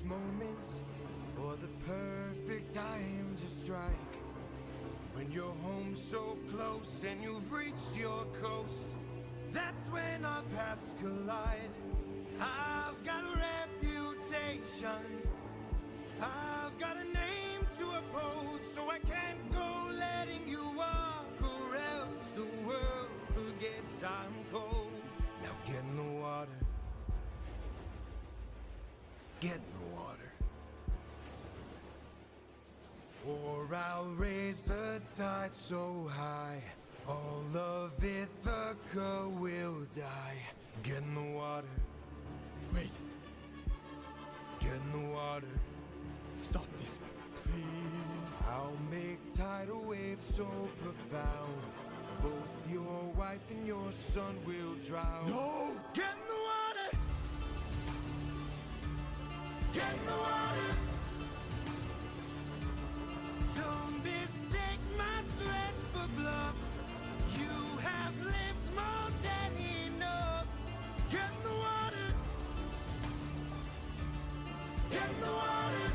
moment for the perfect time to strike. When you're home so close and you've reached your coast, that's when our paths collide. I've got a reputation, I've got a name to uphold, so I can't go letting you walk, or else the world forgets I'm cold. Now get in the water, get in the water, or I'll raise the tide so high, all of Ithaca will die. Get in the water. Wait. Get in the water. Stop this, please. I'll make tidal waves so profound, both your wife and your son will drown. No! Get in the water! Get in the water! Don't mistake my threat for bluff. You have lived more than enough. Get in the water. Get in the water.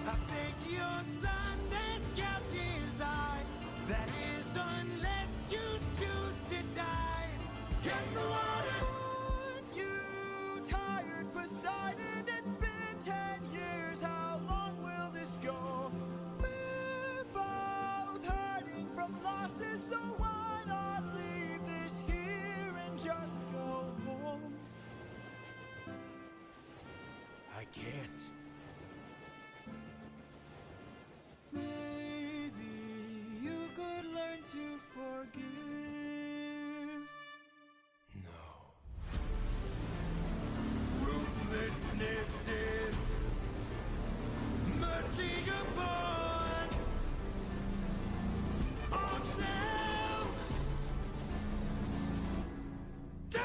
I'll take your son and gouge his eyes. That is unless you choose to die. Get in the water. Aren't you tired, Poseidon? It's been 10 years. How long will this go? We're both hurting from losses, so why not leave this here and just go home? I can't. Maybe you could learn to forgive. No. Ruthlessness is mercy upon ourselves. Die!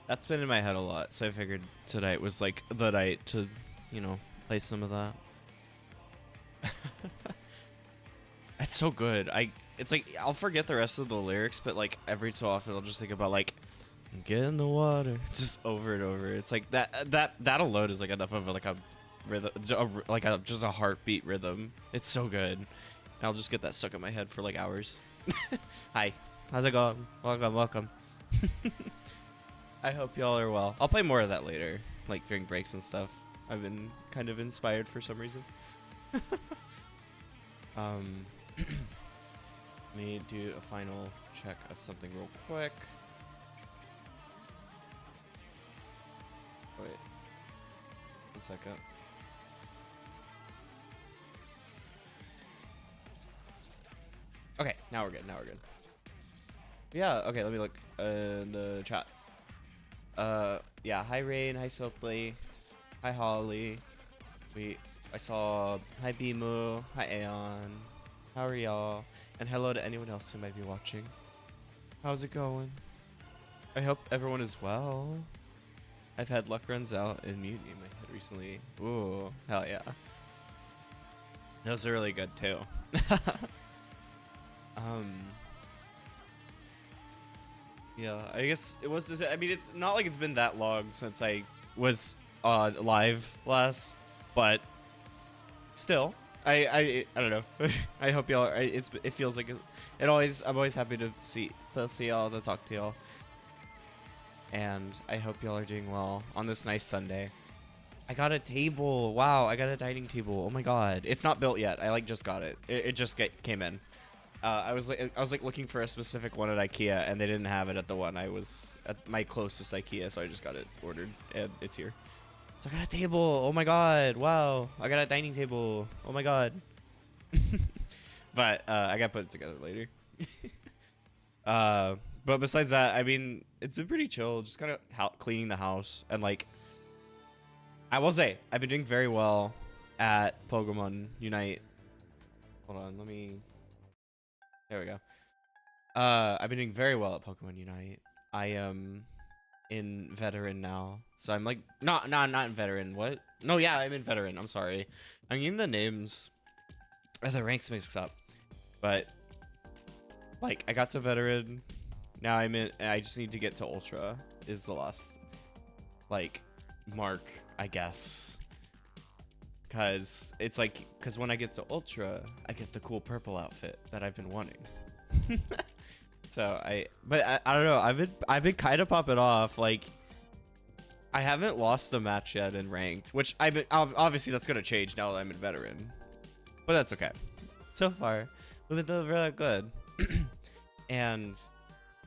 That's been in my head a lot, so I figured tonight was like the night to, you know, play some of that. It's so good. It's like I'll forget the rest of the lyrics, but like every so often I'll just think about like get in the water, just over and over. It's like that alone is like enough of like a rhythm, just a heartbeat rhythm. It's so good. And I'll just get that stuck in my head for like hours. Hi, how's it going? Welcome. I hope y'all are well. I'll play more of that later, like during breaks and stuff. I've been kind of inspired for some reason. Let me do a final check of something real quick. Wait, 1 second. Okay, now we're good. Yeah, okay, let me look in the chat. Yeah, hi Rain, hi Sopley, hi Holly. I saw hi Bimu, hi Aeon. How are y'all? And hello to anyone else who might be watching. How's it going? I hope everyone is well. I've had luck runs out and mutiny in my head recently. Ooh, hell yeah. Those are really good too. Yeah, I guess it was. I mean, it's not like it's been that long since I was live last, but still, I don't know. I hope y'all. It feels like it always. I'm always happy to see y'all, to talk to y'all, and I hope y'all are doing well on this nice Sunday. I got a table. Wow, I got a dining table. Oh my god, it's not built yet. I like just got it. It just came in. I was like looking for a specific one at IKEA, and they didn't have it at the one I was at my closest IKEA, so I just got it ordered, and it's here. So I got a table. Oh my god. Wow. I got a dining table. Oh my god. But I gotta put it together later. But besides that, I mean, it's been pretty chill. Just kind of cleaning the house, and like, I will say, I've been doing very well at Pokemon Unite. Hold on, let me. There we go. I've been doing very well at Pokemon Unite. I am in veteran now, so I'm like not in veteran. What? No, yeah, I'm in veteran. I'm sorry, I'm getting the names or the ranks mixed up, but like I got to veteran, now I'm in. I just need to get to ultra is the last like mark, I guess, because it's like, because when I get to ultra, I get the cool purple outfit that I've been wanting. So I don't know. I've been kind of popping off. Like, I haven't lost a match yet in ranked, which obviously that's gonna change now that I'm in veteran, but that's okay. So far, we've been doing really good. And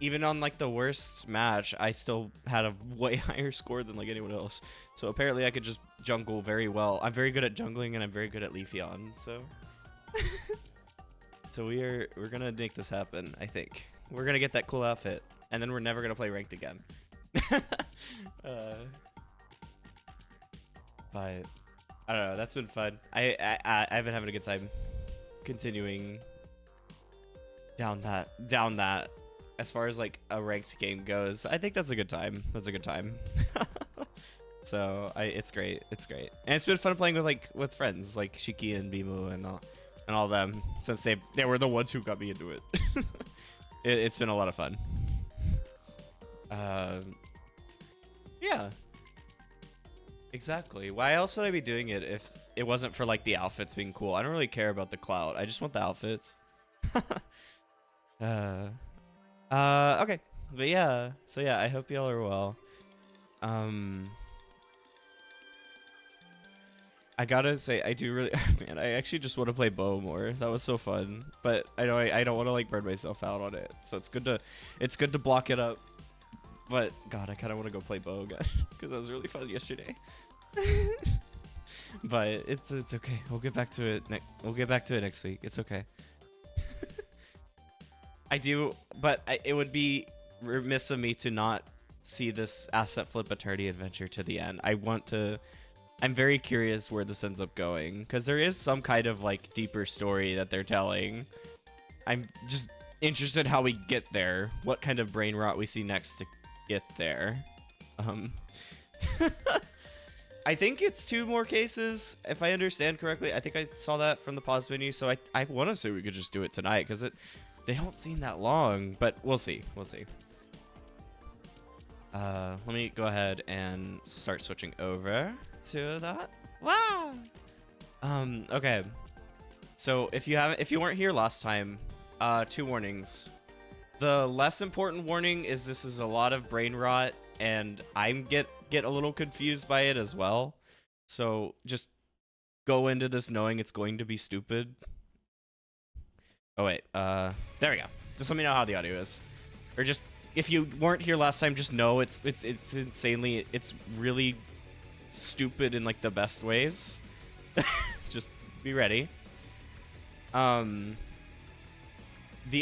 even on like the worst match, I still had a way higher score than like anyone else. So apparently I could just jungle very well. I'm very good at jungling, and I'm very good at Leafeon. So so we're gonna make this happen. I think we're gonna get that cool outfit, and then we're never gonna play ranked again. But I don't know. That's been fun. I've been having a good time continuing down that. As far as like a ranked game goes, I think that's a good time. That's a good time. So it's great. It's great, and it's been fun playing with friends like Shiki and Bimu and all them, since they were the ones who got me into it. It's been a lot of fun. Yeah, exactly. Why else would I be doing it if it wasn't for like the outfits being cool? I don't really care about the clout. I just want the outfits. Okay, but yeah. So yeah, I hope y'all are well. I gotta say, I do really, man, I actually just want to play bow more. That was so fun, but I know I don't want to like burn myself out on it. So it's good to block it up. But God, I kind of want to go play bow again because that was really fun yesterday. But it's okay. We'll get back to it. We'll get back to it next week. It's okay. I do, but it would be remiss of me to not see this Assetflip Eternity adventure to the end. I'm very curious where this ends up going, because there is some kind of like deeper story that they're telling. I'm just interested how we get there, what kind of brain rot we see next to get there. I think it's 2 more cases, if I understand correctly. I think I saw that from the pause menu, so I want to say we could just do it tonight, because they don't seem that long, but we'll see. We'll see. Let me go ahead and start switching over to that. Wow. Okay. So if you weren't here last time, 2 warnings. The less important warning is this is a lot of brain rot, and I'm get a little confused by it as well. So just go into this knowing it's going to be stupid. Oh wait, there we go. Just let me know how the audio is, or just if you weren't here last time, just know it's insanely, it's really stupid in like the best ways. Just be ready. The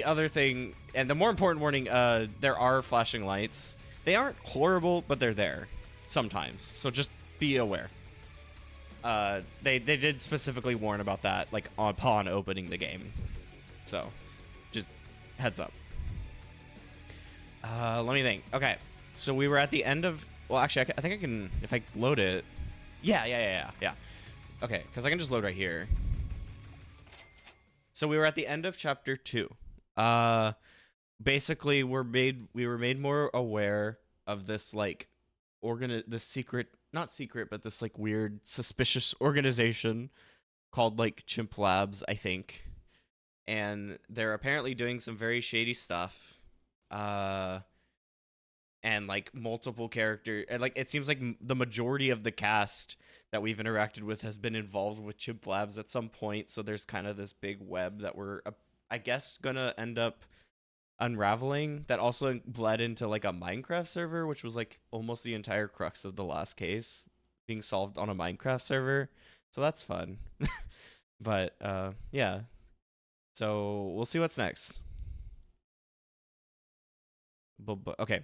other thing, and the more important warning, there are flashing lights. They aren't horrible, but they're there sometimes, so just be aware. They did specifically warn about that, like upon opening the game. So, just heads up. Let me think. Okay, so we were at the end of. Well, actually, I think I can if I load it. Yeah. Okay, because I can just load right here. So we were at the end of chapter 2. Basically, we were made more aware of this like this secret, not secret, but this like weird suspicious organization called like Chimp Labs, I think. And they're apparently doing some very shady stuff. And like multiple character, and like it seems like the majority of the cast that we've interacted with has been involved with Chimp Labs at some point. So there's kind of this big web that we're, I guess, gonna end up unraveling, that also bled into like a Minecraft server, which was like almost the entire crux of the last case being solved on a Minecraft server. So that's fun. But yeah, so we'll see what's next. But okay.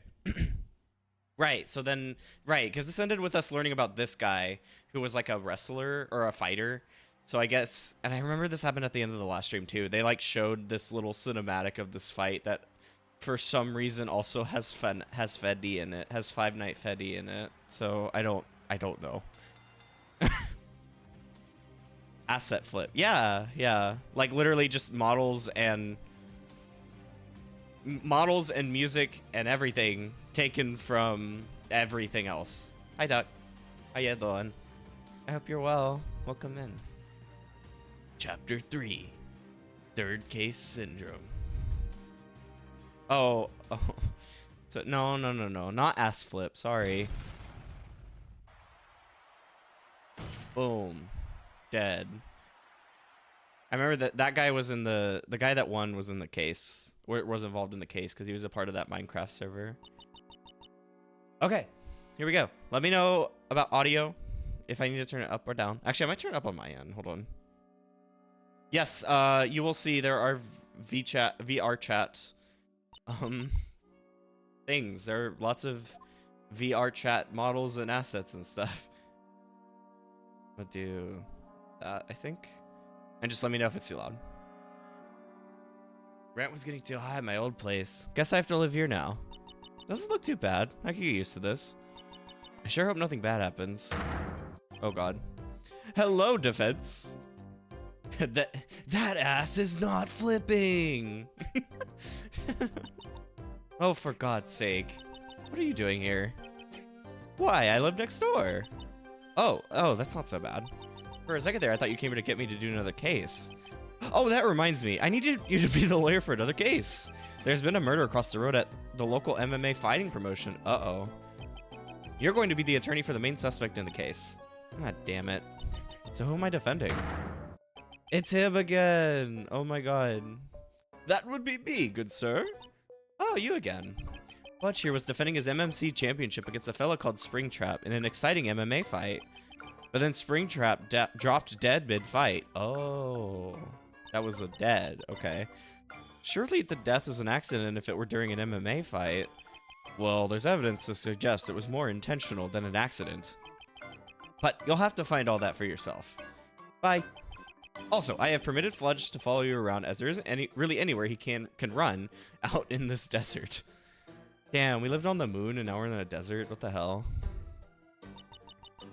Right, so then, right, because this ended with us learning about this guy who was like a wrestler or a fighter. So I guess, and I remember this happened at the end of the last stream too. They like showed this little cinematic of this fight that for some reason also has Freddy in it, has Five Night Freddy in it. So I don't know. Assetflip. Yeah. Like literally just models and music and everything taken from everything else. Hi, Duck. How you doing? I hope you're well. Welcome in. Chapter 3. Third Case Syndrome. Oh. So, no. Not Assetflip. Sorry. Boom. Dead. I remember that guy was in the guy that won was in the case. Or was involved in the case because he was a part of that Minecraft server. Okay, here we go. Let me know about audio if I need to turn it up or down. Actually, I might turn it up on my end. Hold on. Yes, you will see there are VR chat things. There are lots of VR chat models and assets and stuff. I'll do that, I think. And just let me know if it's too loud. Rent was getting too high at my old place. Guess I have to live here now. Doesn't look too bad. I can get used to this. I sure hope nothing bad happens. Oh god. Hello, defense. that ass is not flipping. Oh, for God's sake. What are you doing here? Why, I live next door. Oh, that's not so bad. For a second there, I thought you came here to get me to do another case. Oh, that reminds me. I need you to be the lawyer for another case. There's been a murder across the road at the local MMA fighting promotion. Uh-oh. You're going to be the attorney for the main suspect in the case. God damn it. So who am I defending? It's him again. Oh my god. That would be me, good sir. Oh, you again. Butch here was defending his MMC championship against a fellow called Springtrap in an exciting MMA fight. But then Springtrap dropped dead mid-fight. Oh. That was a dead. Okay. Surely the death is an accident if it were during an MMA fight. Well, there's evidence to suggest it was more intentional than an accident. But you'll have to find all that for yourself. Bye. Also, I have permitted Fludge to follow you around as there isn't really anywhere he can run out in this desert. Damn, we lived on the moon and now we're in a desert. What the hell?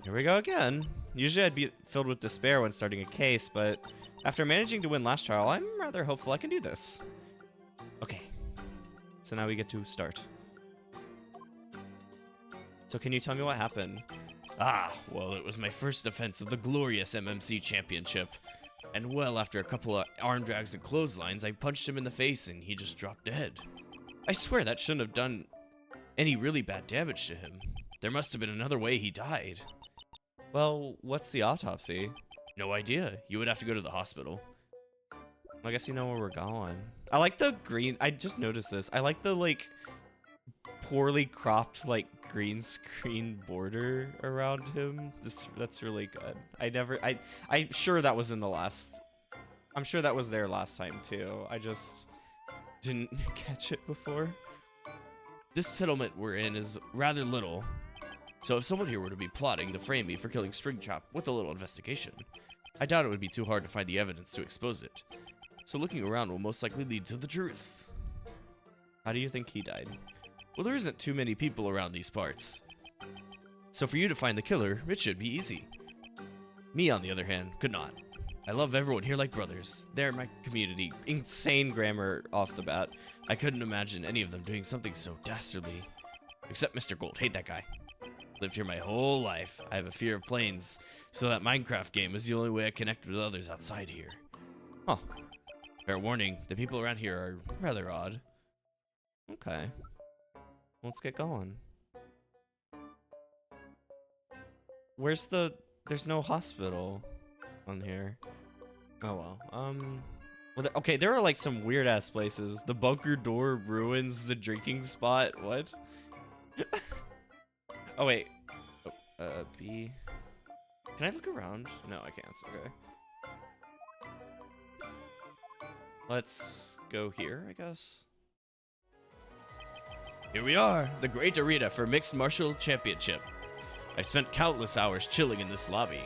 Here we go again. Usually I'd be filled with despair when starting a case, but after managing to win last trial, I'm rather hopeful I can do this. Okay. So now we get to start. So can you tell me what happened? Ah, well, it was my first defense of the glorious MMC championship. And well, after a couple of arm drags and clotheslines, I punched him in the face and he just dropped dead. I swear that shouldn't have done any really bad damage to him. There must have been another way he died. Well, what's the autopsy? No idea. You would have to go to the hospital. I guess you know where we're going. I like the green. I just noticed this. I like the, like, poorly cropped, like, green screen border around him. That's really good. I'm sure that was in the last. I'm sure that was there last time, too. I just didn't catch it before. This settlement we're in is rather little. So if someone here were to be plotting to frame me for killing Springtrap with a little investigation, I doubt it would be too hard to find the evidence to expose it. So looking around will most likely lead to the truth. How do you think he died? Well, there isn't too many people around these parts. So for you to find the killer, it should be easy. Me, on the other hand, could not. I love everyone here like brothers. They're my community. Insane grammar off the bat. I couldn't imagine any of them doing something so dastardly. Except Mr. Gold. Hate that guy. Lived here my whole life. I have a fear of planes, so that Minecraft game is the only way I connect with others outside here. Huh. Fair warning, the people around here are rather odd. Okay. Let's get going. Where's the... There's no hospital on here. Oh, well. Well, okay, there are, like, some weird-ass places. The bunker door ruins the drinking spot. What? Oh, wait. Oh, B... Can I look around? No, I can't. Okay. Let's go here, I guess. Here we are, the great arena for Mixed Martial Championship. I've spent countless hours chilling in this lobby.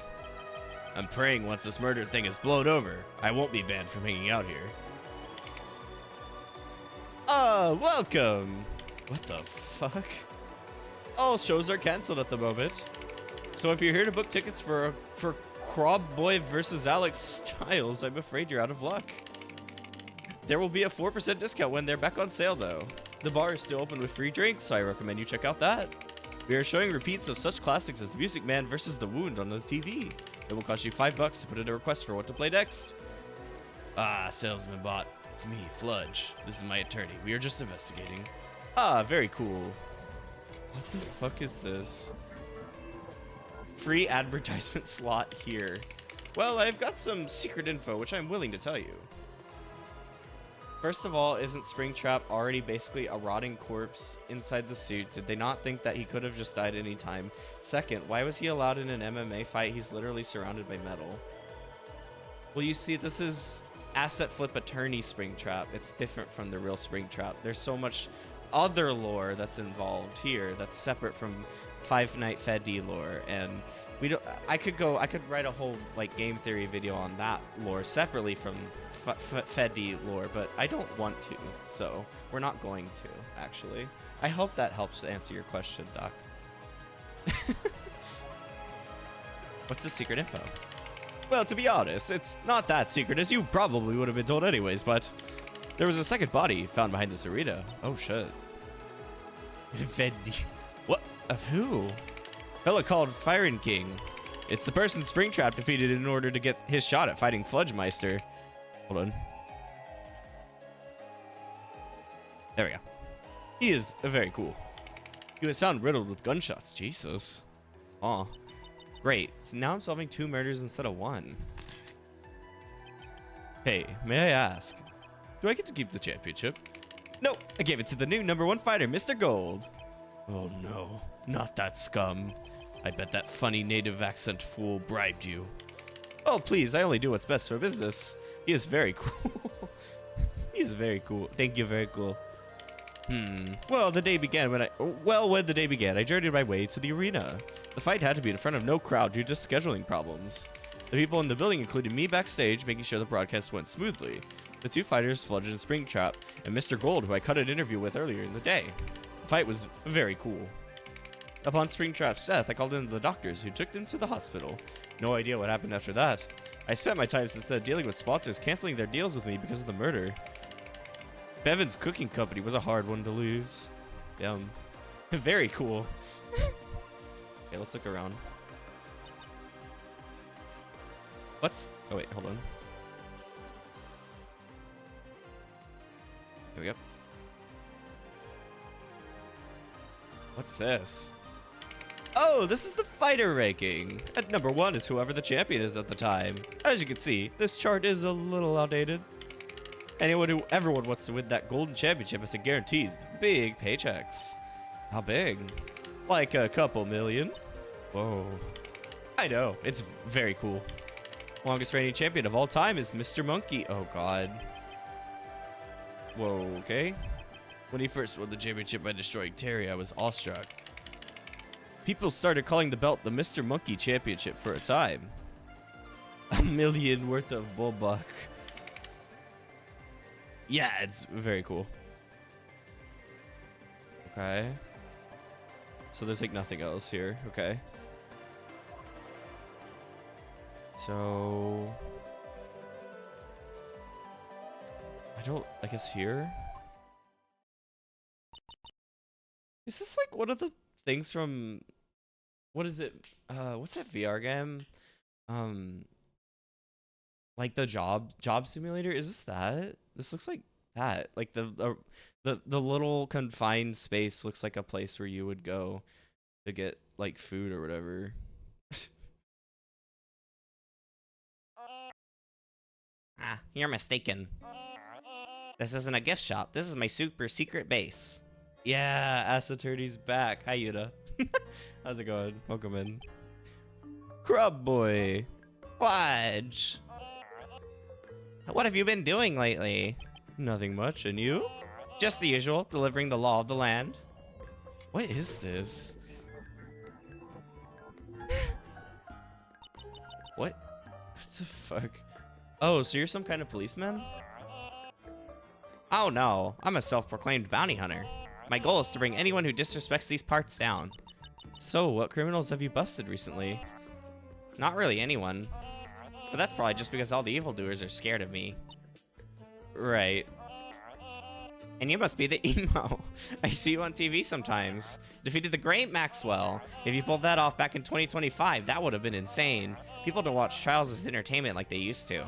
I'm praying once this murder thing is blown over, I won't be banned from hanging out here. Welcome! What the fuck? All shows are cancelled at the moment. So if you're here to book tickets for Crob Boy versus Alex Styles, I'm afraid you're out of luck. There will be a 4% discount when they're back on sale, though. The bar is still open with free drinks, so I recommend you check out that. We are showing repeats of such classics as Music Man vs. The Wound on the TV. It will cost you $5 to put in a request for what to play next. Ah, salesman bot. It's me, Fludge. This is my attorney. We are just investigating. Ah, very cool. What the fuck is this? Free advertisement slot here. Well, I've got some secret info, which I'm willing to tell you. First of all, isn't Springtrap already basically a rotting corpse inside the suit? Did they not think that he could have just died any time? Second, why was he allowed in an MMA fight? He's literally surrounded by metal. Well, you see, this is Assetflip attorney Springtrap. It's different from the real Springtrap. There's so much other lore that's involved here that's separate from Five Night Freddy lore, and we don't. I could write a whole like game theory video on that lore separately from Freddy lore, but I don't want to, so we're not going to, actually. I hope that helps to answer your question, Doc. What's the secret info? Well, to be honest, it's not that secret, as you probably would have been told anyways, but there was a second body found behind this arena. Oh, shit. Freddy. What? Of who? Fella called Firen King. It's the person Springtrap defeated in order to get his shot at fighting Fludgemeister. Hold on. There we go. He is very cool. He was found riddled with gunshots. Jesus. Aw. Great. So now I'm solving 2 murders instead of 1. Hey, may I ask, do I get to keep the championship? No, I gave it to the new #1 fighter, Mr. Gold. Oh no, not that scum. I bet that funny native accent fool bribed you. Oh, please, I only do what's best for business. He is very cool. He is very cool. Thank you, very cool. Well, when the day began, I journeyed my way to the arena. The fight had to be in front of no crowd due to scheduling problems. The people in the building included me backstage, making sure the broadcast went smoothly. The 2 fighters, Fludge and Springtrap, and Mr. Gold, who I cut an interview with earlier in the day. The fight was very cool. Upon Springtrap's death, I called in the doctors, who took him to the hospital. No idea what happened after that. I spent my time instead dealing with sponsors canceling their deals with me because of the murder. Bevan's cooking company was a hard one to lose. Yum. Very cool. Okay, let's look around. Oh wait, hold on. Here we go. What's this? Oh, this is the fighter ranking. At #1 is whoever the champion is at the time. As you can see, this chart is a little outdated. Everyone wants to win that golden championship as it guarantees big paychecks. How big? Like a couple million. Whoa. I know, it's very cool. Longest reigning champion of all time is Mr. Monkey. Oh god. Whoa, okay. When he first won the championship by destroying Terry, I was awestruck. People started calling the belt the Mr. Monkey Championship for a time. $1 million worth of bullbuck. Yeah, it's very cool. Okay. So there's like nothing else here. Okay. So I guess here. Is this like one of the things from what is it? What's that VR game? Like the job simulator. Is this that? This looks like that. Like the little confined space looks like a place where you would go to get like food or whatever. Ah, you're mistaken. This isn't a gift shop. This is my super secret base. Yeah, Assetturdy's back. Hi, Yuta. How's it going? Welcome in. Crab Boy. Fudge. What have you been doing lately? Nothing much. And you? Just the usual, delivering the law of the land. What is this? What? What the fuck? Oh, so you're some kind of policeman? Oh no, I'm a self-proclaimed bounty hunter. My goal is to bring anyone who disrespects these parts down. So, what criminals have you busted recently? Not really anyone. But that's probably just because all the evildoers are scared of me. Right. And you must be the emo. I see you on TV sometimes. Defeated the great Maxwell. If you pulled that off back in 2025, that would have been insane. People don't watch trials as entertainment like they used to.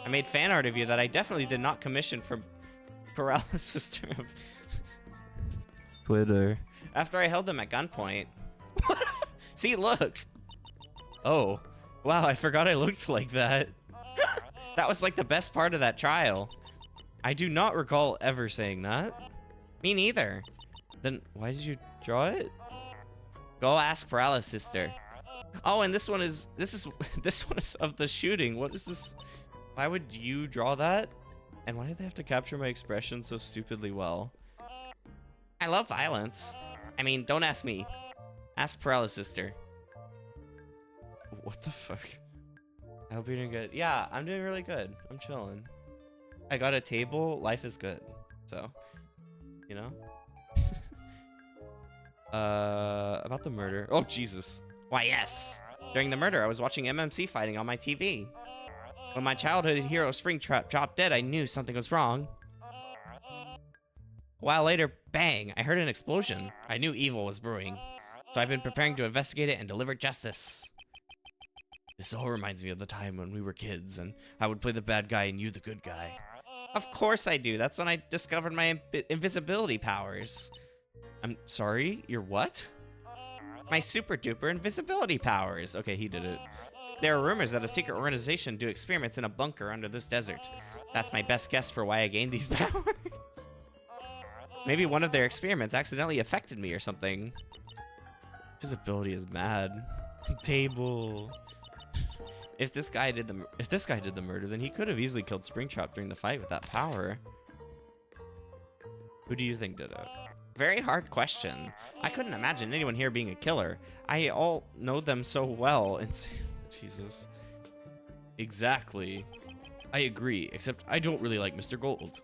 I made fan art of you that I definitely did not commission from paralysis of Twitter. after I held them at gunpoint. See, look. Oh. Wow, I forgot I looked like that. That was like the best part of that trial. I do not recall ever saying that. Me neither. Then why did you draw it? Go ask Paralysis Sister. Oh, and this one is of the shooting. What is this? Why would you draw that? And why did they have to capture my expression so stupidly well? I love violence. I mean, don't ask me. Ask Paralysis Sister. What the fuck? I hope you're doing good. Yeah, I'm doing really good. I'm chilling. I got a table. Life is good. So, you know? About the murder. Oh, Jesus. Why, yes. During the murder, I was watching MMC fighting on my TV. When my childhood hero Springtrap dropped dead, I knew something was wrong. A while later, bang, I heard an explosion. I knew evil was brewing. So I've been preparing to investigate it and deliver justice. This all reminds me of the time when we were kids and I would play the bad guy and you the good guy. Of course I do. That's when I discovered my invisibility powers. I'm sorry? Your what? My super duper invisibility powers. Okay, he did it. There are rumors that a secret organization do experiments in a bunker under this desert. That's my best guess for why I gained these powers. Maybe one of their experiments accidentally affected me or something. Visibility is mad. Table. If this guy did the murder, then he could have easily killed Springtrap during the fight with that power. Who do you think did it? Very hard question. I couldn't imagine anyone here being a killer. I all know them so well. And Jesus. Exactly. I agree, except I don't really like Mr. Gold.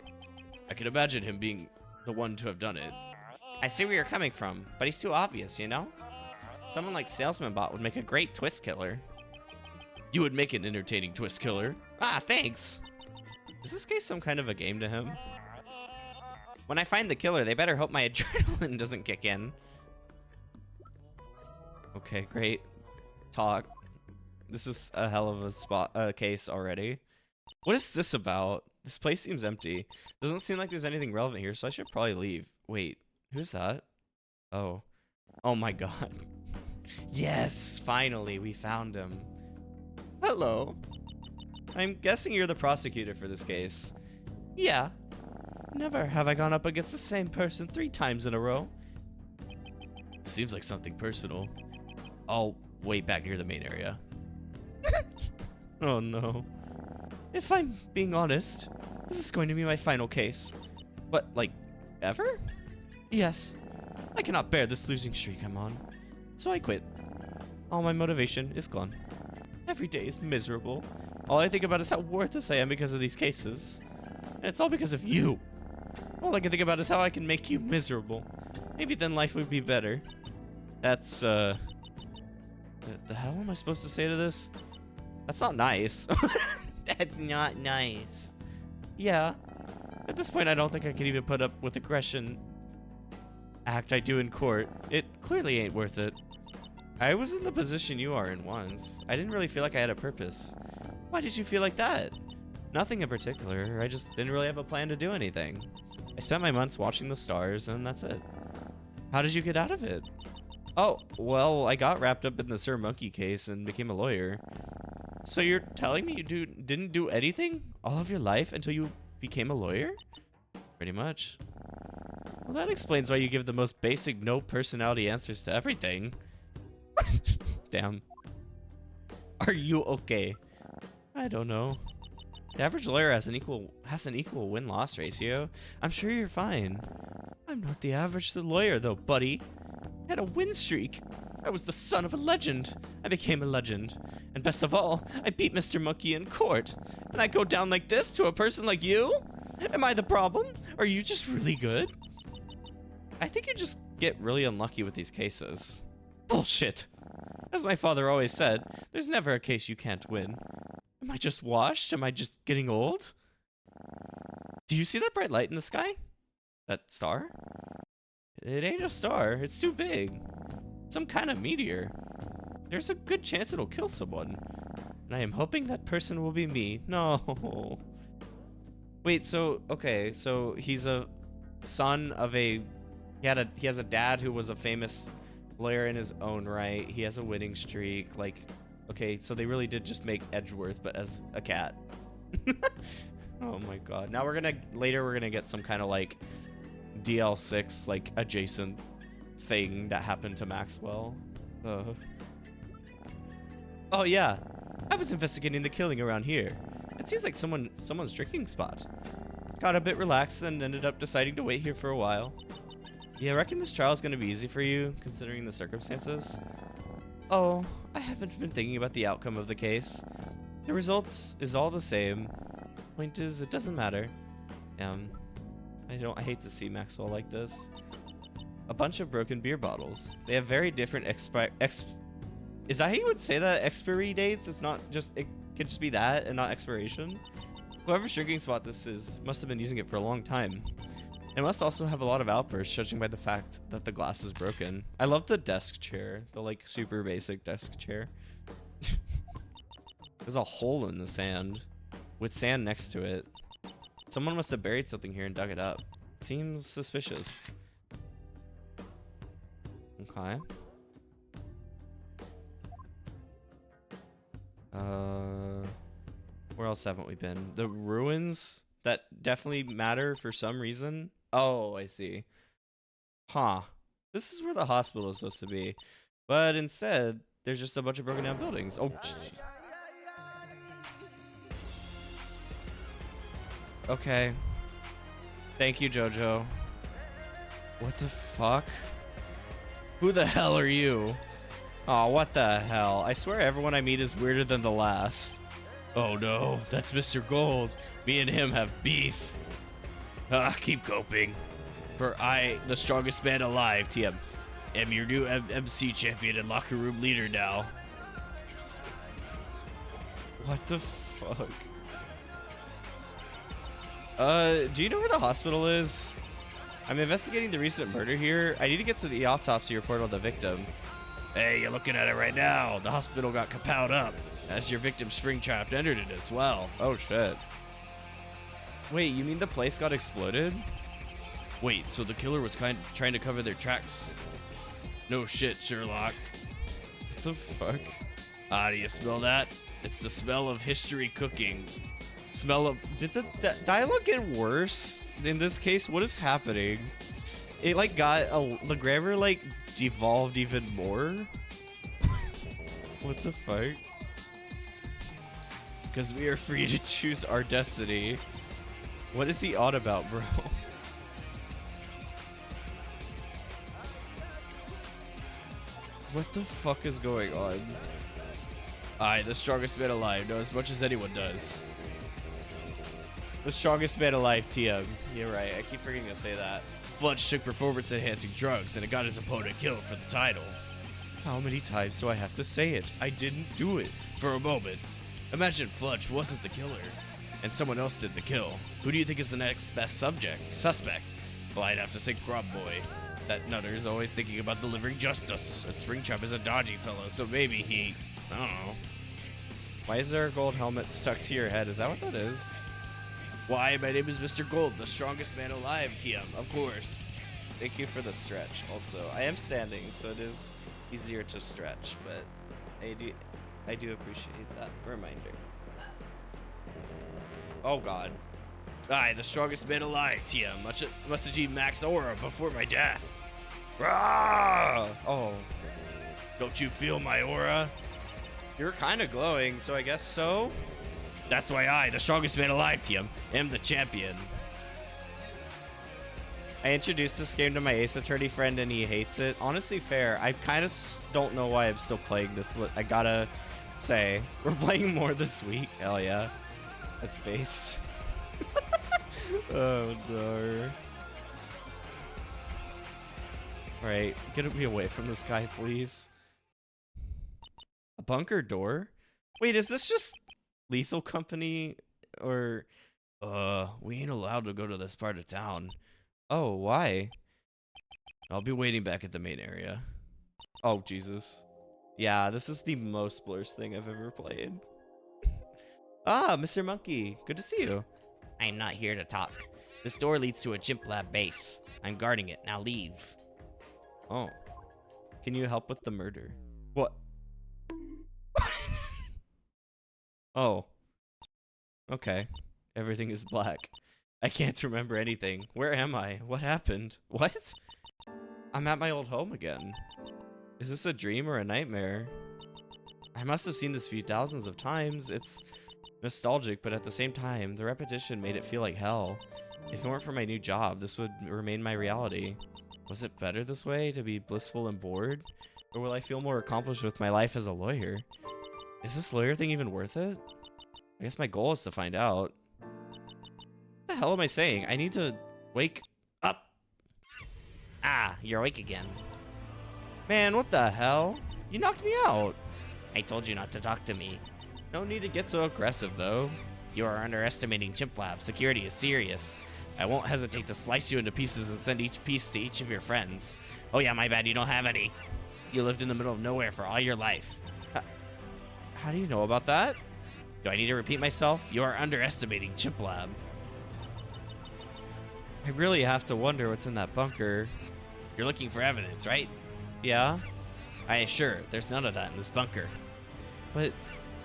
I can imagine him being the one to have done it. I see where you're coming from, but he's too obvious, you know? Someone like Salesman Bot would make a great twist killer. You would make an entertaining twist killer. Ah, thanks. Is this case some kind of a game to him? When I find the killer, they better hope my adrenaline doesn't kick in. Okay, great. Talk. This is a hell of a case already. What is this about? This place seems empty. Doesn't seem like there's anything relevant here, so I should probably leave. Wait, who's that? Oh. Oh my god. Yes, finally, we found him. Hello. I'm guessing you're the prosecutor for this case. Yeah. Never have I gone up against the same person 3 times in a row. Seems like something personal. I'll wait back near the main area. Oh no. If I'm being honest, this is going to be my final case. What, like, ever? Yes. I cannot bear this losing streak I'm on. So I quit. All my motivation is gone. Every day is miserable. All I think about is how worthless I am because of these cases. And it's all because of you. All I can think about is how I can make you miserable. Maybe then life would be better. That's, the hell am I supposed to say to this? That's not nice. That's not nice. Yeah. At this point, I don't think I can even put up with aggression act I do in court. It clearly ain't worth it. I was in the position you are in once. I didn't really feel like I had a purpose. Why did you feel like that? Nothing in particular. I just didn't really have a plan to do anything. I spent my months watching the stars, and that's it. How did you get out of it? Oh, well, I got wrapped up in the Sir Monkey case and became a lawyer. So you're telling me you didn't do anything all of your life until you became a lawyer? Pretty much. Well, that explains why you give the most basic no personality answers to everything. Damn. Are you okay? I don't know. The average lawyer has an equal win-loss ratio. I'm sure you're fine. I'm not the average lawyer though, buddy. I had a win streak. I was the son of a legend. I became a legend. And best of all, I beat Mr. Monkey in court. And I go down like this to a person like you? Am I the problem? Or are you just really good? I think you just get really unlucky with these cases. Bullshit. As my father always said, there's never a case you can't win. Am I just washed? Am I just getting old? Do you see that bright light in the sky? That star? It ain't a star. It's too big. Some kind of meteor. There's a good chance it'll kill someone. And I am hoping that person will be me. No. Wait, so, okay, so he's a son of a... He has a dad who was a famous lawyer in his own right. He has a winning streak. Like, okay, so they really did just make Edgeworth, but as a cat. Oh my god. Now later we're gonna get some kind of like DL6 like adjacent thing that happened to Maxwell. Oh yeah, I was investigating the killing around here. It seems like someone's drinking spot. Got a bit relaxed and ended up deciding to wait here for a while. Yeah, I reckon this trial is gonna be easy for you, considering the circumstances. Oh, I haven't been thinking about the outcome of the case. The results is all the same. Point is, it doesn't matter. I hate to see Maxwell like this. A bunch of broken beer bottles. They have very different is that how you would say that? Expiry dates? It's not just, it could just be that and not expiration. Whoever's drinking spot this is must have been using it for a long time. It must also have a lot of outbursts, judging by the fact that the glass is broken. I love the desk chair, the like super basic desk chair. There's a hole in the sand with sand next to it. Someone must have buried something here and dug it up. Seems suspicious. Okay. Where else haven't we been? The ruins that definitely matter for some reason. Oh, I see. Huh. This is where the hospital is supposed to be. But instead, there's just a bunch of broken down buildings. Oh, jeez. Okay. Thank you, Jojo. What the fuck? Who the hell are you? Oh, what the hell? I swear everyone I meet is weirder than the last. Oh no, that's Mr. Gold. Me and him have beef. Keep coping. For I, the strongest man alive, TM, am your new MC champion and locker room leader now. What the fuck? Do you know where the hospital is? I'm investigating the recent murder here. I need to get to the autopsy report on the victim. Hey, you're looking at it right now. The hospital got kapowed up. As your victim Springtrap entered it as well. Oh shit. Wait, you mean the place got exploded? Wait, so the killer was trying to cover their tracks? No shit, Sherlock. What the fuck? Ah, do you smell that? It's the smell of history cooking. Smell of... Did the dialogue get worse in this case? What is happening? It like got the grammar like devolved even more. What the fuck? Because we are free to choose our destiny. What is he on about, bro? What the fuck is going on? I, the strongest man alive, know as much as anyone does. The strongest man alive, TM. You're right, I keep forgetting to say that. Flutch took performance-enhancing drugs, and it got his opponent killed for the title. How many times do I have to say it? I didn't do it. For a moment. Imagine Flutch wasn't the killer, and someone else did the kill. Who do you think is the next best suspect? Well, I'd have to say Grub Boy. That Nutter's always thinking about delivering justice. And Springtrap is a dodgy fellow, so maybe he... I don't know. Why is there a gold helmet stuck to your head? Is that what that is? Why, my name is Mr. Gold, the strongest man alive, TM, of course. Thank you for the stretch. Also, I am standing, so it is easier to stretch, but I do appreciate that reminder. Oh god. I, the strongest man alive, TM, must achieve max aura before my death. Rah! Oh, Don't you feel my aura? you're kind of glowing, so I guess so. That's why I, the strongest man alive, TM, am the champion. I introduced this game to my Ace Attorney friend and he hates it. Honestly, fair. I kind of don't know why I'm still playing this. I gotta say, we're playing more this week. Hell yeah. That's based. Oh no. Alright, get me away from this guy, please. A bunker door? Wait, is this just Lethal Company? Or... We ain't allowed to go to this part of town. Oh, why? I'll be waiting back at the main area. Oh, Jesus. Yeah, this is the most blurs thing I've ever played. Ah, Mr. Monkey. Good to see you. I'm not here to talk. This door leads to a Chimp Lab base. I'm guarding it. Now leave. Oh. Can you help with the murder? What? Oh. Okay. Everything is black. I can't remember anything. Where am I? What happened? What? I'm at my old home again. Is this a dream or a nightmare? I must have seen this view thousands of times. It's nostalgic, but at the same time, the repetition made it feel like hell. If it weren't for my new job, this would remain my reality. Was it better this way, to be blissful and bored? Or will I feel more accomplished with my life as a lawyer? Is this lawyer thing even worth it? I guess my goal is to find out. What the hell am I saying? I need to wake up. Ah, you're awake again. Man, what the hell? You knocked me out. I told you not to talk to me. No need to get so aggressive, though. You are underestimating Chimp Lab. Security is serious. I won't hesitate to slice you into pieces and send each piece to each of your friends. Oh yeah, my bad, you don't have any. You lived in the middle of nowhere for all your life. How do you know about that? Do I need to repeat myself? You are underestimating Chimp Lab. I really have to wonder what's in that bunker. You're looking for evidence, right? Yeah? I assure, there's none of that in this bunker. But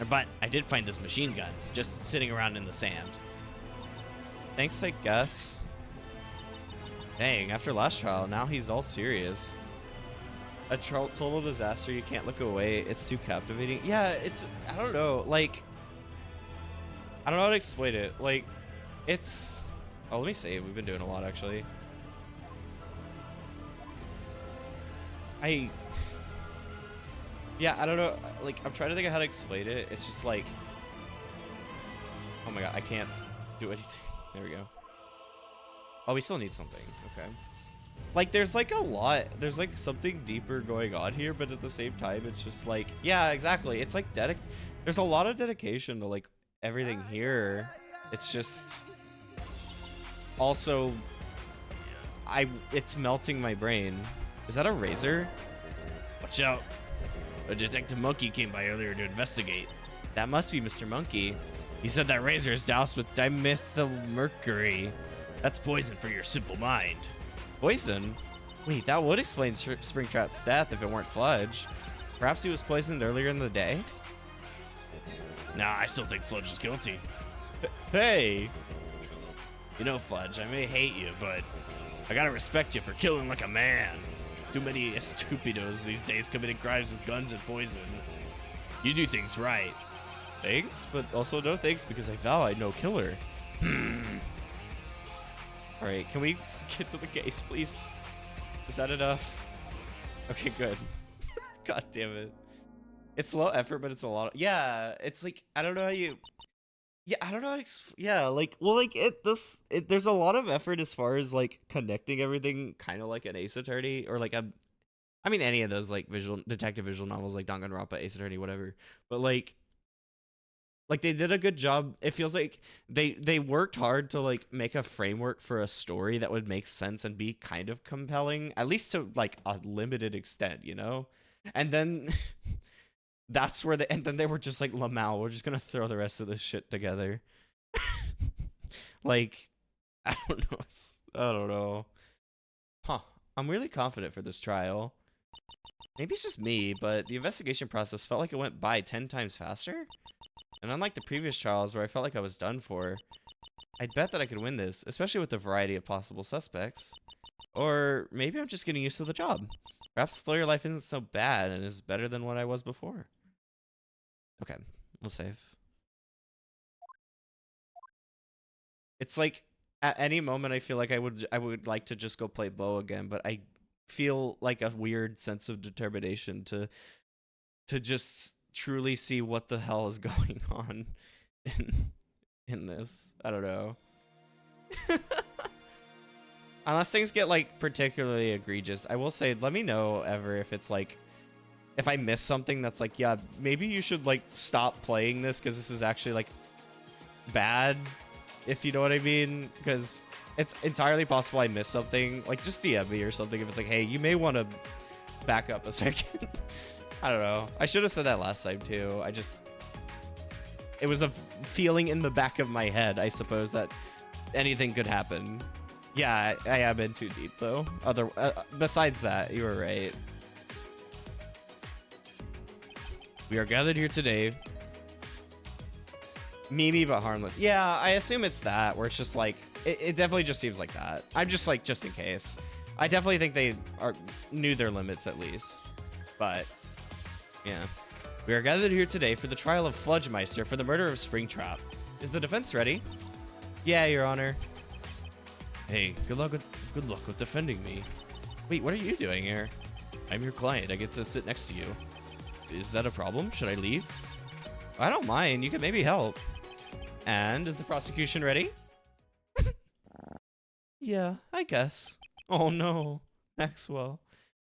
But I did find this machine gun, just sitting around in the sand. thanks, I guess. Dang, after last trial, now he's all serious. A total disaster, you can't look away, it's too captivating. Yeah, it's, I don't know, like, I don't know how to explain it. Like, it's, oh, let me save, we've been doing a lot, actually. Yeah, I don't know, like, I'm trying to think of how to explain it. It's just like, oh my god, I can't do anything. There we go. Oh, we still need something, okay. Like, there's like a lot, there's like something deeper going on here, but at the same time, it's just like, yeah, exactly. It's like, there's a lot of dedication to like everything here. It's just, also, it's melting my brain. Is that a razor? Watch out. A Detective Monkey came by earlier to investigate. That must be Mr. Monkey. He said that razor is doused with dimethylmercury. That's poison for your simple mind. Poison? Wait, that would explain Springtrap's death if it weren't Fludge. Perhaps he was poisoned earlier in the day? Nah, I still think Fludge is guilty. Hey! You know, Fludge, I may hate you, but I gotta respect you for killing like a man. Too many estupidos these days committing crimes with guns and poison. You do things right. Thanks, but also no thanks because I vow I'm no killer. Alright, can we get to the case, please? Is that enough? Okay, good. God damn it. It's low effort, but it's a lot of... Yeah, it's like, I don't know how you... Yeah, I don't know how to... Yeah, like, well, like, there's a lot of effort as far as, like, connecting everything, kind of like an Ace Attorney, or like I mean, any of those, like, detective visual novels, like Danganronpa, Ace Attorney, whatever. But, like, like they did a good job. It feels like they worked hard to like make a framework for a story that would make sense and be kind of compelling, at least to like a limited extent, you know? And then that's where and then they were just like, Lamau, we're just gonna throw the rest of this shit together. Like, I don't know. I don't know. Huh. I'm really confident for this trial. Maybe it's just me, but the investigation process felt like it went by 10 times faster. And unlike the previous trials where I felt like I was done for, I'd bet that I could win this, especially with the variety of possible suspects. Or maybe I'm just getting used to the job. Perhaps lawyer life isn't so bad and is better than what I was before. Okay, we'll save. It's like at any moment I feel like I would like to just go play Bo again, but I feel like a weird sense of determination to just truly see what the hell is going on in this. I don't know. Unless things get like particularly egregious, I will say, let me know ever if it's like, if I miss something that's like, yeah, maybe you should like stop playing this because this is actually like bad, if you know what I mean. Because it's entirely possible I missed something. Like, just DM me or something if it's like, hey, you may want to back up a second. I don't know. I should have said that last time too. It was a feeling in the back of my head, I suppose, that anything could happen. Yeah, I am in too deep though. Besides that, you were right. We are gathered here today. Mimi but harmless. Yeah, I assume it's that, where it's just like, it definitely just seems like that. I'm just like, just in case. I definitely think they knew their limits at least. But, yeah. We are gathered here today for the trial of Fludgemeister for the murder of Springtrap. Is the defense ready? Yeah, Your Honor. Hey, good luck with defending me. Wait, what are you doing here? I'm your client. I get to sit next to you. Is that a problem? Should I leave? I don't mind. You can maybe help. And is the prosecution ready? Yeah, I guess. Oh no, Maxwell.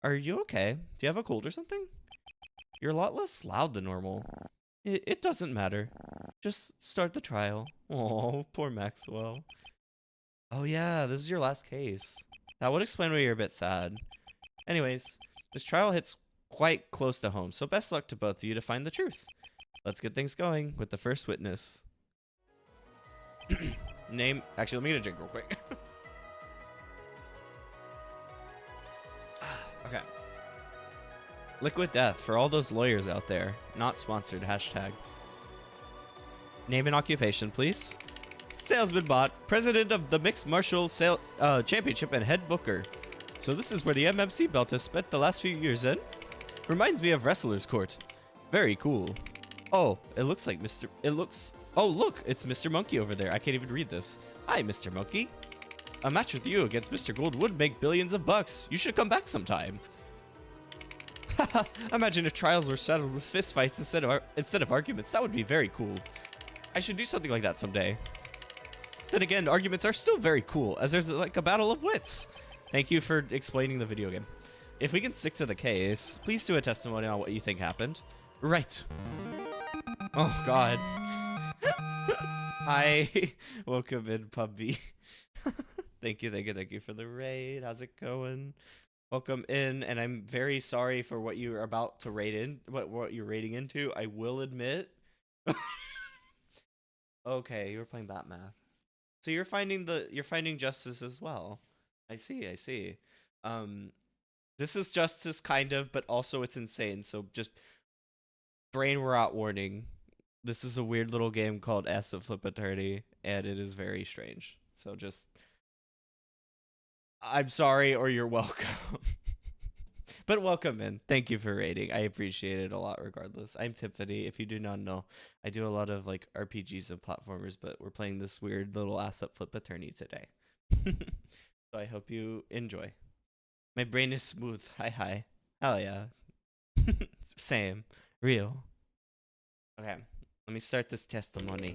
Are you okay? Do you have a cold or something? You're a lot less loud than normal. It doesn't matter. Just start the trial. Oh, poor Maxwell. Oh yeah, this is your last case. That would explain why you're a bit sad. Anyways, this trial hits quite close to home, so best luck to both of you to find the truth. Let's get things going with the first witness. Name... Actually, let me get a drink real quick. Okay. Liquid Death for all those lawyers out there. Not sponsored, hashtag. Name and occupation, please. Salesman Bot, president of the Mixed Martial Championship and head booker. So this is where the MMC belt has spent the last few years in? Reminds me of Wrestler's Court. Very cool. Oh, it looks like Oh, look, it's Mr. Monkey over there. I can't even read this. Hi, Mr. Monkey. A match with you against Mr. Gold would make billions of bucks. You should come back sometime. Haha, imagine if trials were settled with fistfights instead of arguments. That would be very cool. I should do something like that someday. Then again, arguments are still very cool, as there's like a battle of wits. Thank you for explaining the video game. If we can stick to the case, please do a testimony on what you think happened. Right. Oh, God. Hi. Welcome in, puppy. Thank you for the raid. How's it going? Welcome in, and I'm very sorry for what you're about to raid in, what you're raiding into. I will admit. Okay, you were playing Batman. So you're finding justice as well. I see. This is justice kind of, but also it's insane. So just brain rot warning. This is a weird little game called Assetflip Attorney, and it is very strange. So just, I'm sorry, or you're welcome. But welcome in. Thank you for raiding. I appreciate it a lot regardless. I'm Timpani. If you do not know, I do a lot of like RPGs and platformers, but we're playing this weird little Assetflip Attorney today. So I hope you enjoy. My brain is smooth. Hi. Hell yeah. Same. Real. Okay. Let me start this testimony.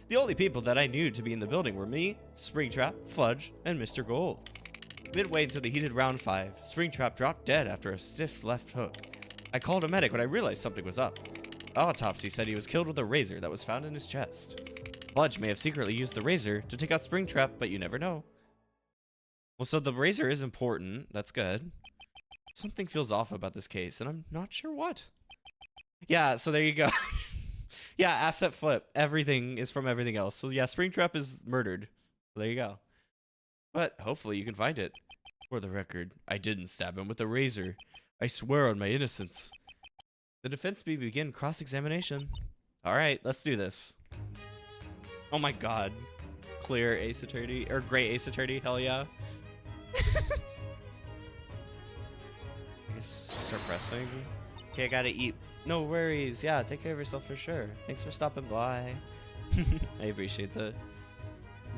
The only people that I knew to be in the building were me, Springtrap, Fudge, and Mr. Gold. Midway into the heated round 5, Springtrap dropped dead after a stiff left hook. I called a medic when I realized something was up. Autopsy said he was killed with a razor that was found in his chest. Fudge may have secretly used the razor to take out Springtrap, but you never know. Well, so the razor is important. That's good. Something feels off about this case, and I'm not sure what. Yeah, so there you go. Yeah, Assetflip. Everything is from everything else. So yeah, Springtrap is murdered. So there you go. But hopefully you can find it. For the record, I didn't stab him with a razor. I swear on my innocence. The defense may begin cross-examination. Alright, let's do this. Oh my god. Clear Ace Attorney, or Great Ace Attorney, hell yeah. I guess start pressing. Okay, I gotta eat. No worries. Yeah, take care of yourself for sure. Thanks for stopping by. I appreciate the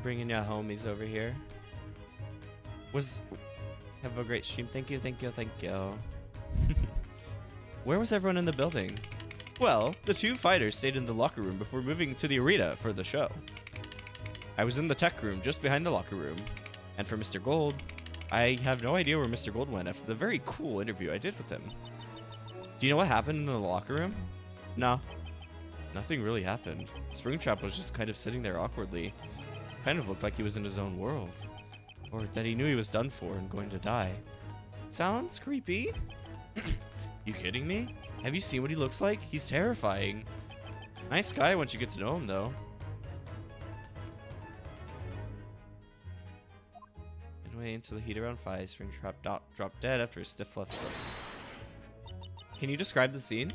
bringing your homies over here. Have a great stream. Thank you, thank you, thank you. Where was everyone in the building? Well, the two fighters stayed in the locker room before moving to the arena for the show. I was in the tech room just behind the locker room. And for Mr. Gold, I have no idea where Mr. Gold went after the very cool interview I did with him. Do you know what happened in the locker room? No. Nothing really happened. Springtrap was just kind of sitting there awkwardly. Kind of looked like he was in his own world. Or that he knew he was done for and going to die. Sounds creepy. You kidding me? Have you seen what he looks like? He's terrifying. Nice guy once you get to know him, though. Midway into the heat around 5, Springtrap dropped dead after a stiff left hook. Can you describe the scene?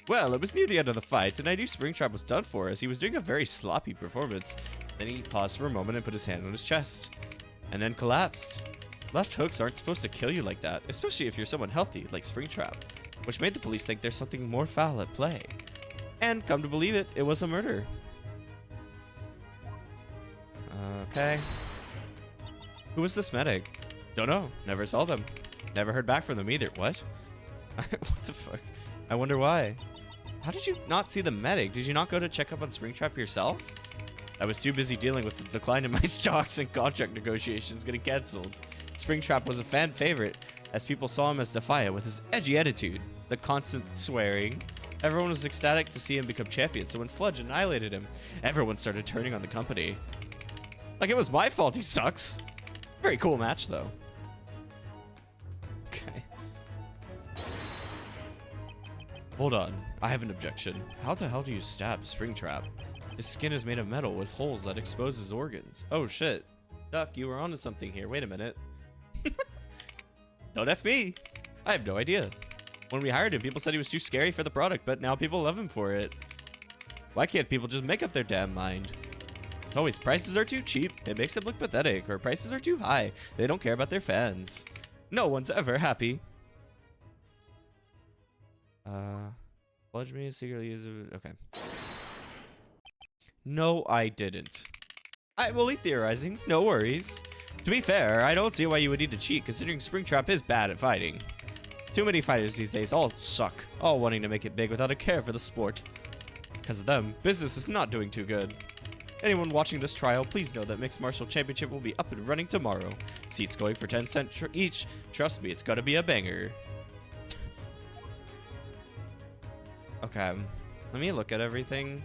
Well, it was near the end of the fight, and I knew Springtrap was done for as he was doing a very sloppy performance. Then he paused for a moment and put his hand on his chest. And then collapsed. Left hooks aren't supposed to kill you like that, especially if you're someone healthy, like Springtrap, which made the police think there's something more foul at play. And come to believe it, it was a murder. Okay. Who was this medic? Don't know. Never saw them. Never heard back from them either. What? What the fuck? I wonder why. How did you not see the medic? Did you not go to check up on Springtrap yourself? I was too busy dealing with the decline in my stocks and contract negotiations getting cancelled. Springtrap was a fan favorite, as people saw him as defiant with his edgy attitude, the constant swearing. Everyone was ecstatic to see him become champion, so when Fudge annihilated him, everyone started turning on the company. Like it was my fault he sucks. Very cool match, though. Okay. Hold on, I have an objection. How the hell do you stab Springtrap? His skin is made of metal with holes that expose his organs. Oh shit. Duck, you were onto something here. Wait a minute. No, that's me. I have no idea. When we hired him, people said he was too scary for the product, but now people love him for it. Why can't people just make up their damn mind? It's always prices are too cheap. It makes them look pathetic. Or prices are too high. They don't care about their fans. No one's ever happy. Fudge me secretly use it. Okay. No, I didn't. I will eat theorizing. No worries. To be fair, I don't see why you would need to cheat, considering Springtrap is bad at fighting. Too many fighters these days all suck, all wanting to make it big without a care for the sport. Because of them, business is not doing too good. Anyone watching this trial, please know that Mixed Martial Championship will be up and running tomorrow. Seats going for 10 cents each. Trust me, it's gonna be a banger. Okay, let me look at everything.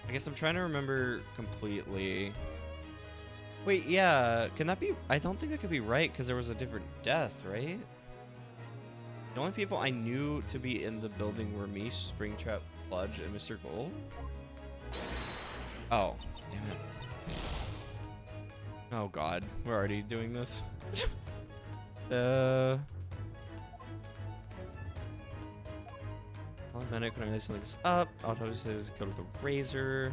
I guess I'm trying to remember completely. Wait, yeah, can that be? I don't think that could be right because there was a different death, right? The only people I knew to be in the building were me, Springtrap, Fudge, and Mr. Gold. Oh, damn it. Oh god, we're already doing this. Medic when I something this up. Auto says go to the razor.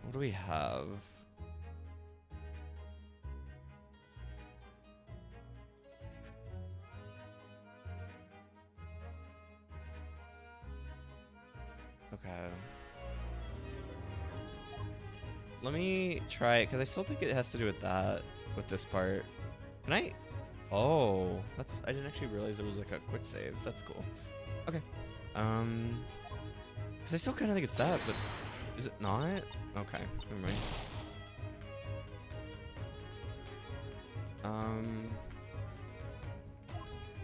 What do we have? Okay. Let me try it because I still think it has to do with that, with this part. Can I? Oh, that's, I didn't actually realize there was like a quick save. That's cool. Okay. Because I still kind of think it's that, but is it not? Okay, never mind.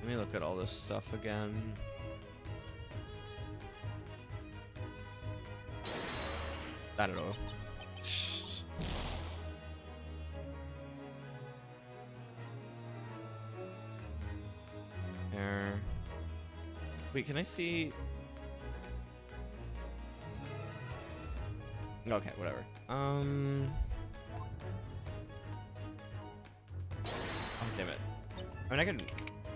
Let me look at all this stuff again. I don't know. There. Wait, can I see? Okay, whatever. Oh, damn it. I mean, I can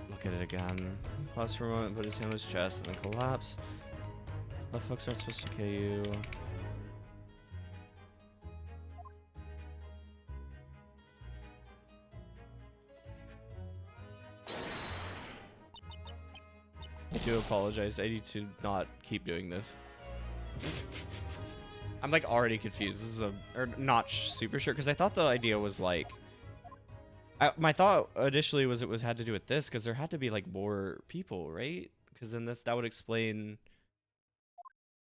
look at it again. Pause for a moment, put his hand on his chest, and then collapse. Left hooks aren't supposed to kill you. I do apologize. I need to not keep doing this. I'm like already confused. This is or not super sure because I thought the idea was like, my thought initially was it had to do with this because there had to be like more people, right? Because then that would explain,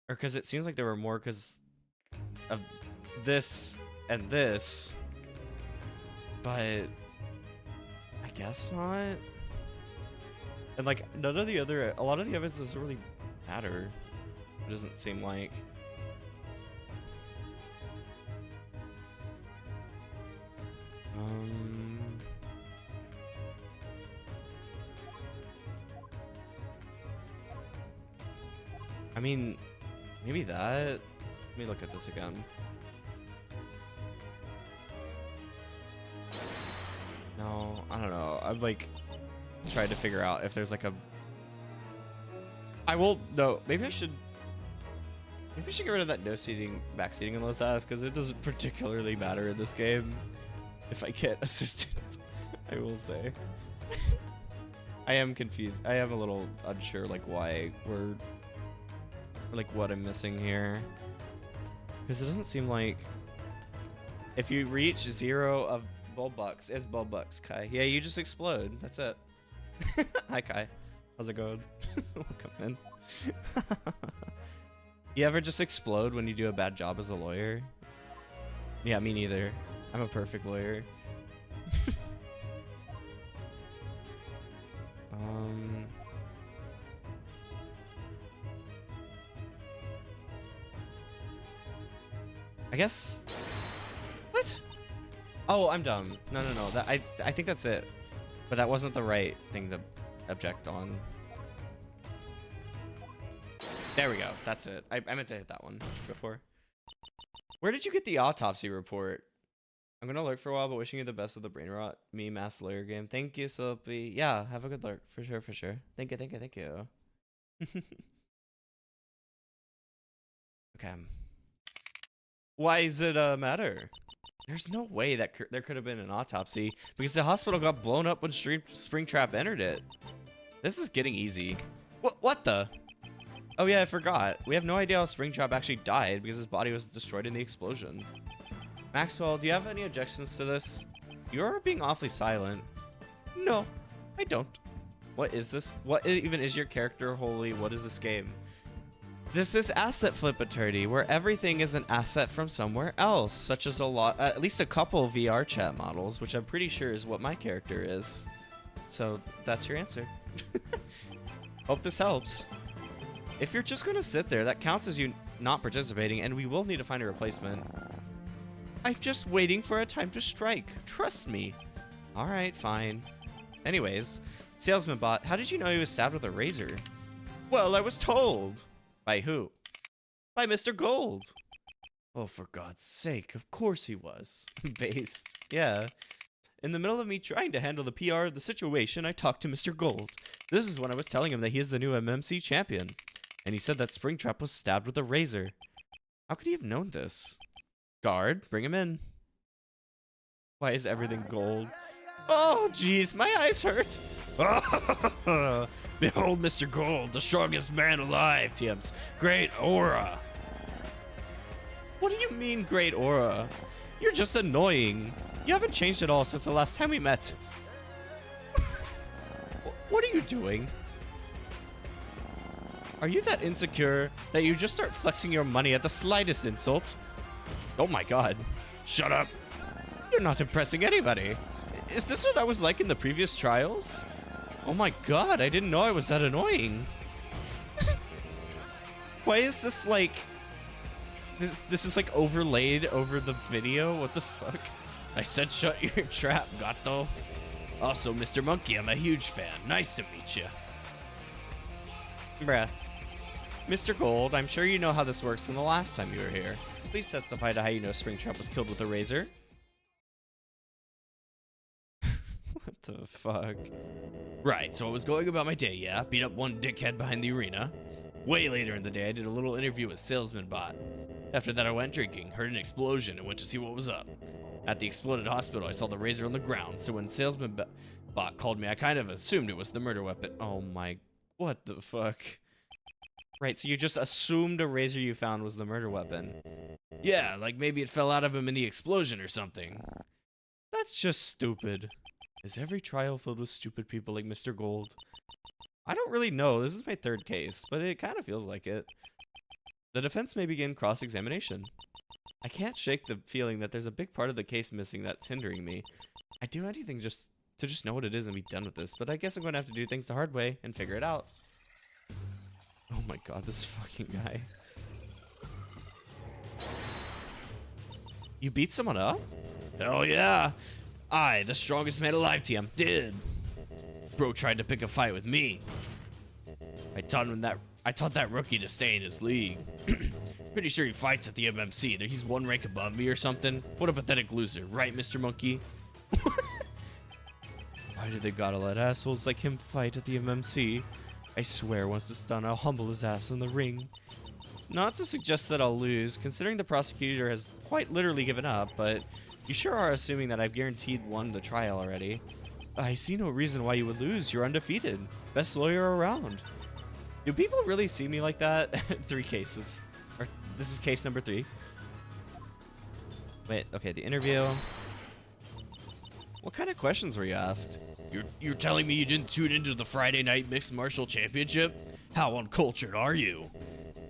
or because it seems like there were more because of this and this, but I guess not. And like none of the other, a lot of the evidence doesn't really matter. It doesn't seem like. I mean, maybe that. Let me look at this again. No, I don't know. I've like tried to figure out if there's like a. I will. No, maybe I should. Maybe I should get rid of that no seating, back seating in Los Ass because it doesn't particularly matter in this game. If I get assistance, I will say. I am confused. I am a little unsure, like why we're. Like what I'm missing here, because it doesn't seem like if you reach 0 of Bulbucks, it's Bulbucks, Kai. Yeah, you just explode. That's it. Hi, Kai. How's it going? Welcome in. You ever just explode when you do a bad job as a lawyer? Yeah, me neither. I'm a perfect lawyer. I guess. What? Oh, I'm dumb. No. That I think that's it, but that wasn't the right thing to object on. There we go. That's it. I meant to hit that one before. Where did you get the autopsy report? I'm gonna lurk for a while, but wishing you the best of the brain rot me mass lawyer game. Thank you, Soapy. Yeah, have a good lurk for sure. Thank you. Okay. Why does it matter? There's no way that there could have been an autopsy because the hospital got blown up when Springtrap entered it. This is getting easy. What the? Oh yeah, I forgot. We have no idea how Springtrap actually died because his body was destroyed in the explosion. Maxwell, do you have any objections to this? You're being awfully silent. No, I don't. What is this? What even is your character? Holy, what is this game? This is Assetflip Attorney, where everything is an asset from somewhere else, such as at least a couple VR chat models, which I'm pretty sure is what my character is. So that's your answer. Hope this helps. If you're just gonna sit there, that counts as you not participating, and we will need to find a replacement. I'm just waiting for a time to strike. Trust me. All right, fine. Anyways, Salesman Bot, how did you know he was stabbed with a razor? Well, I was told. By who? By Mr. Gold. Oh, for God's sake, of course he was. Based. Yeah. In the middle of me trying to handle the PR of the situation, I talked to Mr. Gold. This is when I was telling him that he is the new MMC champion. And he said that Springtrap was stabbed with a razor. How could he have known this? Guard, bring him in. Why is everything gold? Oh, jeez, my eyes hurt. Behold, Mr. Gold, the strongest man alive, TM's great aura. What do you mean, great aura? You're just annoying. You haven't changed at all since the last time we met. What are you doing? Are you that insecure that you just start flexing your money at the slightest insult? Oh my God. Shut up. You're not impressing anybody. Is this what I was like in the previous trials? Oh my god, I didn't know I was that annoying. Why is this like... This is like overlaid over the video? What the fuck? I said shut your trap, gato. Also, Mr. Monkey, I'm a huge fan. Nice to meet you. Bruh. Mr. Gold, I'm sure you know how this works from the last time you were here. Please testify to how you know Springtrap was killed with a razor. What the fuck? Right, so I was going about my day, yeah? Beat up one dickhead behind the arena. Way later in the day, I did a little interview with Salesman Bot. After that, I went drinking, heard an explosion, and went to see what was up. At the exploded hospital, I saw the razor on the ground, so when Salesman Bot called me, I kind of assumed it was the murder weapon. Oh my... What the fuck? Right, so you just assumed a razor you found was the murder weapon. Yeah, like maybe it fell out of him in the explosion or something. That's just stupid. Is every trial filled with stupid people like Mr. Gold? I don't really know. This is my third case, but it kind of feels like it. The defense may begin cross-examination. I can't shake the feeling that there's a big part of the case missing that's hindering me. I'd do anything just to know what it is and be done with this, but I guess I'm going to have to do things the hard way and figure it out. Oh my god, this fucking guy. You beat someone up? Hell yeah. I, the strongest man alive, TM, did. Bro tried to pick a fight with me. I taught that rookie to stay in his league. Pretty sure he fights at the MMC. He's one rank above me or something. What a pathetic loser, right, Mr. Monkey? Why do they gotta let assholes like him fight at the MMC? I swear once it's done, I'll humble his ass in the ring. Not to suggest that I'll lose, considering the prosecutor has quite literally given up, but you sure are assuming that I've guaranteed won the trial already. I see no reason why you would lose. You're undefeated. Best lawyer around. Do people really see me like that? 3 cases. Or this is case number 3. Wait, okay, the interview. What kind of questions were you asked? You're telling me you didn't tune into the Friday Night Mixed Martial Championship? How uncultured are you?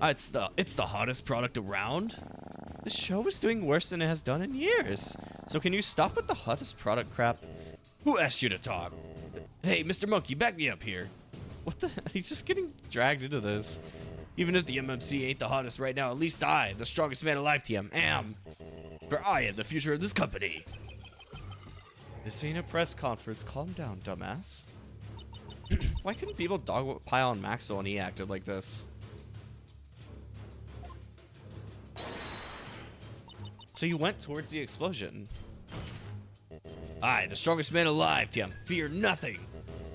It's the hottest product around. The show is doing worse than it has done in years. So can you stop with the hottest product crap? Who asked you to talk? Hey, Mr. Monkey, back me up here. What the? He's just getting dragged into this. Even if the MMC ain't the hottest right now, at least I, the strongest man alive, TM, am. For I am the future of this company. This ain't a press conference. Calm down, dumbass. Why couldn't people dogpile on Maxwell when he acted like this? So you went towards the explosion. I, the strongest man alive, TM, fear nothing.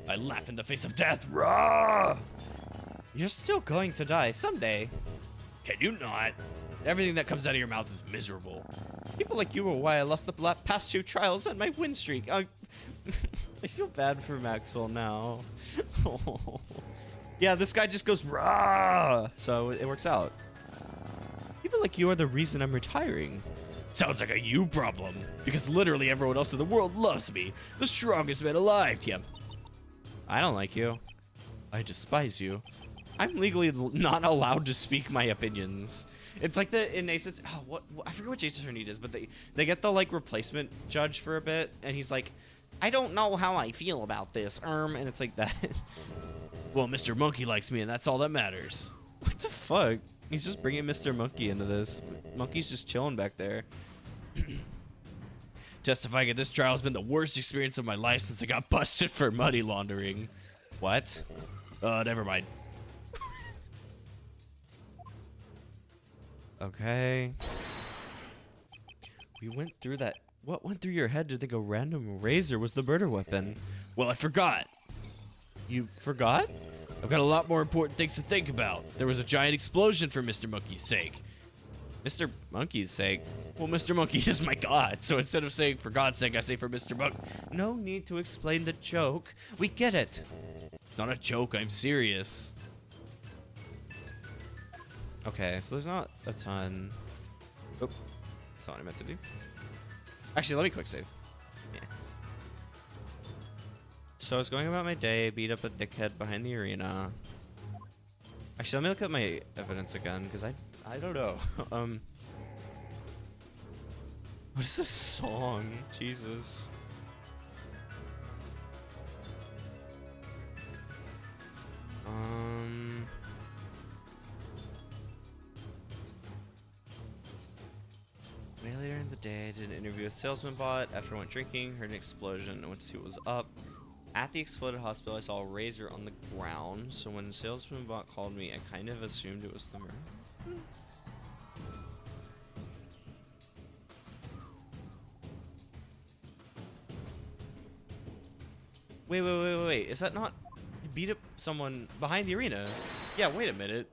I laugh in the face of death. Rah! You're still going to die someday. Can you not? Everything that comes out of your mouth is miserable. People like you are why I lost the past 2 trials and my win streak. I feel bad for Maxwell now. Oh. Yeah, this guy just goes rah, so it works out. People like you are the reason I'm retiring. Sounds like a you problem, because literally everyone else in the world loves me, the strongest man alive, TM. I don't like you. I despise you. I'm legally not allowed to speak my opinions. It's like in Ace, I forget which Ace Attorney it is, but they get the like replacement judge for a bit, and he's like, I don't know how I feel about this, and it's like that. Well, Mr. Monkey likes me, and that's all that matters. What the fuck? He's just bringing Mr. Monkey into this. Monkey's just chilling back there. Testifying at this trial has been the worst experience of my life since I got busted for money laundering. What? Never mind. Okay. We went through that. What went through your head to think a random razor was the murder weapon? Well, I forgot. You forgot? I've got a lot more important things to think about. There was a giant explosion for Mr. Monkey's sake. Mr. Monkey's sake? Well, Mr. Monkey is my god, so instead of saying for God's sake, I say for Mr. Monkey. No need to explain the joke. We get it. It's not a joke, I'm serious. Okay, so there's not a ton. Oh, that's not what I meant to do. Actually, let me quick save. Yeah. So I was going about my day, beat up a dickhead behind the arena. Actually, let me look at my evidence again, because I don't know. What is this song? Jesus. Way later in the day, I did an interview with Salesman Bot. After I went drinking, heard an explosion, and went to see what was up. At the exploded hospital, I saw a razor on the ground. So when Salesman Bot called me, I kind of assumed it was the murder. Wait. Is that not... You beat up someone behind the arena? Yeah, wait a minute.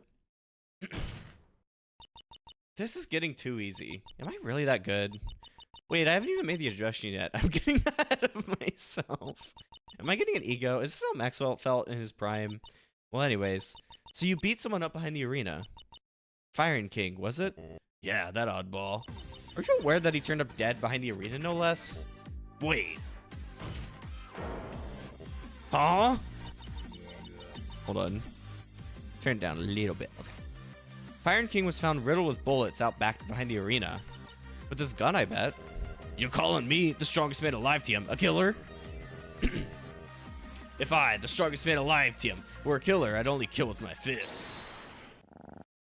This is getting too easy. Am I really that good? Wait, I haven't even made the adjustment yet. I'm getting ahead of myself. Am I getting an ego? Is this how Maxwell felt in his prime? Well, anyways. So you beat someone up behind the arena. Firing King, was it? Yeah, that oddball. Are you aware that he turned up dead behind the arena, no less? Wait. Huh? Hold on. Turn it down a little bit. Okay. Firing King was found riddled with bullets out back behind the arena. With this gun, I bet. You're calling me the strongest man alive, TM, a killer? If I, the strongest man alive, TM, were a killer, I'd only kill with my fists.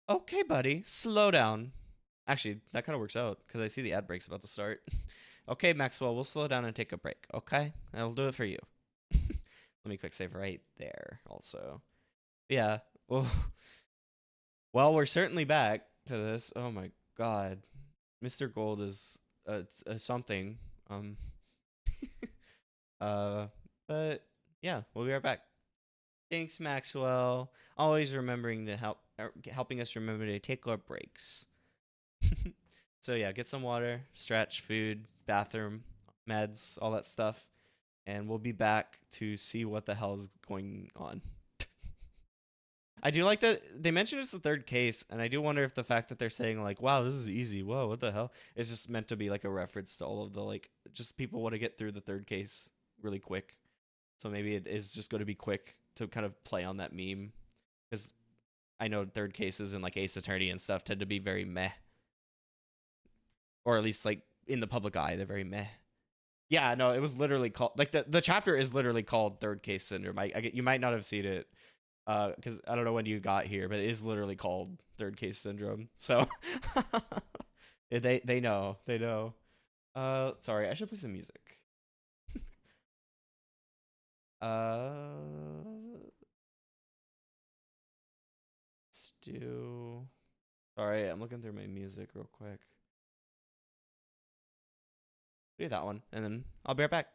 Okay, buddy, slow down. Actually, that kind of works out, because I see the ad break's about to start. Okay, Maxwell, we'll slow down and take a break, okay? I'll do it for you. Let me quick save right there, also. Yeah, well, we're certainly back to this. Oh my god. Mr. Gold is something. But yeah, we'll be right back. Thanks, Maxwell. Always remembering to helping us remember to take our breaks. So yeah, get some water, stretch, food, bathroom, meds, all that stuff, and we'll be back to see what the hell is going on. I do like that they mentioned it's the third case, and I do wonder if the fact that they're saying like, wow, this is easy, whoa, what the hell, is just meant to be like a reference to all of the like, just people want to get through the third case really quick. So maybe it is just going to be quick to kind of play on that meme, because I know third cases and like Ace Attorney and stuff tend to be very meh, or at least like in the public eye they're very meh. Yeah, no, it was literally called like the chapter is literally called Third Case Syndrome. You might not have seen it because I don't know when you got here, but it is literally called Third Case Syndrome. So they know. Sorry, I should play some music. Let's do. Sorry, I'm looking through my music real quick. Do that one, and then I'll be right back.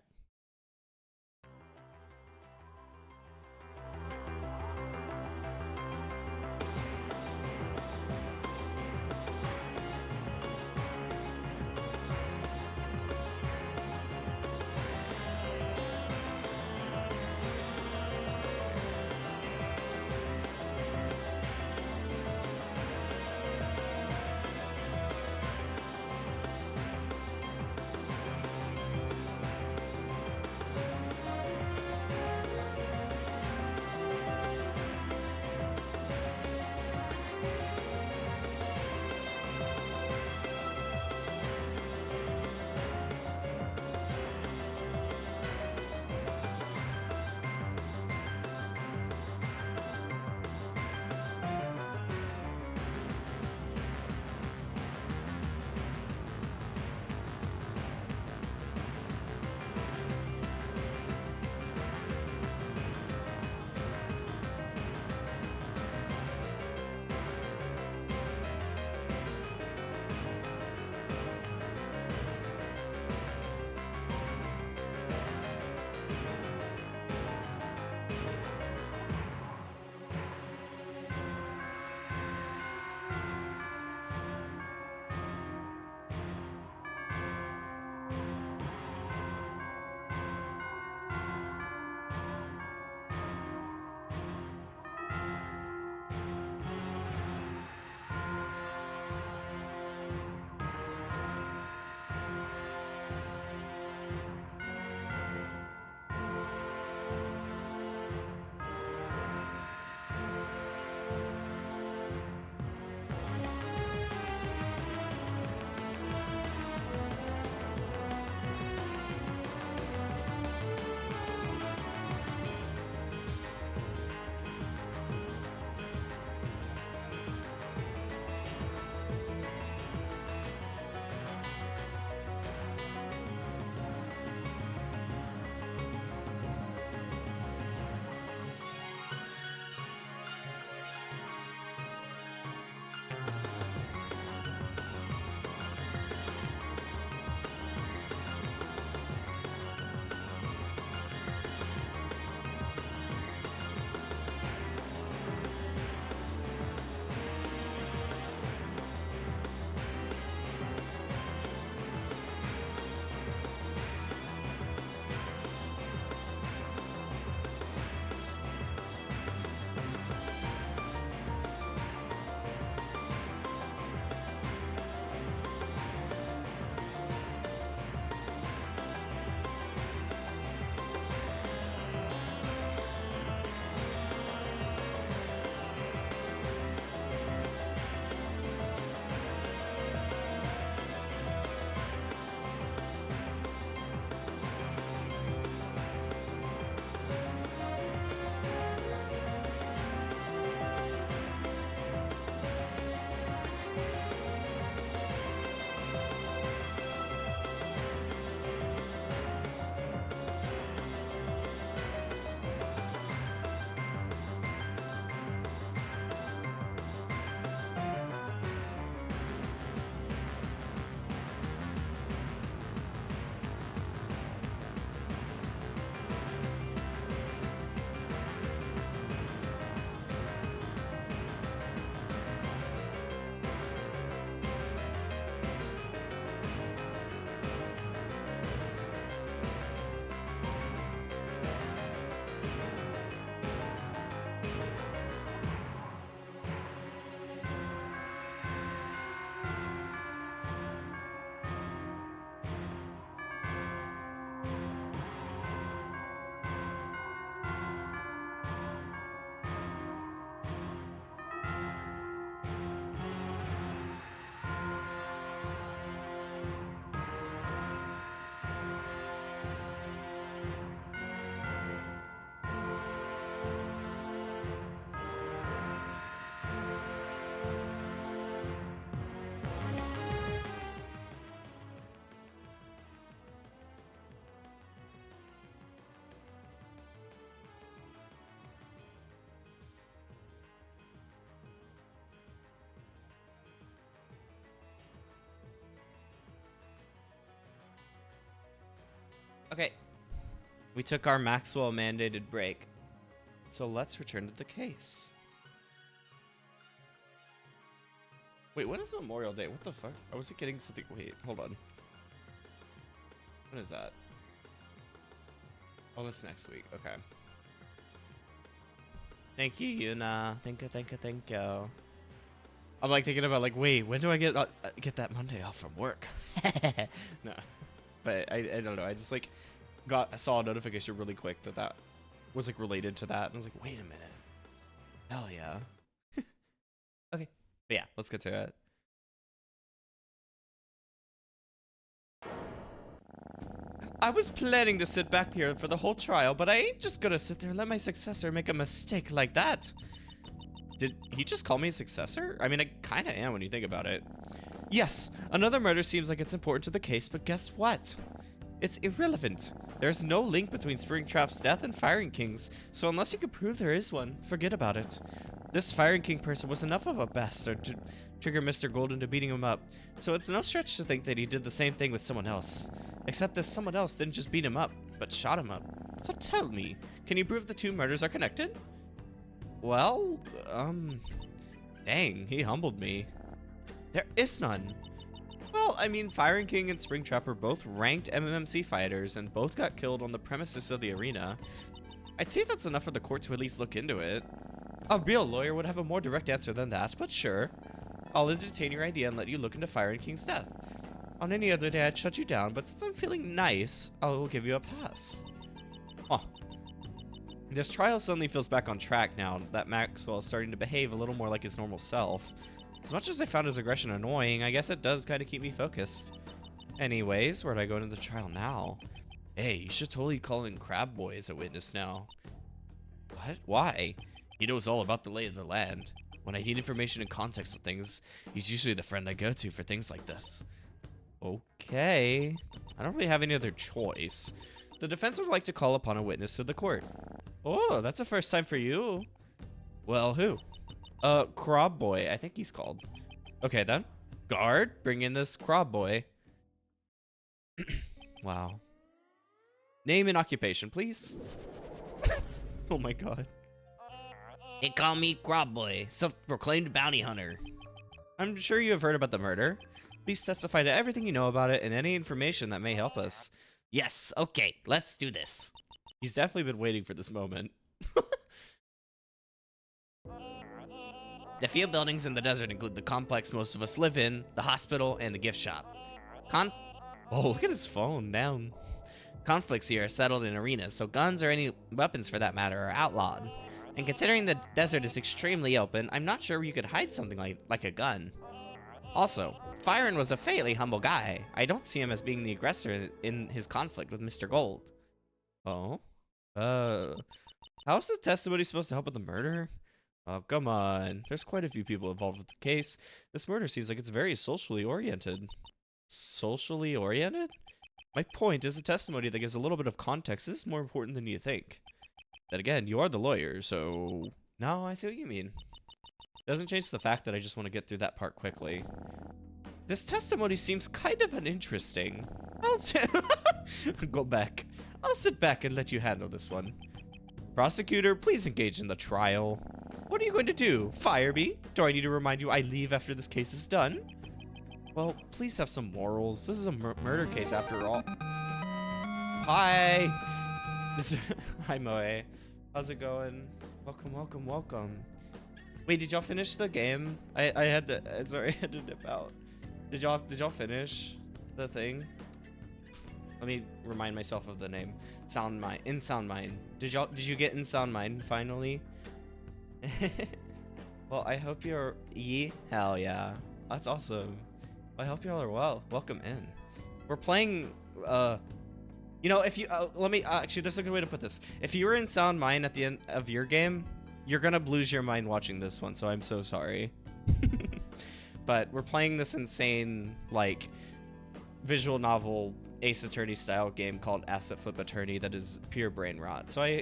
Okay. We took our Maxwell mandated break. So let's return to the case. Wait, when is Memorial Day? What the fuck? I was getting something. Wait, hold on. When is that? Oh, that's next week. Okay. Thank you, Yuna. Thank you, thank you, thank you. I'm like thinking about like, wait, when do I get that Monday off from work? No, but I don't know. I just like saw a notification really quick that was like related to that, and I was like, wait a minute. Hell yeah. Okay, but yeah, let's get to it. I was planning to sit back here for the whole trial, but I ain't just gonna sit there and let my successor make a mistake like that. Did he just call me a successor? I mean, I kinda am when you think about it. Yes, another murder seems like it's important to the case, but guess what? It's irrelevant. There's no link between Springtrap's death and Firing King's, so unless you can prove there is one, forget about it. This Firing King person was enough of a bastard to trigger Mr. Gold into beating him up, so it's no stretch to think that he did the same thing with someone else. Except that someone else didn't just beat him up, but shot him up. So tell me, can you prove the two murders are connected? Well, dang, he humbled me. There is none. Well, I mean, Firing King and Springtrap are both ranked MMC fighters and both got killed on the premises of the arena. I'd say that's enough for the court to at least look into it. A real lawyer would have a more direct answer than that, but sure. I'll entertain your idea and let you look into Firing King's death. On any other day, I'd shut you down, but since I'm feeling nice, I'll give you a pass. Oh. This trial suddenly feels back on track now that Maxwell is starting to behave a little more like his normal self. As much as I found his aggression annoying, I guess it does kind of keep me focused. Anyways, where do I go into the trial now? Hey, you should totally call in Crab Boy as a witness now. What? Why? He knows all about the lay of the land. When I need information and context of things, he's usually the friend I go to for things like this. Okay. I don't really have any other choice. The defense would like to call upon a witness to the court. Oh, that's a first time for you. Well, who? Crab Boy, I think he's called. Okay, then. Guard, bring in this Crab Boy. Wow. Name and occupation, please. Oh my god. They call me Crab Boy, self-proclaimed bounty hunter. I'm sure you have heard about the murder. Please testify to everything you know about it and any information that may help us. Yes, okay, let's do this. He's definitely been waiting for this moment. The few buildings in the desert include the complex most of us live in, the hospital, and the gift shop. Oh, look at his phone down. Conflicts here are settled in arenas, so guns or any weapons for that matter are outlawed. And considering the desert is extremely open, I'm not sure you could hide something like a gun. Also, Firen was a fairly humble guy. I don't see him as being the aggressor in his conflict with Mr. Gold. Oh? How is the testimony supposed to help with the murder? Oh, come on. There's quite a few people involved with the case. This murder seems like it's very socially oriented. Socially oriented? My point is the testimony that gives a little bit of context is more important than you think. Then again, you are the lawyer, so... No, I see what you mean. Doesn't change the fact that I just want to get through that part quickly. This testimony seems kind of uninteresting. Go back. I'll sit back and let you handle this one. Prosecutor, please engage in the trial. What are you going to do? Fire me? Do I need to remind you I leave after this case is done? Well, please have some morals. This is a murder case after all. Hi. Hi, Moe. How's it going? Welcome, welcome, welcome. Wait, did y'all finish the game? I had to. Sorry, I had to dip out. Did y'all finish the thing? Let me remind myself of the name. Sound Mind. In Sound Mind. Did you get in Sound Mind finally? Well, I hope you're hell yeah. That's awesome. I hope y'all are well. Welcome in. We're playing you know, if you let me actually there's a good way to put this. If you were in Sound Mind at the end of your game, you're gonna lose your mind watching this one, so I'm so sorry. But we're playing this insane like visual novel Ace Attorney style game called Assetflip Attorney that is pure brain rot. So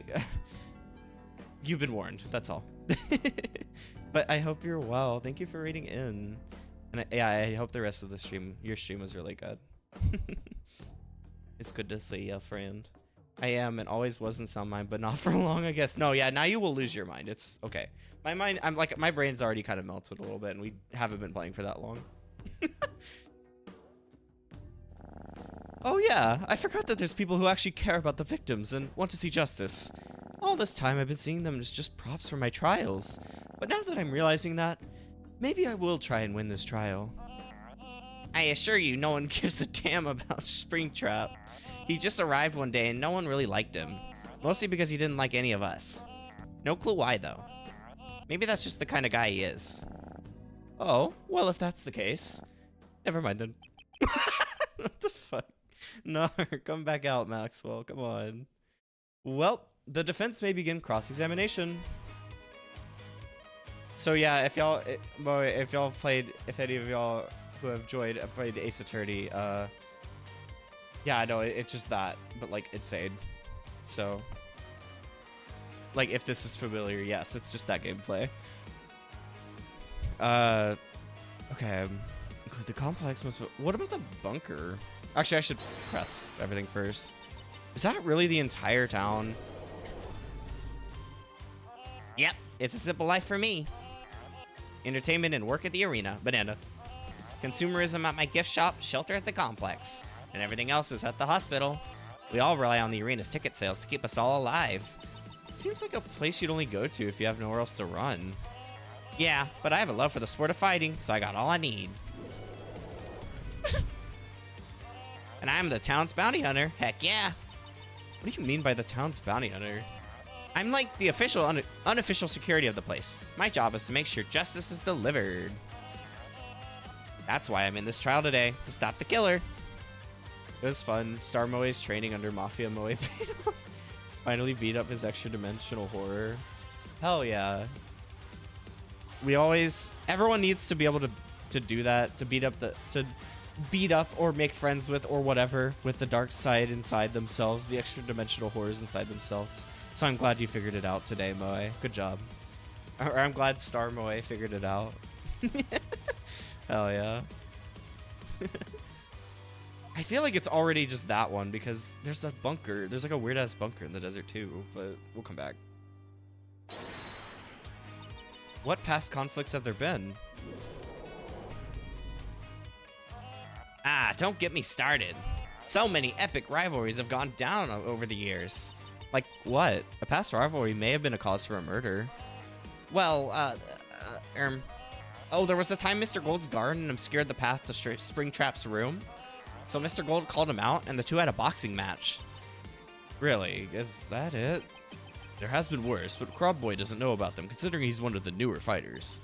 you've been warned. That's all. But I hope you're well. Thank you for reading in. And yeah, I hope the rest of the stream, your stream was really good. It's good to see you, friend. I am and always was in some mind, but not for long, I guess. No, yeah, now you will lose your mind. It's okay. My mind, I'm like, my brain's already kind of melted a little bit, and we haven't been playing for that long. Oh yeah, I forgot that there's people who actually care about the victims and want to see justice. All this time I've been seeing them as just props for my trials. But now that I'm realizing that, maybe I will try and win this trial. I assure you, no one gives a damn about Springtrap. He just arrived one day and no one really liked him. Mostly because he didn't like any of us. No clue why though. Maybe that's just the kind of guy he is. Oh, well if that's the case. Never mind then. What the fuck? No, come back out, Maxwell. Come on. Well, the defense may begin cross-examination. So yeah, if any of y'all who have played Ace Attorney, yeah, I know it's just that, but like insane. So, like if this is familiar, yes, it's just that gameplay. Okay. The complex must. What about the bunker? Actually, I should press everything first. Is that really the entire town? Yep, it's a simple life for me. Entertainment and work at the arena. Banana. Consumerism at my gift shop, shelter at the complex, and everything else is at the hospital. We all rely on the arena's ticket sales to keep us all alive. It seems like a place you'd only go to if you have nowhere else to run. Yeah, but I have a love for the sport of fighting, so I got all I need. And I'm the town's bounty hunter. Heck yeah. What do you mean by the town's bounty hunter? I'm like the official, unofficial security of the place. My job is to make sure justice is delivered. That's why I'm in this trial today, to stop the killer. It was fun. Star Moe's training under Mafia Moe paid off. Finally beat up his extra dimensional horror. Hell yeah. Everyone needs to be able to do that, to beat up or make friends with or whatever with the dark side inside themselves, the extra dimensional horrors inside themselves. So I'm glad you figured it out today, Moe. Good job. Or I'm glad Star Moe figured it out. Hell yeah. I feel like it's already just that one because there's a bunker. There's like a weird ass bunker in the desert too, but we'll come back. What past conflicts have there been? Ah, don't get me started. So many epic rivalries have gone down over the years. Like what? A past rivalry may have been a cause for a murder. Well, oh, there was the time Mr. Gold's garden obscured the path to Springtrap's room. So Mr. Gold called him out, and the two had a boxing match. Really? Is that it? There has been worse, but Crab Boy doesn't know about them, considering he's one of the newer fighters.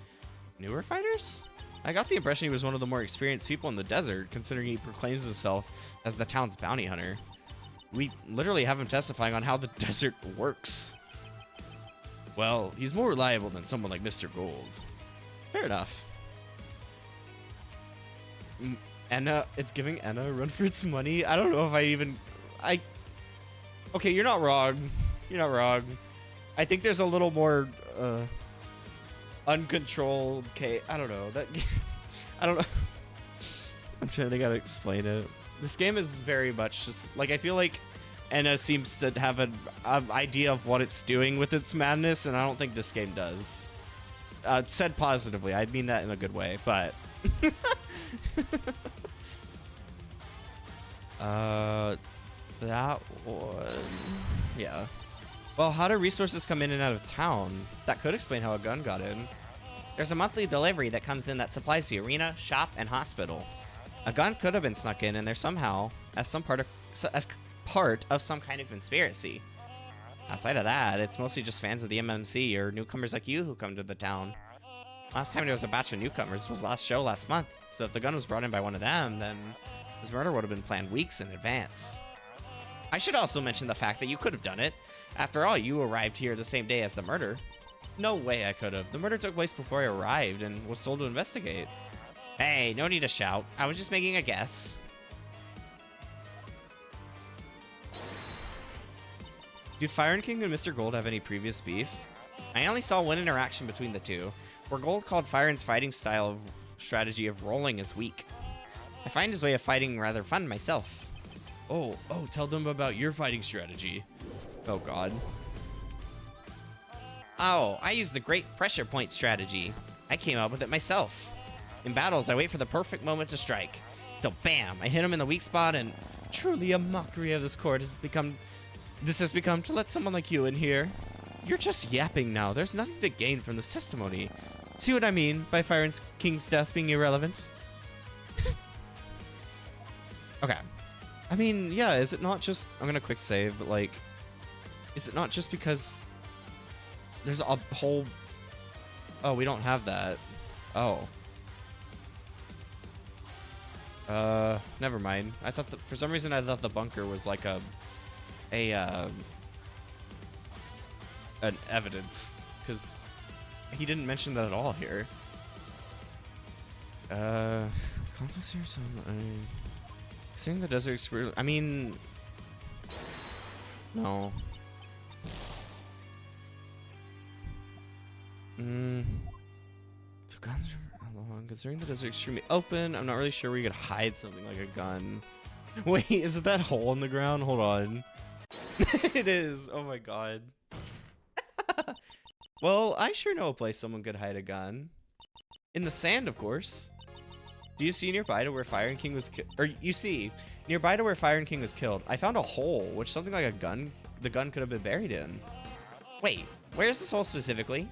Newer fighters? I got the impression he was one of the more experienced people in the desert, considering he proclaims himself as the town's bounty hunter. We literally have him testifying on how the desert works. Well, he's more reliable than someone like Mr. Gold. Fair enough. Enna, it's giving Enna a run for its money. I don't know if okay, you're not wrong. You're not wrong. I think there's a little more uncontrolled I don't know. I don't know. I'm trying to gotta explain it. This game is very much just like, I feel like Enna seems to have an idea of what it's doing with its madness, and I don't think this game does. Said positively, I mean that in a good way, but that one, yeah. Well, how do resources come in and out of town? That could explain how a gun got in. There's a monthly delivery that comes in that supplies the arena, shop, and hospital. A gun could have been snuck in, and there's somehow as part of some kind of conspiracy. Outside of that, it's mostly just fans of the MMC or newcomers like you who come to the town. Last time there was a batch of newcomers was last show last month, so if the gun was brought in by one of them, then this murder would have been planned weeks in advance. I should also mention the fact that you could have done it. After all, you arrived here the same day as the murder. No way I could have. The murder took place before I arrived and was told to investigate. Hey, no need to shout. I was just making a guess. Do Fire and King and Mr. Gold have any previous beef? I only saw one interaction between the two, where Gold called Firen's fighting style of strategy of rolling as weak. I find his way of fighting rather fun myself. Oh, tell them about your fighting strategy. Oh, God. Oh, I use the great pressure point strategy. I came up with it myself. In battles, I wait for the perfect moment to strike. So bam, I hit him in the weak spot, and truly a mockery of this court has become to let someone like you in here. You're just yapping now. There's nothing to gain from this testimony. See what I mean by Fire King's death being irrelevant? Okay. I mean, yeah, is it not just... I'm gonna quick save, but, like... Is it not just because... There's a whole... Oh, we don't have that. Oh. Never mind. I thought that... For some reason, I thought the bunker was like an evidence, because he didn't mention that at all here. Conflicts here, so seeing the desert explore. I mean, no. So guns are long. Considering the desert extremely open, I'm not really sure where you could hide something like a gun. Wait, is it that hole in the ground? Hold on. It is. Oh my god. Well, I sure know a place someone could hide a gun. In the sand, of course. Do you see nearby to where Fire King was killed? Or you see, nearby to where Fire King was killed, I found a hole, which something like a gun, the gun could have been buried in. Wait, where's this hole specifically?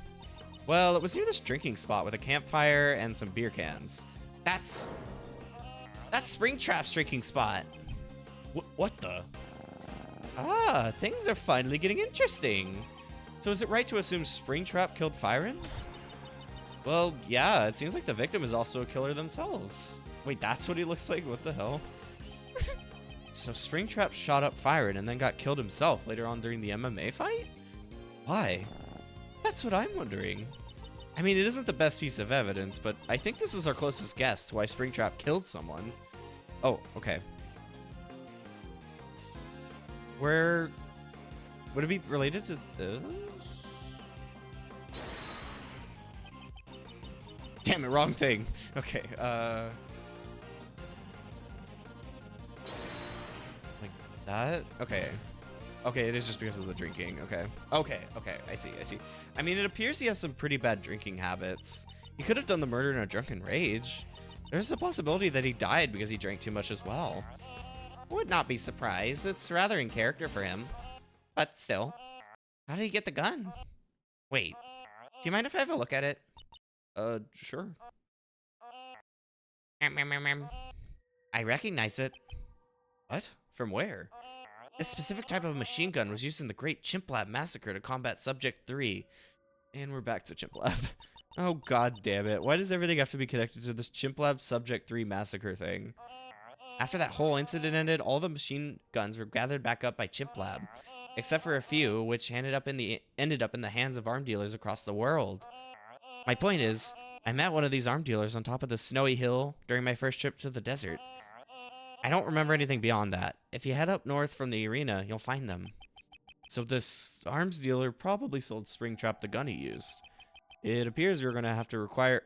Well, it was near this drinking spot with a campfire and some beer cans. That's Springtrap's drinking spot. What the? Ah, things are finally getting interesting. So is it right to assume Springtrap killed Fyron? Well, yeah, it seems like the victim is also a killer themselves. Wait, that's what he looks like? What the hell? So Springtrap shot up Fyron and then got killed himself later on during the MMA fight? Why? That's what I'm wondering. I mean, it isn't the best piece of evidence, but I think this is our closest guess to why Springtrap killed someone. Oh, okay. Where... Would it be related to this? Damn it, wrong thing. Okay, like that? Okay. Okay, it is just because of the drinking. Okay. Okay, I see. I mean, it appears he has some pretty bad drinking habits. He could have done the murder in a drunken rage. There's a possibility that he died because he drank too much as well. Would not be surprised. It's rather in character for him. But still, how did he get the gun? Wait, do you mind if I have a look at it? Sure. I recognize it. What? From where? This specific type of machine gun was used in the Great Chimp Lab Massacre to combat Subject 3. And we're back to Chimp Lab. Oh, god damn it. Why does everything have to be connected to this Chimp Lab Subject 3 massacre thing? After that whole incident ended, all the machine guns were gathered back up by Chimp Lab, except for a few, which ended up in the hands of arm dealers across the world. My point is, I met one of these arm dealers on top of the snowy hill during my first trip to the desert. I don't remember anything beyond that. If you head up north from the arena, you'll find them. So this arms dealer probably sold Springtrap the gun he used. It appears we are going to require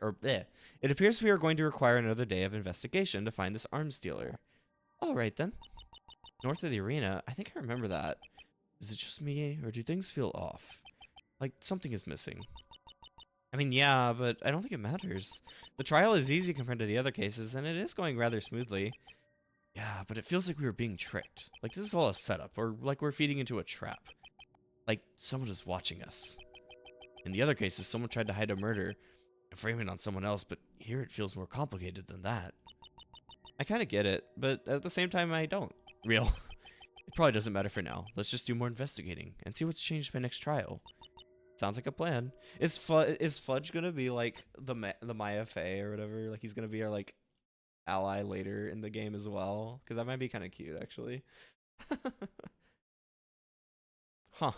another day of investigation to find this arms dealer. All right then. North of the arena, I think I remember that. Is it just me, or do things feel off? Like something is missing. I mean, yeah, but I don't think it matters. The trial is easy compared to the other cases, and it is going rather smoothly. Yeah, but it feels like we were being tricked. Like this is all a setup, or like we're feeding into a trap. Like someone is watching us. In the other cases, someone tried to hide a murder and frame it on someone else, but here it feels more complicated than that. I kind of get it, but at the same time, I don't. Real. It probably doesn't matter for now. Let's just do more investigating and see what's changed by next trial. Sounds like a plan. Is Fudge gonna be like the Maya Fey or whatever? Like he's gonna be our like ally later in the game as well? Because that might be kind of cute, actually. Huh.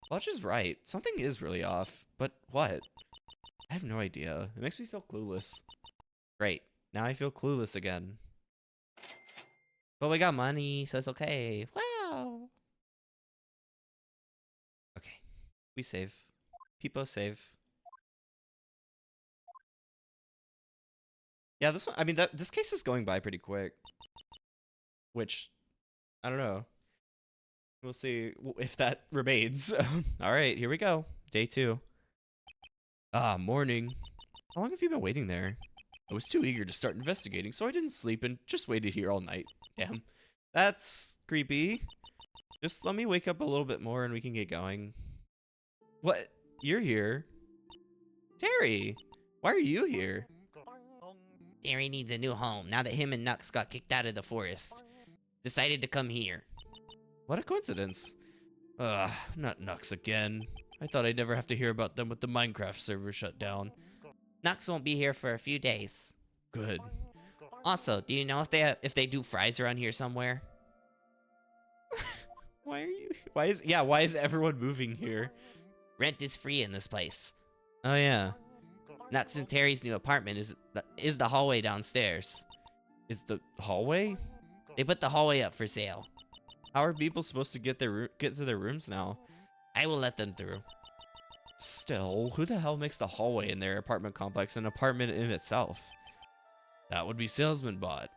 Fudge is right. Something is really off. But what? I have no idea. It makes me feel clueless. Great. Now I feel clueless again. But we got money, so it's okay. Wow. Okay. We save. Peepo save. Yeah, this one, I mean, this case is going by pretty quick. Which I don't know. We'll see if that remains. All right, here we go. Day 2. Ah, morning. How long have you been waiting there? I was too eager to start investigating, so I didn't sleep and just waited here all night. Damn. That's creepy. Just let me wake up a little bit more and we can get going. What? You're here? Terry, why are you here? Terry needs a new home now that him and Nux got kicked out of the forest. Decided to come here. What a coincidence. Ugh, not Nux again. I thought I'd never have to hear about them with the Minecraft server shut down. Nux won't be here for a few days. Good. Also, do you know if they do fries around here somewhere? Why is everyone moving here? Rent is free in this place. Oh yeah. Nux and Terry's new apartment is the hallway downstairs. Is the hallway? They put the hallway up for sale. How are people supposed to get to their rooms now? I will let them through. Still, who the hell makes the hallway in their apartment complex an apartment in itself? That would be Salesman Bot.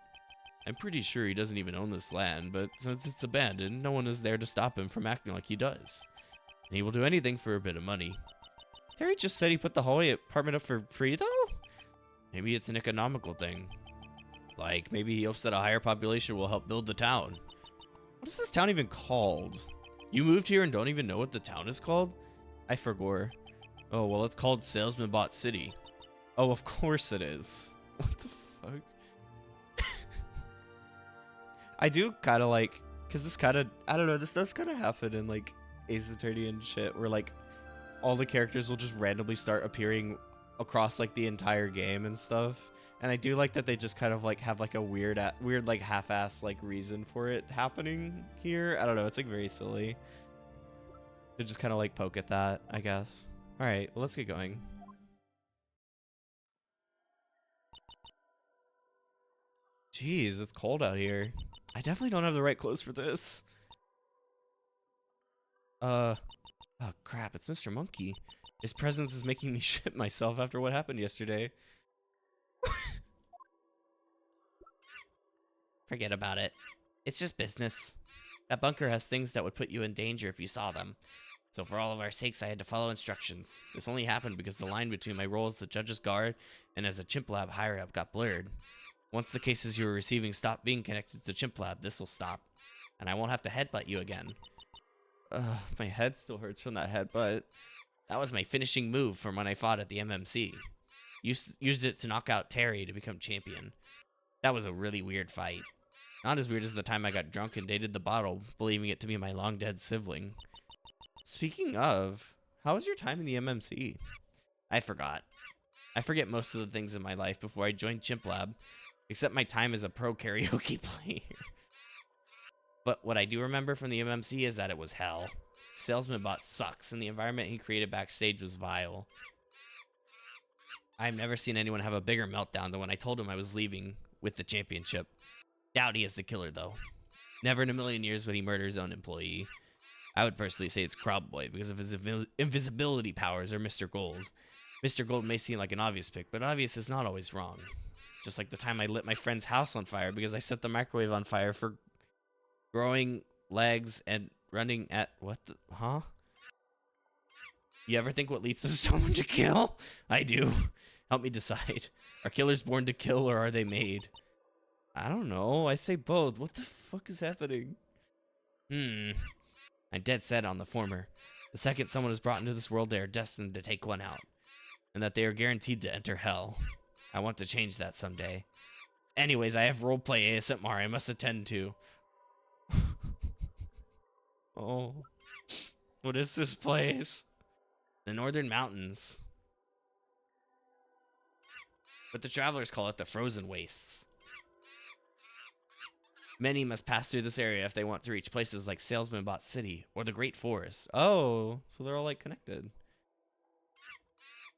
I'm pretty sure he doesn't even own this land, but since it's abandoned, no one is there to stop him from acting like he does. And he will do anything for a bit of money. Terry just said he put the hallway apartment up for free, though? Maybe it's an economical thing. Like, maybe he hopes that a higher population will help build the town. What is this town even called? You moved here and don't even know what the town is called? I forgot. Oh, well, it's called Salesman Bot City. Oh, of course it is. What the fuck? I do kind of like, because this kind of, I don't know, this does kind of happen in, like, Ace Attorney and shit, where, like, all the characters will just randomly start appearing across, like, the entire game and stuff. And I do like that they just kind of, like, have, like, a weird, like, half-ass, like, reason for it happening here. I don't know, it's, like, very silly. To just kind of, like, poke at that, I guess. Alright, well, let's get going. Jeez, it's cold out here. I definitely don't have the right clothes for this. Oh crap, it's Mr. Monkey. His presence is making me shit myself after what happened yesterday. Forget about it. It's just business. That bunker has things that would put you in danger if you saw them. So for all of our sakes, I had to follow instructions. This only happened because the line between my role as the judge's guard and as a chimp lab higher-up got blurred. Once the cases you were receiving stop being connected to chimp lab, this will stop. And I won't have to headbutt you again. My head still hurts from that headbutt. That was my finishing move from when I fought at the MMC. Used it to knock out Terry to become champion. That was a really weird fight. Not as weird as the time I got drunk and dated the bottle, believing it to be my long-dead sibling. Speaking of, how was your time in the MMC? I forgot. I forget most of the things in my life before I joined Chimp Lab, except my time as a pro karaoke player. But what I do remember from the MMC is that it was hell. Salesman Bot sucks, and the environment he created backstage was vile. I've never seen anyone have a bigger meltdown than when I told him I was leaving with the championship. Doubt he is the killer, though. Never in a million years would he murder his own employee. I would personally say it's Crab Boy because of his invisibility powers or Mr. Gold. Mr. Gold may seem like an obvious pick, but obvious is not always wrong. Just like the time I lit my friend's house on fire because I set the microwave on fire for growing legs and running at what the huh? You ever think what leads to someone to kill? I do. Help me decide. Are killers born to kill or are they made? I don't know. I say both. What the fuck is happening? I'm dead set on the former. The second someone is brought into this world, they are destined to take one out. And that they are guaranteed to enter hell. I want to change that someday. Anyways, I have roleplay ASMR I must attend to. Oh. What is this place? The Northern Mountains. But the travelers call it the Frozen Wastes. Many must pass through this area if they want to reach places like Salesman Bot City or the Great Forest. Oh, so they're all like connected.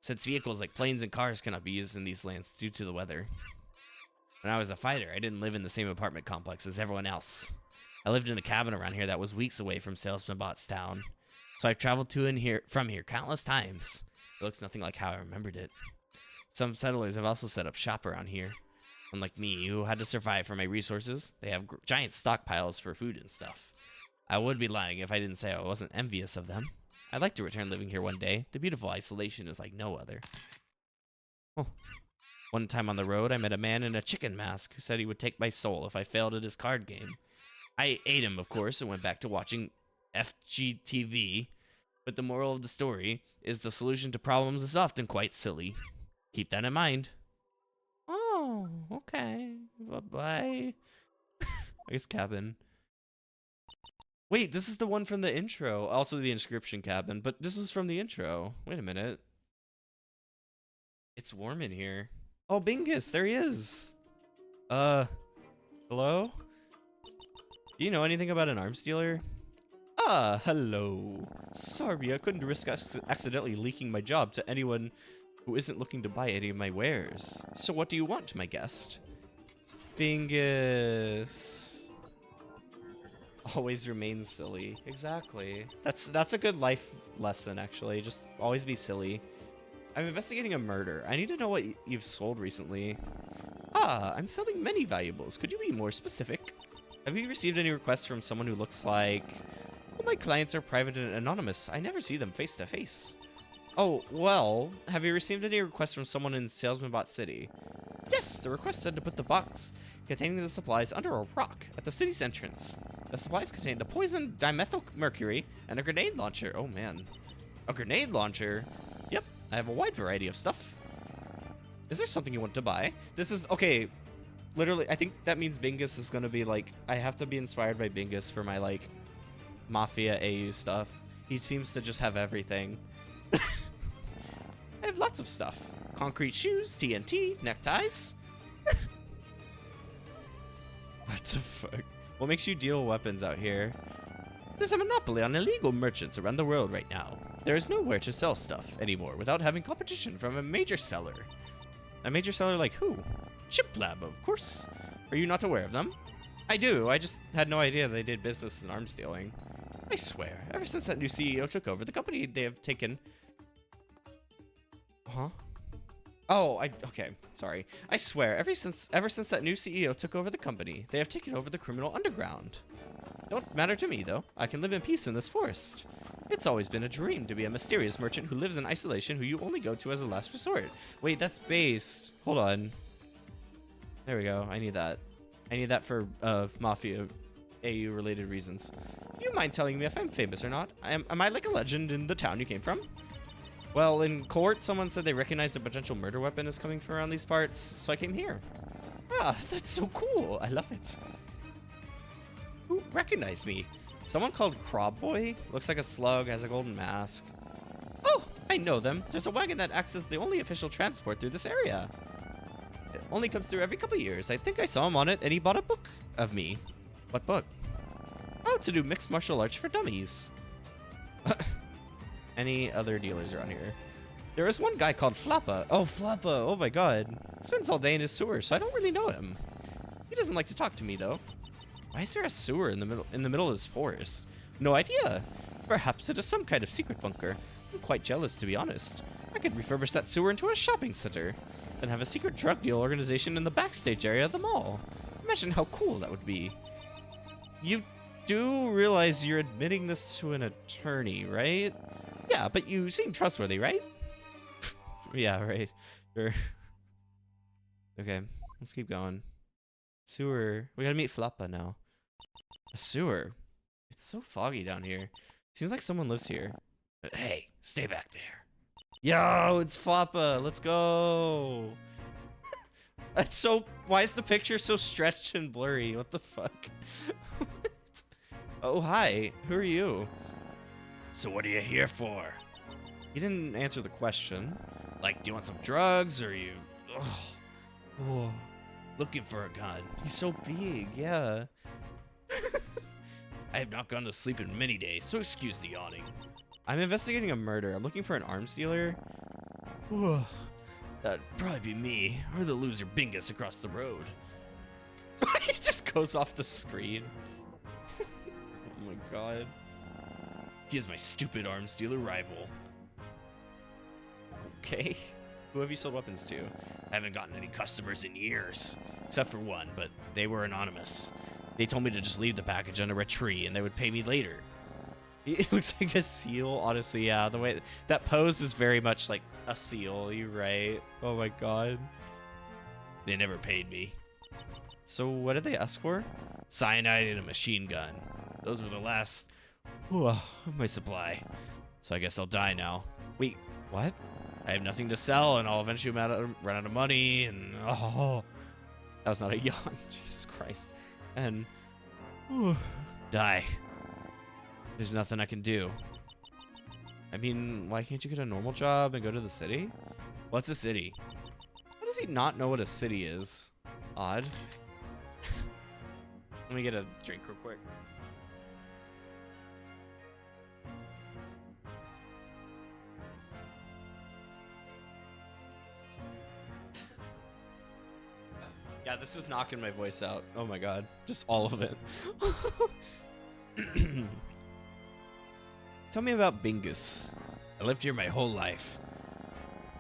Since vehicles like planes and cars cannot be used in these lands due to the weather. When I was a fighter, I didn't live in the same apartment complex as everyone else. I lived in a cabin around here that was weeks away from Salesman Bot's town. So I've traveled to and from here countless times. It looks nothing like how I remembered it. Some settlers have also set up shop around here. Unlike me, who had to survive for my resources, they have giant stockpiles for food and stuff. I would be lying if I didn't say I wasn't envious of them. I'd like to return living here one day. The beautiful isolation is like no other. Oh. One time on the road, I met a man in a chicken mask who said he would take my soul if I failed at his card game. I ate him, of course, and went back to watching FGTV. But the moral of the story is the solution to problems is often quite silly. Keep that in mind. Oh, okay. Bye-bye. I guess cabin. Wait, this is the one from the intro. Also the inscription cabin, but this was from the intro. Wait a minute. It's warm in here. Oh, Bingus, there he is. Hello? Do you know anything about an arms dealer? Ah, hello. Sorry, I couldn't risk accidentally leaking my job to anyone who isn't looking to buy any of my wares. So what do you want, my guest? Bingus. Always remain silly. Exactly. That's a good life lesson, actually. Just always be silly. I'm investigating a murder. I need to know what you've sold recently. Ah, I'm selling many valuables. Could you be more specific? Have you received any requests from someone who looks like... Well, my clients are private and anonymous. I never see them face to face. Oh, well, have you received any requests from someone in Salesmanbot City? Yes, the request said to put the box containing the supplies under a rock at the city's entrance. The supplies contain the poison dimethylmercury and a grenade launcher. Oh, man. A grenade launcher? Yep. I have a wide variety of stuff. Is there something you want to buy? This is, okay, literally, I think that means Bingus is going to be, like, I have to be inspired by Bingus for my, like, Mafia AU stuff. He seems to just have everything. I have lots of stuff. Concrete shoes, TNT, neckties. What the fuck? What makes you deal weapons out here? There's a monopoly on illegal merchants around the world right now. There is nowhere to sell stuff anymore without having competition from a major seller. A major seller like who? Shiplab, of course. Are you not aware of them? I do. I just had no idea they did business in arms dealing. I swear, ever since that new CEO took over the company, they have taken... Huh? Oh, okay, sorry. I swear, ever since that new CEO took over the company, they have taken over the criminal underground. Don't matter to me, though. I can live in peace in this forest. It's always been a dream to be a mysterious merchant who lives in isolation who you only go to as a last resort. Wait, that's based. Hold on. There we go. I need that. I need that for Mafia AU related reasons. Do you mind telling me if I'm famous or not? Am I like a legend in the town you came from? Well, in court, someone said they recognized a potential murder weapon is coming from around these parts, so I came here. Ah, that's so cool. I love it. Who recognized me? Someone called Crab Boy? Looks like a slug, has a golden mask. Oh, I know them. There's a wagon that acts as the only official transport through this area. It only comes through every couple years. I think I saw him on it, and he bought a book of me. What book? How to do mixed martial arts for dummies. Any other dealers around here? There is one guy called Flappa. Oh, Flappa. Oh my god. Spends all day in his sewer, so I don't really know him. He doesn't like to talk to me though. Why is there a sewer in the middle of this forest? No idea. Perhaps it is some kind of secret bunker. I'm quite jealous, to be honest. I could refurbish that sewer into a shopping center and have a secret drug deal organization in the backstage area of the mall. Imagine how cool that would be. You do realize you're admitting this to an attorney, right? Yeah, but you seem trustworthy, right? Yeah, right. Sure. Okay, let's keep going. Sewer. We gotta meet Flappa now. A sewer. It's so foggy down here. Seems like someone lives here. Hey, stay back there. Yo, it's Flappa. Let's go. That's so... Why is the picture so stretched and blurry? What the fuck? What? Oh, hi. Who are you? So what are you here for? He didn't answer the question. Like, do you want some drugs, or are you... Ugh. Whoa. Looking for a gun. He's so big, yeah. I have not gone to sleep in many days, so excuse the yawning. I'm investigating a murder. I'm looking for an arms dealer. That'd probably be me, or the loser Bingus across the road. He just goes off the screen. Oh my god. He is my stupid arms dealer rival. Okay. Who have you sold weapons to? I haven't gotten any customers in years, except for one, but they were anonymous. They told me to just leave the package under a tree and they would pay me later. It looks like a seal, honestly, yeah. The way that pose is very much like a seal, you're right. Oh my god. They never paid me. So what did they ask for? Cyanide and a machine gun. Those were the last of my supply. So I guess I'll die now. Wait, what? I have nothing to sell and I'll eventually run out of money and that was not a yawn. Jesus Christ. And die. There's nothing I can do. I mean, why can't you get a normal job and go to the city? What's a city? How does he not know what a city is? Odd. Let me get a drink real quick. Yeah, this is knocking my voice out. Oh my god. Just all of it. Tell me about Bingus. I lived here my whole life.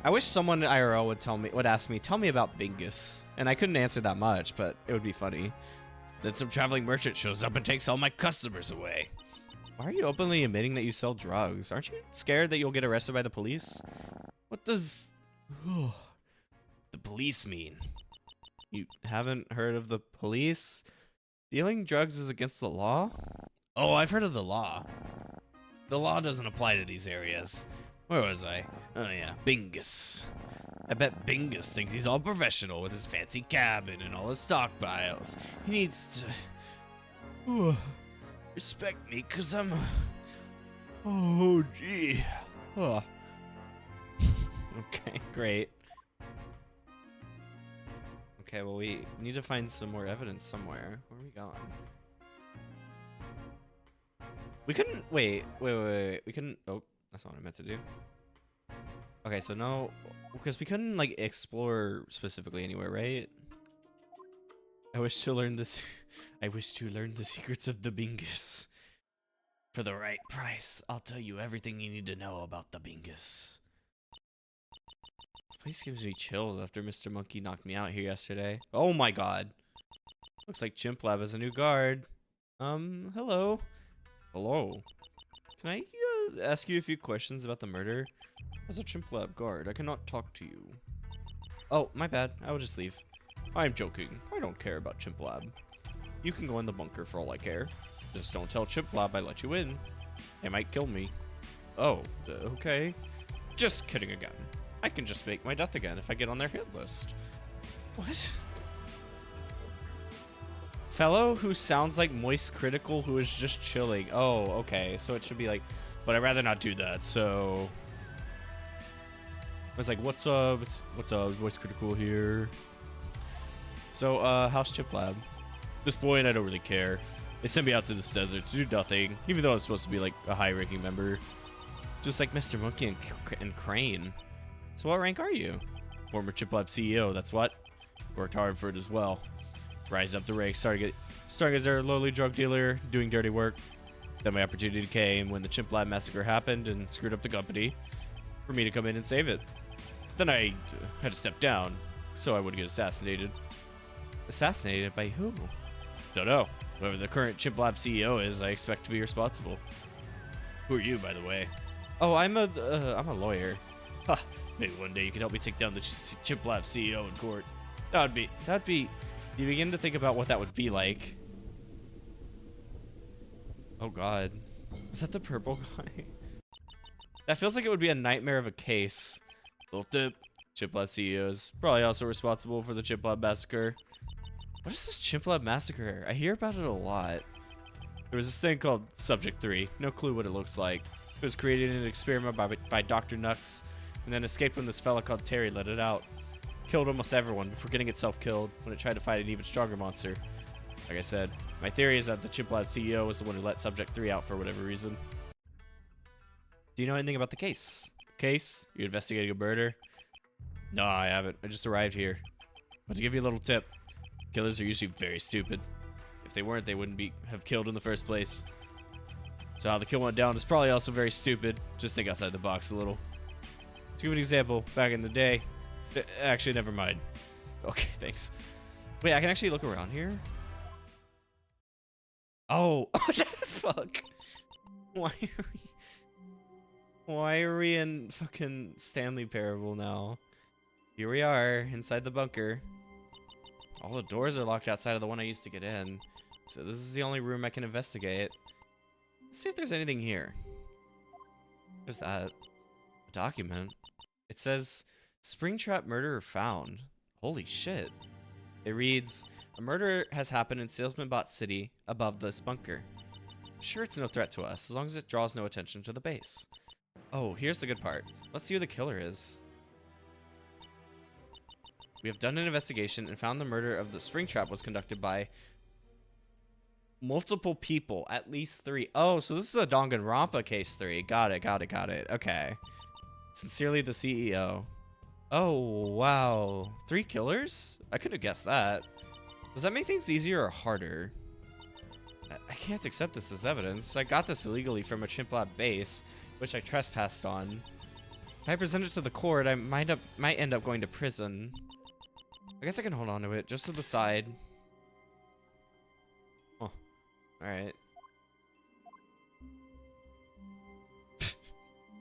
I wish someone in IRL would ask me, tell me about Bingus. And I couldn't answer that much, but it would be funny. Then some traveling merchant shows up and takes all my customers away. Why are you openly admitting that you sell drugs? Aren't you scared that you'll get arrested by the police? What does the police mean? You haven't heard of the police? Dealing drugs is against the law? Oh, I've heard of the law. The law doesn't apply to these areas. Where was I? Oh yeah, Bingus. I bet Bingus thinks he's all professional with his fancy cabin and all his stockpiles. He needs to respect me because I'm... Oh, gee. Oh. Okay, great. Okay, well, we need to find some more evidence somewhere. Where are we going? We couldn't... Wait. We couldn't... Oh, that's not what I meant to do. Okay, so no... Because we couldn't, like, explore specifically anywhere, right? I wish to learn this... I wish to learn the secrets of the Bingus. For the right price, I'll tell you everything you need to know about the Bingus. This place gives me chills after Mr. Monkey knocked me out here yesterday. Oh my god. Looks like Chimp Lab has a new guard. Hello. Hello. Can I ask you a few questions about the murder? As a Chimp Lab guard, I cannot talk to you. Oh, my bad. I will just leave. I'm joking. I don't care about Chimp Lab. You can go in the bunker for all I care. Just don't tell Chimp Lab I let you in. They might kill me. Oh, okay. Just kidding again. I can just make my death again if I get on their hit list. What? Fellow who sounds like Moist Critical who is just chilling. Oh, okay. So it should be like, but I'd rather not do that, so... It's like, what's up? What's up? Moist Critical here. So, how's Chimp Lab? At this point, I don't really care. They sent me out to this desert to do nothing, even though I'm supposed to be like a high-ranking member. Just like Mr. Monkey and Crane. So what rank are you? Former Chimp Lab CEO, that's what. Worked hard for it as well. Rise up the ranks, starting as their lowly drug dealer, doing dirty work. Then my opportunity came when the Chimp Lab massacre happened and screwed up the company for me to come in and save it. Then I had to step down, so I wouldn't get assassinated. Assassinated by who? Don't know. Whoever the current Chimp Lab CEO is, I expect to be responsible. Who are you, by the way? Oh, I'm a lawyer. Ha! Maybe one day you can help me take down the Chimp Lab CEO in court. That'd be. You begin to think about what that would be like. Oh God, is that the purple guy? That feels like it would be a nightmare of a case. Little tip: Chimp Lab CEO is probably also responsible for the Chimp Lab massacre. What is this Chimp Lab massacre? I hear about it a lot. There was this thing called Subject 3. No clue what it looks like. It was created in an experiment by Dr. Nux, and then escaped when this fella called Terry let it out. Killed almost everyone before getting itself killed when it tried to fight an even stronger monster. Like I said, my theory is that the Chimp Lab CEO was the one who let Subject 3 out for whatever reason. Do you know anything about the case? Case? You investigating a murder? No, I haven't. I just arrived here. But to give you a little tip, killers are usually very stupid. If they weren't, they wouldn't have killed in the first place. So how the kill went down is probably also very stupid. Just think outside the box a little. To give an example, back in the day, Actually, never mind. Okay, thanks. Wait, I can actually look around here? Oh, fuck. Why are we in fucking Stanley Parable now? Here we are, inside the bunker. All the doors are locked outside of the one I used to get in. So this is the only room I can investigate. Let's see if there's anything here. What's that? A document. It says, Springtrap murderer found. Holy shit. It reads, a murder has happened in Salesman-Bot City above this bunker. I'm sure it's no threat to us, as long as it draws no attention to the base. Oh, here's the good part. Let's see who the killer is. We have done an investigation and found the murder of the Springtrap was conducted by multiple people, at least 3. Oh, so this is a Danganronpa case 3. Got it. Okay. Sincerely, the CEO. Oh, wow. 3 killers? I could have guessed that. Does that make things easier or harder? I can't accept this as evidence. I got this illegally from a chimp lab base, which I trespassed on. If I present it to the court, I might end up going to prison. I guess I can hold on to it, just to the side. Oh, alright.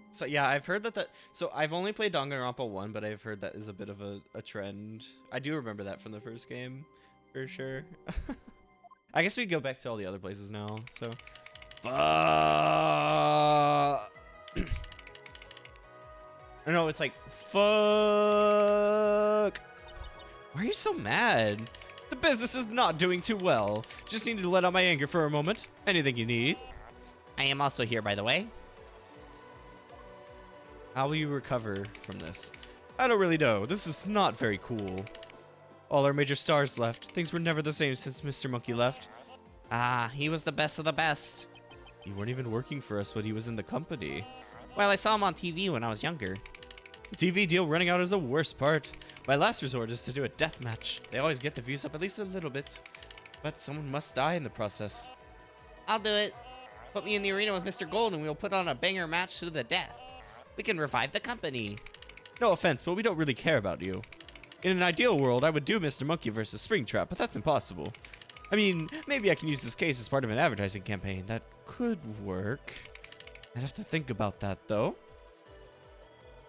So yeah, I've heard that so I've only played Danganronpa 1, but I've heard that is a bit of a trend. I do remember that from the first game, for sure. I guess we go back to all the other places now, so. No, it's like, fuck. Why are you so mad? The business is not doing too well. Just need to let out my anger for a moment. Anything you need. I am also here, by the way. How will you recover from this? I don't really know. This is not very cool. All our major stars left. Things were never the same since Mr. Monkey left. Ah, he was the best of the best. You weren't even working for us when he was in the company. Well, I saw him on TV when I was younger. The TV deal running out is the worst part. My last resort is to do a death match. They always get the views up at least a little bit. But someone must die in the process. I'll do it. Put me in the arena with Mr. Gold and we'll put on a banger match to the death. We can revive the company. No offense, but we don't really care about you. In an ideal world, I would do Mr. Monkey versus Springtrap, but that's impossible. I mean, maybe I can use this case as part of an advertising campaign. That could work. I'd have to think about that, though.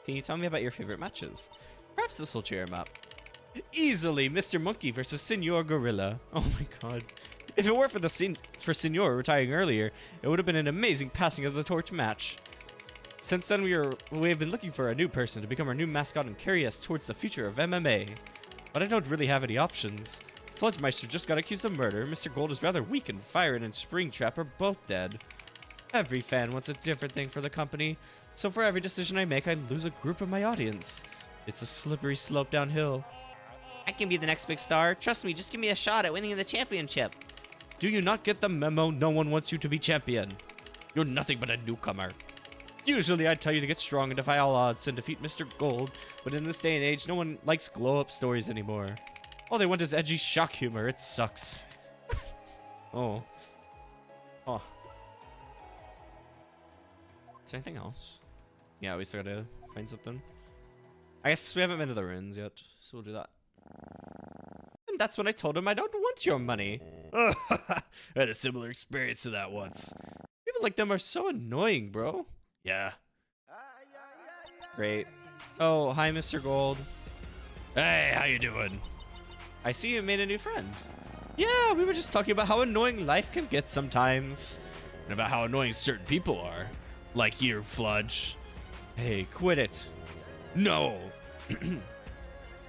Can you tell me about your favorite matches? Perhaps this will cheer him up. Easily, Mr. Monkey versus Senor Gorilla. Oh my god. If it weren't for Senor retiring earlier, it would have been an amazing passing of the torch match. Since then, we have been looking for a new person to become our new mascot and carry us towards the future of MMA. But I don't really have any options. Fludgemeister just got accused of murder. Mr. Gold is rather weak and Firen and Springtrap are both dead. Every fan wants a different thing for the company, so for every decision I make, I lose a group of my audience. It's a slippery slope downhill. I can be the next big star. Trust me, just give me a shot at winning the championship. Do you not get the memo? No one wants you to be champion. You're nothing but a newcomer. Usually I'd tell you to get strong and defy all odds and defeat Mr. Gold, but in this day and age, no one likes glow-up stories anymore. All they want is edgy shock humor. It sucks. Oh. Oh. Is there anything else? Yeah, we still gotta find something. I guess we haven't been to the ruins yet, so we'll do that. And that's when I told him I don't want your money. I had a similar experience to that once. People like them are so annoying, bro. Yeah. Great. Oh, hi, Mr. Gold. Hey, how you doing? I see you made a new friend. Yeah, we were just talking about how annoying life can get sometimes. And about how annoying certain people are. Like you, Fludge. Hey, quit it. No.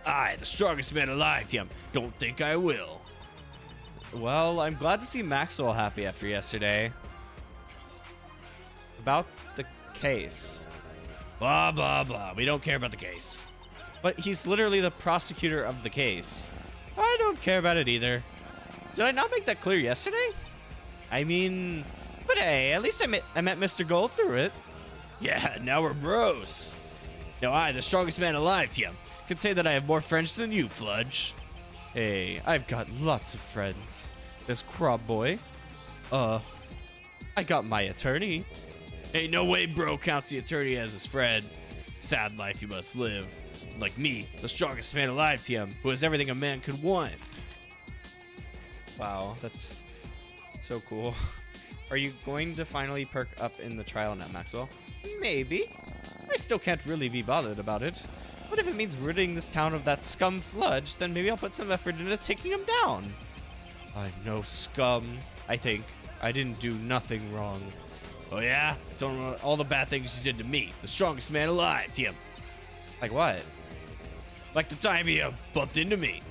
I, the strongest man alive, Tim. Don't think I will. Well, I'm glad to see Maxwell happy after yesterday. About the case. Blah, blah, blah. We don't care about the case. But he's literally the prosecutor of the case. I don't care about it either. Did I not make that clear yesterday? I mean, but hey, at least I met Mr. Gold through it. Yeah, now we're bros. Now I, the strongest man alive, Tim, can say that I have more friends than you, Fludge. Hey, I've got lots of friends. There's Crab Boy. I got my attorney. Ain't no way bro counts the attorney as his friend. Sad life you must live. like me, the strongest man alive, TM, who has everything a man could want. Wow, that's so cool. Are you going to finally perk up in the trial now, Maxwell? Maybe. I still can't really be bothered about it. But if it means ridding this town of that scum Fludge, then maybe I'll put some effort into taking him down. I'm no scum, I think. I didn't do nothing wrong. Oh yeah? I don't know all the bad things you did to me, the strongest man alive, TM. Like what? Like the time he bumped into me.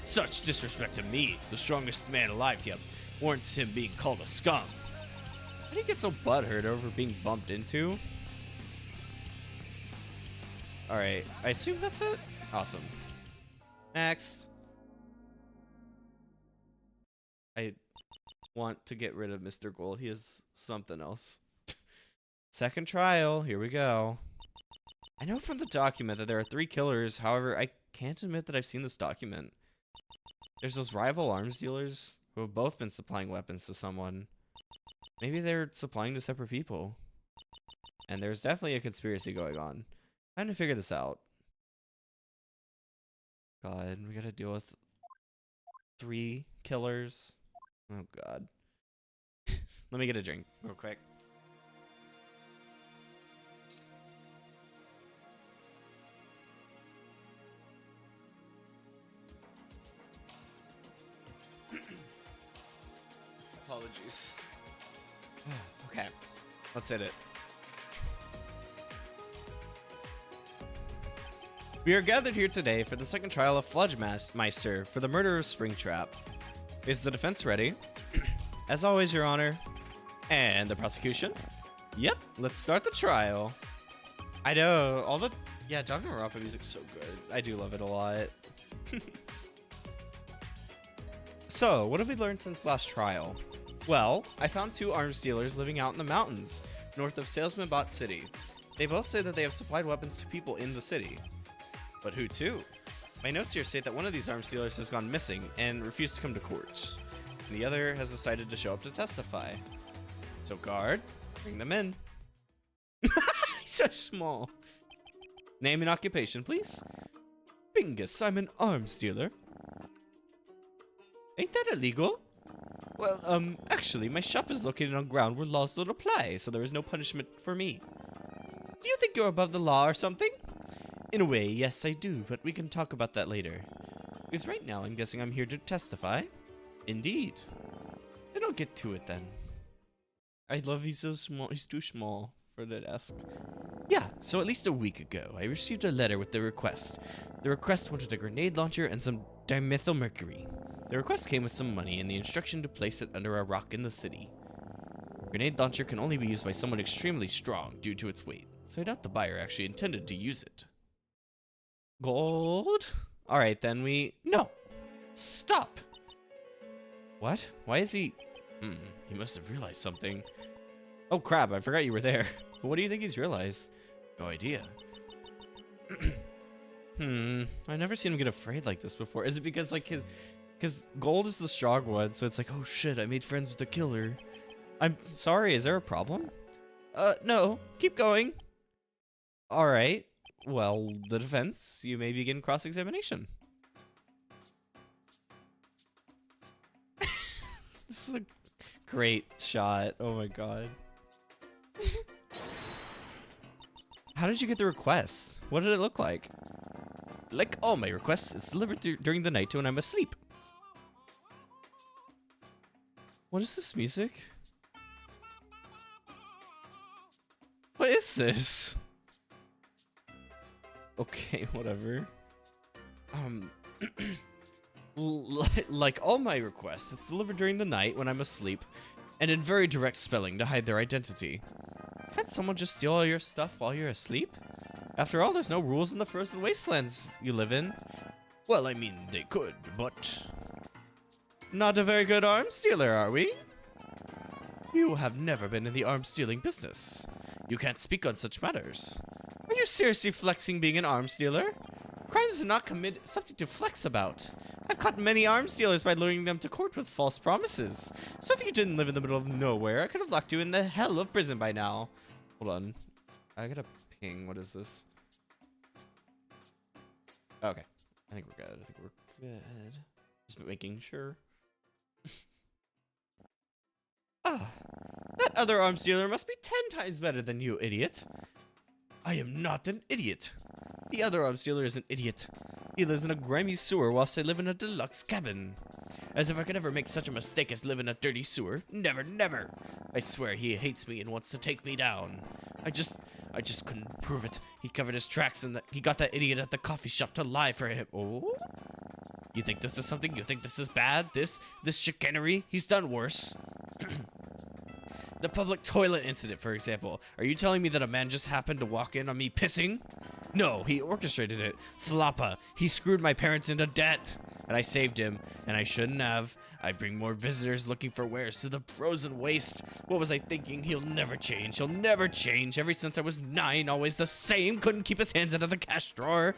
Such disrespect to me, the strongest man alive, TM, warrants him being called a scum. How do you get so butthurt over being bumped into? Alright, I assume that's it? Awesome. Next. I want to get rid of Mr. Gold. He is something else. Second trial. Here we go. I know from the document that there are 3 killers. However, I can't admit that I've seen this document. There's those rival arms dealers who have both been supplying weapons to someone. Maybe they're supplying to separate people. And there's definitely a conspiracy going on. Time to figure this out. God, we gotta deal with 3 killers. Oh God. Let me get a drink real quick. Apologies. Okay, let's hit it. We are gathered here today for the second trial of Fludgemeister for the murder of Springtrap. Is the defense ready? As always, Your Honor. And the prosecution? Yep, let's start the trial. I know, all the... Yeah, Danganronpa music's so good. I do love it a lot. So, what have we learned since last trial? Well, I found 2 arms dealers living out in the mountains, north of Salesman Bot City. They both say that they have supplied weapons to people in the city. But who to? My notes here state that one of these arms dealers has gone missing and refused to come to court. And the other has decided to show up to testify. So guard, bring them in. He's so small. Name and occupation, please. Bingus, I'm an arms dealer. Ain't that illegal? Well, actually, my shop is located on ground where laws don't apply, so there is no punishment for me. Do you think you're above the law or something? In a way, yes, I do, but we can talk about that later. Because right now, I'm guessing I'm here to testify. Indeed. Then I'll get to it then. I love he's so small. He's too small for the desk. Yeah, so at least a week ago, I received a letter with the request. The request wanted a grenade launcher and some dimethylmercury. The request came with some money and the instruction to place it under a rock in the city. A grenade launcher can only be used by someone extremely strong due to its weight, so I doubt the buyer actually intended to use it. Gold? Alright, then No! Stop! What? Why is he... he must have realized something. Oh crap, I forgot you were there. What do you think he's realized? No idea. I've never seen him get afraid like this before. Is it because, like, because Gold is the strong one, so it's like, oh shit, I made friends with the killer. I'm sorry, is there a problem? No. Keep going. Alright. Well, the defense, you may begin cross-examination. This is a great shot. Oh my god. How did you get the request? What did it look like? Like all my requests, it's delivered during the night when I'm asleep. What is this music? What is this? Okay, whatever. Like all my requests, it's delivered during the night when I'm asleep, and in very direct spelling to hide their identity. Can't someone just steal all your stuff while you're asleep? After all, there's no rules in the frozen wastelands you live in. Well, I mean, they could, but... Not a very good arms dealer, are we? You have never been in the arms dealing business. You can't speak on such matters. Are you seriously flexing being an arms dealer? Crimes are not committed something to flex about. I've caught many arms dealers by luring them to court with false promises. So if you didn't live in the middle of nowhere, I could have locked you in the hell of prison by now. Hold on. I gotta ping. What is this? Okay. I think we're good. I think we're good. Just making sure. Ah, that other arms dealer must be 10 times better than you, idiot. I am not an idiot. The other arms dealer is an idiot. He lives in a grimy sewer whilst I live in a deluxe cabin. As if I could ever make such a mistake as live in a dirty sewer. Never, never. I swear he hates me and wants to take me down. I just couldn't prove it. He covered his tracks and he got that idiot at the coffee shop to lie for him. Oh? You think this is something? You think this is bad? This chicanery? He's done worse. The public toilet incident, for example. Are you telling me that a man just happened to walk in on me pissing? No, he orchestrated it. Floppa. He screwed my parents into debt. And I saved him, and I shouldn't have. I bring more visitors looking for wares to the frozen waste. What was I thinking? He'll never change. He'll never change. Ever since I was 9, always the same. Couldn't keep his hands out of the cash drawer.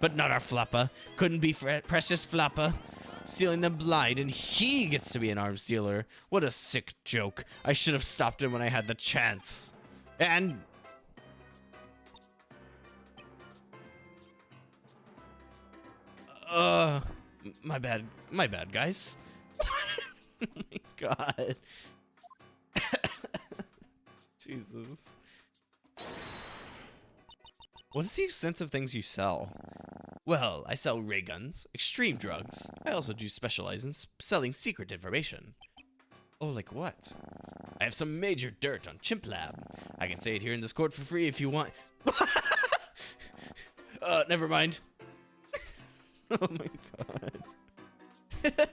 But not our Floppa. Couldn't be precious Floppa. Stealing them blind, and he gets to be an arms dealer. What a sick joke. I should have stopped him when I had the chance. And... my bad, guys. Oh my god. Jesus. What is the extent of things you sell? Well, I sell ray guns, extreme drugs. I also do specialize in selling secret information. Oh, like what? I have some major dirt on Chimp Lab. I can say it here in this court for free if you want. Never mind. Oh my god.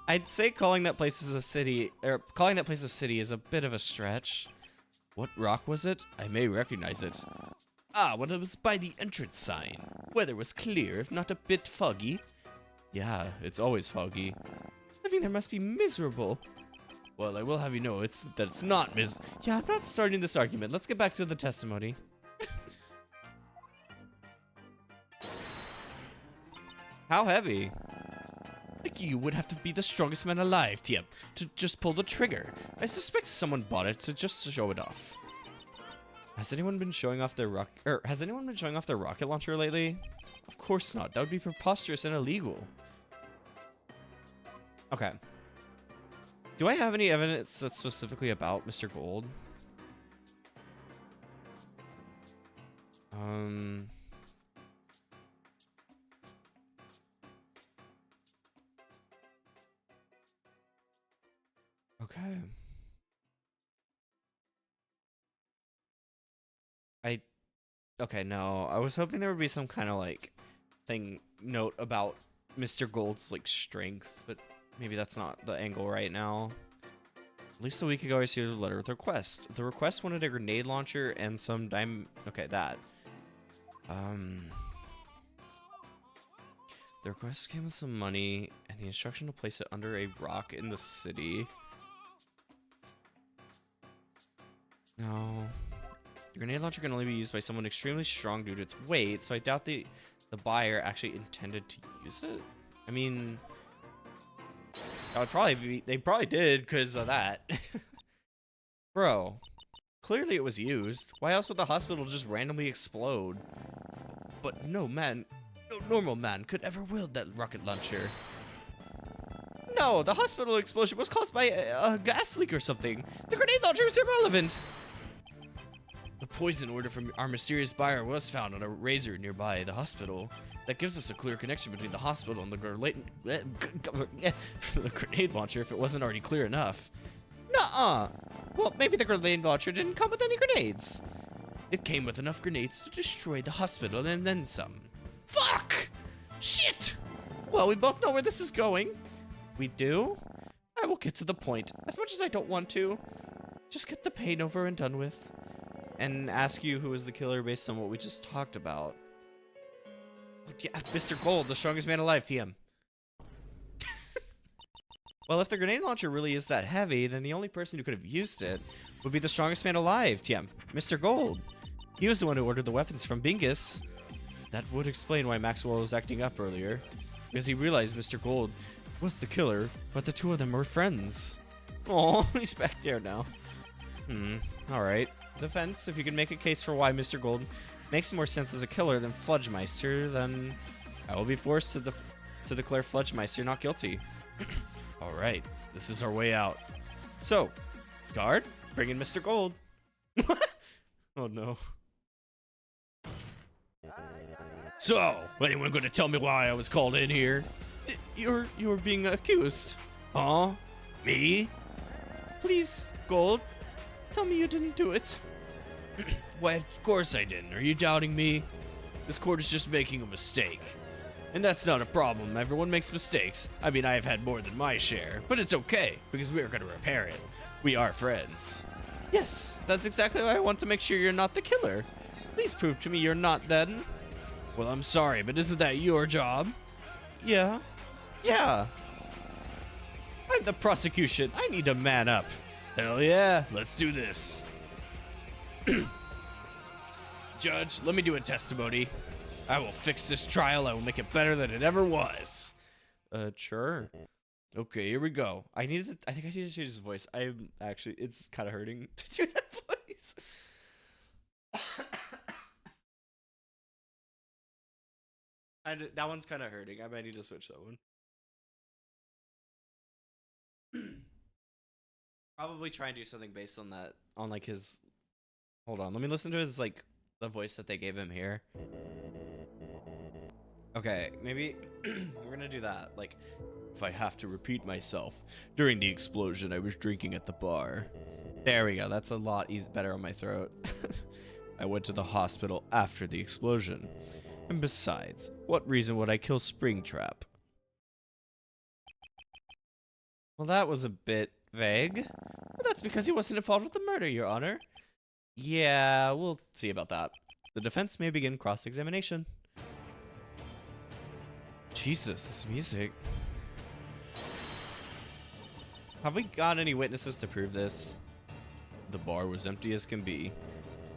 I'd say calling that place a city is a bit of a stretch. What rock was it? I may recognize it. Ah, well, it was by the entrance sign. Weather was clear, if not a bit foggy. Yeah, it's always foggy. Living there must be miserable. Well, I will have you know that it's not Yeah, I'm not starting this argument. Let's get back to the testimony. How heavy? Like you would have to be the strongest man alive, TM, to just pull the trigger. I suspect someone bought it to just show it off. Has anyone been showing off their rocket launcher lately? Of course not. That would be preposterous and illegal. Okay. Do I have any evidence that's specifically about Mr. Gold? Okay. Okay, no. I was hoping there would be some kind of like note about Mr. Gold's like strength, but maybe that's not the angle right now. At least a week ago I received a letter with a request. The request wanted a grenade launcher and some okay, that. The request came with some money and the instruction to place it under a rock in the city. No. The grenade launcher can only be used by someone extremely strong due to its weight, so I doubt the buyer actually intended to use it. I mean, that would probably be, they probably did because of that. Bro, clearly it was used. Why else would the hospital just randomly explode? But no normal man could ever wield that rocket launcher. No, the hospital explosion was caused by a gas leak or something. The grenade launcher is irrelevant. The poison order from our mysterious buyer was found on a razor nearby the hospital. That gives us a clear connection between the hospital and the grenade launcher if it wasn't already clear enough. Nuh-uh. Well, maybe the grenade launcher didn't come with any grenades. It came with enough grenades to destroy the hospital and then some. Fuck! Shit! Well, we both know where this is going. We do? I will get to the point. As much as I don't want to. Just get the pain over and done with. And ask you who was the killer based on what we just talked about. Yeah, Mr. Gold, the strongest man alive, TM. Well, if the grenade launcher really is that heavy, then the only person who could have used it would be the strongest man alive, TM. Mr. Gold. He was the one who ordered the weapons from Bingus. That would explain why Maxwell was acting up earlier. Because he realized Mr. Gold was the killer, but the two of them were friends. Oh, he's back there now. Alright. Defense, if you can make a case for why Mr. Gold makes more sense as a killer than Fludgemeister, then I will be forced to declare Fludgemeister not guilty. Alright, this is our way out. So, guard, bring in Mr. Gold. Oh no. So, anyone going to tell me why I was called in here? You're being accused. Huh? Me? Please, Gold, tell me you didn't do it. Why, of course I didn't. Are you doubting me? This court is just making a mistake. And that's not a problem. Everyone makes mistakes. I mean, I've had more than my share, but it's okay, because we are going to repair it. We are friends. Yes, that's exactly why I want to make sure you're not the killer. Please prove to me you're not then. Well, I'm sorry, but isn't that your job? Yeah. Yeah. I'm the prosecution. I need to man up. Hell yeah, let's do this. Judge, let me do a testimony. I will fix this trial. I will make it better than it ever was. Sure. Okay, here we go. I think I need to change his voice. I'm actually, it's kind of hurting to do that voice. That one's kind of hurting. I might need to switch that one. Probably try and do something based on that, on like his. Hold on, let me listen to his like the voice that they gave him here. Okay, maybe we're gonna do that. Like, if I have to repeat myself, during the explosion, I was drinking at the bar. There we go. That's a lot better on my throat. I went to the hospital after the explosion. And besides, what reason would I kill Springtrap? Well, that was a bit vague. Well, that's because he wasn't involved with the murder, Your Honor. Yeah, we'll see about that. The defense may begin cross-examination. Jesus, this music. Have we got any witnesses to prove this? The bar was empty as can be.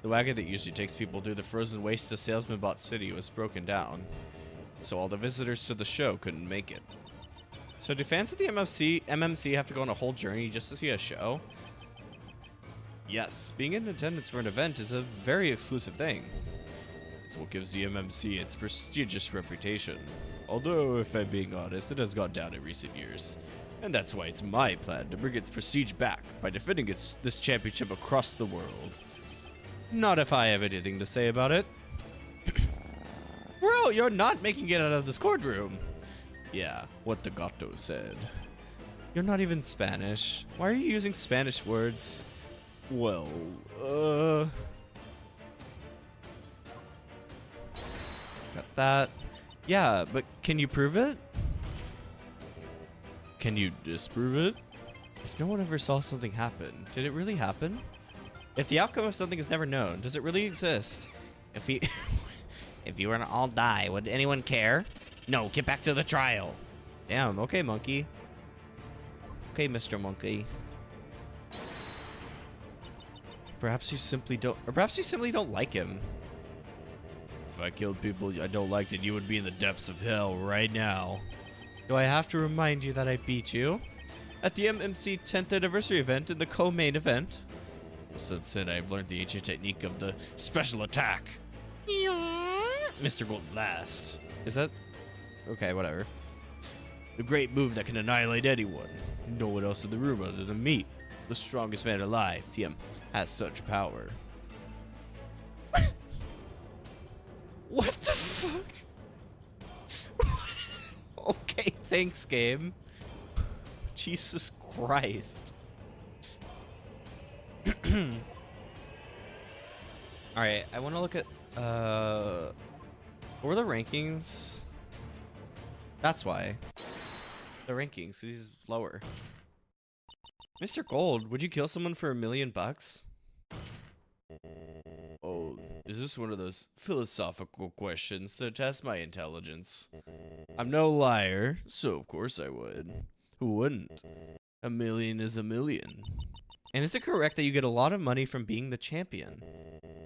The wagon that usually takes people through the frozen waste of Salesmanbot City was broken down, so all the visitors to the show couldn't make it. So do fans of the MMC have to go on a whole journey just to see a show? Yes, being in attendance for an event is a very exclusive thing. It's what gives the MMC its prestigious reputation. Although, if I'm being honest, it has gone down in recent years. And that's why it's my plan to bring its prestige back by defending this championship across the world. Not if I have anything to say about it. Bro, you're not making it out of this courtroom. Yeah, what the gato said. You're not even Spanish. Why are you using Spanish words? Well, got that. Yeah, but can you prove it? Can you disprove it? If no one ever saw something happen, did it really happen? If the outcome of something is never known, does it really exist? If you were to all die, would anyone care? No, get back to the trial. Damn, okay, monkey. Okay, Mr. Monkey. Perhaps you simply don't like him. If I killed people I don't like, then you would be in the depths of hell right now. Do I have to remind you that I beat you? At the MMC 10th anniversary event in the co-main event? Since then, I've learned the ancient technique of the special attack. Mr. Gold Blast. Is that... Okay, whatever. The great move that can annihilate anyone. No one else in the room other than me. The strongest man alive, TM, has such power. What the fuck? Okay, thanks, game. Jesus Christ. Alright, I want to look at, what were the rankings? That's why. The rankings, 'cause he's lower. Mr. Gold, would you kill someone for $1 million? Oh, is this one of those philosophical questions to test my intelligence? I'm no liar, so of course I would. Who wouldn't? $1 million is $1 million. And is it correct that you get a lot of money from being the champion?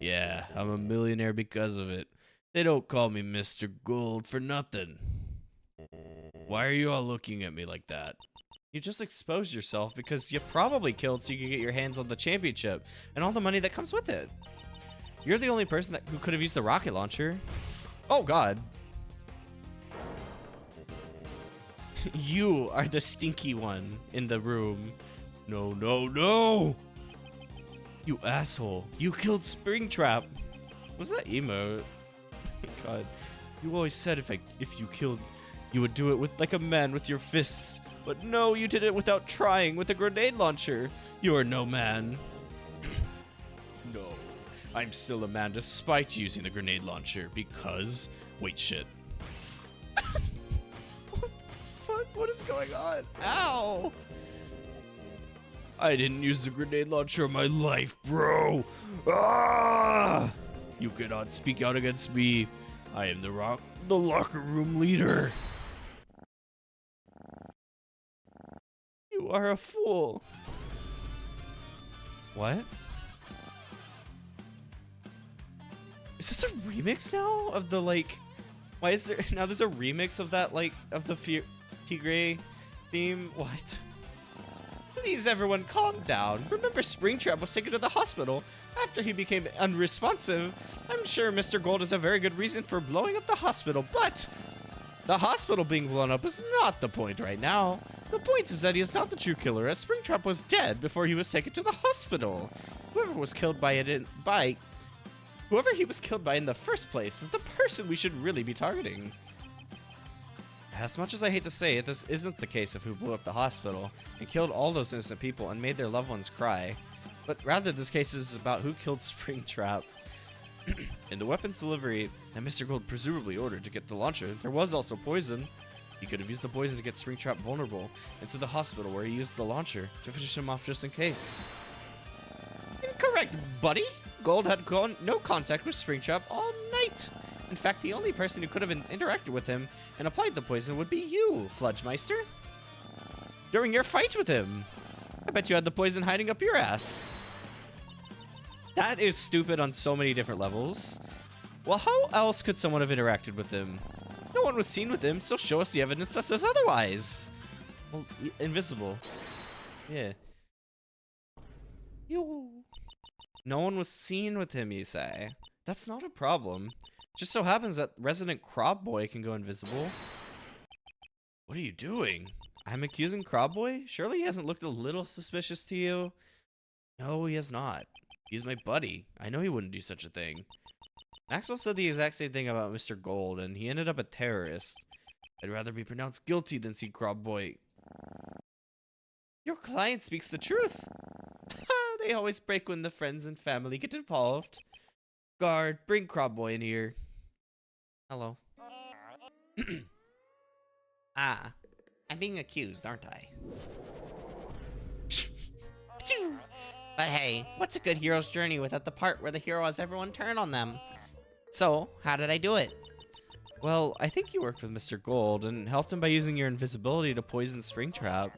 Yeah, I'm a millionaire because of it. They don't call me Mr. Gold for nothing. Why are you all looking at me like that? You just exposed yourself because you probably killed so you could get your hands on the championship and all the money that comes with it. You're the only person who could have used the rocket launcher. Oh, God. You are the stinky one in the room. No, no, no! You asshole. You killed Springtrap. What's that emote? God. You always said if you killed, you would do it with like a man with your fists. But no, you did it without trying with a grenade launcher. You are no man. No. I'm still a man despite using the grenade launcher because... Wait, shit. What the fuck? What is going on? Ow! I didn't use the grenade launcher in my life, bro. Ah! You cannot speak out against me. I am the locker room leader. You are a fool. What? Is this a remix now of the like? Why is there now? There's a remix of that like of the Tigray theme. What? Please, everyone, calm down. Remember, Springtrap was taken to the hospital after he became unresponsive. I'm sure Mr. Gold has a very good reason for blowing up the hospital, but the hospital being blown up is not the point right now. The point is that he is not the true killer, as Springtrap was dead before he was taken to the hospital. Whoever he was killed by in the first place is the person we should really be targeting. As much as I hate to say it, this isn't the case of who blew up the hospital and killed all those innocent people and made their loved ones cry, but rather this case is about who killed Springtrap. In the weapons delivery that Mr. Gold presumably ordered to get the launcher, there was also poison. He could have used the poison to get Springtrap vulnerable into the hospital where he used the launcher to finish him off just in case. Incorrect, buddy! Gold had no contact with Springtrap all night. In fact, the only person who could have interacted with him and applied the poison would be you, Fludgemeister. During your fight with him. I bet you had the poison hiding up your ass. That is stupid on so many different levels. Well, how else could someone have interacted with him? No one was seen with him, so show us the evidence that says otherwise. Well, invisible. Yeah. No one was seen with him, you say? That's not a problem. Just so happens that resident Crab Boy can go invisible. What are you doing? I'm accusing Crab Boy? Surely he hasn't looked a little suspicious to you? No, he has not. He's my buddy. I know he wouldn't do such a thing. Maxwell said the exact same thing about Mr. Gold, and he ended up a terrorist. I'd rather be pronounced guilty than see Crab Boy. Your client speaks the truth. They always break when the friends and family get involved. Guard, bring Crab Boy in here. Hello. Ah, I'm being accused, aren't I? But hey, what's a good hero's journey without the part where the hero has everyone turn on them? So, how did I do it? Well, I think you worked with Mr. Gold and helped him by using your invisibility to poison Springtrap.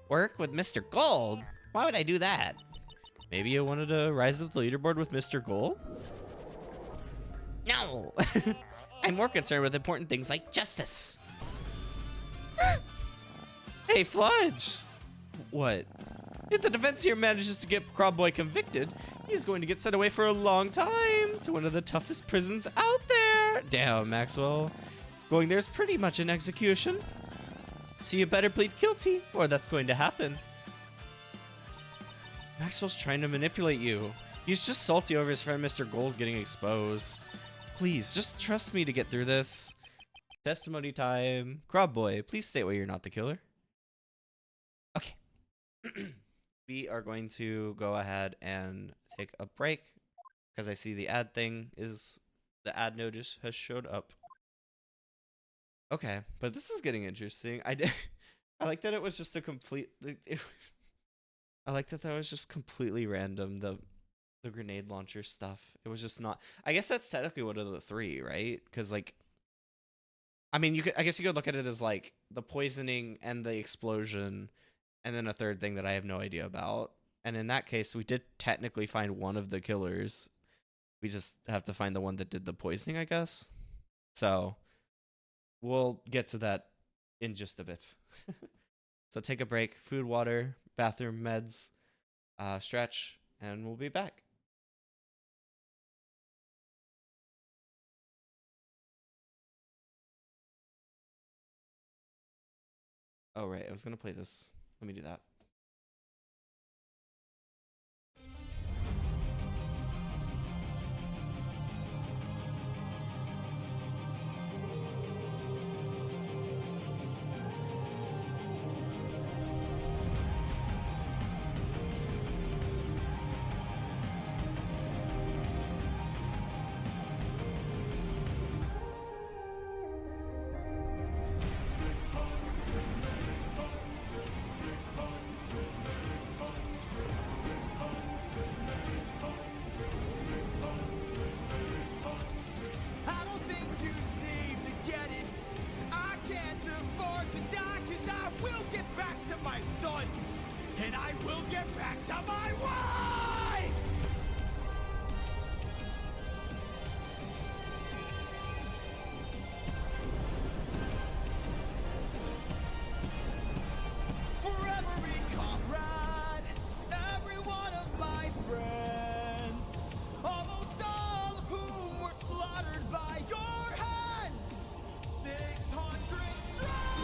Work with Mr. Gold? Why would I do that? Maybe you wanted to rise up the leaderboard with Mr. Gold? No! I'm more concerned with important things like justice. Hey, Fludge! What? If the defense here manages to get Crab Boy convicted, he's going to get sent away for a long time to one of the toughest prisons out there. Damn, Maxwell. Going there's pretty much an execution. So you better plead guilty, or that's going to happen. Maxwell's trying to manipulate you. He's just salty over his friend Mr. Gold getting exposed. Please, just trust me to get through this. Testimony time. Crab Boy, please state why you're not the killer. Okay. We are going to go ahead and take a break because I see the ad thing is the ad notice has showed up. Okay, but this is getting interesting. I like that it was just a complete. I like that was just completely random. The grenade launcher stuff. It was just not. I guess that's technically one of the three, right? Because like, I mean, I guess you could look at it as like the poisoning and the explosion, and then a third thing that I have no idea about. And in that case, we did technically find one of the killers. We just have to find the one that did the poisoning, I guess. So we'll get to that in just a bit. So take a break, food, water, bathroom, meds, stretch, and we'll be back. Oh, right. I was going to play this. Let me do that. I don't think you seem to get it. I can't afford to die, 'cause I will get back to my son. And I will get back to my wife! For every comrade, every one of my friends, almost all of whom were slaughtered by your hand, 600 strike!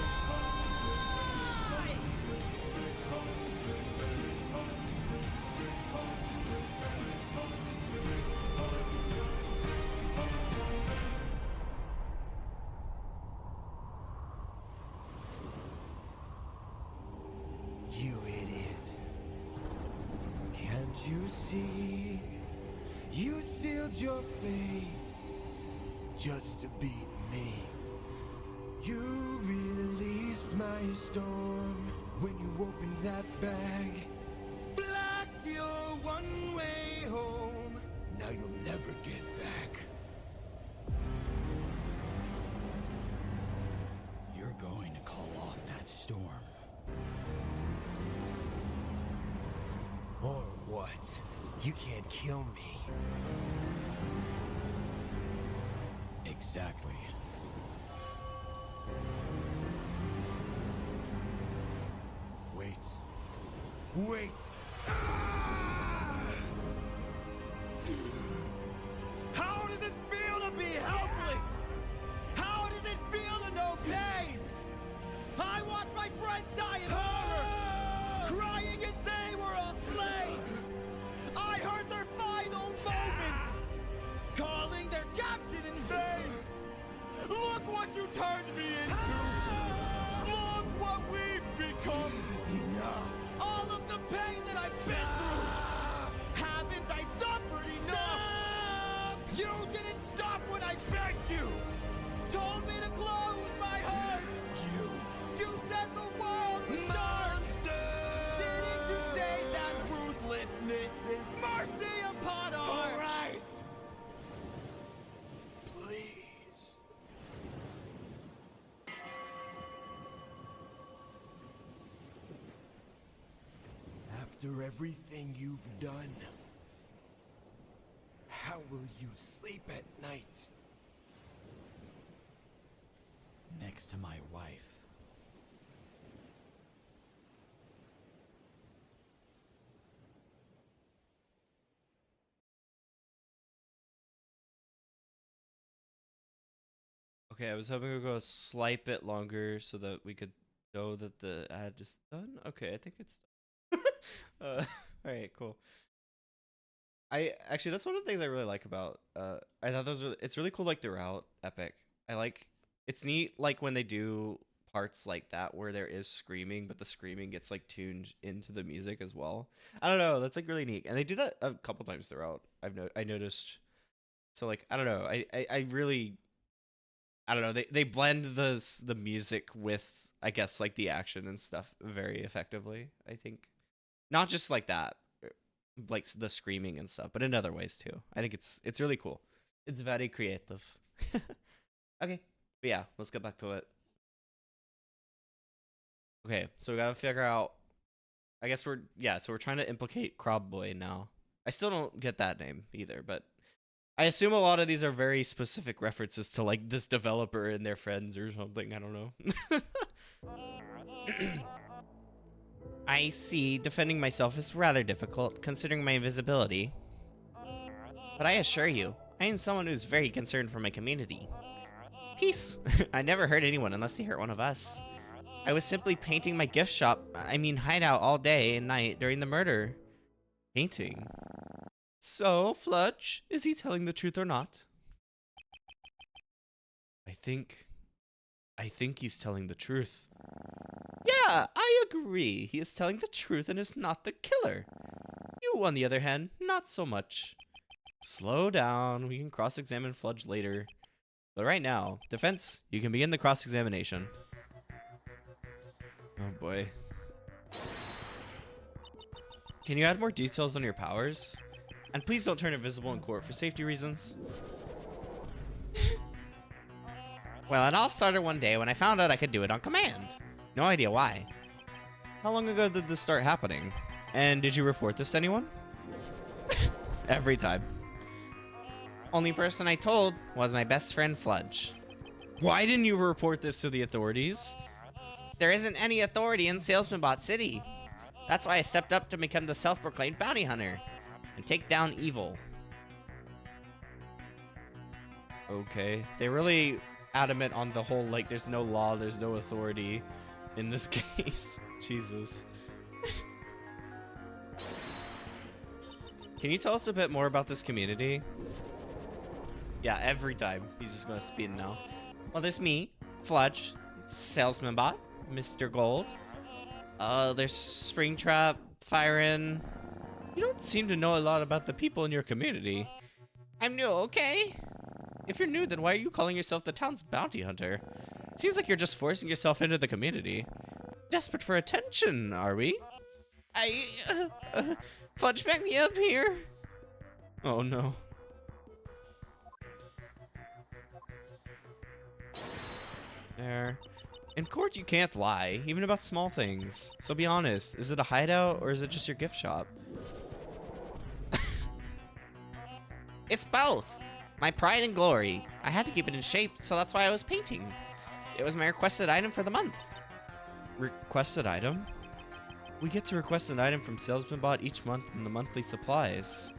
You idiot. Can't you see? You sealed your fate just to beat me. You released my storm when you opened that bag. Blocked your one way home. Now you'll never get back. You're going to call off that storm. Or what? You can't kill me. Exactly. Wait. Wait! Ah! How does it feel to be helpless? How does it feel to know pain? I watched my friends die in horror, crying as they were all slain. I heard their final moments, calling their captain in vain. Look what you turned me into. Look what we've become. Enough. All of the pain that I've been through. Haven't I suffered enough? You didn't stop when I begged you. Told me to close my heart. You said the world was dark. Didn't you say that ruthlessness is mercy upon our... All right. Please. After everything you've done, how will you sleep at night? Next to my wife. Okay, I was hoping we'd go a slight bit longer so that we could know that the ad is done. Okay, I think it's done. All right, cool. I actually, that's one of the things I really like about. I thought it's really cool, like throughout Epic. I like, it's neat, like when they do parts like that where there is screaming, but the screaming gets like tuned into the music as well. I don't know, that's like really neat, and they do that a couple times throughout. I noticed. So like, I don't know, I really, I don't know, they blend the music with, I guess, like the action and stuff very effectively. I think, not just like that, like the screaming and stuff, but in other ways too. I think it's really cool. It's very creative. Okay, but yeah, let's get back to it. Okay, so we gotta figure out. I guess so we're trying to implicate Crab Boy now. I still don't get that name either, but I assume a lot of these are very specific references to like this developer and their friends or something. I don't know. I see. Defending myself is rather difficult, considering my invisibility. But I assure you, I am someone who's very concerned for my community. Peace! I never hurt anyone unless they hurt one of us. I was simply painting my gift shop, hideout all day and night during the murder. Painting? So, Fludge, is he telling the truth or not? I think he's telling the truth. Yeah, I agree. He is telling the truth and is not the killer. You, on the other hand, not so much. Slow down. We can cross-examine Fludge later. But right now, defense, you can begin the cross-examination. Oh boy. Can you add more details on your powers? And please don't turn invisible in court for safety reasons. Well, it all started one day when I found out I could do it on command. No idea why. How long ago did this start happening? And did you report this to anyone? Every time. Only person I told was my best friend Fludge. Why didn't you report this to the authorities? There isn't any authority in Salesmanbot City. That's why I stepped up to become the self-proclaimed bounty hunter and take down evil. Okay. They really adamant on the whole, like, there's no law, there's no authority in this case. Jesus. Can you tell us a bit more about this community? Yeah, every time. He's just gonna speed now. Well, there's me, Fludge, Salesmanbot, Mr. Gold. There's Springtrap, Firein. You don't seem to know a lot about the people in your community. I'm new, okay? If you're new, then why are you calling yourself the town's bounty hunter? Seems like you're just forcing yourself into the community. Desperate for attention, are we? Fludge, back me up here. Oh no. There. In court, you can't lie, even about small things. So be honest, is it a hideout or is it just your gift shop? It's both. My pride and glory. I had to keep it in shape, so that's why I was painting. It was my requested item for the month. Requested item? We get to request an item from Salesmanbot each month in the monthly supplies.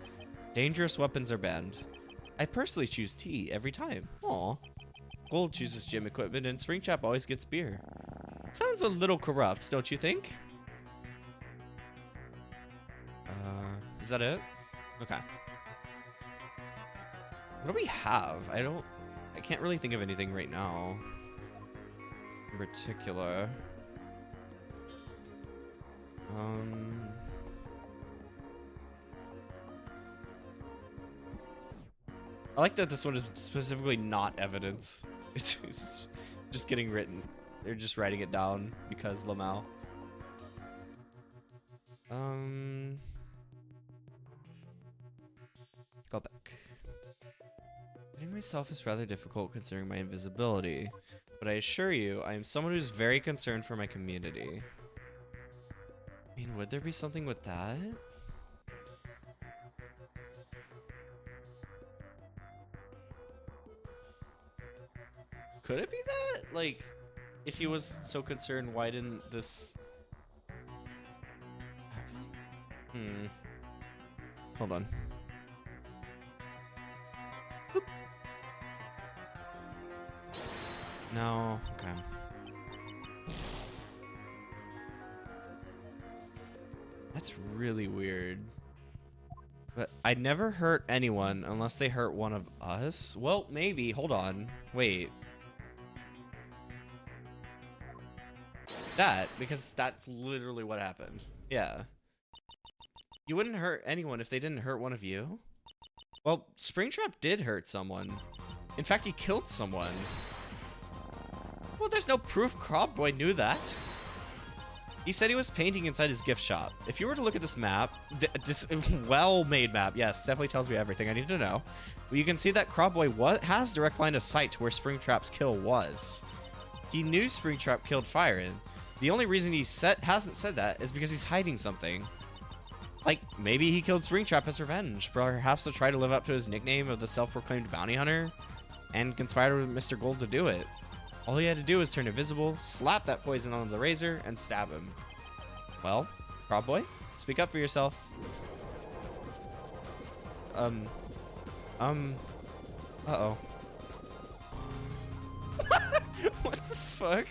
Dangerous weapons are banned. I personally choose tea every time. Aw. Gold chooses gym equipment and Springtrap always gets beer. Sounds a little corrupt, don't you think? Is that it? Okay. What do we have? I can't really think of anything right now. In particular. I like that this one is specifically not evidence. It's just getting written. They're just writing it down because Lamau. Go back. Getting myself is rather difficult considering my invisibility, but I assure you, I am someone who's very concerned for my community. I mean, would there be something with that? Could it be that? Like, if he was so concerned, why didn't this happen? Hold on. Boop. No, okay. That's really weird. But I never hurt anyone unless they hurt one of us. Well, maybe. Hold on. Wait. That, because that's literally what happened. Yeah. You wouldn't hurt anyone if they didn't hurt one of you? Well, Springtrap did hurt someone. In fact, he killed someone. Well, there's no proof Crobboy knew that. He said he was painting inside his gift shop. If you were to look at this map, this well-made map, yes, definitely tells me everything I need to know. Well, you can see that Crobboy has direct line of sight to where Springtrap's kill was. He knew Springtrap killed Firein. The only reason he hasn't said that is because he's hiding something. Like, maybe he killed Springtrap as revenge, perhaps to try to live up to his nickname of the self-proclaimed bounty hunter, and conspired with Mr. Gold to do it. All he had to do was turn invisible, slap that poison onto the razor, and stab him. Well, Crobboy, speak up for yourself. Uh-oh. What the fuck?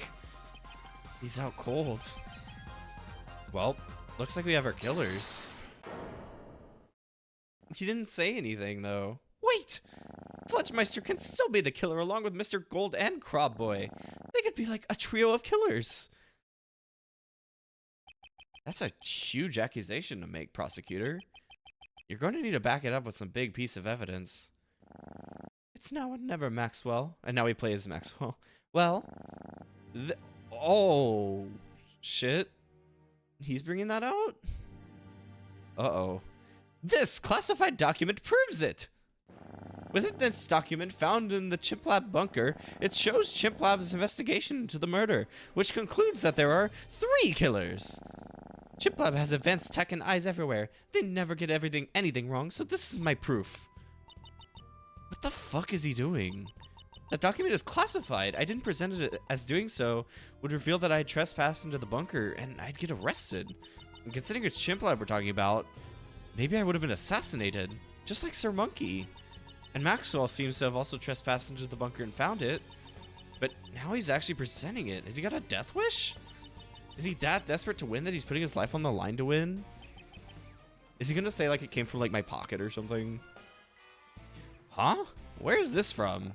He's out cold. Well, looks like we have our killers. He didn't say anything, though. Wait! Fletchmeister can still be the killer along with Mr. Gold and Crobboy. They could be like a trio of killers. That's a huge accusation to make, prosecutor. You're going to need to back it up with some big piece of evidence. It's now or never, Maxwell. And now he plays Maxwell. Well, oh, shit. He's bringing that out? Uh-oh. This classified document proves it! Within this document found in the Chimp Lab bunker, it shows Chimp Lab's investigation into the murder, which concludes that there are 3 killers. Chimp Lab has advanced tech and eyes everywhere. They never get anything wrong, so this is my proof. What the fuck is he doing? That document is classified. I didn't present it as doing so would reveal that I had trespassed into the bunker and I'd get arrested. And considering it's Chimp Lab we're talking about, maybe I would have been assassinated, just like Sir Monkey. And Maxwell seems to have also trespassed into the bunker and found it. But now he's actually presenting it. Has he got a death wish? Is he that desperate to win that he's putting his life on the line to win? Is he gonna say like it came from like my pocket or something? Huh? Where is this from?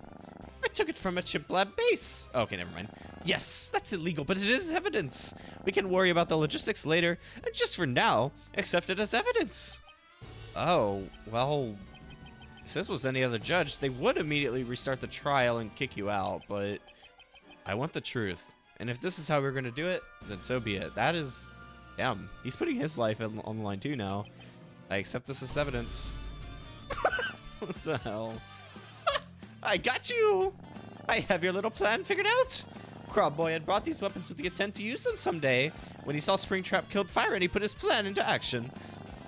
I took it from a Chimp Lab base. Okay, never mind. Yes, that's illegal, but it is evidence. We can worry about the logistics later, and just for now, accept it as evidence. Oh, well, if this was any other judge, they would immediately restart the trial and kick you out, but I want the truth. And if this is how we're going to do it, then so be it. That is... Damn, he's putting his life on the line too now. I accept this as evidence. What the hell? I got you! I have your little plan figured out! Crobboy had brought these weapons with the intent to use them someday. When he saw Springtrap killed Fire and he put his plan into action.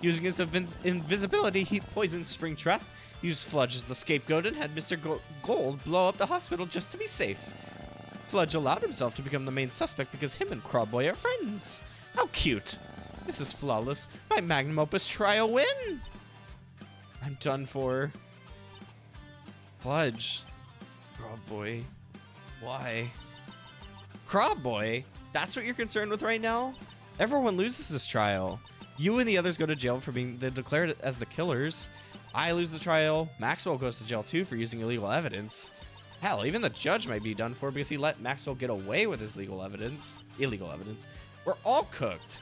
Using his invisibility, he poisoned Springtrap, used Fludge as the scapegoat, and had Mr. Gold blow up the hospital just to be safe. Fludge allowed himself to become the main suspect because him and Crobboy are friends. How cute. This is flawless. My magnum opus trial win! I'm done for. Fludge. Crobboy. Why? Crobboy? That's what you're concerned with right now? Everyone loses this trial. You and the others go to jail for being declared as the killers. I lose the trial. Maxwell goes to jail too for using illegal evidence. Hell, even the judge might be done for because he let Maxwell get away with his illegal evidence. We're all cooked.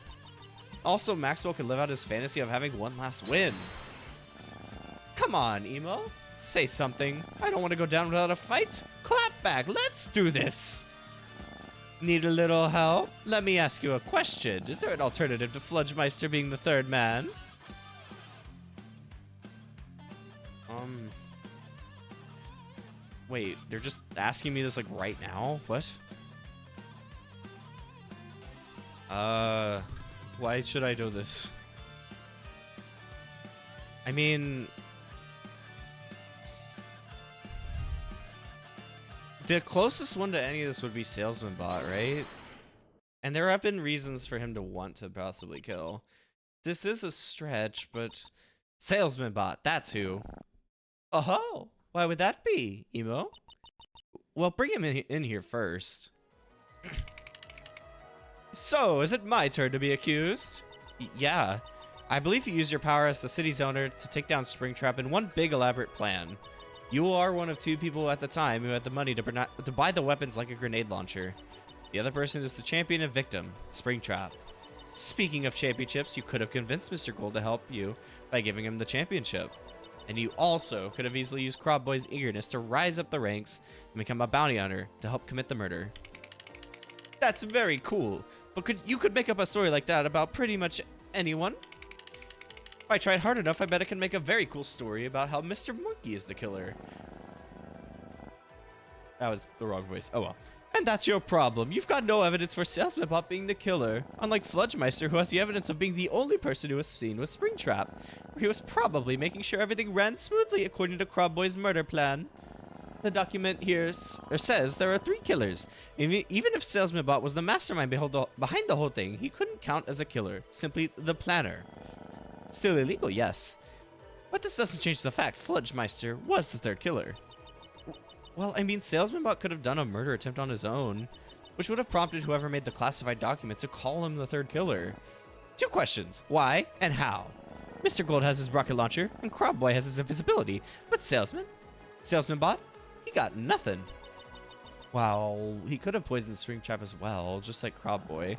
Also, Maxwell could live out his fantasy of having one last win. Come on, Emo. Say something. I don't want to go down without a fight. Clap back. Let's do this. Need a little help? Let me ask you a question. Is there an alternative to Fludgemeister being the third man? Wait, they're just asking me this like right now? What? Why should I do this? I mean, the closest one to any of this would be Salesman Bot, right? And there have been reasons for him to want to possibly kill. This is a stretch, but Salesman Bot, that's who. Oh, why would that be, Emo? Well, bring him in here first. So, is it my turn to be accused? Yeah. I believe you used your power as the city's owner to take down Springtrap in one big elaborate plan. You are one of 2 people at the time who had the money to buy the weapons like a grenade launcher. The other person is the champion and victim, Springtrap. Speaking of championships, you could have convinced Mr. Gold to help you by giving him the championship. And you also could have easily used Crobboy's eagerness to rise up the ranks and become a bounty hunter to help commit the murder. That's very cool, but you could make up a story like that about pretty much anyone. If I tried hard enough, I bet I can make a very cool story about how Mr. Monkey is the killer. That was the wrong voice. Oh well. And that's your problem. You've got no evidence for Salesman Bot being the killer. Unlike Fludgemeister, who has the evidence of being the only person who was seen with Springtrap. He was probably making sure everything ran smoothly according to Crobboy's murder plan. The document here says there are 3 killers. Even if Salesman Bot was the mastermind behind the whole thing, he couldn't count as a killer. Simply the planner. Still illegal, yes. But this doesn't change the fact Fludgemeister was the 3rd killer. Well, I mean, Salesman Bot could have done a murder attempt on his own. which would have prompted whoever made the classified document to call him the third killer. 2 questions: why and how? Mr. Gold has his rocket launcher, and Crab Boy has his invisibility, but Salesman Bot, he got nothing. Well, he could have poisoned the Springtrap as well, just like Crab Boy.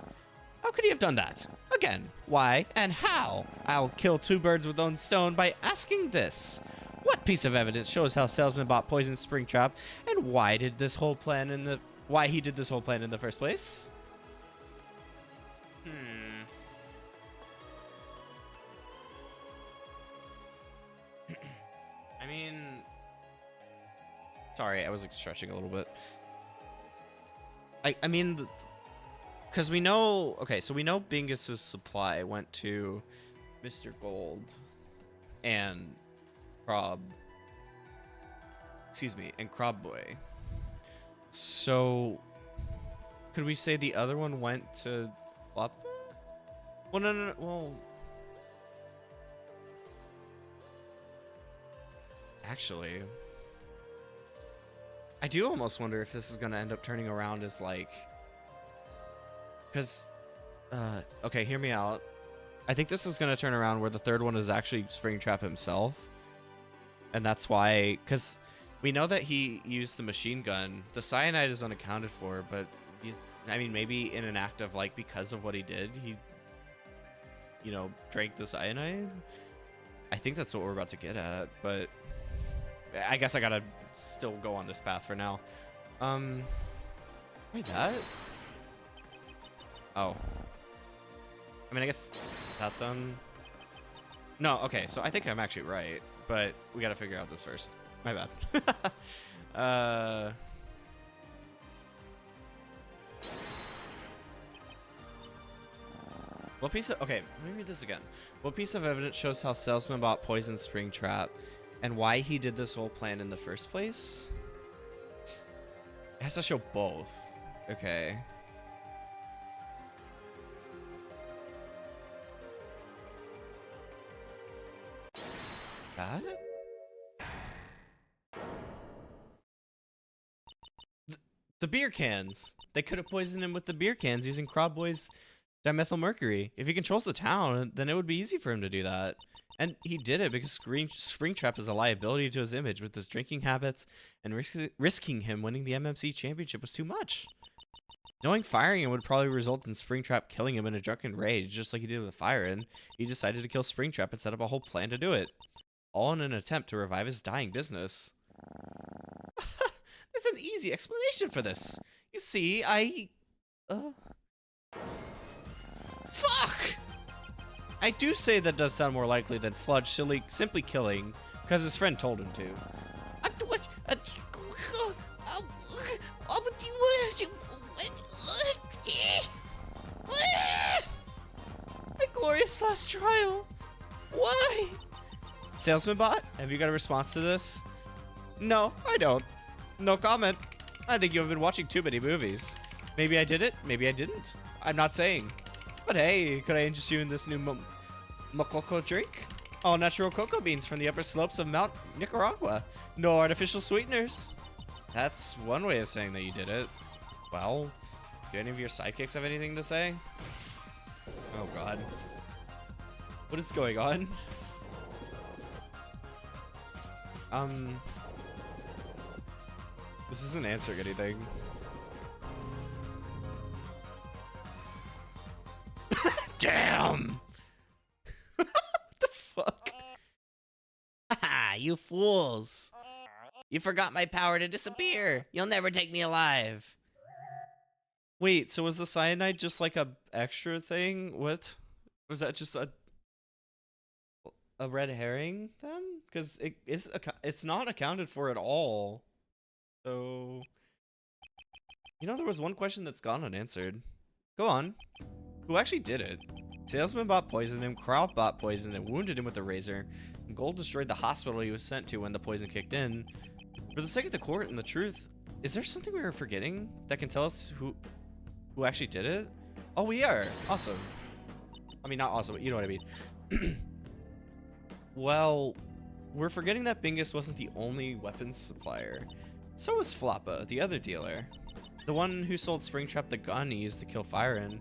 How could he have done that? Again, why and how? I'll kill 2 birds with one stone by asking this. What piece of evidence shows how Salesman Bot poisoned Springtrap, and why he did this whole plan in the first place? I mean, sorry, I was like stretching a little bit. I mean, because we know, okay, so we know Bingus's supply went to Mr. Gold and Crab Boy. So could we say the other one went to Floppa? Well, no. Well, actually, I do almost wonder if this is going to end up turning around as like, because, okay, hear me out. I think this is going to turn around where the third one is actually Springtrap himself. And that's why, because we know that he used the machine gun. The cyanide is unaccounted for, but I mean, maybe in an act of like, because of what he did, he, you know, drank the cyanide. I think that's what we're about to get at, but I guess I gotta still go on this path for now. Wait, that? Oh. I mean, I guess that done. No, okay, so I think I'm actually right, but we gotta figure out this first. My bad. What piece of, okay, let me read this again. What piece of evidence shows how Salesman Bot poisoned Springtrap and why he did this whole plan in the first place? It has to show both. Okay. That? The beer cans. They could have poisoned him with the beer cans using Crab Boy's dimethylmercury. If he controls the town, then it would be easy for him to do that. And he did it because Springtrap is a liability to his image with his drinking habits, and risking him winning the MMC championship was too much. Knowing firing him would probably result in Springtrap killing him in a drunken rage, just like he did with Firen. He decided to kill Springtrap and set up a whole plan to do it. All in an attempt to revive his dying business. There's an easy explanation for this. You see, Fuck! I do say that does sound more likely than Fludge simply killing, because his friend told him to. My glorious last trial. Why? Salesman Bot, have you got a response to this? No, I don't. No comment. I think you have been watching too many movies. Maybe I did it, maybe I didn't. I'm not saying. But hey, could I interest you in this new mococo drink? All natural cocoa beans from the upper slopes of Mount Nicaragua. No artificial sweeteners. That's one way of saying that you did it. Well, do any of your sidekicks have anything to say? Oh god. What is going on? This isn't answering anything. Damn! What the fuck? Haha, you fools! You forgot my power to disappear! You'll never take me alive! Wait, so was the cyanide just like a extra thing? What? Was that just a red herring then? Because it's not accounted for at all. So, you know, there was one question that's gone unanswered. Go on. Who actually did it? Salesman Bot poisoned him, Crowd Bot poisoned and wounded him with a razor, and Gold destroyed the hospital he was sent to when the poison kicked in. For the sake of the court and the truth, is there something we are forgetting that can tell us who actually did it? Oh, we are. Awesome. I mean, not awesome, but you know what I mean. Well, we're forgetting that Bingus wasn't the only weapons supplier. So was Floppa, the other dealer. The one who sold Springtrap the gun he used to kill Firen.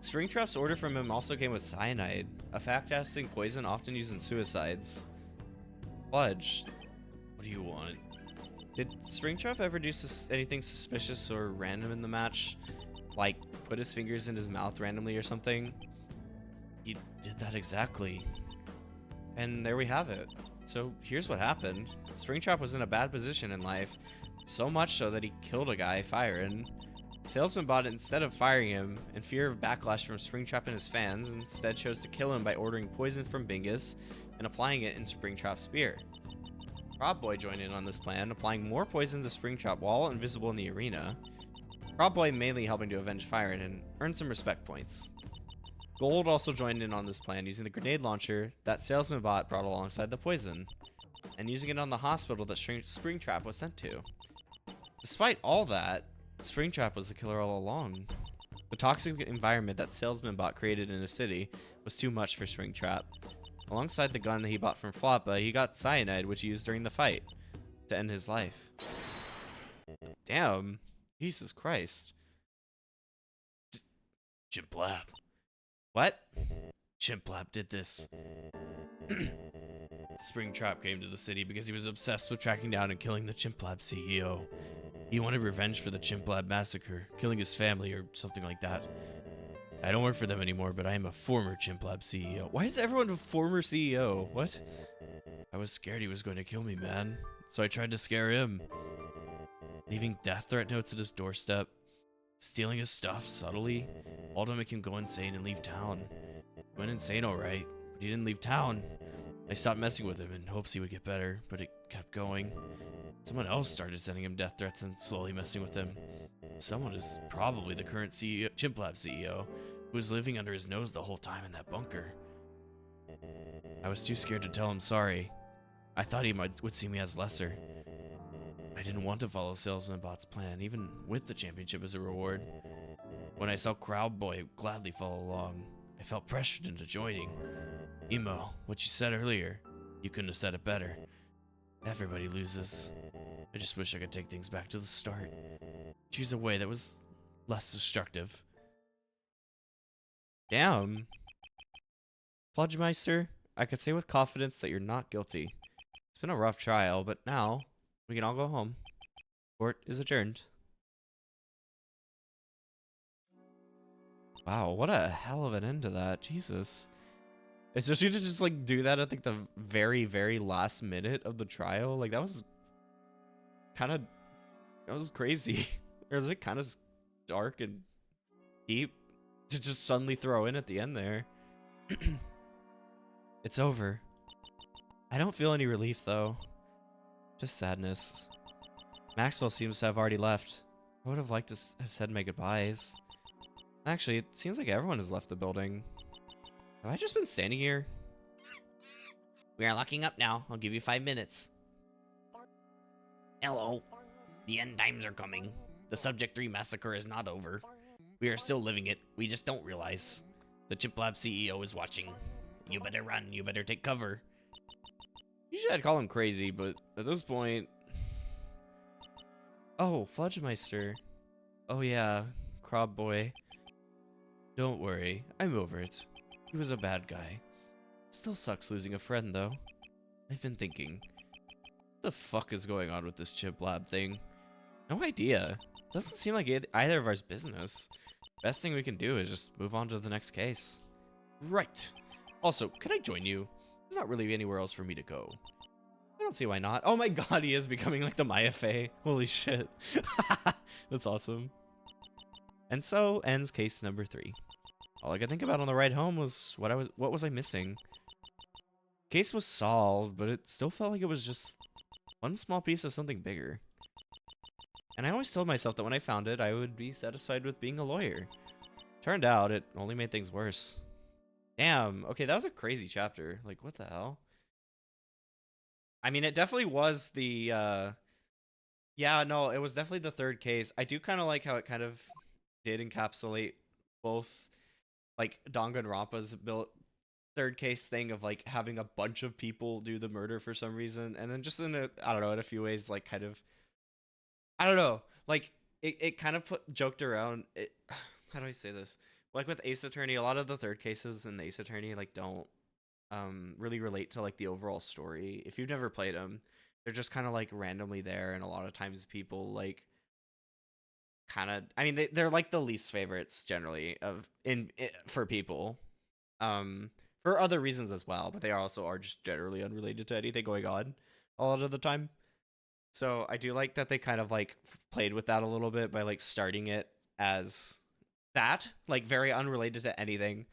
Springtrap's order from him also came with cyanide, a fast-acting poison often used in suicides. Fudge, what do you want? Did Springtrap ever do anything suspicious or random in the match? Like, put his fingers in his mouth randomly or something? He did that exactly. And there we have it. So here's what happened. Springtrap was in a bad position in life, so much so that he killed a guy, Firen. Salesman bought it instead of firing him, in fear of backlash from Springtrap and his fans, instead chose to kill him by ordering poison from Bingus and applying it in Springtrap's beer. Rob Boy joined in on this plan, applying more poison to Springtrap while invisible in the arena. Rob Boy mainly helping to avenge Firen and earn some respect points. Gold also joined in on this plan using the grenade launcher that Salesman bot brought alongside the poison, and using it on the hospital that Springtrap was sent to. Despite all that, Springtrap was the killer all along. The toxic environment that Salesman bot created in a city was too much for Springtrap. Alongside the gun that he bought from Floppa, he got cyanide, which he used during the fight to end his life. Damn. Jesus Christ. Chimplap. What? Chimplap did this. Springtrap came to the city because he was obsessed with tracking down and killing the Chimplab CEO. He wanted revenge for the Chimplab massacre, killing his family or something like that. I don't work for them anymore, but I am a former Chimplab CEO. Why is everyone a former CEO? What? I was scared he was going to kill me, man. So I tried to scare him. Leaving death threat notes at his doorstep. Stealing his stuff subtly. All to make him go insane and leave town. He went insane alright, but he didn't leave town. I stopped messing with him in hopes he would get better, but it kept going. Someone else started sending him death threats and slowly messing with him. Someone is probably the current CEO, Chimplab CEO, who was living under his nose the whole time in that bunker. I was too scared to tell him sorry. I thought he would see me as lesser. I didn't want to follow Salesman Bot's plan, even with the championship as a reward. When I saw Crowd Boy gladly follow along, I felt pressured into joining. Emo, what you said earlier, you couldn't have said it better. Everybody loses. I just wish I could take things back to the start. Choose a way that was less destructive. Damn. Fludgemeister, I could say with confidence that you're not guilty. It's been a rough trial, but now we can all go home. Court is adjourned. Wow, what a hell of an end to that. Jesus. Especially to just like do that at like the very, very last minute of the trial. Like that was crazy. Or was it kind of dark and deep to just suddenly throw in at the end there? It's over. I don't feel any relief though. Just sadness. Maxwell seems to have already left. I would have liked to have said my goodbyes. Actually, it seems like everyone has left the building. Have I just been standing here? We are locking up now. I'll give you 5 minutes. Hello. The end times are coming. The Subject 3 massacre is not over. We are still living it. We just don't realize. The Chimplab CEO is watching. You better run. You better take cover. Usually I'd call him crazy, but at this point... Oh, Fludgemeister. Oh yeah, Crab Boy. Don't worry, I'm over it. He was a bad guy. Still sucks losing a friend, though. I've been thinking. What the fuck is going on with this chip lab thing? No idea. Doesn't seem like either of ours business. Best thing we can do is just move on to the next case. Right. Also, can I join you? There's not really anywhere else for me to go. I don't see why not. Oh my god, he is becoming like the Maya Fey. Holy shit. That's awesome. And so ends case number 3. All I could think about on the ride home was what was I missing? Case was solved, but it still felt like it was just one small piece of something bigger. And I always told myself that when I found it, I would be satisfied with being a lawyer. Turned out, it only made things worse. Damn, okay, that was a crazy chapter. Like, what the hell? I mean, it definitely was the, yeah, no, it was definitely the third case. I do kind of like how it kind of did encapsulate both, like, Danganronpa's third case thing of, like, having a bunch of people do the murder for some reason, and then just in a, I don't know, in a few ways, like, kind of, I don't know, like, it kind of joked around. How do I say this? Like with Ace Attorney, a lot of the third cases in the Ace Attorney like don't really relate to like the overall story. If you've never played them, they're just kind of like randomly there, and a lot of times people like kind of, I mean, they're like the least favorites generally for people, for other reasons as well, but they also are just generally unrelated to anything going on a lot of the time. So I do like that they kind of like played with that a little bit by like starting it as that, like very unrelated to anything,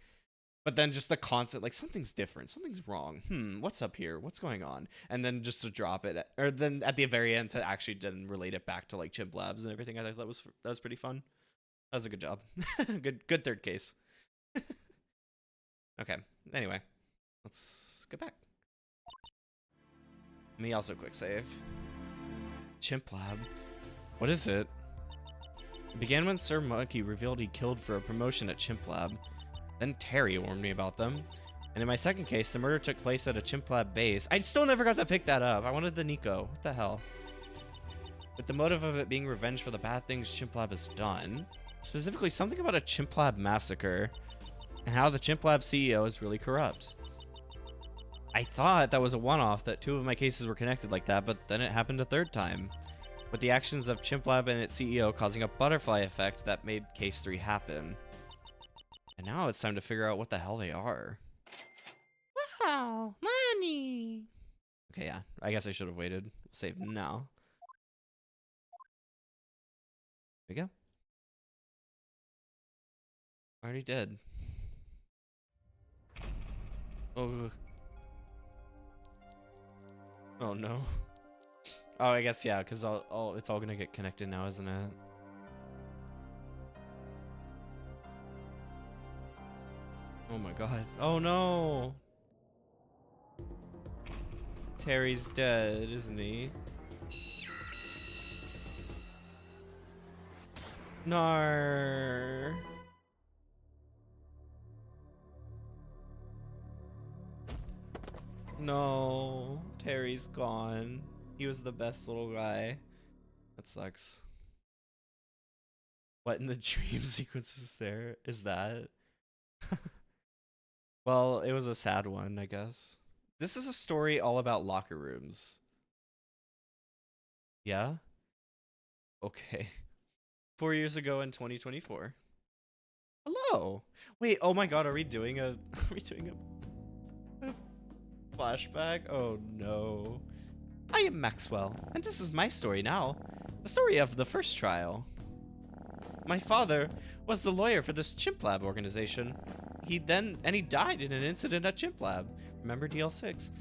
but then just the constant like something's different, something's wrong, what's up here, what's going on, and then just to drop it, or then at the very end to actually then relate it back to like Chimp Labs and everything. I thought that was pretty fun. That was a good job. good third case. Okay, anyway, let's get back. Let me also quick save. Chimp Lab, what is it? It began when Sir Monkey revealed he killed for a promotion at Chimp Lab. Then Terry warned me about them. And in my second case, the murder took place at a Chimp Lab base. I still never got to pick that up. I wanted the Nico. What the hell? With the motive of it being revenge for the bad things Chimp Lab has done. Specifically, something about a Chimp Lab massacre. And how the Chimp Lab CEO is really corrupt. I thought that was a one-off, that 2 of my cases were connected like that, but then it happened a third time. With the actions of Chimp Lab and its CEO causing a butterfly effect that made case 3 happen. And now it's time to figure out what the hell they are. Wow, money! Okay, yeah, I guess I should have waited. Save now. There we go. Already dead. Oh. Oh no. Oh, I guess, yeah, because it's all gonna get connected now, isn't it? Oh my god. Oh no! Terry's dead, isn't he? Nar. No, Terry's gone. He was the best little guy. That sucks. What in the dream sequences there is that? Well, it was a sad one, I guess. This is a story all about locker rooms. Yeah? Okay. 4 years ago in 2024. Hello. Wait, oh my god, are we doing a flashback? Oh no. I am Maxwell, and this is my story now. The story of the first trial. My father was the lawyer for this Chimp Lab organization. He died in an incident at Chimp Lab. Remember DL6?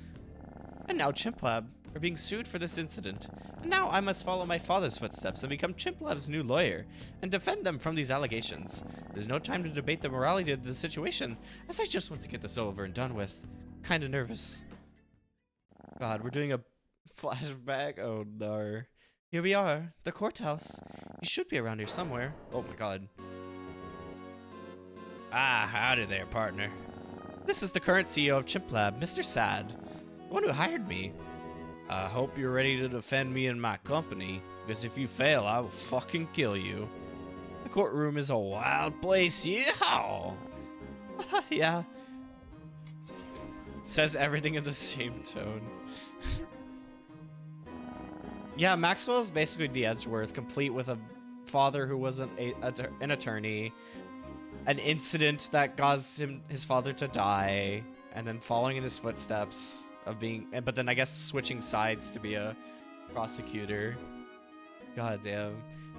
And now Chimp Lab are being sued for this incident. And now I must follow my father's footsteps and become Chimp Lab's new lawyer and defend them from these allegations. There's no time to debate the morality of the situation, as I just want to get this over and done with. Kinda nervous. God, we're doing a flashback? Oh no. Here we are, the courthouse. You should be around here somewhere. Oh my god. Ah, howdy there, partner. This is the current CEO of Chimp Lab, Mr. Sad, the one who hired me. I hope you're ready to defend me and my company, because if you fail, I will fucking kill you. The courtroom is a wild place, yeah! Yeah. Says everything in the same tone. Yeah, Maxwell is basically the Edgeworth, complete with a father who wasn't an attorney, an incident that caused his father to die, and then following in his footsteps of being, but then I guess switching sides to be a prosecutor. God damn.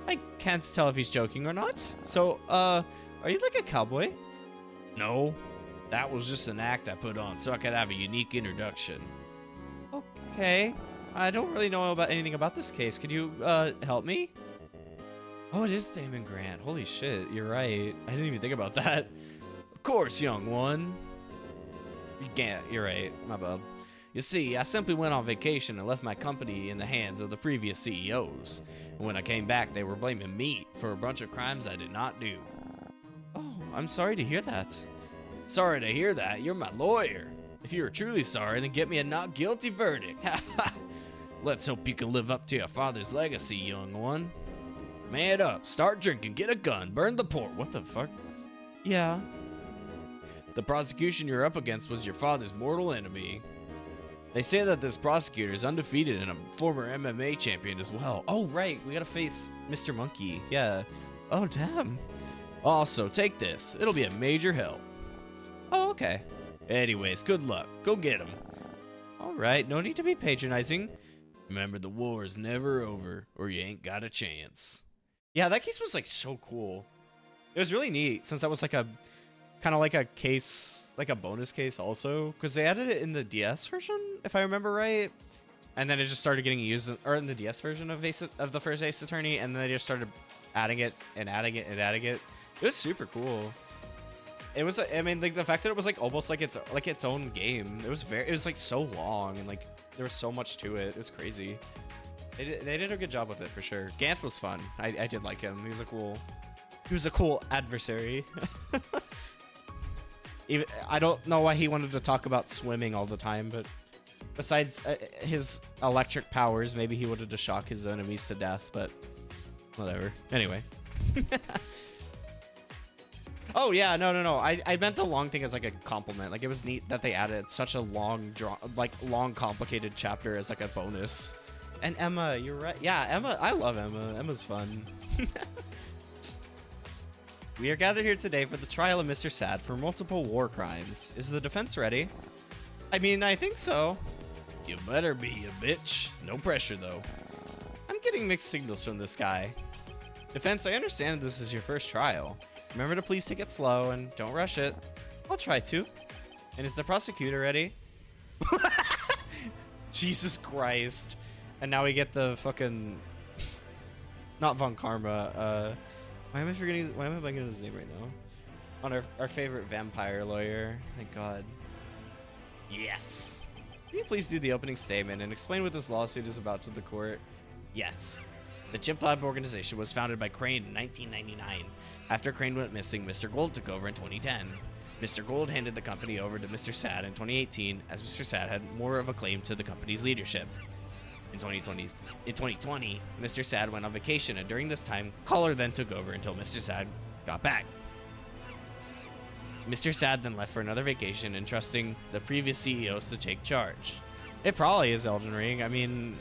I can't tell if he's joking or not. So, are you like a cowboy? No, that was just an act I put on so I could have a unique introduction. Okay. I don't really know about anything about this case. Could you, help me? Oh, it is Damon Grant. Holy shit, you're right. I didn't even think about that. Of course, young one. You can't, you're right. My bad. You see, I simply went on vacation and left my company in the hands of the previous CEOs. And when I came back, they were blaming me for a bunch of crimes I did not do. Oh, I'm sorry to hear that. Sorry to hear that. You're my lawyer. If you are truly sorry, then get me a not guilty verdict. Let's hope you can live up to your father's legacy, young one. Man up, start drinking, get a gun, burn the port. What the fuck? Yeah. The prosecution you're up against was your father's mortal enemy. They say that this prosecutor is undefeated and a former MMA champion as well. Oh, right. We gotta face Mr. Monkey. Yeah. Oh, damn. Also, take this. It'll be a major help. Oh, okay. Anyways, good luck. Go get him. All right. No need to be patronizing. Remember, the war is never over, or you ain't got a chance. Yeah, that case was, like, so cool. It was really neat, since that was, like, a... kind of like a case, like a bonus case also, because they added it in the DS version, if I remember right, and then it just started getting used, or in the DS version of the first Ace Attorney, and then they just started adding it and adding it and adding it. It was super cool. It was, I mean, like the fact that it was like almost like its own game. It was like so long and like there was so much to it. It was crazy. They did a good job with it for sure. Gant was fun. I did like him. He was a cool adversary. Even, I don't know why he wanted to talk about swimming all the time, but besides his electric powers, maybe he wanted to shock his enemies to death, but whatever. Anyway. Oh, yeah, no. I meant the long thing as like a compliment. Like, it was neat that they added such a long, complicated chapter as like a bonus. And Emma, you're right. Yeah, Emma, I love Emma. Emma's fun. We are gathered here today for the trial of Mr. Sad for multiple war crimes. Is the defense ready? I mean, I think so. You better be, you bitch. No pressure, though. I'm getting mixed signals from this guy. Defense, I understand this is your first trial. Remember to please take it slow and don't rush it. I'll try to. And is the prosecutor ready? Jesus Christ. And now we get the fucking... Not Von Karma, why am I blanking his name right now? On our favorite vampire lawyer. Thank God. Yes. Can you please do the opening statement and explain what this lawsuit is about to the court? Yes. The Chimp Lab organization was founded by Crane in 1999. After Crane went missing, Mr. Gold took over in 2010. Mr. Gold handed the company over to Mr. Sad in 2018, as Mr. Sad had more of a claim to the company's leadership. In 2020, Mr. Sad went on vacation, and during this time, Collar then took over until Mr. Sad got back. Mr. Sad then left for another vacation, entrusting the previous CEOs to take charge. It probably is Elden Ring. I mean,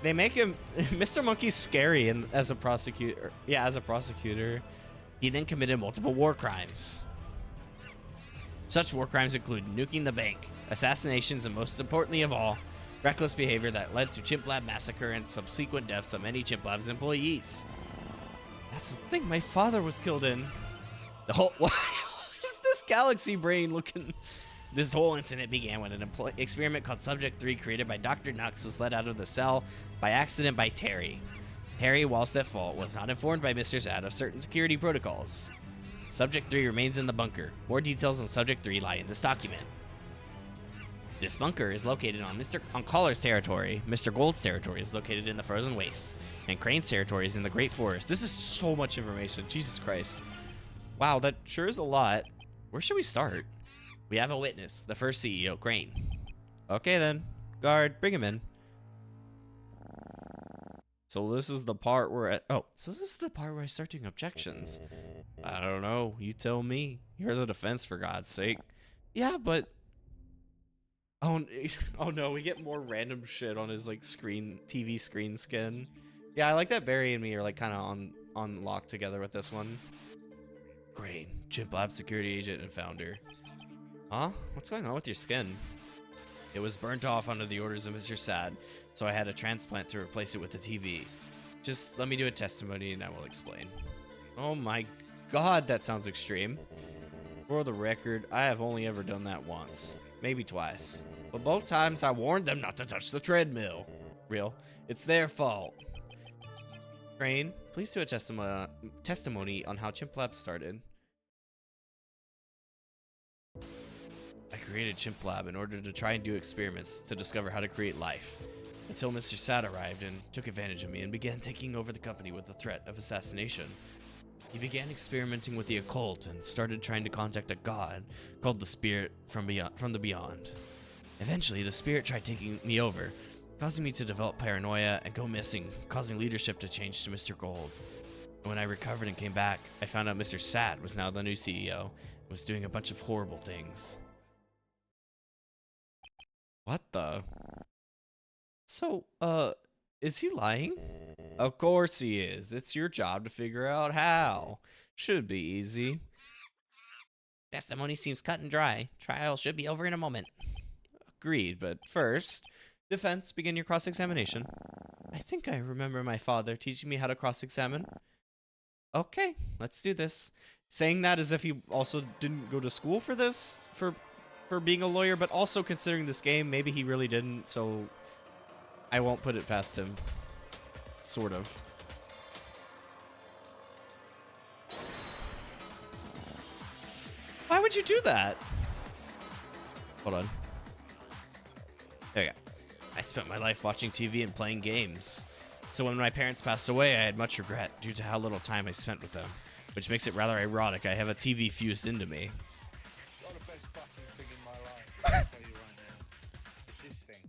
they make him Mr. Monkey's scary as a prosecutor. Yeah, as a prosecutor. He then committed multiple war crimes. Such war crimes include nuking the bank, assassinations, and most importantly of all, reckless behavior that led to Chimp Lab massacre and subsequent deaths of many Chimp Lab's employees. That's the thing my father was killed in. The whole... What is this galaxy brain looking... This whole incident began when an experiment called Subject 3, created by Dr. Nux, was let out of the cell by accident by Terry. Terry, whilst at fault, was not informed by Mr. Sad of certain security protocols. Subject 3 remains in the bunker. More details on Subject 3 lie in this document. This bunker is located on Collar's territory. Mr. Gold's territory is located in the frozen wastes, and Crane's territory is in the Great Forest. This is so much information. Jesus Christ. Wow, that sure is a lot. Where should we start? We have a witness, the first CEO, Crane. Okay then. Guard, bring him in. So this is the part where I start doing objections. I don't know. You tell me. You're the defense, for God's sake. Yeah, but... Oh no, we get more random shit on his like TV screen skin. Yeah, I like that Barry and me are like kind of on lock together with this one. Crane, Chimp Lab security agent and founder. Huh? What's going on with your skin? It was burnt off under the orders of Mr. Sad, so I had a transplant to replace it with a TV. Just let me do a testimony and I will explain. Oh my God, that sounds extreme. For the record, I have only ever done that once. Maybe twice. But both times I warned them not to touch the treadmill. Real. It's their fault. Crane, please do a testimony on how Chimp Lab started. I created Chimp Lab in order to try and do experiments to discover how to create life. Until Mr. Sad arrived and took advantage of me and began taking over the company with the threat of assassination. He began experimenting with the occult and started trying to contact a god called the Spirit from the Beyond. Eventually, the Spirit tried taking me over, causing me to develop paranoia and go missing, causing leadership to change to Mr. Gold. And when I recovered and came back, I found out Mr. Sad was now the new CEO and was doing a bunch of horrible things. What the? So, is he lying? Of course he is. It's your job to figure out how. Should be easy. Testimony seems cut and dry. Trial should be over in a moment. Agreed, but first, defense, begin your cross-examination. I think I remember my father teaching me how to cross-examine. Okay, let's do this. Saying that as if he also didn't go to school for this, for being a lawyer, but also considering this game, maybe he really didn't, so I won't put it past him. Sort of. Why would you do that? Hold on. There you go. I spent my life watching TV and playing games. So when my parents passed away, I had much regret due to how little time I spent with them, which makes it rather ironic I have a TV fused into me. Not the best fucking thing in my life, I'll tell you right now. It's this thing.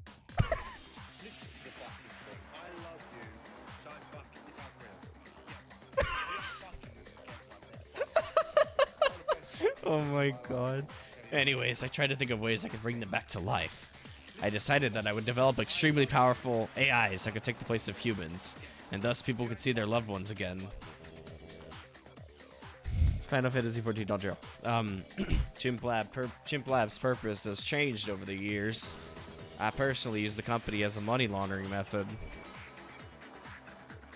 Listen to the fucking thing. I love you so fucking, it's unreal. Oh my god. Anyways, I tried to think of ways I could bring them back to life. I decided that I would develop extremely powerful AIs that could take the place of humans, and thus people could see their loved ones again. Final Fantasy 14.0. Chimp Lab's purpose has changed over the years. I personally use the company as a money laundering method.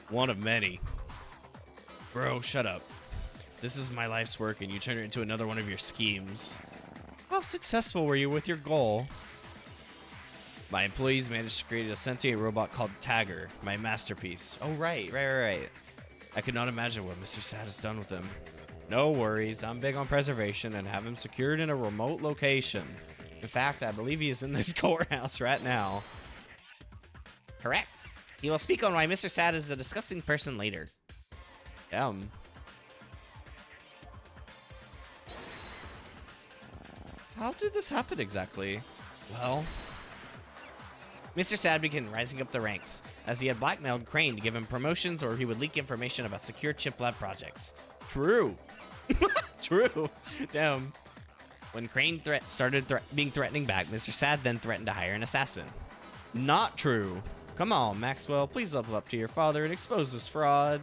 One of many. Bro, shut up. This is my life's work and you turn it into another one of your schemes. How successful were you with your goal? My employees managed to create a sentient robot called Tagger, my masterpiece. Oh, right. I could not imagine what Mr. Sad has done with him. No worries, I'm big on preservation and have him secured in a remote location. In fact, I believe he is in this courthouse right now. Correct. He will speak on why Mr. Sad is a disgusting person later. Damn. How did this happen exactly? Well, Mr. Sad began rising up the ranks, as he had blackmailed Crane to give him promotions or he would leak information about secure chip lab projects. True. True. Damn. When Crane started being threatening back, Mr. Sad then threatened to hire an assassin. Not true. Come on, Maxwell, please level up to your father and expose this fraud.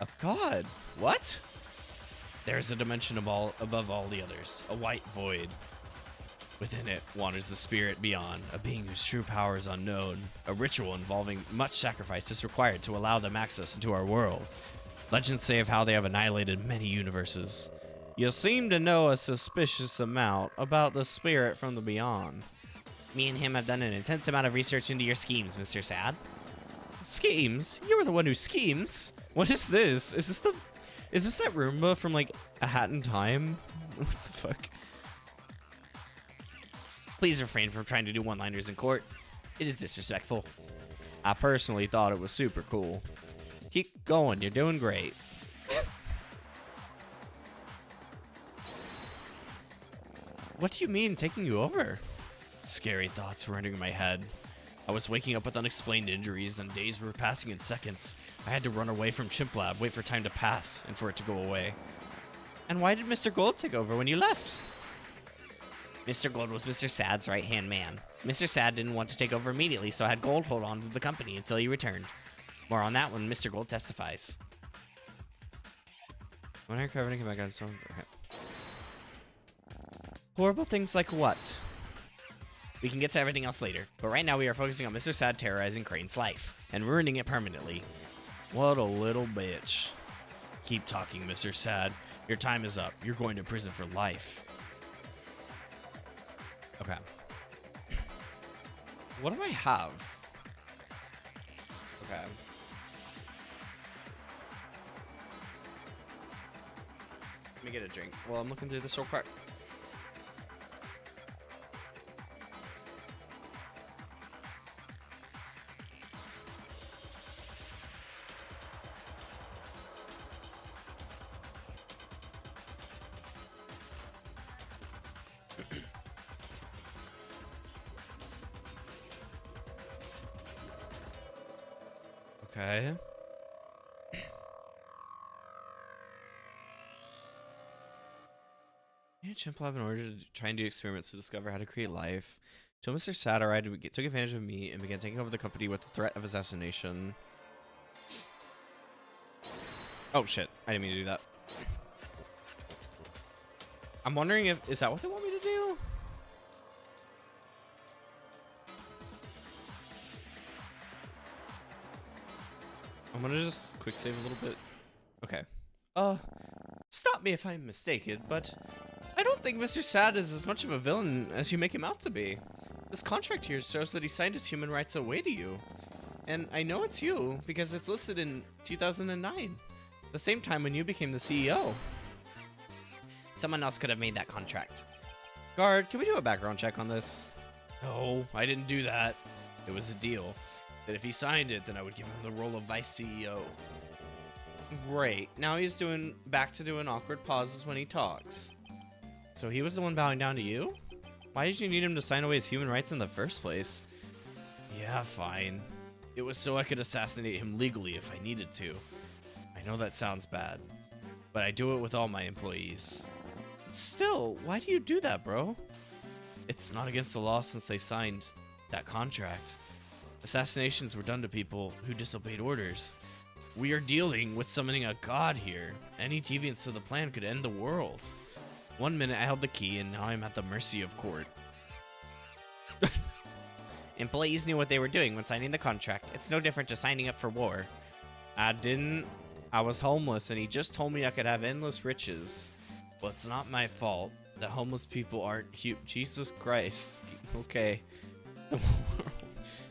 Oh god. What? There's a dimension above all the others, a white void. Within it wanders the spirit beyond, a being whose true power is unknown. A ritual involving much sacrifice is required to allow them access into our world. Legends say of how they have annihilated many universes. You seem to know a suspicious amount about the spirit from the beyond. Me and him have done an intense amount of research into your schemes, Mr. Sad. Schemes? You were the one who schemes? What is this? Is this that Roomba from, like, A Hat in Time? What the fuck? Please refrain from trying to do one-liners in court. It is disrespectful. I personally thought it was super cool. Keep going, you're doing great. What do you mean, taking you over? Scary thoughts were entering my head. I was waking up with unexplained injuries, and days were passing in seconds. I had to run away from Chimp Lab, wait for time to pass, and for it to go away. And why did Mr. Gold take over when you left? Mr. Gold was Mr. Sad's right-hand man. Mr. Sad didn't want to take over immediately, so I had Gold hold on to the company until he returned. More on that when Mr. Gold testifies. When I recovered and came back on so okay. Horrible things like what? We can get to everything else later, but right now we are focusing on Mr. Sad terrorizing Crane's life and ruining it permanently. What a little bitch. Keep talking, Mr. Sad. Your time is up. You're going to prison for life. Okay. What do I have? Okay. Let me get a drink while I'm looking through this real quick. Okay. Chimp Lab in order to try and do experiments to discover how to create life. Till Mr. Saturide took advantage of me and began taking over the company with the threat of assassination. Oh shit, I didn't mean to do that. I'm wondering if, is that what they want me to do? I'm gonna just quick save a little bit. Okay. Stop me if I'm mistaken, but I don't think Mr. Sad is as much of a villain as you make him out to be. This contract here shows that he signed his human rights away to you. And I know it's you because it's listed in 2009, the same time when you became the CEO. Someone else could have made that contract. Guard, can we do a background check on this? No, I didn't do that. It was a deal that if he signed it, then I would give him the role of vice CEO. Great. Now he's back to doing awkward pauses when he talks. So he was the one bowing down to you? Why did you need him to sign away his human rights in the first place? Yeah, fine. It was so I could assassinate him legally if I needed to. I know that sounds bad, but I do it with all my employees. Still, why do you do that, bro? It's not against the law since they signed that contract. Assassinations were done to people who disobeyed orders. We are dealing with summoning a god here. Any deviance to the plan could end the world. 1 minute I held the key and now I'm at the mercy of court. Employees knew what they were doing when signing the contract. It's no different to signing up for war. I didn't. I was homeless and he just told me I could have endless riches. Well, it's not my fault that homeless people aren't Jesus Christ. Okay. The world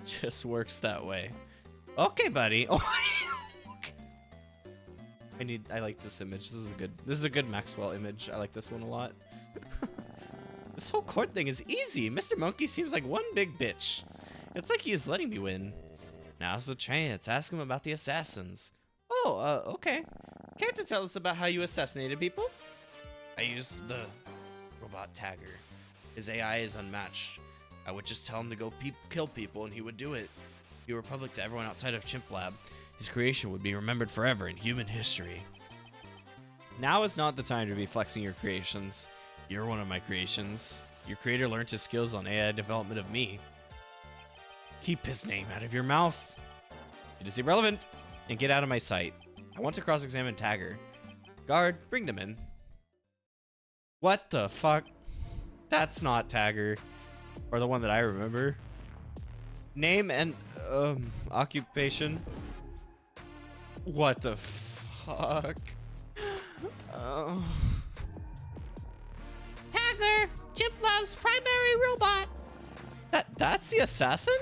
just works that way. Okay, buddy. I like this image. This is a good Maxwell image. I like this one a lot. This whole court thing is easy. Mr. Monkey seems like one big bitch. It's like he is letting me win. Now's the chance. Ask him about the assassins. Oh, okay. Care to tell us about how you assassinated people? I used the robot tagger. His AI is unmatched. I would just tell him to go kill people and he would do it. He were public to everyone outside of Chimp Lab. His creation would be remembered forever in human history. Now is not the time to be flexing your creations. You're one of my creations. Your creator learned his skills on AI development of me. Keep his name out of your mouth. It is irrelevant. And get out of my sight. I want to cross-examine Tagger. Guard, bring them in. What the fuck? That's not Tagger. Or the one that I remember. Name and occupation. What the fuck? Oh. Tagger, Chimp Lab's primary robot. That's the assassin?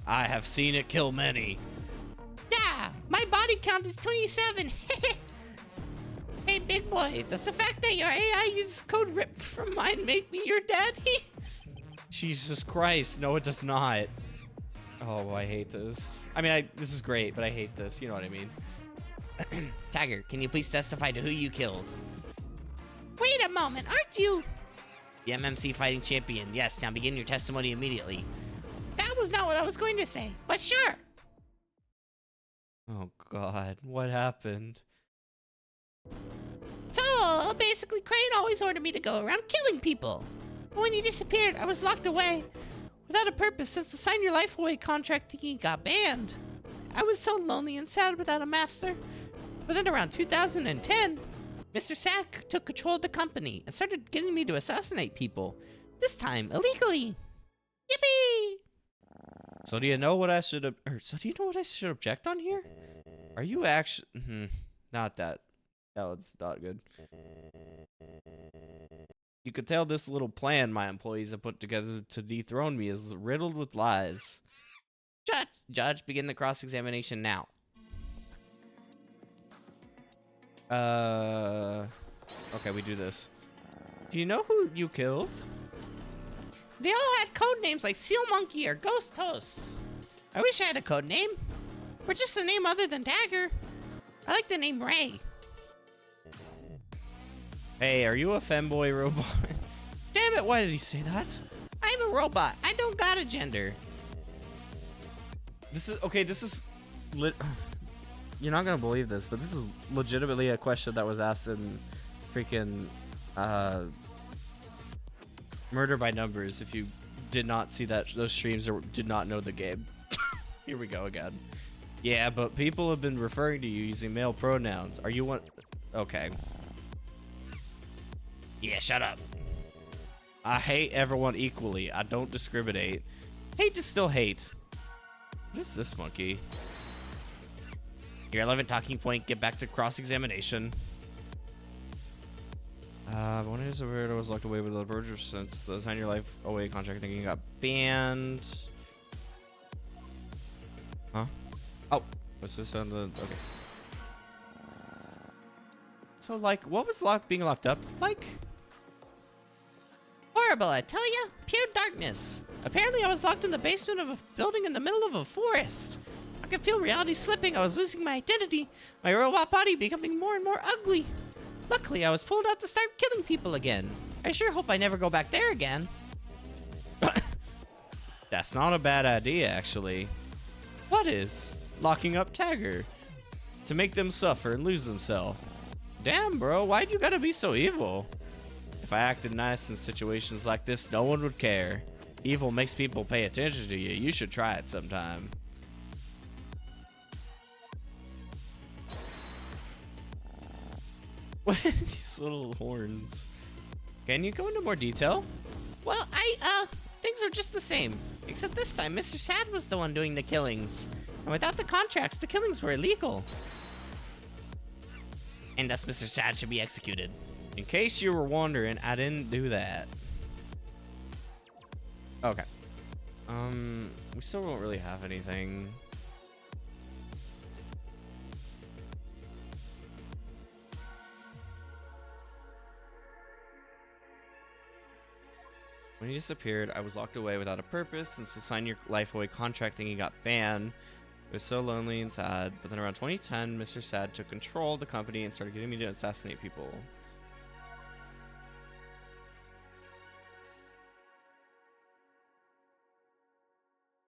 I have seen it kill many. Yeah, my body count is 27. Hey, big boy, does the fact that your AI uses code ripped from mine make me your dad? Jesus Christ, no it does not. Oh, I hate this. I mean, this is great, but I hate this. You know what I mean. Tagger, can you please testify to who you killed? Wait a moment, aren't you? The MMC fighting champion. Yes, now begin your testimony immediately. That was not what I was going to say, but sure. Oh God, what happened? So, basically, Crane always ordered me to go around killing people. But when you disappeared, I was locked away. Without a purpose, since the Sign Your Life Away contract thingy got banned. I was so lonely and sad without a master. But then around 2010, Mr. Sad took control of the company and started getting me to assassinate people. This time, illegally. Yippee! So do you know what I should object on here? Are you actually not that. That was not good. You could tell this little plan my employees have put together to dethrone me is riddled with lies. Judge, begin the cross-examination now. Okay, we do this. Do you know who you killed? They all had code names like Seal Monkey or Ghost Toast. I wish I had a code name. Or just a name other than Dagger. I like the name Ray. Hey, are you a femboy robot? Damn it, why did he say that? I'm a robot. I don't got a gender. This is okay, this is You're not gonna believe this, but this is legitimately a question that was asked in freaking Murder by Numbers. If you did not see those streams or did not know the game. Here we go again. Yeah, but people have been referring to you using male pronouns. Are you one? Okay. Yeah, shut up. I hate everyone equally. I don't discriminate. Hate to still hate. What is this monkey? Your 11th talking point. Get back to cross-examination. One is a weirdo was locked away with the Burger since the sign your life away contract thinking you got banned. Huh? Oh, what's this on the? Okay. So like, what was being locked up like? Horrible, I tell ya. Pure darkness. Apparently I was locked in the basement of a building in the middle of a forest. I could feel reality slipping. I was losing my identity. My robot body becoming more and more ugly. Luckily, I was pulled out to start killing people again. I sure hope I never go back there again. That's not a bad idea, actually. What is? Locking up Tagger. To make them suffer and lose themselves. Damn, bro, why'd you gotta be so evil? If I acted nice in situations like this, no one would care. Evil makes people pay attention to you. You should try it sometime. What are these little horns? Can you go into more detail? Well, things are just the same. Except this time, Mr. Sad was the one doing the killings. And without the contracts, the killings were illegal. And thus Mr. Sad should be executed. In case you were wondering, I didn't do that. Okay. We still don't really have anything. When he disappeared, I was locked away without a purpose. Since the sign your life away contract thing, he got banned. It was so lonely and sad. But then around 2010, Mr. Sad took control of the company and started getting me to assassinate people.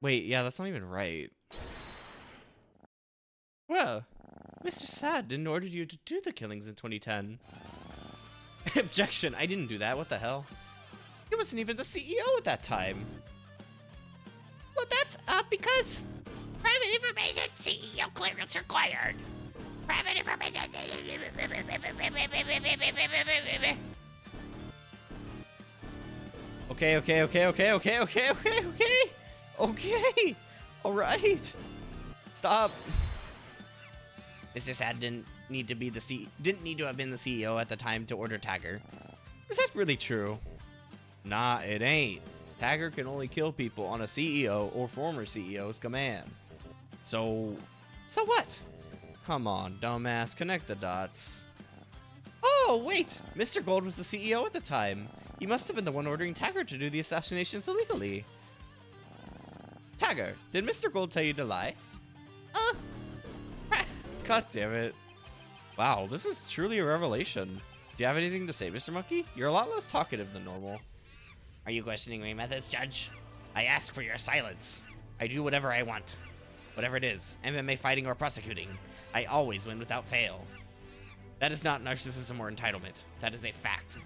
Wait, yeah, that's not even right. Well, Mr. Sad didn't order you to do the killings in 2010. Objection, I didn't do that. What the hell? He wasn't even the CEO at that time. Well, that's because private information CEO clearance required. Private information. Okay. All right. Stop. Mr. Sad didn't need to have been the CEO at the time to order Tagger. Is that really true? Nah, it ain't. Tagger can only kill people on a CEO or former CEO's command. So what? Come on, dumbass, connect the dots. Oh, wait! Mr. Gold was the CEO at the time. He must have been the one ordering Tagger to do the assassinations illegally. Tagger, did Mr. Gold tell you to lie? God damn it. Wow, this is truly a revelation. Do you have anything to say, Mr. Monkey? You're a lot less talkative than normal. Are you questioning my methods, Judge? I ask for your silence. I do whatever I want. Whatever it is, MMA fighting or prosecuting, I always win without fail. That is not narcissism or entitlement. That is a fact.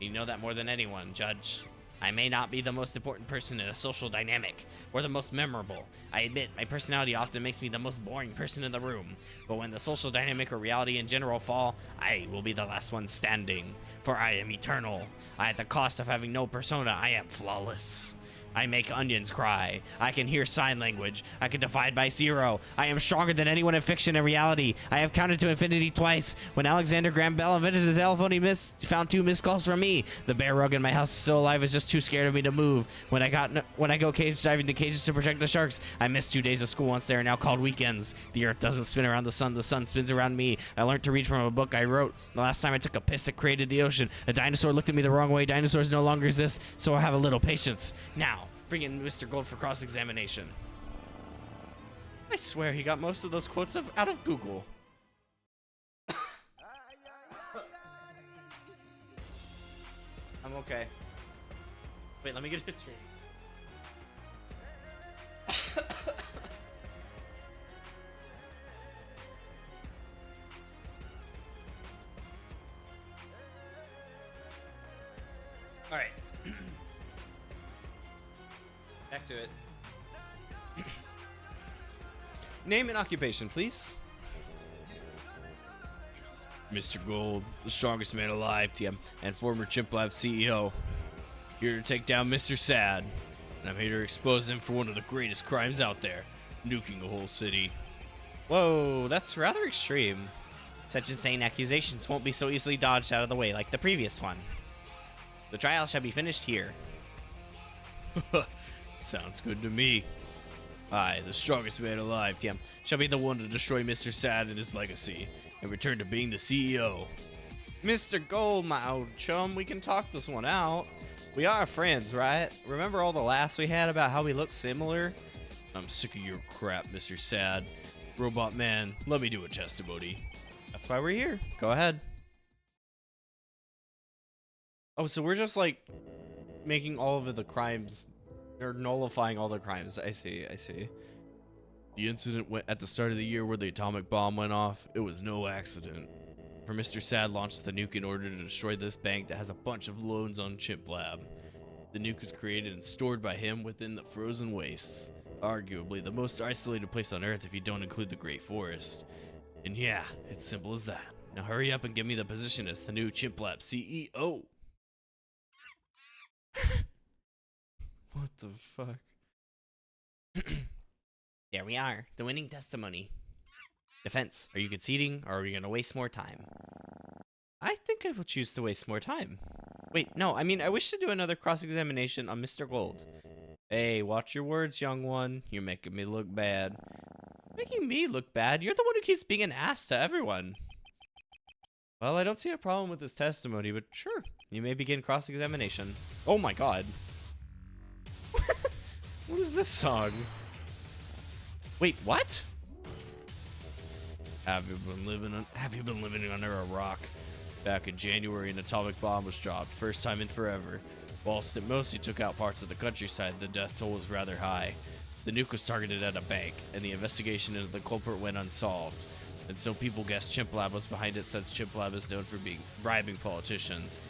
You know that more than anyone, Judge. I may not be the most important person in a social dynamic, or the most memorable. I admit, my personality often makes me the most boring person in the room. But when the social dynamic or reality in general fall, I will be the last one standing. For I am eternal. At the cost of having no persona, I am flawless. I make onions cry. I can hear sign language. I can divide by zero. I am stronger than anyone in fiction and reality. I have counted to infinity twice. When Alexander Graham Bell invented the telephone, he found 2 missed calls from me. The bear rug in my house is still alive. Is just too scared of me to move. When I go cage diving to cages to protect the sharks, I missed 2 days of school once they are now called weekends. The earth doesn't spin around the sun spins around me. I learned to read from a book I wrote. The last time I took a piss that created the ocean, a dinosaur looked at me the wrong way. Dinosaurs no longer exist, so I have a little patience. Now, bring in Mr. Gold for cross-examination. I swear he got most of those quotes out of Google. I'm okay. Wait, let me get a drink. All right. Back to it. Name and occupation, please. Mr. Gold, the strongest man alive, TM, and former Chimp Lab CEO. Here to take down Mr. Sad. And I'm here to expose him for one of the greatest crimes out there, nuking a whole city. Whoa, that's rather extreme. Such insane accusations won't be so easily dodged out of the way like the previous one. The trial shall be finished here. Sounds good to me. I, the strongest man alive, TM, shall be the one to destroy Mr. Sad and his legacy, and return to being the CEO. Mr. Gold, my old chum, we can talk this one out. We are friends, right? Remember all the laughs we had about how we look similar? I'm sick of your crap, Mr. Sad. Robot man, let me do a testimony. That's why we're here. Go ahead. Oh, so we're just like making all of the crimes, or nullifying all the crimes. I see, I see. The incident went at the start of the year where the atomic bomb went off. It was no accident. For Mr. Sad launched the nuke in order to destroy this bank that has a bunch of loans on Chimp Lab. The nuke was created and stored by him within the frozen wastes, arguably the most isolated place on Earth if you don't include the Great Forest. And yeah, it's simple as that. Now hurry up and give me the position as the new Chimp Lab CEO. What the fuck? There we are, the winning testimony. Defense, are you conceding, or are we gonna waste more time? I think I will choose to waste more time. Wait, no, I mean, I wish to do another cross-examination on Mr. Gold. Hey, watch your words, young one. You're making me look bad. Making me look bad? You're the one who keeps being an ass to everyone. Well, I don't see a problem with this testimony, but sure, you may begin cross-examination. Oh my god. What is this song? Wait, what? Have you been living under a rock? Back in January, an atomic bomb was dropped, first time in forever. Whilst it mostly took out parts of the countryside, the death toll was rather high. The nuke was targeted at a bank, and the investigation into the culprit went unsolved. And so people guessed Chimp Lab was behind it, since Chimp Lab is known for bribing politicians.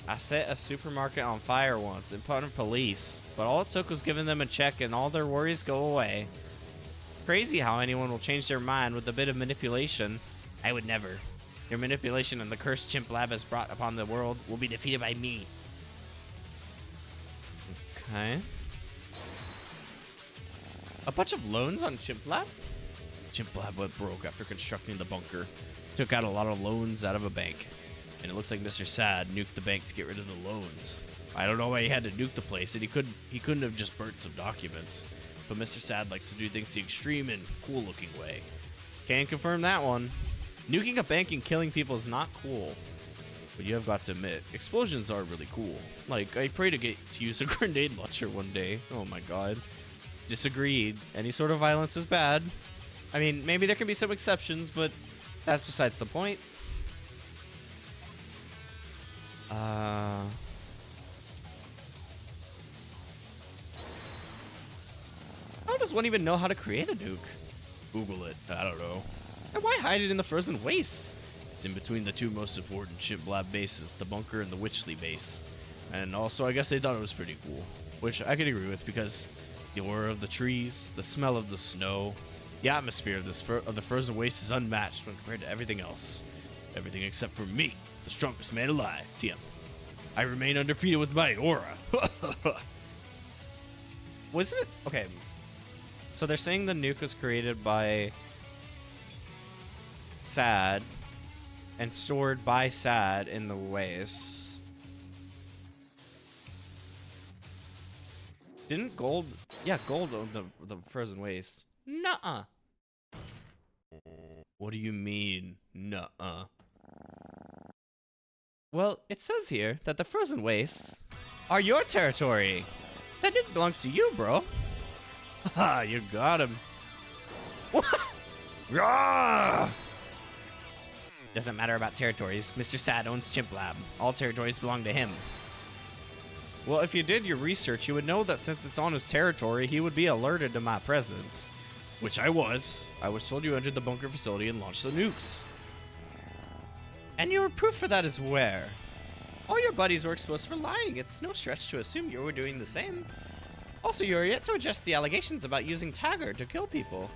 I set a supermarket on fire once in front of police, but all it took was giving them a check and all their worries go away. Crazy how anyone will change their mind with a bit of manipulation. I would never. Your manipulation and the curse Chimp Lab has brought upon the world will be defeated by me. Okay. A bunch of loans on Chimp Lab? Chimp Lab went broke after constructing the bunker. Took out a lot of loans out of a bank. And it looks like Mr. Sad nuked the bank to get rid of the loans. I don't know why he had to nuke the place, and he couldn't have just burnt some documents. But Mr. Sad likes to do things the extreme and cool-looking way. Can't confirm that one. Nuking a bank and killing people is not cool. But you have got to admit, explosions are really cool. Like, I pray to get to use a grenade launcher one day. Oh my god. Disagreed. Any sort of violence is bad. I mean, maybe there can be some exceptions, but that's besides the point. How does one even know how to create a nuke? Google it. I don't know. And why hide it in the frozen wastes? It's in between the two most important Chimp Lab bases, the bunker and the Witchley base. And also, I guess they thought it was pretty cool. Which I could agree with, because the aura of the trees, the smell of the snow, the atmosphere of the frozen waste is unmatched when compared to everything else. Everything except for me, the strongest man alive, TM. I remain undefeated with my aura. Wasn't it? Okay. So they're saying the nuke was created by Sad and stored by Sad in the waste. Didn't Gold... Yeah, Gold owned the frozen waste. Nuh-uh. What do you mean, nuh-uh? Well, it says here that the frozen wastes are your territory. That nuke belongs to you, bro. Ha! You got him. Doesn't matter about territories. Mr. Sad owns Chimp Lab. All territories belong to him. Well, if you did your research, you would know that since it's on his territory, he would be alerted to my presence. Which I was. I was told you entered the bunker facility and launched the nukes. And your proof for that is where? All your buddies were exposed for lying. It's no stretch to assume you were doing the same. Also, you are yet to address the allegations about using Tagger to kill people.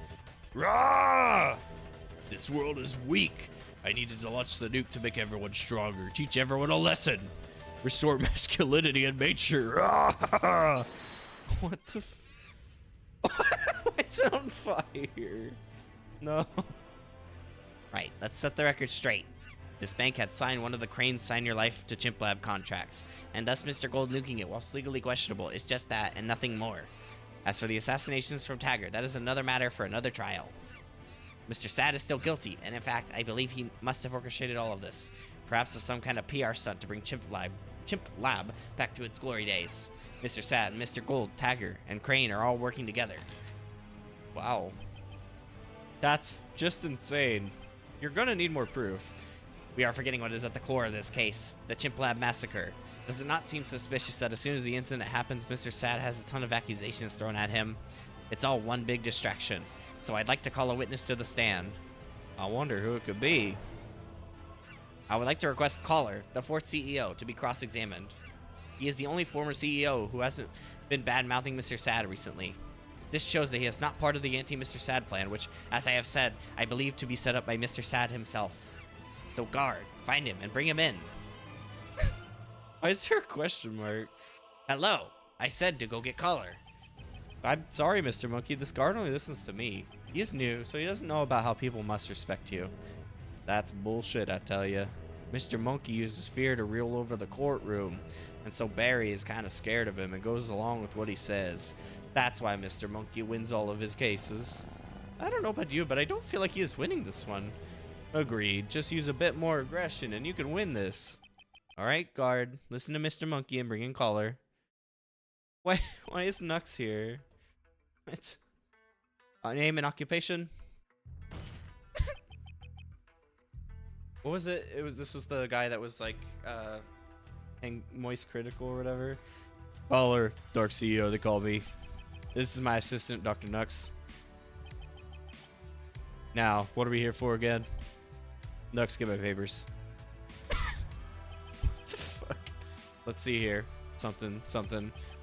Rah! This world is weak. I needed to launch the nuke to make everyone stronger, teach everyone a lesson, restore masculinity and nature. Rah! What the Why is it on fire? No. Right, let's set the record straight. This bank had signed one of the Crane's Sign Your Life to Chimp Lab contracts, and thus Mr. Gold nuking it, whilst legally questionable, is just that and nothing more. As for the assassinations from Tagger, that is another matter for another trial. Mr. Sad is still guilty, and in fact, I believe he must have orchestrated all of this, perhaps as some kind of PR stunt to bring Chimp Lab back to its glory days. Mr. Sad, Mr. Gold, Tagger, and Crane are all working together. Wow. That's just insane. You're gonna need more proof. We are forgetting what is at the core of this case, the Chimp Lab massacre. Does it not seem suspicious that as soon as the incident happens, Mr. Sad has a ton of accusations thrown at him? It's all one big distraction. So I'd like to call a witness to the stand. I wonder who it could be. I would like to request Caller, the 4th CEO, to be cross-examined. He is the only former CEO who hasn't been bad-mouthing Mr. Sad recently. This shows that he is not part of the anti-Mr. Sad plan, which, as I have said, I believe to be set up by Mr. Sad himself. So guard, find him, and bring him in. Why is there a question mark? Hello, I said to go get Caller. I'm sorry, Mr. Monkey. This guard only listens to me. He is new, so he doesn't know about how people must respect you. That's bullshit, I tell you. Mr. Monkey uses fear to rule over the courtroom, and so Barry is kind of scared of him and goes along with what he says. That's why Mr. Monkey wins all of his cases. I don't know about you, but I don't feel like he is winning this one. Agreed. Just use a bit more aggression and you can win this. Alright, guard. Listen to Mr. Monkey and bring in Caller. Why is Nux here? What? Name and occupation? What was it? This was the guy that was like, Moist Critical or whatever. Caller, Dark CEO, they call me. This is my assistant, Dr. Nux. Now, what are we here for again? Nux, get my papers. What the fuck? Let's see here. Something.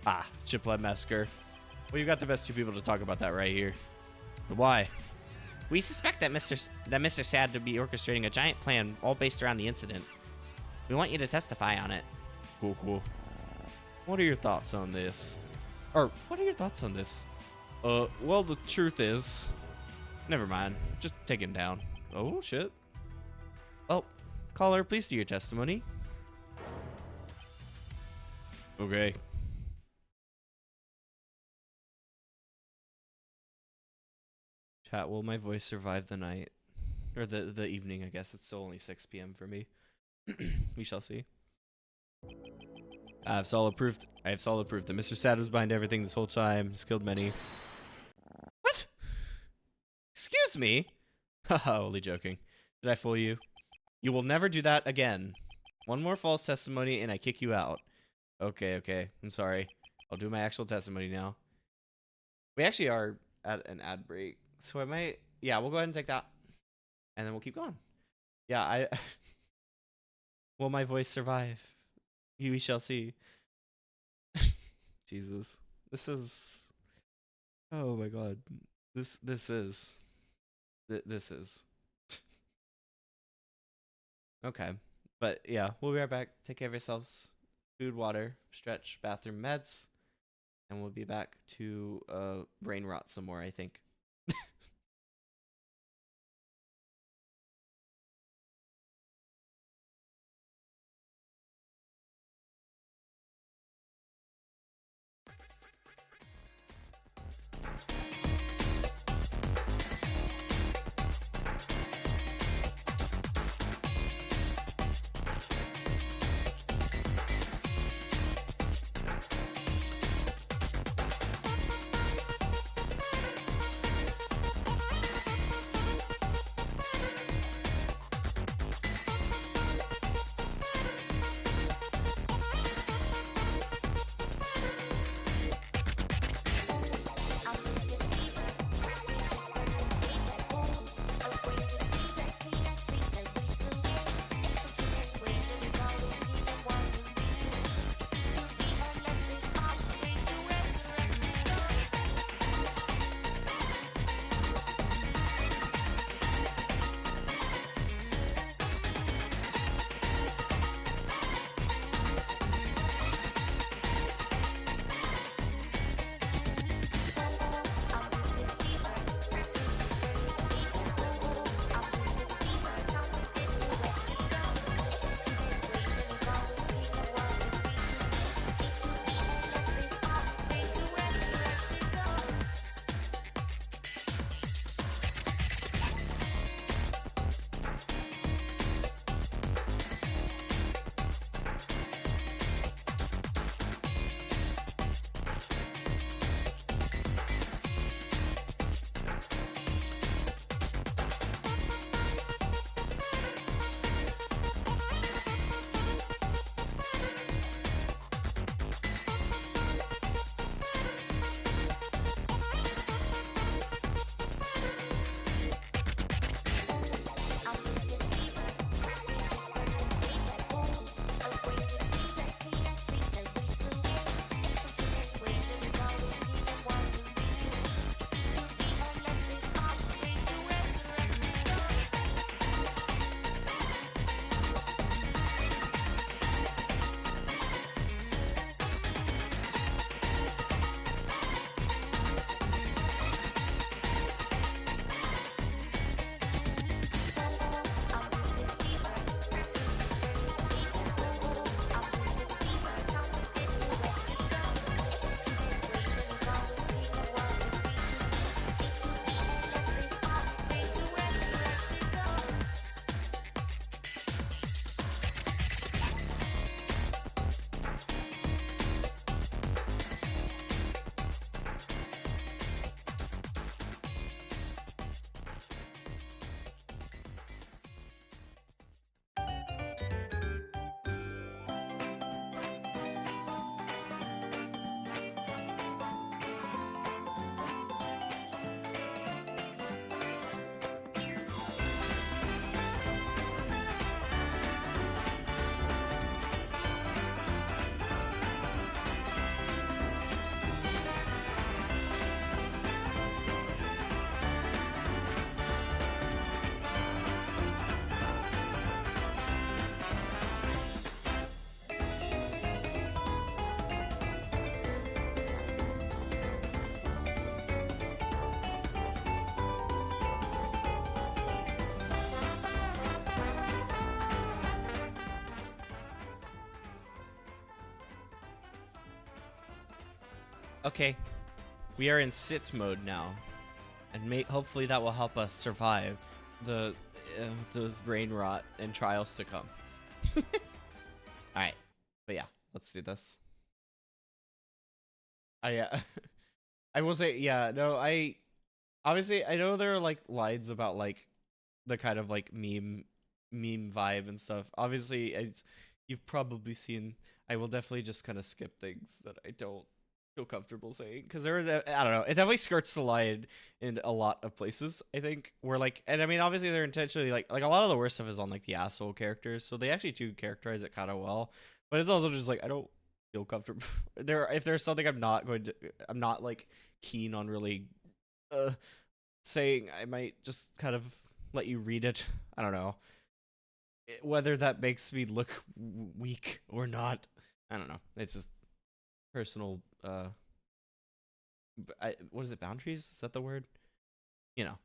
Ah, Chimp Lab Massacre. Well, you got the best two people to talk about that right here. But why? We suspect that Mr. Sad to be orchestrating a giant plan all based around the incident. We want you to testify on it. Cool. What are your thoughts on this? Or, what are your thoughts on this? Well, the truth is... Never mind. Just take him down. Oh, shit. Well, Caller, please do your testimony. Okay. Chat, will my voice survive the night? Or the evening, I guess. It's still only 6 p.m. for me. We shall see. I have solid proof that Mr. Sad was behind everything this whole time. He's killed many. What? Excuse me? Haha, only joking. Did I fool you? You will never do that again. One more false testimony and I kick you out. Okay. I'm sorry. I'll do my actual testimony now. We actually are at an ad break. So I might... Yeah, we'll go ahead and take that. And then we'll keep going. Yeah, Will my voice survive? We shall see. Jesus. This is... Oh my god. This is... Okay. But yeah, we'll be right back. Take care of yourselves. Food, water, stretch, bathroom, meds. And we'll be back to brain rot some more, I think. Okay, we are in sit mode now, and hopefully that will help us survive the brain rot and trials to come. All right, but yeah, let's do this. Yeah, I will say, yeah, no, obviously I know there are like lines about like the kind of like meme vibe and stuff. Obviously, as you've probably seen, I will definitely just kind of skip things that I don't feel comfortable saying, because there are, I don't know, it definitely skirts the line in a lot of places, I think, where like, and I mean obviously they're intentionally like a lot of the worst stuff is on like the asshole characters, so they actually do characterize it kind of well, but it's also just like I don't feel comfortable if there's something I'm not like keen on really saying, I might just kind of let you read it. I don't know whether that makes me look weak or not. I don't know, it's just personal what is it, boundaries, is that the word? You know,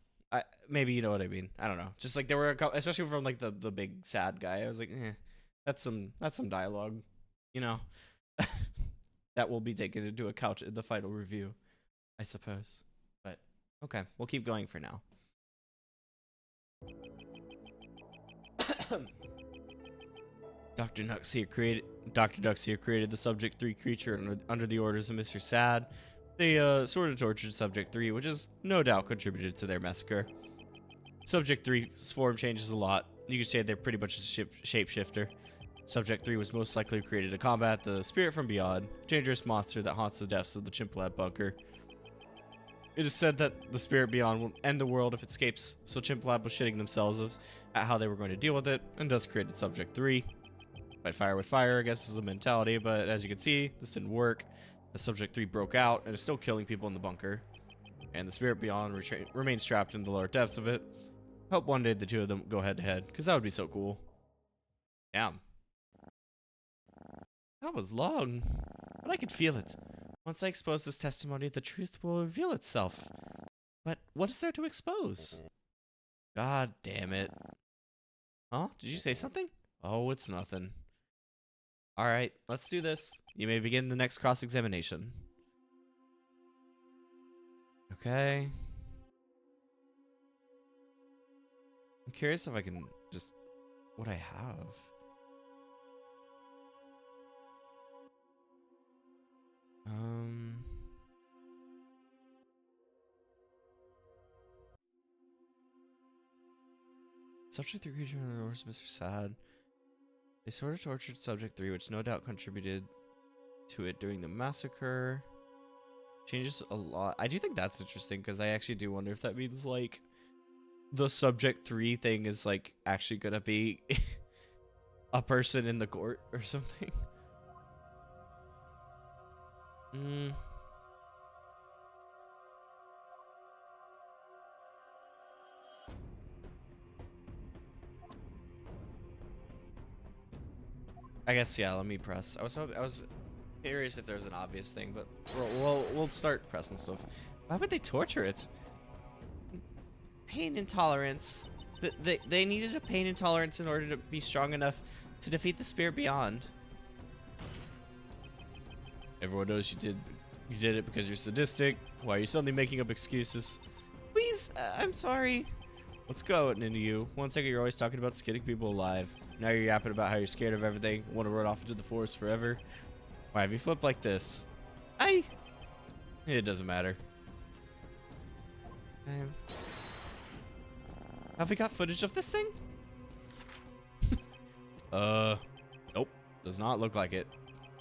maybe you know what I mean. I don't know, just like there were a couple, especially from like the big sad guy, I was like, that's some dialogue, you know. That will be taken into account in the final review, I suppose. But okay, we'll keep going for now. Dr. Duxia created the Subject 3 creature under the orders of Mr. Sad. They sort of tortured Subject 3, which has no doubt contributed to their massacre. Subject 3's form changes a lot. You could say they're pretty much a shapeshifter. Subject 3 was most likely created to combat the Spirit from Beyond, a dangerous monster that haunts the depths of the Chimp Lab bunker. It is said that the Spirit Beyond will end the world if it escapes, so Chimp Lab was shitting themselves at how they were going to deal with it, and thus created Subject 3. Fight fire with fire, I guess, is a mentality, but as you can see, this didn't work. The Subject 3 broke out and is still killing people in the bunker, and the Spirit Beyond remains trapped in the lower depths of it. Hope one day the two of them go head to head, because that would be so cool. Damn. That was long, but I could feel it. Once I expose this testimony, the truth will reveal itself. But what is there to expose? God damn it. Huh? Did you say something? Oh, it's nothing. Alright, let's do this. You may begin the next cross-examination. Okay. I'm curious if I can just... what I have. Subject 3 creature under the orders of Mr. Sad. They sort of tortured Subject 3, which no doubt contributed to it during the massacre. Changes a lot. I do think that's interesting, because I actually do wonder if that means, like, the Subject 3 thing is, like, actually gonna be a person in the court or something. I guess, yeah, let me press. I was curious if there's an obvious thing, but we'll start pressing stuff. Why would they torture it? Pain intolerance. They needed a pain intolerance in order to be strong enough to defeat the Spirit Beyond. Everyone knows you did it because you're sadistic. Why are you suddenly making up excuses? Please, I'm sorry. What's going into you? 1 second you're always talking about skinning people alive. Now you're yapping about how you're scared of everything, want to run off into the forest forever. Why have you flipped like this? It doesn't matter. Have we got footage of this thing? Nope. Does not look like it.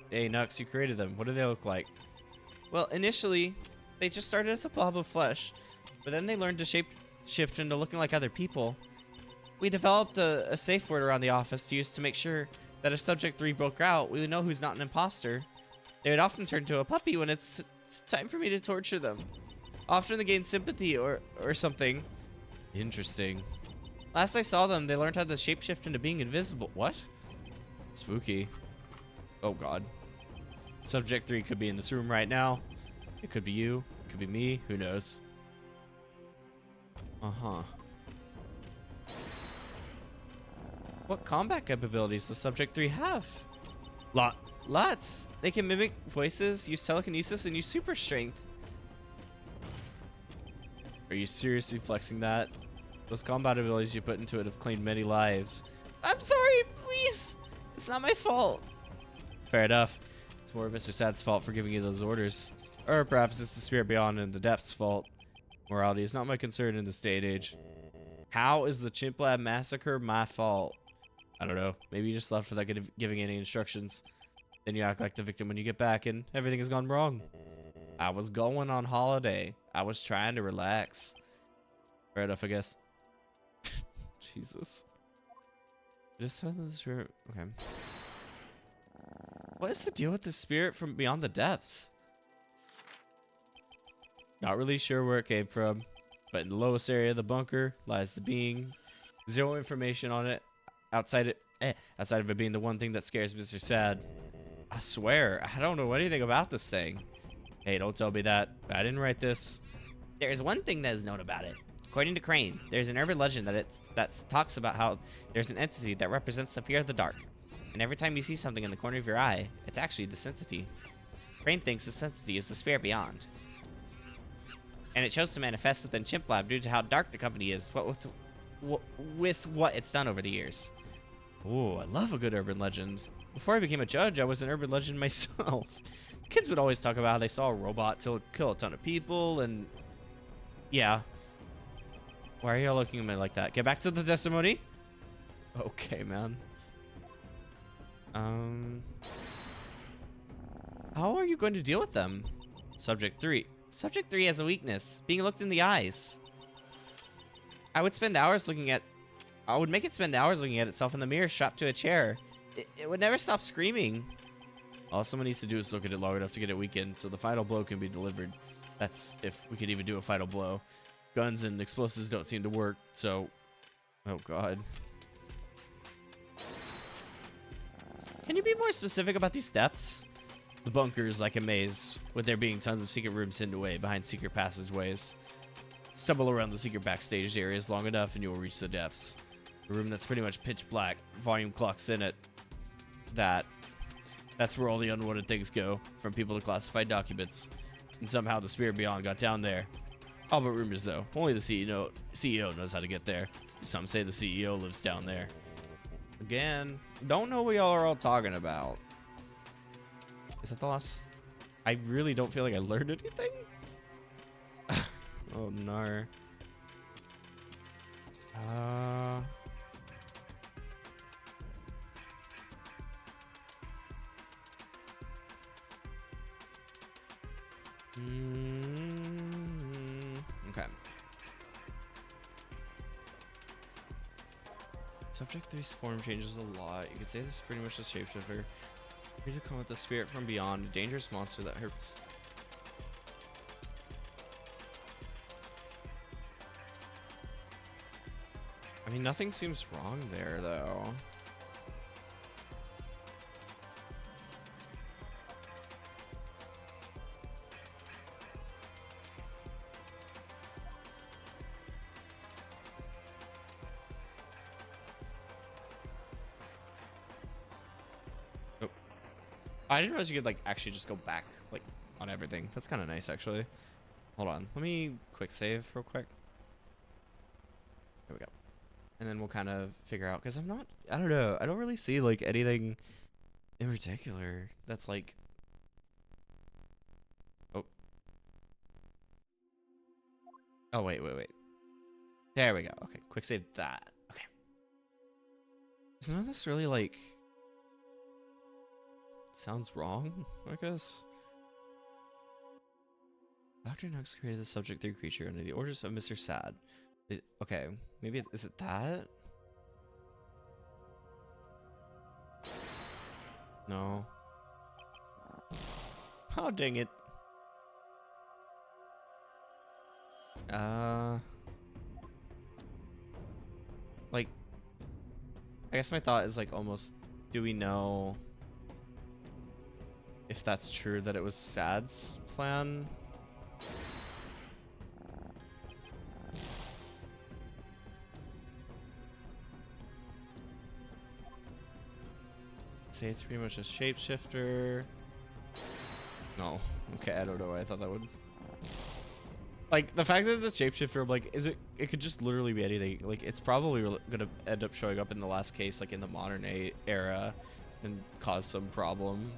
Hey, Nux, you created them. What do they look like? Well, initially, they just started as a blob of flesh, but then they learned to shift into looking like other people. We developed a safe word around the office to use to make sure that if Subject 3 broke out, we would know who's not an imposter. They would often turn to a puppy when it's time for me to torture them. Often to gain sympathy or something. Interesting. Last I saw them, they learned how to shapeshift into being invisible. What? Spooky. Oh god. Subject 3 could be in this room right now. It could be you. It could be me. Who knows? Uh-huh. What combat capabilities does Subject 3 have? Lots. They can mimic voices, use telekinesis, and use super strength. Are you seriously flexing that? Those combat abilities you put into it have claimed many lives. I'm sorry, please. It's not my fault. Fair enough. It's more Mr. Sad's fault for giving you those orders. Or perhaps it's the Spirit Beyond and the Depths' fault. Morality is not my concern in this day and age. How is the Chimp Lab massacre my fault? I don't know. Maybe you just left without giving any instructions. Then you act like the victim when you get back and everything has gone wrong. I was going on holiday. I was trying to relax. Fair enough, I guess. Jesus. Just said this. Okay. What is the deal with the spirit from beyond the depths? Not really sure where it came from, but in the lowest area of the bunker lies the being. Zero information on it outside of it being the one thing that scares Mr. Sad. I swear, I don't know anything about this thing. Hey, don't tell me that. I didn't write this. There is one thing that is known about it. According to Crane, there's an urban legend that talks about how there's an entity that represents the fear of the dark. And every time you see something in the corner of your eye, it's actually this entity. Crane thinks this entity is the Spirit Beyond. And it chose to manifest within Chimp Lab due to how dark the company is, with what it's done over the years. Ooh, I love a good urban legend. Before I became a judge, I was an urban legend myself. Kids would always talk about how they saw a robot kill a ton of people, and yeah. Why are y'all looking at me like that? Get back to the testimony. Okay, man. How are you going to deal with them? Subject 3. Subject 3 has a weakness, being looked in the eyes. I would make it spend hours looking at itself in the mirror strapped to a chair. It would never stop screaming. All someone needs to do is look at it long enough to get it weakened, so the final blow can be delivered. That's if we could even do a final blow. Guns and explosives don't seem to work, so... Oh, God. Can you be more specific about these depths? The bunker is like a maze, with there being tons of secret rooms hidden away behind secret passageways. Stumble around the secret backstage areas long enough and you will reach the depths. A room that's pretty much pitch black, volume clocks in it. That's where all the unwanted things go, from people to classified documents. And somehow the Spirit Beyond got down there. All but rumors though, only the CEO knows how to get there. Some say the CEO lives down there. Again, don't know what y'all are all talking about. Is that the last? I really don't feel like I learned anything. Oh no. Okay. Subject 3's form changes a lot. You could say this is pretty much a shapeshifter. Free to come with the spirit from beyond, a dangerous monster that hurts. I mean, nothing seems wrong there, though. I didn't realize you could like actually just go back like on everything. That's kind of nice actually. Hold on, let me quick save real quick. There we go. And then we'll kind of figure out, because I don't know, I don't really see like anything in particular that's like, oh wait, there we go. Okay, quick save that. Okay, is none of this really like sounds wrong, I guess. Dr. Nux created the subject 3 creature under the orders of Mr. Sad. Okay, maybe is it that? No. Oh, dang it. Like, I guess my thought is like almost, do we know if that's true that it was Sad's plan? Say it's pretty much a shapeshifter. No. Okay, I don't know why I thought that would. Like, the fact that it's a shapeshifter, I'm like, is it? It could just literally be anything. Like, it's probably gonna end up showing up in the last case, like in the modern era, and cause some problem.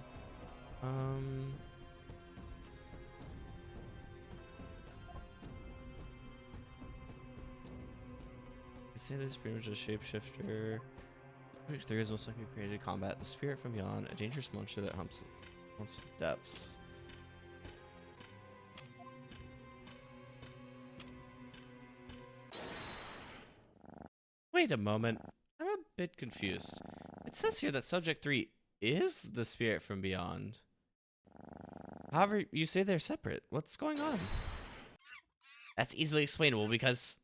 I'd say this is pretty much a shapeshifter. There is most likely created to combat the spirit from beyond, a dangerous monster that haunts the depths. Wait a moment. I'm a bit confused. It says here that Subject 3 is the spirit from beyond. However, you say they're separate. What's going on? That's easily explainable because...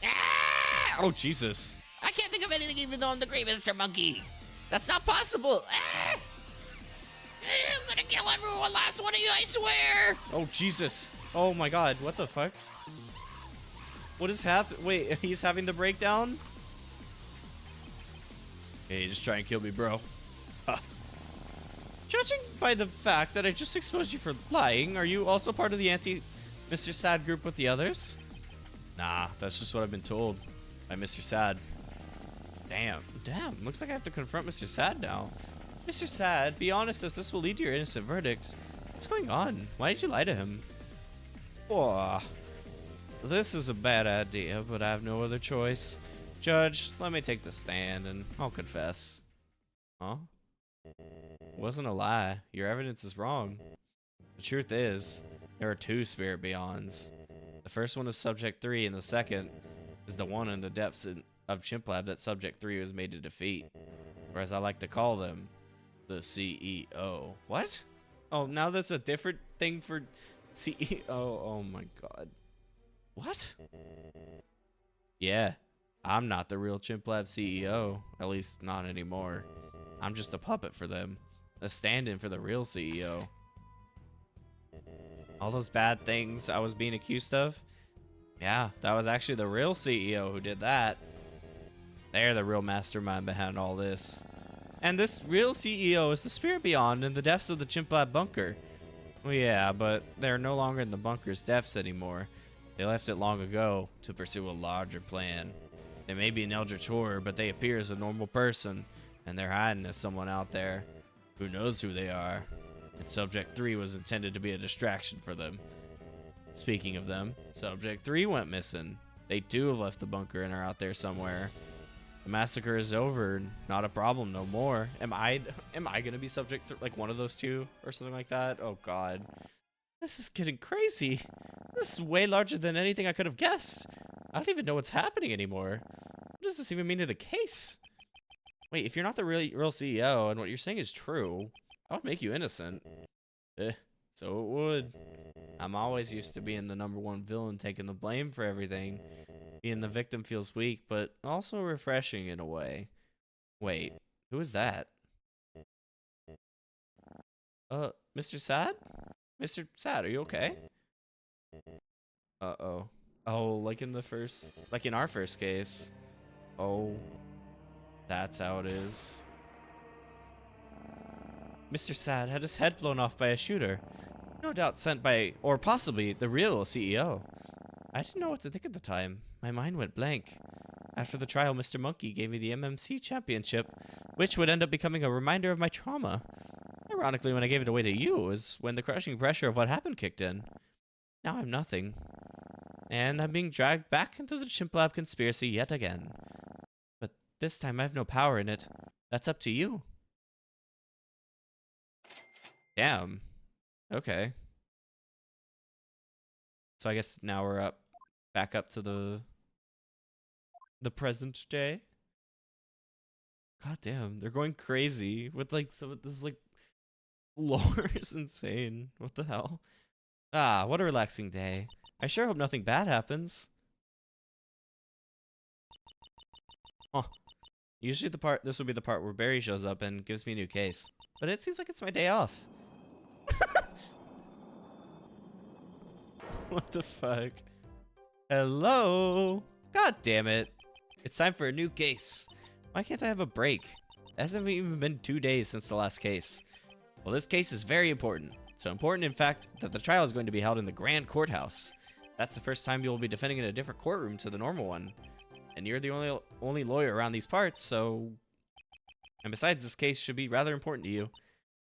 Ah! Oh, Jesus. I can't think of anything even though I'm the great Mr. Monkey. That's not possible. Ah! I'm gonna kill everyone, last one of you, I swear. Oh, Jesus. Oh, my God. What the fuck? What is happening? Wait, he's having the breakdown? Hey, just try and kill me, bro. Judging by the fact that I just exposed you for lying, are you also part of the anti-Mr. Sad group with the others? Nah, that's just what I've been told by Mr. Sad. Damn. Looks like I have to confront Mr. Sad now. Mr. Sad, be honest, as this will lead to your innocent verdict. What's going on? Why did you lie to him? Oh, this is a bad idea, but I have no other choice. Judge, let me take the stand and I'll confess. Huh? It wasn't a lie. Your evidence is wrong. The truth is, there are two spirit beyonds. The first one is Subject 3, and the second is the one in the depths of Chimp Lab that Subject 3 was made to defeat. Or as I like to call them, the CEO. What? Oh, now that's a different thing for CEO. Oh my God. What? Yeah, I'm not the real Chimp Lab CEO. At least not anymore. I'm just a puppet for them. A stand-in for the real CEO. All those bad things I was being accused of? Yeah, that was actually the real CEO who did that. They're the real mastermind behind all this. And this real CEO is the spirit beyond in the depths of the Chimp Lab bunker. Well, yeah, but they're no longer in the bunker's depths anymore. They left it long ago to pursue a larger plan. They may be an eldritch horror, but they appear as a normal person, and they're hiding as someone out there. Who knows who they are? And Subject 3 was intended to be a distraction for them. Speaking of them, Subject 3 went missing. They too have left the bunker and are out there somewhere. The massacre is over, not a problem no more. Am I gonna be subject to like one of those two or something like that? Oh God, this is getting crazy. This is way larger than anything I could have guessed. I don't even know what's happening anymore. What does this even mean to the case? Wait, if you're not the real CEO and what you're saying is true, I would make you innocent. So it would. I'm always used to being the #1 villain taking the blame for everything. Being the victim feels weak, but also refreshing in a way. Wait, who is that? Mr. Sad? Mr. Sad, are you okay? Uh-oh. Oh, like in our first case. Oh, that's how it is. Mr. Sad had his head blown off by a shooter. No doubt sent by, or possibly, the real CEO. I didn't know what to think at the time. My mind went blank. After the trial, Mr. Monkey gave me the MMC championship, which would end up becoming a reminder of my trauma. Ironically, when I gave it away to you was when the crushing pressure of what happened kicked in. Now I'm nothing. And I'm being dragged back into the Chimp Lab conspiracy yet again. But this time I have no power in it. That's up to you. Damn. Okay. So I guess now we're back up to the present day. God damn, they're going crazy with like some of this like lore is insane. What the hell? Ah, what a relaxing day. I sure hope nothing bad happens. Huh. Usually this will be the part where Barry shows up and gives me a new case. But it seems like it's my day off. What the fuck? Hello? God damn it. It's time for a new case. Why can't I have a break? It hasn't even been 2 days since the last case. Well, this case is very important. So important, in fact, that the trial is going to be held in the Grand Courthouse. That's the first time you will be defending in a different courtroom to the normal one. And you're the only lawyer around these parts, so... And besides, this case should be rather important to you.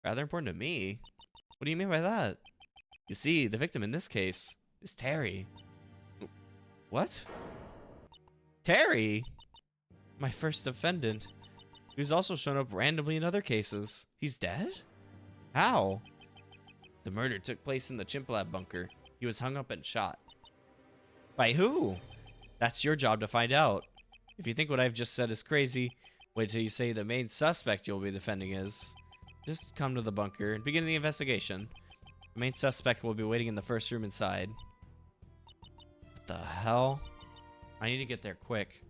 Rather important to me? What do you mean by that? You see, the victim in this case is Terry. What? Terry? My first defendant, who's also shown up randomly in other cases. He's dead? How? The murder took place in the Chimp Lab bunker. He was hung up and shot. By who? That's your job to find out. If you think what I've just said is crazy, wait till you say the main suspect you'll be defending is. Just come to the bunker and begin the investigation. The main suspect will be waiting in the first room inside. What the hell? I need to get there quick.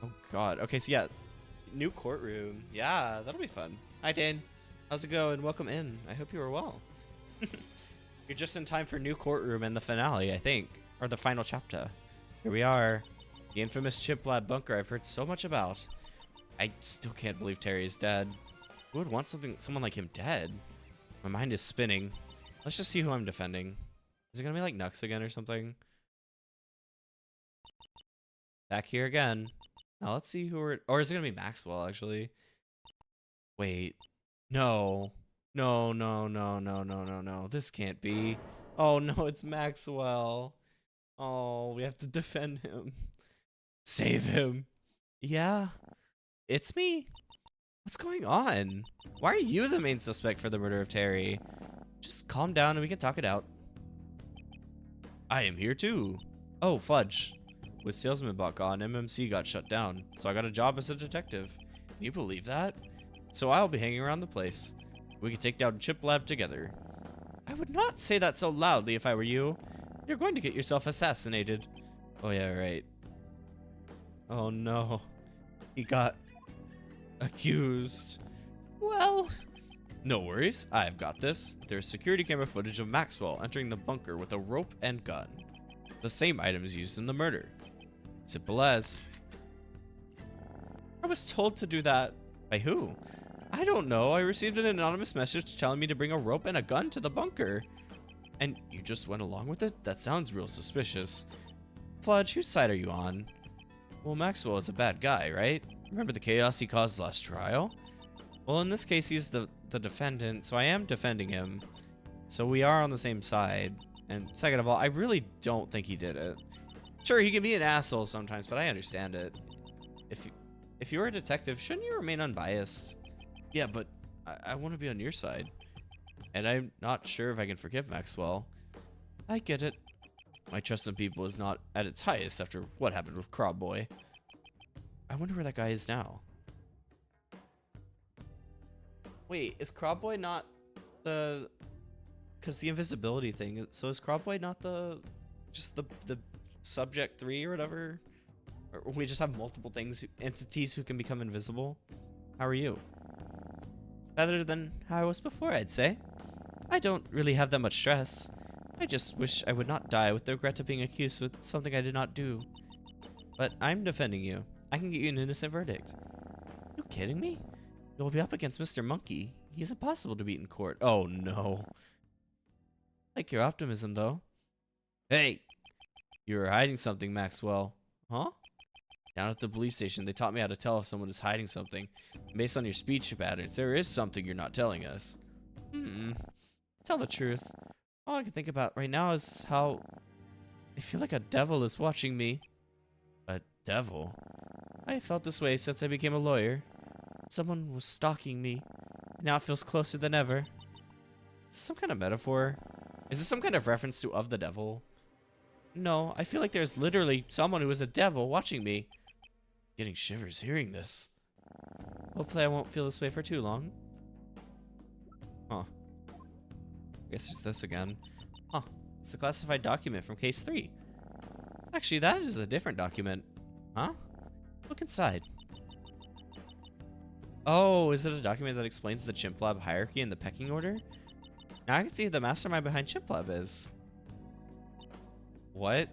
Oh god. Okay, so yeah. New courtroom. Yeah, that'll be fun. Hi, Dane. How's it going? Welcome in. I hope you are well. You're just in time for new courtroom and the finale, I think. Or the final chapter. Here we are. The infamous Chimp Lab bunker I've heard so much about. I still can't believe Terry is dead. Who would want someone like him dead? My mind is spinning. Let's just see who I'm defending. Is it gonna be like Nux again or something? Back here again. Now let's see who we're... Or is it gonna be Maxwell, actually? Wait. No. No, no, no, no, no, no, no. This can't be. Oh, no, it's Maxwell. Oh, we have to defend him. Save him. Yeah. It's me. What's going on? Why are you the main suspect for the murder of Terry? Just calm down and we can talk it out. I am here too. Oh, fudge. With salesman bot gone, MMC got shut down, so I got a job as a detective. Can you believe that? So I'll be hanging around the place. We can take down Chimp Lab together. I would not say that so loudly if I were you. You're going to get yourself assassinated. Oh yeah, right. Oh no. He got accused. Well, no worries. I've got this. There's security camera footage of Maxwell entering the bunker with a rope and gun. The same items used in the murder. Simple as. I was told to do that. By who? I don't know. I received an anonymous message telling me to bring a rope and a gun to the bunker. And you just went along with it? That sounds real suspicious. Fludge, whose side are you on? Well, Maxwell is a bad guy, right? Remember the chaos he caused last trial? Well, in this case, he's the defendant, so I am defending him. So we are on the same side. And second of all, I really don't think he did it. Sure, he can be an asshole sometimes, but I understand it. If you're a detective, shouldn't you remain unbiased? Yeah, but I want to be on your side. And I'm not sure if I can forgive Maxwell. I get it. My trust in people is not at its highest after what happened with Crobboy. I wonder where that guy is now. Wait, is Crobboy not the... Because the invisibility thing, so is Crobboy not just the subject 3 or whatever? Or we just have multiple entities who can become invisible? How are you? Better than how I was before, I'd say. I don't really have that much stress. I just wish I would not die with the regret of being accused with something I did not do. But I'm defending you. I can get you an innocent verdict. Are you kidding me? You'll be up against Mr. Monkey. He's impossible to beat in court. Oh no. I like your optimism, though. Hey! You were hiding something, Maxwell. Huh? Down at the police station, they taught me how to tell if someone is hiding something. Based on your speech patterns, there is something you're not telling us. Tell the truth. All I can think about right now is how I feel like a devil is watching me. A devil? I felt this way since I became a lawyer. Someone was stalking me. Now it feels closer than ever. Is this some kind of metaphor? Is this some kind of reference to Of the Devil? No, I feel like there's literally someone who is a devil watching me. Getting shivers hearing this. Hopefully I won't feel this way for too long. Huh. I guess there's this again. Huh. It's a classified document from case 3. Actually, that is a different document. Huh? Look inside. Oh, is it a document that explains the Chimp Lab hierarchy and the pecking order? Now I can see who the mastermind behind Chimp Lab is. What?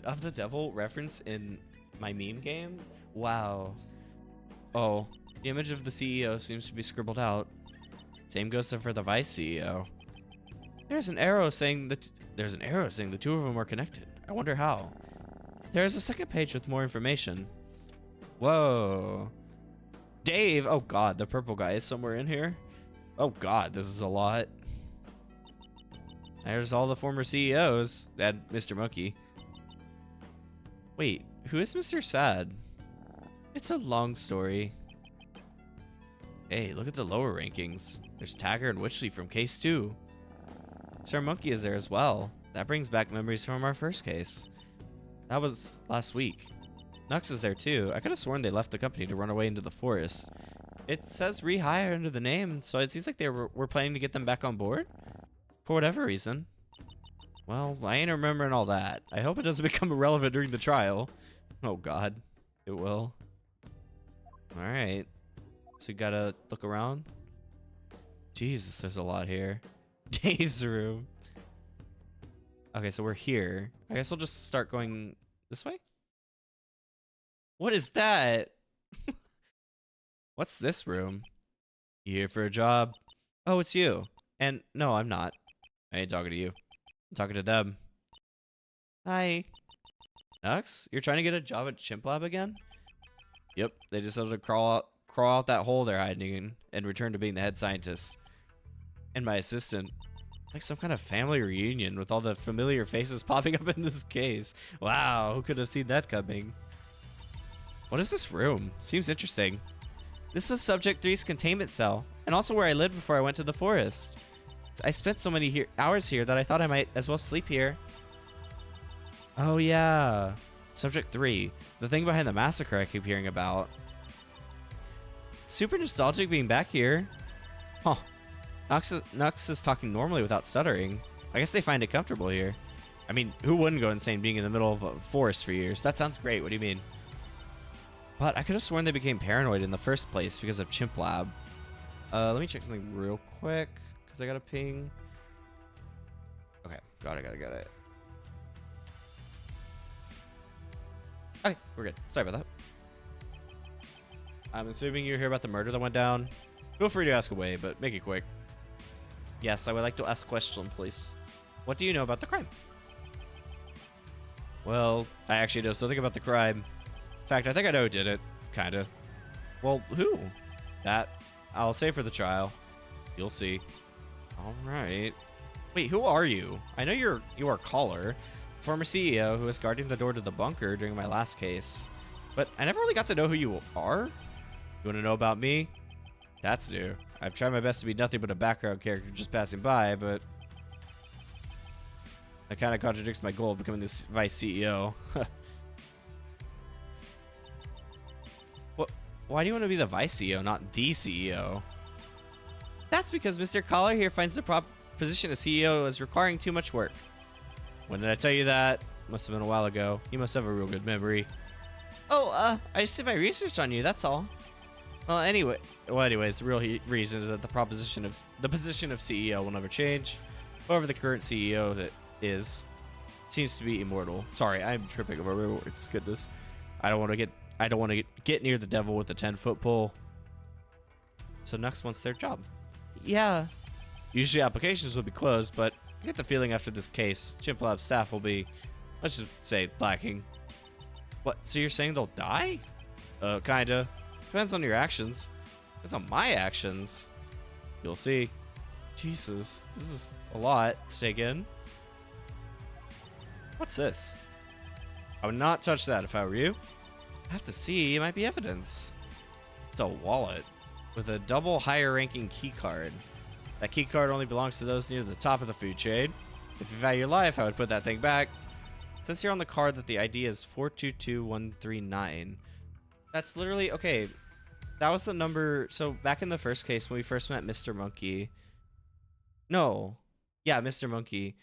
Of the Devil reference in my meme game? Wow. Oh, the image of the CEO seems to be scribbled out. Same goes for the vice CEO. There's an arrow saying the two of them are connected. I wonder how. There's a second page with more information. Whoa. Dave! Oh god, the purple guy is somewhere in here. Oh god, this is a lot. There's all the former CEOs and Mr. Monkey. Wait, who is Mr. Sad? It's a long story. Hey, look at the lower rankings. There's Tagger and Witchley from case 2. Sir Monkey is there as well. That brings back memories from our first case. That was last week. Nux is there too. I could have sworn they left the company to run away into the forest. It says rehire under the name, so it seems like they were planning to get them back on board? For whatever reason. Well, I ain't remembering all that. I hope it doesn't become irrelevant during the trial. Oh god. It will. Alright. So we gotta look around. Jesus, there's a lot here. Dave's room. Okay, so we're here. I guess we'll just start going this way? What is that? What's this room? You here for a job? Oh, it's you. And no, I'm not. I ain't talking to you. I'm talking to them. Hi. Nux, you're trying to get a job at Chimp Lab again? Yep, they decided to crawl out that hole they're hiding in and return to being the head scientist. And my assistant. Like some kind of family reunion with all the familiar faces popping up in this case. Wow, who could have seen that coming? What is this room? Seems interesting. This was Subject 3's containment cell, and also where I lived before I went to the forest. I spent so many hours here that I thought I might as well sleep here. Oh yeah. Subject 3. The thing behind the massacre I keep hearing about. Super nostalgic being back here. Huh. Nux is talking normally without stuttering. I guess they find it comfortable here. I mean, who wouldn't go insane being in the middle of a forest for years? That sounds great. What do you mean? But I could have sworn they became paranoid in the first place because of Chimp Lab. Let me check something real quick because I got a ping. Okay, got it. Okay, we're good. Sorry about that. I'm assuming you hear about the murder that went down. Feel free to ask away, but make it quick. Yes, I would like to ask a question, please. What do you know about the crime? Well, I actually know something about the crime. In fact, I think I know who did it. Kinda. Well, who? That I'll say for the trial. You'll see. Alright. Wait, who are you? I know you are Caller, former CEO who was guarding the door to the bunker during my last case. But I never really got to know who you are. You want to know about me? That's new. I've tried my best to be nothing but a background character just passing by, but that kind of contradicts my goal of becoming this vice CEO. Why do you want to be the vice CEO, not the CEO? That's because Mr. Collar here finds the position of CEO as requiring too much work. When did I tell you that? Must have been a while ago. You must have a real good memory. Oh, I just did my research on you, that's all. Well, anyways, the real reason is that the position of CEO will never change. However, the current CEO seems to be immortal. Sorry, I'm tripping over my words. Goodness, I don't want to get near the devil with a 10-foot pole. So Nux wants their job. Yeah. Usually applications will be closed, but I get the feeling after this case, Chimp Lab staff will be, let's just say, lacking. What? So you're saying they'll die? Kinda. Depends on your actions. Depends on my actions. You'll see. Jesus, this is a lot to take in. What's this? I would not touch that if I were you. I have to see. It might be evidence. It's a wallet with a double higher ranking key card. That key card only belongs to those near the top of the food chain. If you value your life, I would put that thing back. It says here on the card that the ID is 422139. That's literally, okay, that was the number. So back in the first case when we first met Mr. Monkey. No. Yeah, Mr. Monkey.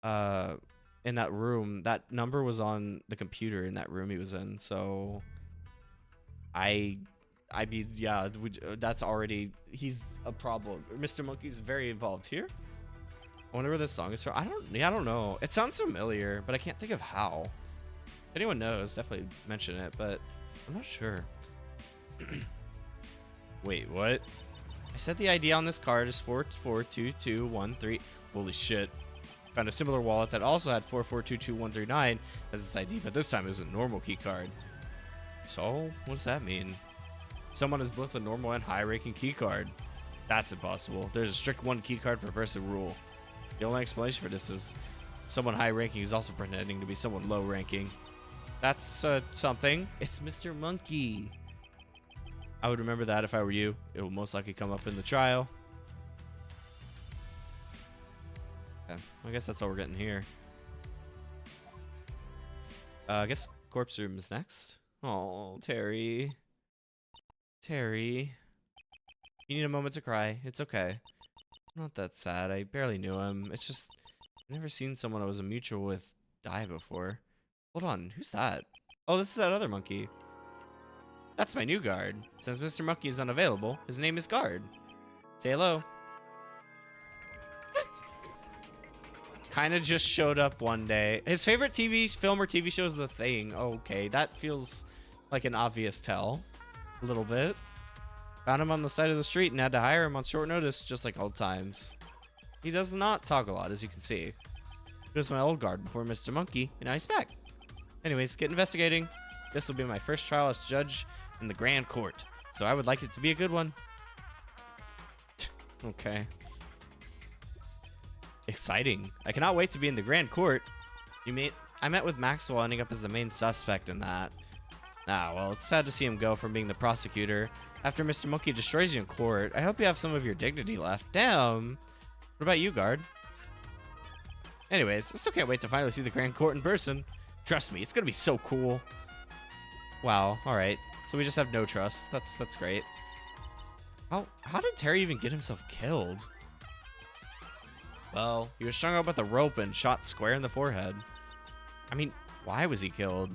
In that room, that number was on the computer in that room he was in. So I mean, yeah, that's already, he's a problem. Mr. Monkey's very involved here. I wonder where this song is from. I don't know. It sounds familiar, but I can't think of how. anyone knows, definitely mention it, but I'm not sure. Wait, what? I said the ID on this card is 442213. Holy shit. Found a similar wallet that also had 4422139 as its ID, but this time it was a normal key card. So, what does that mean? Someone has both a normal and high-ranking key card. That's impossible. There's a strict one key card per person rule. The only explanation for this is someone high-ranking is also pretending to be someone low-ranking. That's something. It's Mr. Monkey. I would remember that if I were you. It will most likely come up in the trial. Okay, I guess that's all we're getting here. I guess corpse room is next. Oh, Terry. Terry. You need a moment to cry. It's okay. I'm not that sad. I barely knew him. It's just, I've never seen someone I was a mutual with die before. Hold on, who's that? Oh, this is that other monkey. That's my new guard. Since Mr. Monkey is unavailable, his name is Guard. Say hello. Kinda just showed up one day. His favorite film or TV show is The Thing. Okay, that feels like an obvious tell. A little bit. Found him on the side of the street and had to hire him on short notice, just like old times. He does not talk a lot, as you can see. He was my old guard before Mr. Monkey, and now he's back. Anyways, get investigating. This will be my first trial as judge in the Grand Court, so I would like it to be a good one. Okay. Exciting. I cannot wait to be in the Grand Court. I met with Maxwell ending up as the main suspect in that. Ah, well, it's sad to see him go from being the prosecutor after Mr. Monkey destroys you in court. I hope you have some of your dignity left. Damn. What about you, Guard? Anyways, I still can't wait to finally see the Grand Court in person. Trust me, it's gonna be so cool. Wow, alright. So we just have no trust. That's great. How did Terry even get himself killed? Well, he was strung up with a rope and shot square in the forehead. I mean, why was he killed?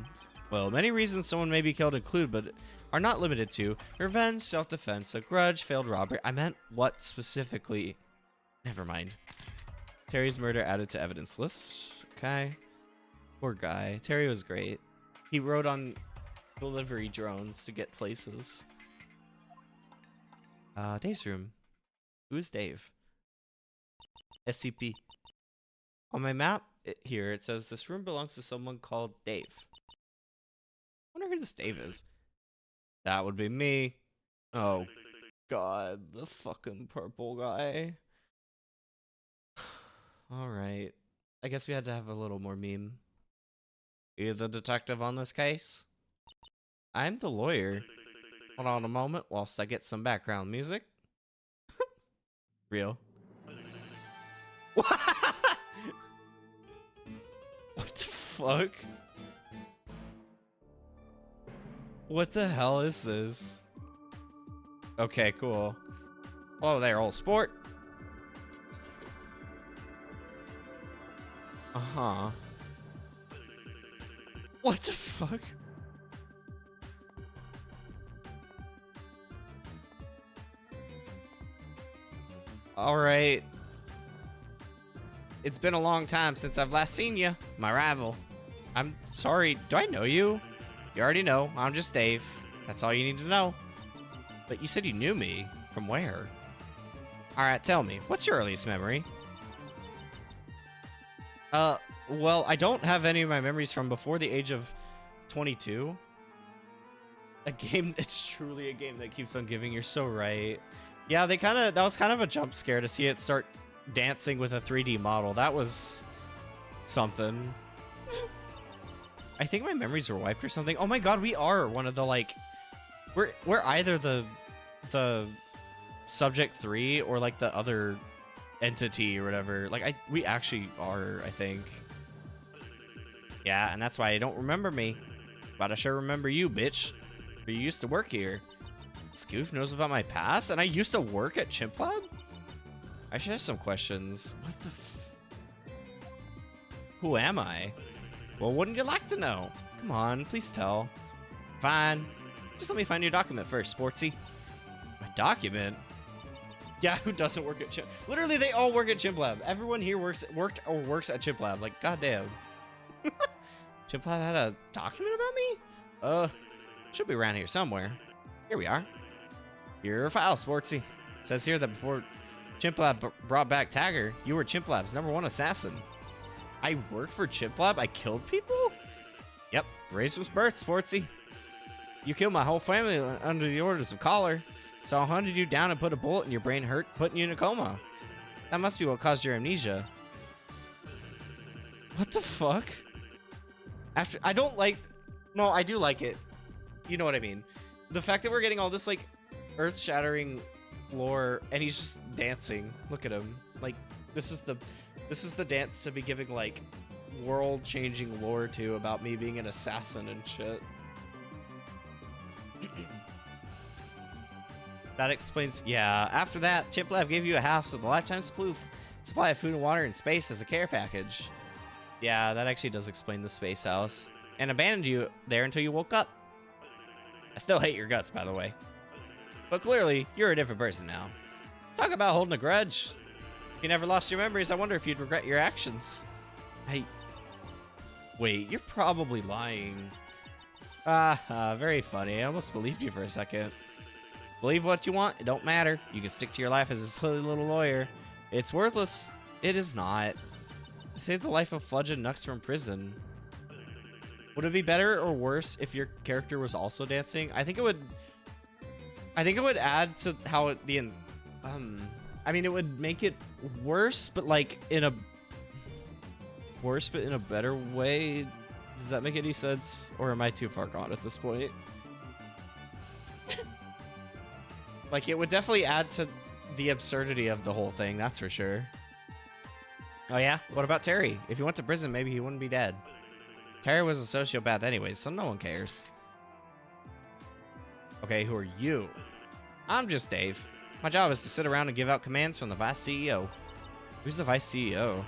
Well, many reasons someone may be killed include, but are not limited to revenge, self-defense, a grudge, failed robbery. I meant what specifically? Never mind. Terry's murder added to evidence list. Okay. Poor guy. Terry was great. He rode on delivery drones to get places. Dave's room. Who is Dave? SCP. On my map here, it says this room belongs to someone called Dave. I wonder who this Dave is. That would be me. Oh, God. The fucking purple guy. Alright. I guess we had to have a little more meme. You the detective on this case? I'm the lawyer. Hold on a moment whilst I get some background music. Real. What the fuck? What the hell is this? Okay, cool. Hello there, old sport. Uh-huh. What the fuck? Alright. It's been a long time since I've last seen you, my rival. I'm sorry, do I know you? You already know, I'm just Dave. That's all you need to know. But you said you knew me. From where? Alright, tell me, what's your earliest memory? Well, I don't have any of my memories from before the age of 22. It's truly a game that keeps on giving, you're so right. Yeah, that was kind of a jump scare to see it start dancing with a 3D model. That was something. I think my memories were wiped or something. Oh my god, we are one of the, like, we're either the subject 3 or like the other entity or whatever. Like we actually are, I think. Yeah, and that's why I don't remember me. But I sure remember you, bitch. You used to work here. Scoof knows about my past, and I used to work at Chimp Lab? I should have some questions. What the Who am I? Well, wouldn't you like to know? Come on, please tell. Fine. Just let me find your document first, Sportsy. My document? Yeah, who doesn't work at Chimp? Literally, they all work at Chimp Lab. Everyone here worked or works at Chimp Lab. Like, goddamn. Chimplab had a document about me? Should be around here somewhere. Here we are. Your file, Sportsy. Says here that before Chimplab brought back Tagger, you were Chimplab's #1 assassin. I worked for Chimplab? I killed people? Yep, raised with birth, Sportsy. You killed my whole family under the orders of Collar, so I hunted you down and put a bullet in your brain, putting you in a coma. That must be what caused your amnesia. What the fuck? I don't like... No, I do like it. You know what I mean. The fact that we're getting all this, like, earth-shattering lore, and he's just dancing. Look at him. Like, this is the dance to be giving, like, world-changing lore to about me being an assassin and shit. That explains... Yeah, after that, Chimplab gave you a house with a lifetime supply of food and water and space as a care package. Yeah, that actually does explain the space house. And abandoned you there until you woke up. I still hate your guts, by the way. But clearly, you're a different person now. Talk about holding a grudge. If you never lost your memories, I wonder if you'd regret your actions. Hey. Wait, you're probably lying. Very funny. I almost believed you for a second. Believe what you want, it don't matter. You can stick to your life as a silly little lawyer. It's worthless. It is not. Save the life of Fludge and Nux from prison. Would it be better or worse if your character was also dancing? I think it would add to how it, I mean, it would make it worse, but like in a better way. Does that make any sense? Or am I too far gone at this point? Like, it would definitely add to the absurdity of the whole thing, that's for sure. Oh yeah? What about Terry? If he went to prison, maybe he wouldn't be dead. Terry was a sociopath anyways, so no one cares. Okay, who are you? I'm just Dave. My job is to sit around and give out commands from the Vice CEO. Who's the Vice CEO?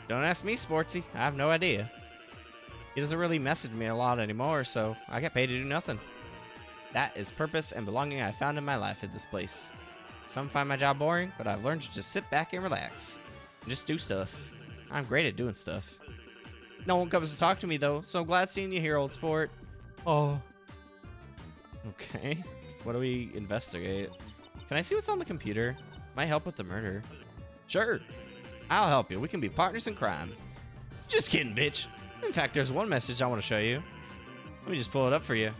Don't ask me, Sportsy. I have no idea. He doesn't really message me a lot anymore, so I get paid to do nothing. That is purpose and belonging I found in my life at this place. Some find my job boring, but I've learned to just sit back and relax. And just do stuff. I'm great at doing stuff. No one comes to talk to me, though, so I'm glad seeing you here, old sport. Oh. Okay. What do we investigate? Can I see what's on the computer? Might help with the murder. Sure. I'll help you. We can be partners in crime. Just kidding, bitch. In fact, there's one message I want to show you. Let me just pull it up for you.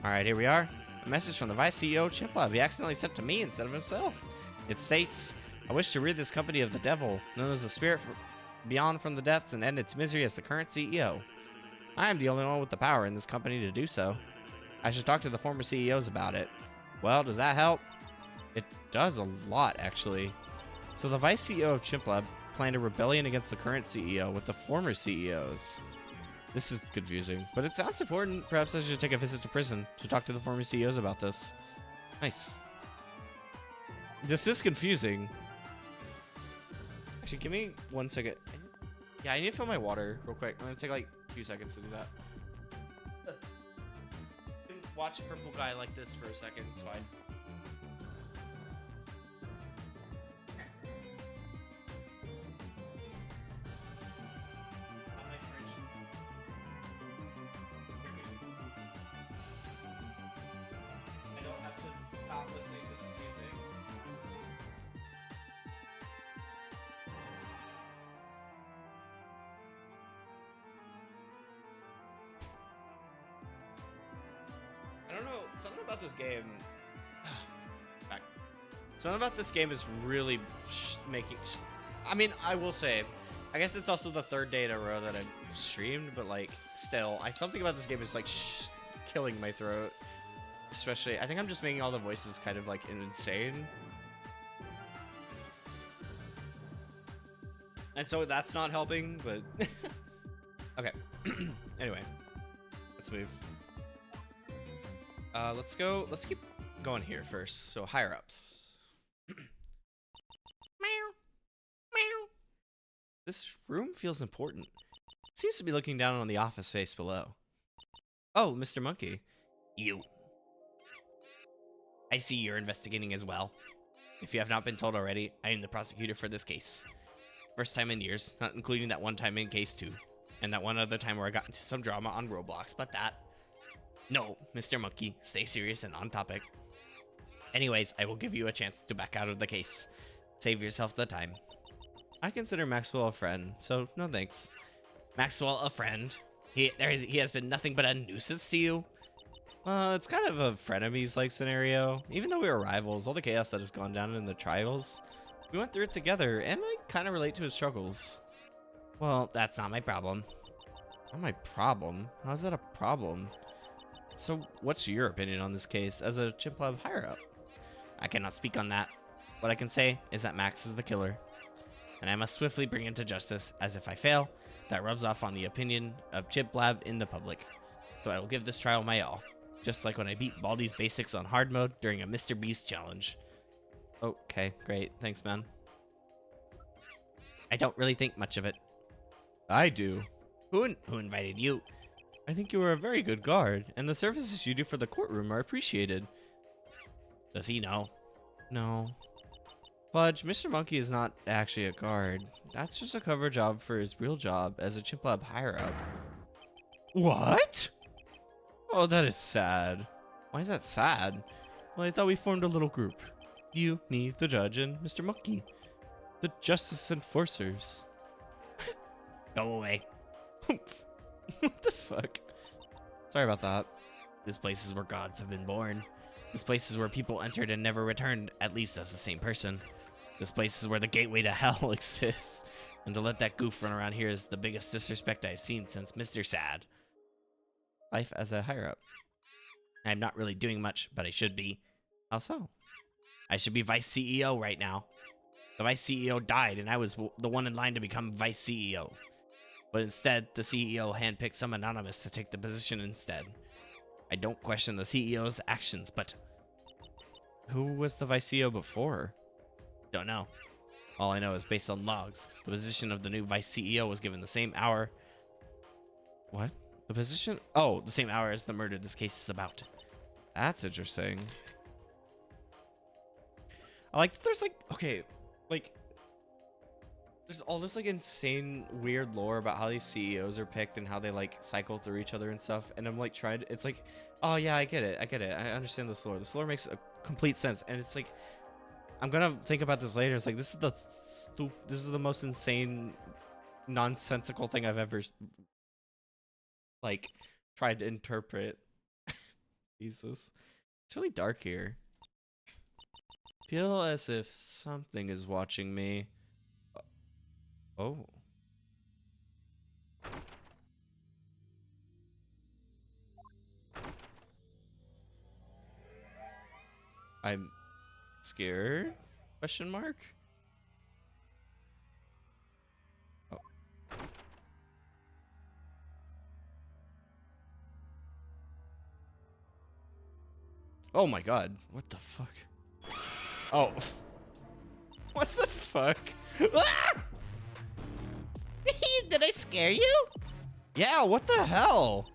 Alright, here we are. A message from the Vice CEO, Chimplab. He accidentally sent to me instead of himself. It states, I wish to rid this company of the devil, known as the spirit beyond from the depths, and end its misery as the current CEO. I am the only one with the power in this company to do so. I should talk to the former CEOs about it. Well, does that help? It does a lot, actually. So the Vice CEO of Chimplab planned a rebellion against the current CEO with the former CEOs. This is confusing, but it sounds important. Perhaps I should take a visit to prison to talk to the former CEOs about this. Nice. This is confusing. Actually, give me 1 second. Yeah, I need to fill my water real quick. I'm gonna take like 2 seconds to do that. Watch purple guy like this for a second. It's fine. I don't have to stop listening to this music. I don't know, something about this game. Back. Something about this game is really making. I mean, I will say, I guess it's also the third day in a row that I've streamed, but like, still, something about this game is like killing my throat. Especially, I think I'm just making all the voices kind of like insane. And so that's not helping, but okay. Anyway, let's move. Let's go. Let's keep going here first. So higher ups. Meow. Meow. This room feels important. It seems to be looking down on the office space below. Oh, Mr. Monkey. You. I see you're investigating as well. If you have not been told already, I am the prosecutor for this case. First time in years, not including that one time in case 2. And that one other time where I got into some drama on Roblox, but that... No, Mr. Monkey, stay serious and on topic. Anyways, I will give you a chance to back out of the case. Save yourself the time. I consider Maxwell a friend, so no thanks. Maxwell, a friend? He has been nothing but a nuisance to you? It's kind of a frenemies-like scenario. Even though we were rivals, all the chaos that has gone down in the trials, we went through it together, and I kind of relate to his struggles. Well, that's not my problem. Not my problem? How's that a problem? So, what's your opinion on this case as a Chimp Lab higher-up? I cannot speak on that. What I can say is that Max is the killer, and I must swiftly bring him to justice, as if I fail, that rubs off on the opinion of Chimp Lab in the public. So I will give this trial my all, just like when I beat Baldi's basics on hard mode during a Mr. Beast challenge. Okay, great. Thanks, man. I don't really think much of it. I do. Who invited you? I think you are a very good guard, and the services you do for the courtroom are appreciated. Does he know? No. Fudge, Mr. Monkey is not actually a guard. That's just a cover job for his real job as a Chimp Lab higher-up. What? Oh, that is sad. Why is that sad? Well, I thought we formed a little group. You, me, the judge, and Mr. Monkey. The justice enforcers. Go away. What the fuck? Sorry about that. This place is where gods have been born. This place is where people entered and never returned, at least as the same person. This place is where the gateway to hell exists. And to let that goof run around here is the biggest disrespect I've seen since Mr. Sad. Life as a higher-up. I'm not really doing much, but I should be. How so? I should be Vice CEO right now. The Vice CEO died, and I was the one in line to become Vice CEO. But instead, the CEO handpicked some anonymous to take the position instead. I don't question the CEO's actions, but... Who was the Vice CEO before? Don't know. All I know is based on logs. The position of the new Vice CEO was given the same hour... What? The position? Oh, the same hour as the murder this case is about. That's interesting. I like that there's like, okay, like, there's all this like insane weird lore about how these CEOs are picked and how they like cycle through each other and stuff. And I'm like trying to, it's like, oh yeah, I get it. I understand this lore. This lore makes a complete sense. And it's like, I'm gonna think about this later. It's like, this is the most insane, nonsensical thing I've ever like tried to interpret. Jesus, it's really dark here. Feel as if something is watching me. Oh. I'm scared? Question mark? Oh. Oh my god. What the fuck? Oh. What the fuck? Ah! Did I scare you? Yeah, what the hell?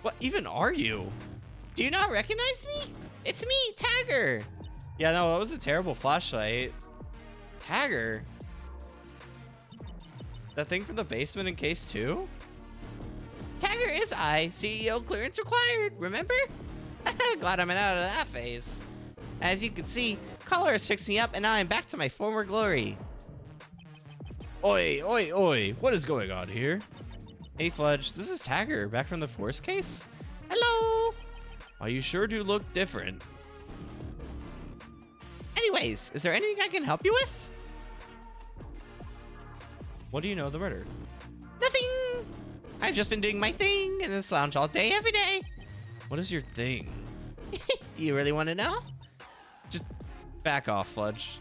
What even are you? Do you not recognize me? It's me, Tagger. Yeah, no, that was a terrible flashlight. Tagger? That thing from the basement in case 2? Tagger is I. CEO clearance required, remember? Glad I'm out of that phase. As you can see, Collar has fixed me up and now I'm back to my former glory. Oi, oi, oi. What is going on here? Hey, Fudge, this is Tagger, back from the Force case? Hello. Why, you sure do look different. Anyways, is there anything I can help you with? What do you know of the murder? Nothing. I've just been doing my thing in this lounge all day, every day. What is your thing? Do you really want to know? Just back off, Fudge.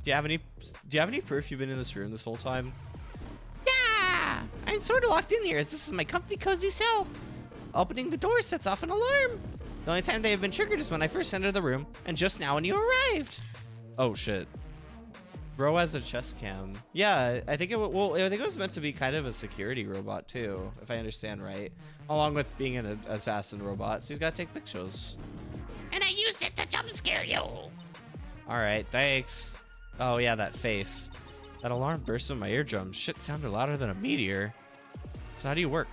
Do you have any proof you've been in this room this whole time? Yeah, I'm sort of locked in here as this is my comfy, cozy cell. Opening the door sets off an alarm. The only time they have been triggered is when I first entered the room, and just now when you arrived. Oh shit. Bro has a chest cam. Yeah, I think it was meant to be kind of a security robot too, if I understand right. Along with being an assassin robot, so he's got to take pictures. And I used it to jump scare you. All right, thanks. Oh yeah, that face. That alarm burst in my eardrums. Shit sounded louder than a meteor. So how do you work?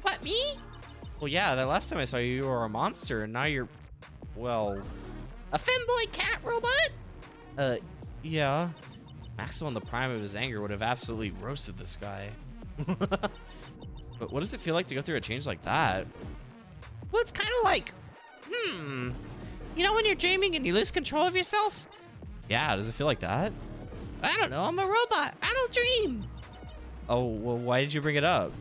What, me? Well, yeah, that last time I saw you, you were a monster, and now you're, well... A femboy cat robot? Yeah. Maxwell in the prime of his anger would have absolutely roasted this guy. But what does it feel like to go through a change like that? Well, it's kind of like, you know when you're dreaming and you lose control of yourself? Yeah, does it feel like that? I don't know, I'm a robot. I don't dream. Oh, well, why did you bring it up?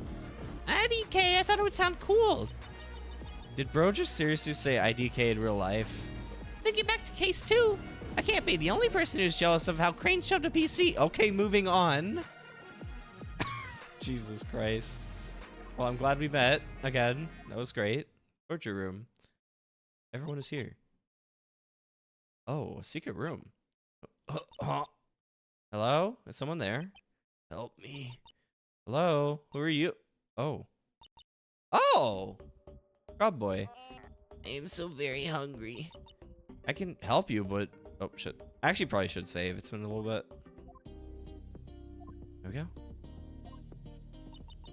IDK, I thought it would sound cool. Did bro just seriously say IDK in real life? Thinking back to case 2, I can't be the only person who's jealous of how Crane shoved a PC. Okay, moving on. Jesus Christ. Well, I'm glad we met again. That was great. Torture room. Everyone is here. Oh, a secret room. Hello? Is someone there? Help me. Hello? Who are you? Oh. Oh! God boy. I am so very hungry. I can help you, but... Oh, shit. I actually probably should save. It's been a little bit. There we go.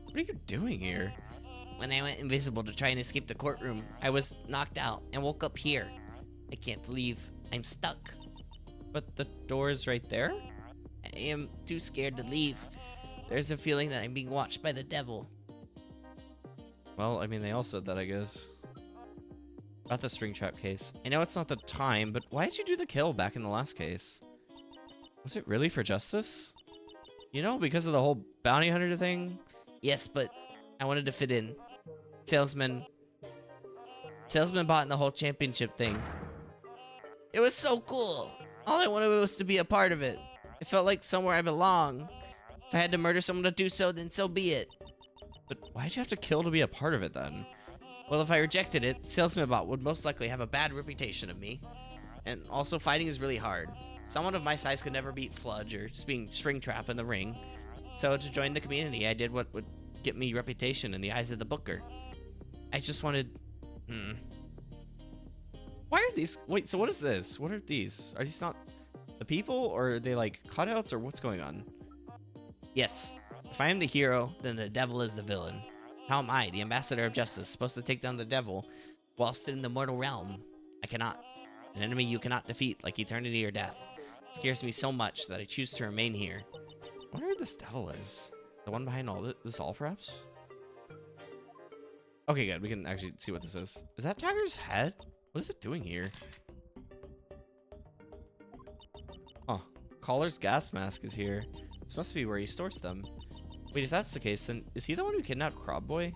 What are you doing here? When I went invisible to try and escape the courtroom, I was knocked out and woke up here. I can't leave. I'm stuck. But the door is right there? I am too scared to leave. There's a feeling that I'm being watched by the devil. Well, I mean, they all said that, I guess. About the Springtrap case. I know it's not the time, but why did you do the kill back in the last case? Was it really for justice? You know, because of the whole bounty hunter thing? Yes, but I wanted to fit in. Salesman bought in the whole championship thing. It was so cool. All I wanted was to be a part of it. It felt like somewhere I belong. If I had to murder someone to do so, then so be it. But why'd you have to kill to be a part of it then? Well, if I rejected it, Salesman Bot would most likely have a bad reputation of me. And also, fighting is really hard. Someone of my size could never beat Fludge or Springtrap in the ring. So to join the community, I did what would get me reputation in the eyes of the booker. I just wanted... Why are these... Wait, so what is this? What are these? Are these not the people, or are they like cutouts, or what's going on? Yes. If I am the hero, then the devil is the villain. How am I, the ambassador of justice, supposed to take down the devil whilst in the mortal realm? I cannot. An enemy you cannot defeat, like eternity or death. It scares me so much that I choose to remain here. I wonder who this devil is. The one behind all this all, perhaps? Okay, good. We can actually see what this is. Is that Tiger's head? What is it doing here? Oh, Caller's gas mask is here. This must be where he stores them. Wait, if that's the case, then is he the one who kidnapped Crab Boy?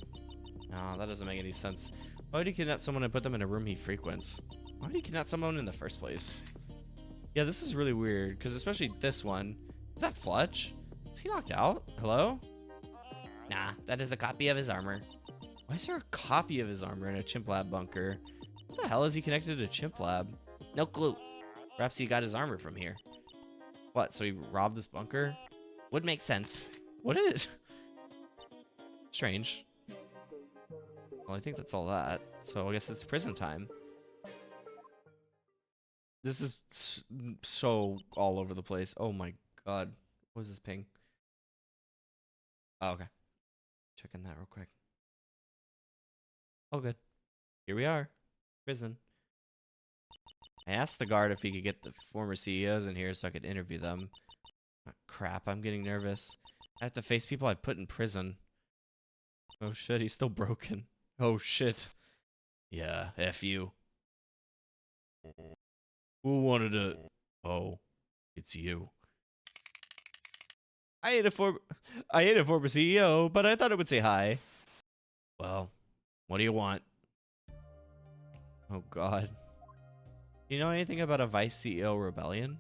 No, that doesn't make any sense. Why would he kidnap someone and put them in a room he frequents? Why would he kidnap someone in the first place? Yeah, this is really weird, because especially this one. Is that Fletch? Is he knocked out? Hello? Nah, that is a copy of his armor. Why is there a copy of his armor in a Chimp Lab bunker? What the hell is he connected to Chimp Lab? No clue. Perhaps he got his armor from here. What, so he robbed this bunker? Would make sense. What is? Strange. Well, I think that's all that. So I guess it's prison time. This is so all over the place. Oh my god. What is this ping? Oh, okay. Checking that real quick. Oh, good. Here we are. Prison. I asked the guard if he could get the former CEOs in here so I could interview them. Oh, crap, I'm getting nervous. I have to face people I put in prison. Oh shit, he's still broken. Oh shit. Yeah, F you. Who wanted to... Oh, it's you. I ain't a former CEO, but I thought it would say hi. Well, what do you want? Oh god. Do you know anything about a Vice CEO rebellion?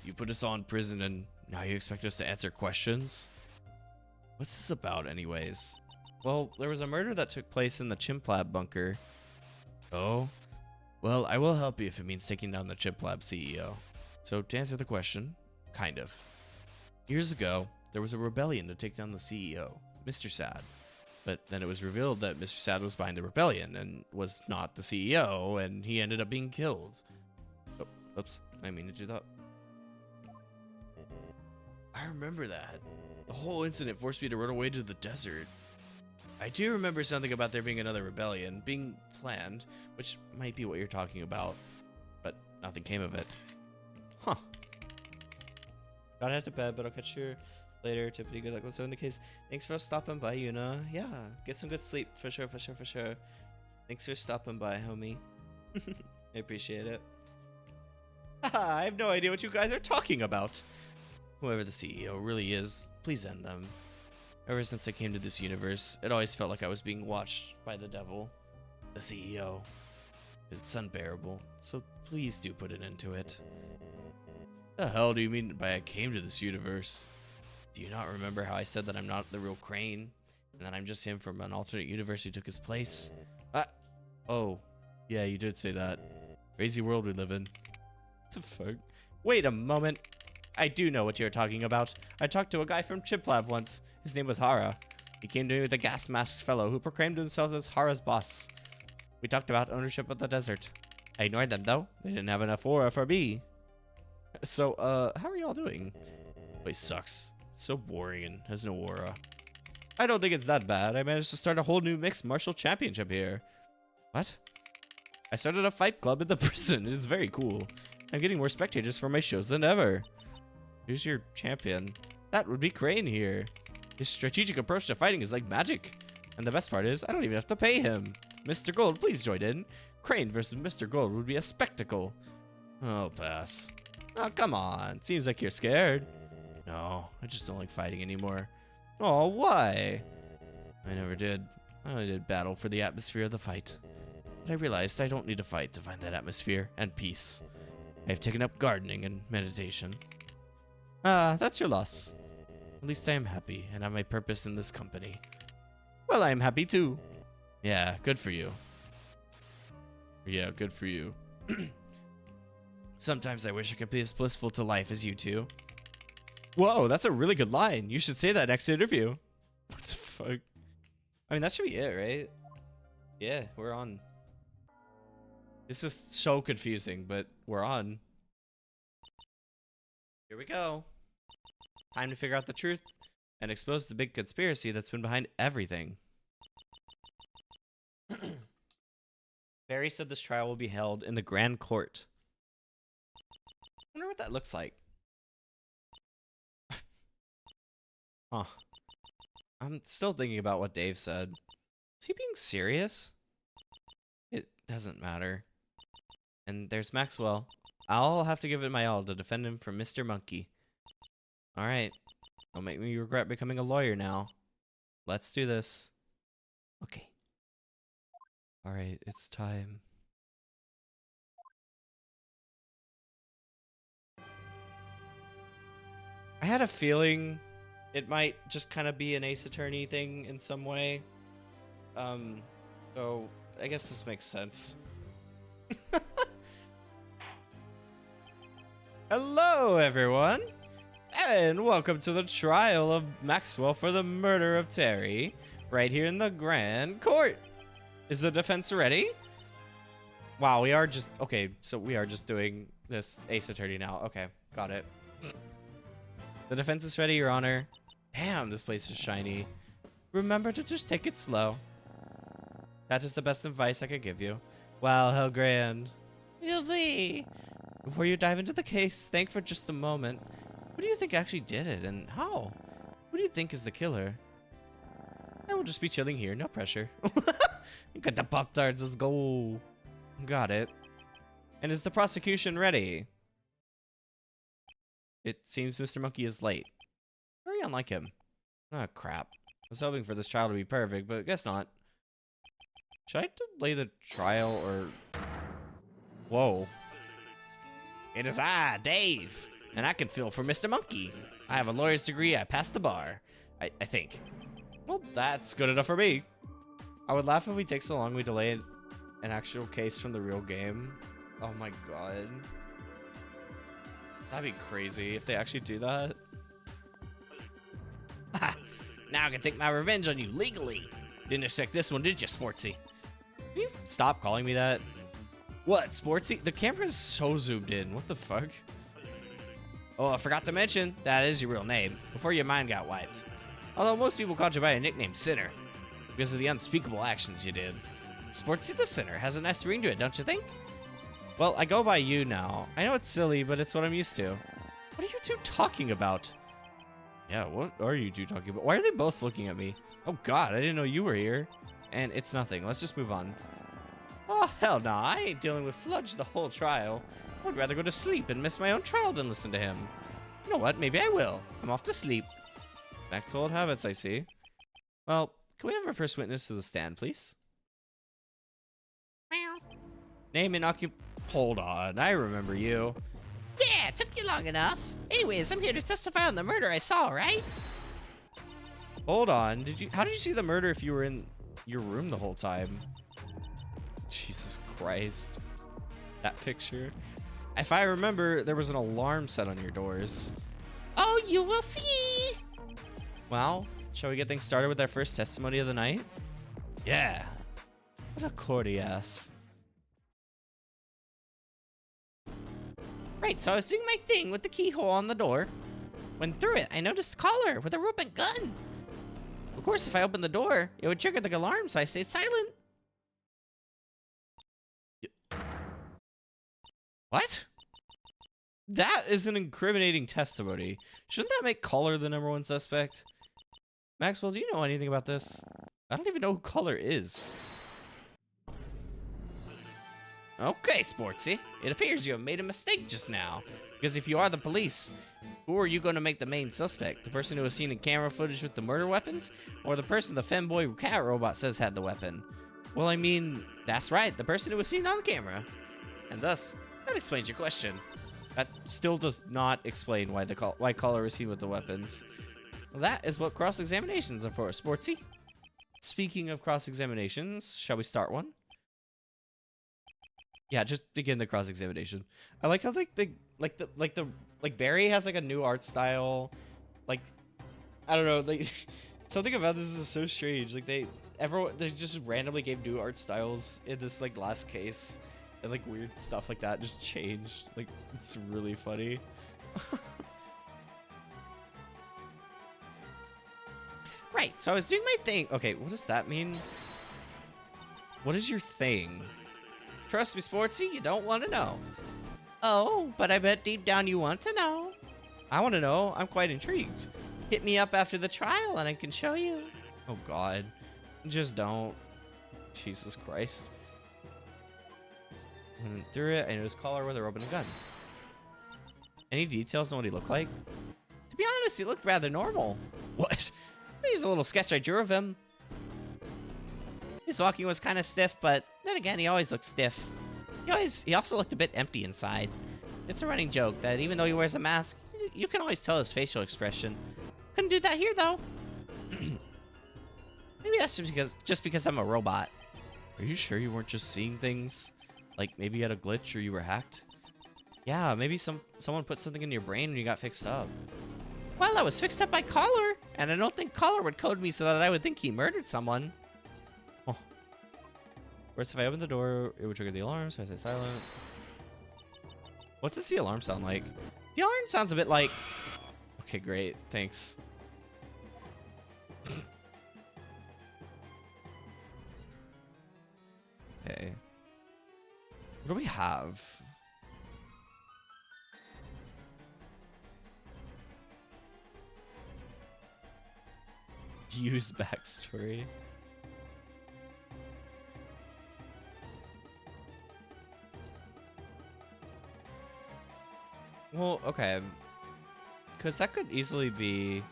You put us all in prison and now you expect us to answer questions? What's this about anyways? Well, there was a murder that took place in the Chimp Lab bunker. Oh? Well, I will help you if it means taking down the Chimp Lab CEO. So to answer the question, kind of. Years ago, there was a rebellion to take down the CEO, Mr. Sad. But then it was revealed that Mr. Sad was behind the rebellion and was not the CEO, and he ended up being killed. Oh, oops, I didn't mean to do that. I remember that. The whole incident forced me to run away to the desert. I do remember something about there being another rebellion being planned, which might be what you're talking about, but nothing came of it. Huh. Gotta head to bed, but I'll catch you later. Timpani, good luck with so in the case. Thanks for stopping by, Yuna. Yeah, get some good sleep for sure, for sure, for sure. Thanks for stopping by, homie. I appreciate it. I have no idea what you guys are talking about. Whoever the CEO really is, please end them. Ever since I came to this universe, it always felt like I was being watched by the devil. The CEO. It's unbearable, so please do put an end to it. The hell do you mean by I came to this universe? Do you not remember how I said that I'm not the real Crane, and that I'm just him from an alternate universe who took his place? Oh, yeah, you did say that. Crazy world we live in. What the fuck? Wait a moment. I do know what you're talking about. I talked to a guy from Chip Lab once. His name was Hara. He came to me with a gas-masked fellow who proclaimed himself as Hara's boss. We talked about ownership of the desert. I ignored them, though. They didn't have enough aura for me. So, how are y'all doing? Place sucks. It's so boring and has no aura. I don't think it's that bad. I managed to start a whole new mixed martial championship here. What? I started a fight club in the prison. It's very cool. I'm getting more spectators for my shows than ever. Who's your champion? That would be Crane here. His strategic approach to fighting is like magic. And the best part is, I don't even have to pay him. Mr. Gold, please join in. Crane versus Mr. Gold would be a spectacle. I'll pass. Oh, come on. Seems like you're scared. No, I just don't like fighting anymore. Oh, why? I never did. I only did battle for the atmosphere of the fight. But I realized I don't need to fight to find that atmosphere and peace. I have taken up gardening and meditation. Ah, that's your loss. At least I am happy and have my purpose in this company. Well, I am happy too. Yeah, good for you. Yeah, good for you. Sometimes I wish I could be as blissful to life as you two. Whoa, that's a really good line. You should say that next interview. What the fuck? I mean, that should be it, right? Yeah, we're on. This is so confusing, but we're on. Here we go. Time to figure out the truth and expose the big conspiracy that's been behind everything. Barry said this trial will be held in the Grand Court. I wonder what that looks like. Huh. I'm still thinking about what Dave said. Is he being serious? It doesn't matter. And there's Maxwell. I'll have to give it my all to defend him from Mr. Monkey. Alright. Don't make me regret becoming a lawyer now. Let's do this. Okay. Alright, it's time. I had a feeling it might just kind of be an Ace Attorney thing in some way. So I guess this makes sense. Hello, everyone, and welcome to the trial of Maxwell for the murder of Terry, right here in the Grand Court. Is the defense ready? Wow, we are just okay. So we are just doing this Ace Attorney now. Okay, got it. The defense is ready, Your Honor. Damn, this place is shiny. Remember to just take it slow. That is the best advice I could give you. Wow, how grand. You'll be. Before you dive into the case, think for just a moment. Who do you think actually did it, and how? Who do you think is the killer? I will just be chilling here, no pressure. Got the Pop-Tarts, let's go. Got it. And is the prosecution ready? It seems Mr. Monkey is late. Very unlike him. Oh, crap. I was hoping for this trial to be perfect, but guess not. Should I delay the trial or... Whoa. It is I, Dave, and I can fill for Mr. Monkey. I have a lawyer's degree, I passed the bar. I think. Well, that's good enough for me. I would laugh if we take so long we delay an actual case from the real game. Oh my god. That'd be crazy if they actually do that. Ha! Now I can take my revenge on you legally. Didn't expect this one, did you, Sportsy? Can you stop calling me that? What, Sportsy? The camera is so zoomed in. What the fuck? Oh, I forgot to mention, that is your real name, before your mind got wiped. Although most people called you by a nickname Sinner, because of the unspeakable actions you did. Sportsy the Sinner has a nice ring to it, don't you think? Well, I go by you now. I know it's silly, but it's what I'm used to. What are you two talking about? Yeah, what are you two talking about? Why are they both looking at me? Oh god, I didn't know you were here. And it's nothing. Let's just move on. Oh, hell no. I ain't dealing with Fludge the whole trial. I'd rather go to sleep and miss my own trial than listen to him. You know what? Maybe I will. I'm off to sleep. Back to old habits, I see. Well, can we have our first witness to the stand, please? Name and occupation. Hold on, I remember you. Yeah, it took you long enough. Anyways, I'm here to testify on the murder I saw, right? Hold on. How did you see the murder if you were in your room the whole time? Jesus Christ. That picture. If I remember, there was an alarm set on your doors. Oh, you will see. Well, shall we get things started with our first testimony of the night? Yeah. What a cordy ass. Right, so I was doing my thing with the keyhole on the door. When through it, I noticed a collar with a rope and gun. Of course, if I opened the door, it would trigger the alarm, so I stayed silent. What? That is an incriminating testimony. Shouldn't that make Collar the #1 suspect? Maxwell, do you know anything about this? I don't even know who Collar is. Okay, Sportsy. It appears you have made a mistake just now. Because if you are the police, who are you going to make the main suspect? The person who was seen in camera footage with the murder weapons? Or the person the femboy cat robot says had the weapon? Well, I mean, That's right, the person who was seen on the camera. And thus, that explains your question. that still does not explain why Collar was seen with the weapons. Well, that is what cross-examinations are for, Sportsy. Speaking of cross-examinations, shall we start one? Yeah, just begin the cross-examination. I like how like Barry has like a new art style. Like, I don't know, like something about this is so strange. Like they just randomly gave new art styles in this like last case, and like weird stuff like that just changed. Like it's really funny. Right, so I was doing my thing. Okay, what does that mean? What is your thing? Trust me, Sportsy, you don't want to know. Oh, but I bet deep down you want to know. I want to know. I'm quite intrigued. Hit me up after the trial and I can show you. Oh God, just don't. Jesus Christ. Went through it. I noticed Collar with a rope and a gun. Any details on what he looked like? To be honest, he looked rather normal. What? There's a little sketch I drew of him. His walking was kind of stiff, but then again, he always looked stiff. He also looked a bit empty inside. It's a running joke that even though he wears a mask, you can always tell his facial expression. Couldn't do that here, though. Maybe that's just because I'm a robot. Are you sure you weren't just seeing things? Like maybe you had a glitch or you were hacked? Yeah, maybe someone put something in your brain when you got fixed up. Well, I was fixed up by Collar, and I don't think Collar would code me so that I would think he murdered someone. Oh. Whereas if I open the door, it would trigger the alarm, so I say silent. What does the alarm sound like? The alarm sounds a bit like... Okay, great. Thanks. Okay. What do we have? Use backstory. Well, okay. Because that could easily be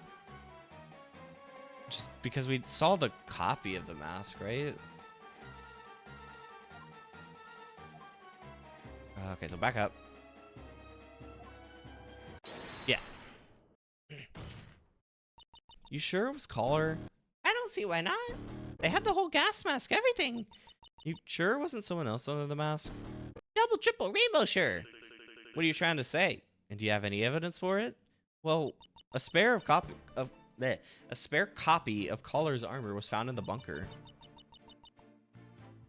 just because we saw the copy of the mask, right? Okay, so back up. Yeah. You sure it was Collar? I don't see why not. They had the whole gas mask, everything. You sure it wasn't someone else under the mask? Double, triple, rainbow, sure. What are you trying to say? And do you have any evidence for it? Well, a spare copy of Collar's armor was found in the bunker.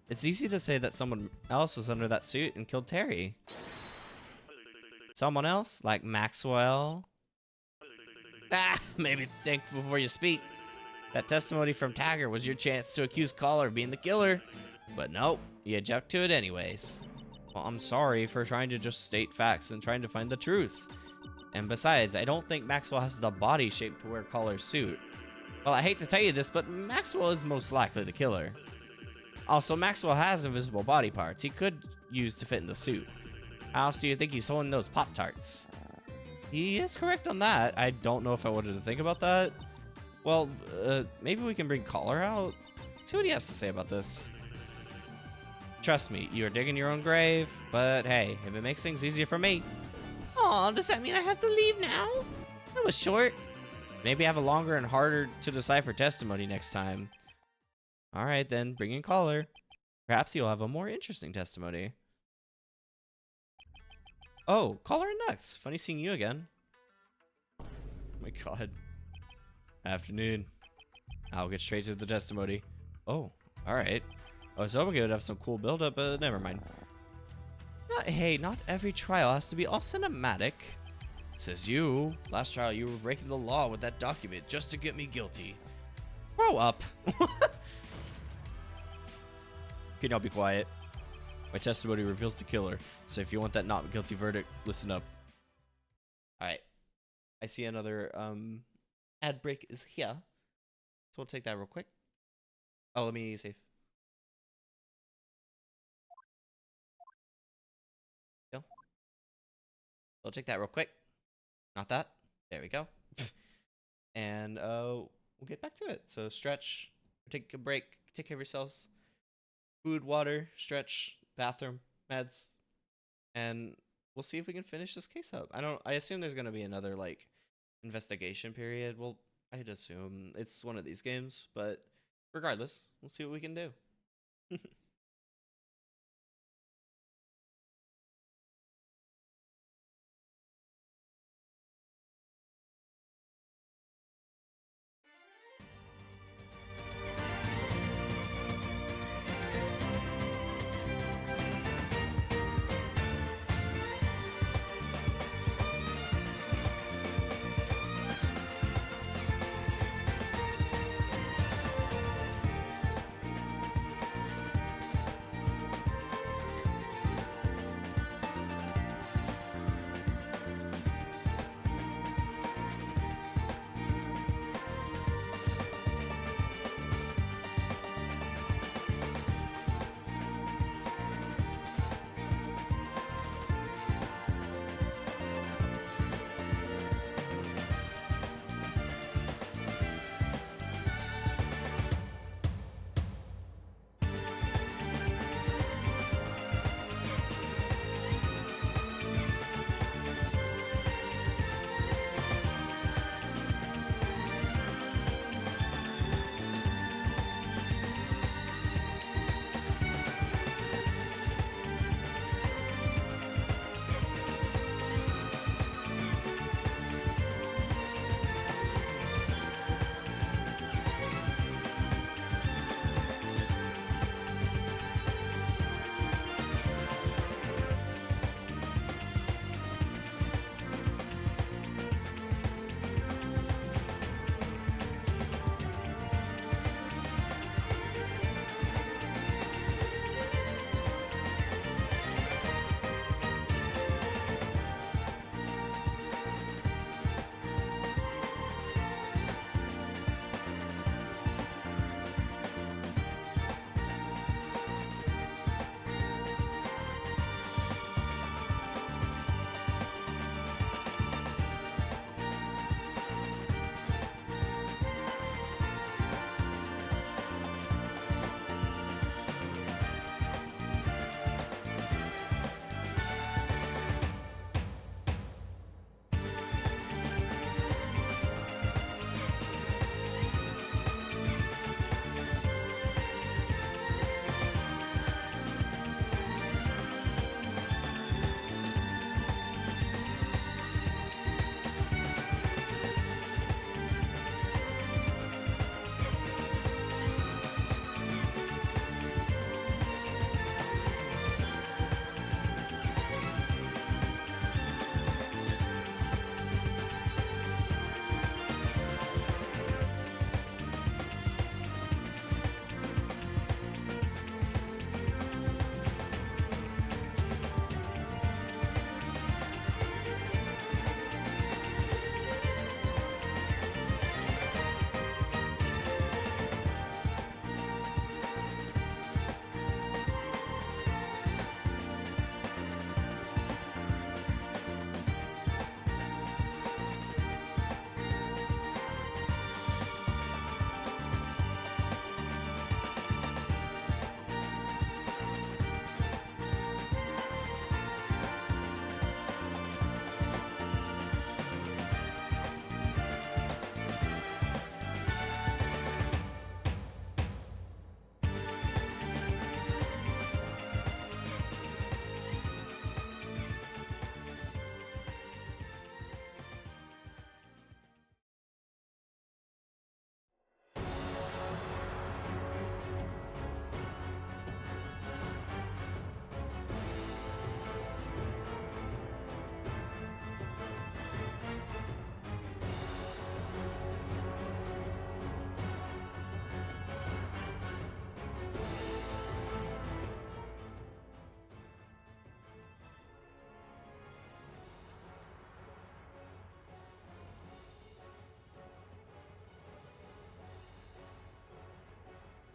It's easy to say that someone else was under that suit and killed Terry. Someone else, like Maxwell? Ah, maybe think before you speak. That testimony from Tagger was your chance to accuse Caller of being the killer. But nope, you jumped to it anyways. Well, I'm sorry for trying to just state facts and trying to find the truth. And besides, I don't think Maxwell has the body shape to wear Caller's suit. Well, I hate to tell you this, but Maxwell is most likely the killer. Also, Maxwell has invisible body parts he could use to fit in the suit. How else do you think he's holding those Pop-Tarts? He is correct on that. I don't know if I wanted to think about that. Well, maybe we can bring Caller out. See what he has to say about this. Trust me, you are digging your own grave, but hey, if it makes things easier for me. Aw, does that mean I have to leave now? That was short. Maybe have a longer and harder to decipher testimony next time. All right, then, bring in Caller. Perhaps you'll have a more interesting testimony. Oh, Caller and Nux. Funny seeing you again. Oh my god. Afternoon. I'll get straight to the testimony. Oh, all right. I was hoping it would have some cool build-up, but never mind. Hey, not every trial has to be all cinematic. Says you. Last trial, you were breaking the law with that document just to get me guilty. Grow up. Can y'all be quiet? My testimony reveals the killer, so if you want that not guilty verdict, listen up. Alright. I see another ad break is here. So we'll take that real quick. Oh, let me save. Go. We'll take that real quick. Not that. There we go. And we'll get back to it. So stretch, take a break, take care of yourselves. Food, water, stretch, bathroom, meds, and we'll see if we can finish this case up. I assume there's gonna be another like investigation period. Well, I'd assume it's one of these games, but regardless, we'll see what we can do.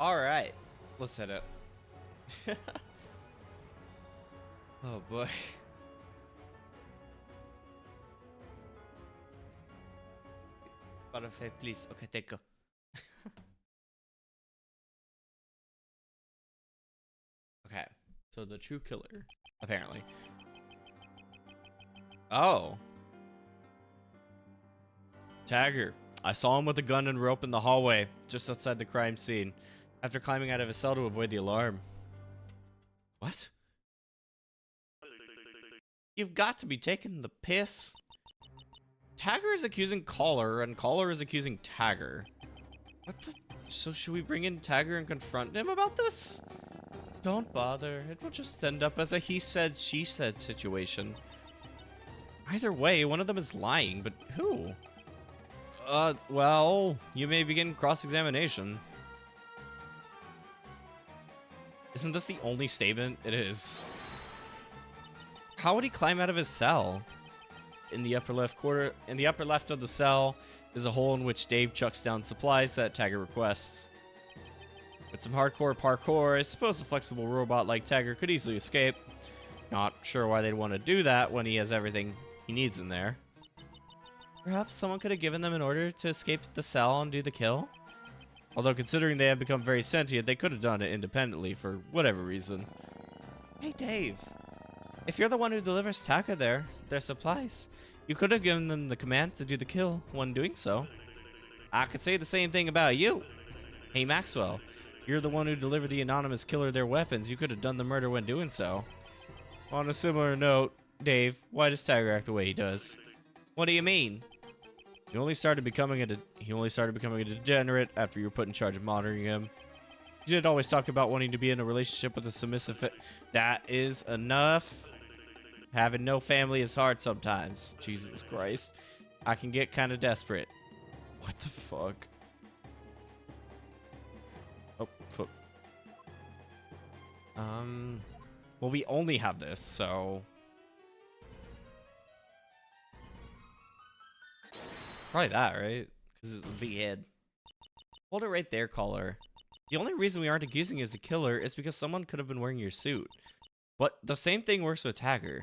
All right, let's hit it. Oh boy. Spotify, please. Okay, take go. Okay, so the true killer, apparently. Oh. Tagger. I saw him with a gun and rope in the hallway, just outside the crime scene, after climbing out of his cell to avoid the alarm. What? You've got to be taking the piss. Tagger is accusing Caller, and Caller is accusing Tagger. What the? So should we bring in Tagger and confront him about this? Don't bother. It will just end up as a he said, she said situation. Either way, one of them is lying, but who? Well, you may begin cross-examination. Isn't this the only statement? It is. How would he climb out of his cell? In the upper left of the cell is a hole in which Dave chucks down supplies that Tagger requests. With some hardcore parkour, I suppose a flexible robot like Tagger could easily escape. Not sure why they'd want to do that when he has everything he needs in there. Perhaps someone could have given them an order to escape the cell and do the kill? Although considering they have become very sentient, they could have done it independently for whatever reason. Hey Dave, if you're the one who delivers Tagger their supplies, you could have given them the command to do the kill when doing so. I could say the same thing about you. Hey Maxwell, you're the one who delivered the anonymous killer their weapons. You could have done the murder when doing so. On a similar note, Dave, why does Tagger act the way he does? What do you mean? He only started becoming a degenerate after you were put in charge of monitoring him. You did always talk about wanting to be in a relationship with a submissive. That is enough. Having no family is hard sometimes. Jesus Christ. I can get kind of desperate. What the fuck? Oh, fuck. Well, we only have this, so... Probably that, right? Because it's a big head. Hold it right there, Caller. The only reason we aren't accusing you as the killer is because someone could have been wearing your suit. But the same thing works with Tagger.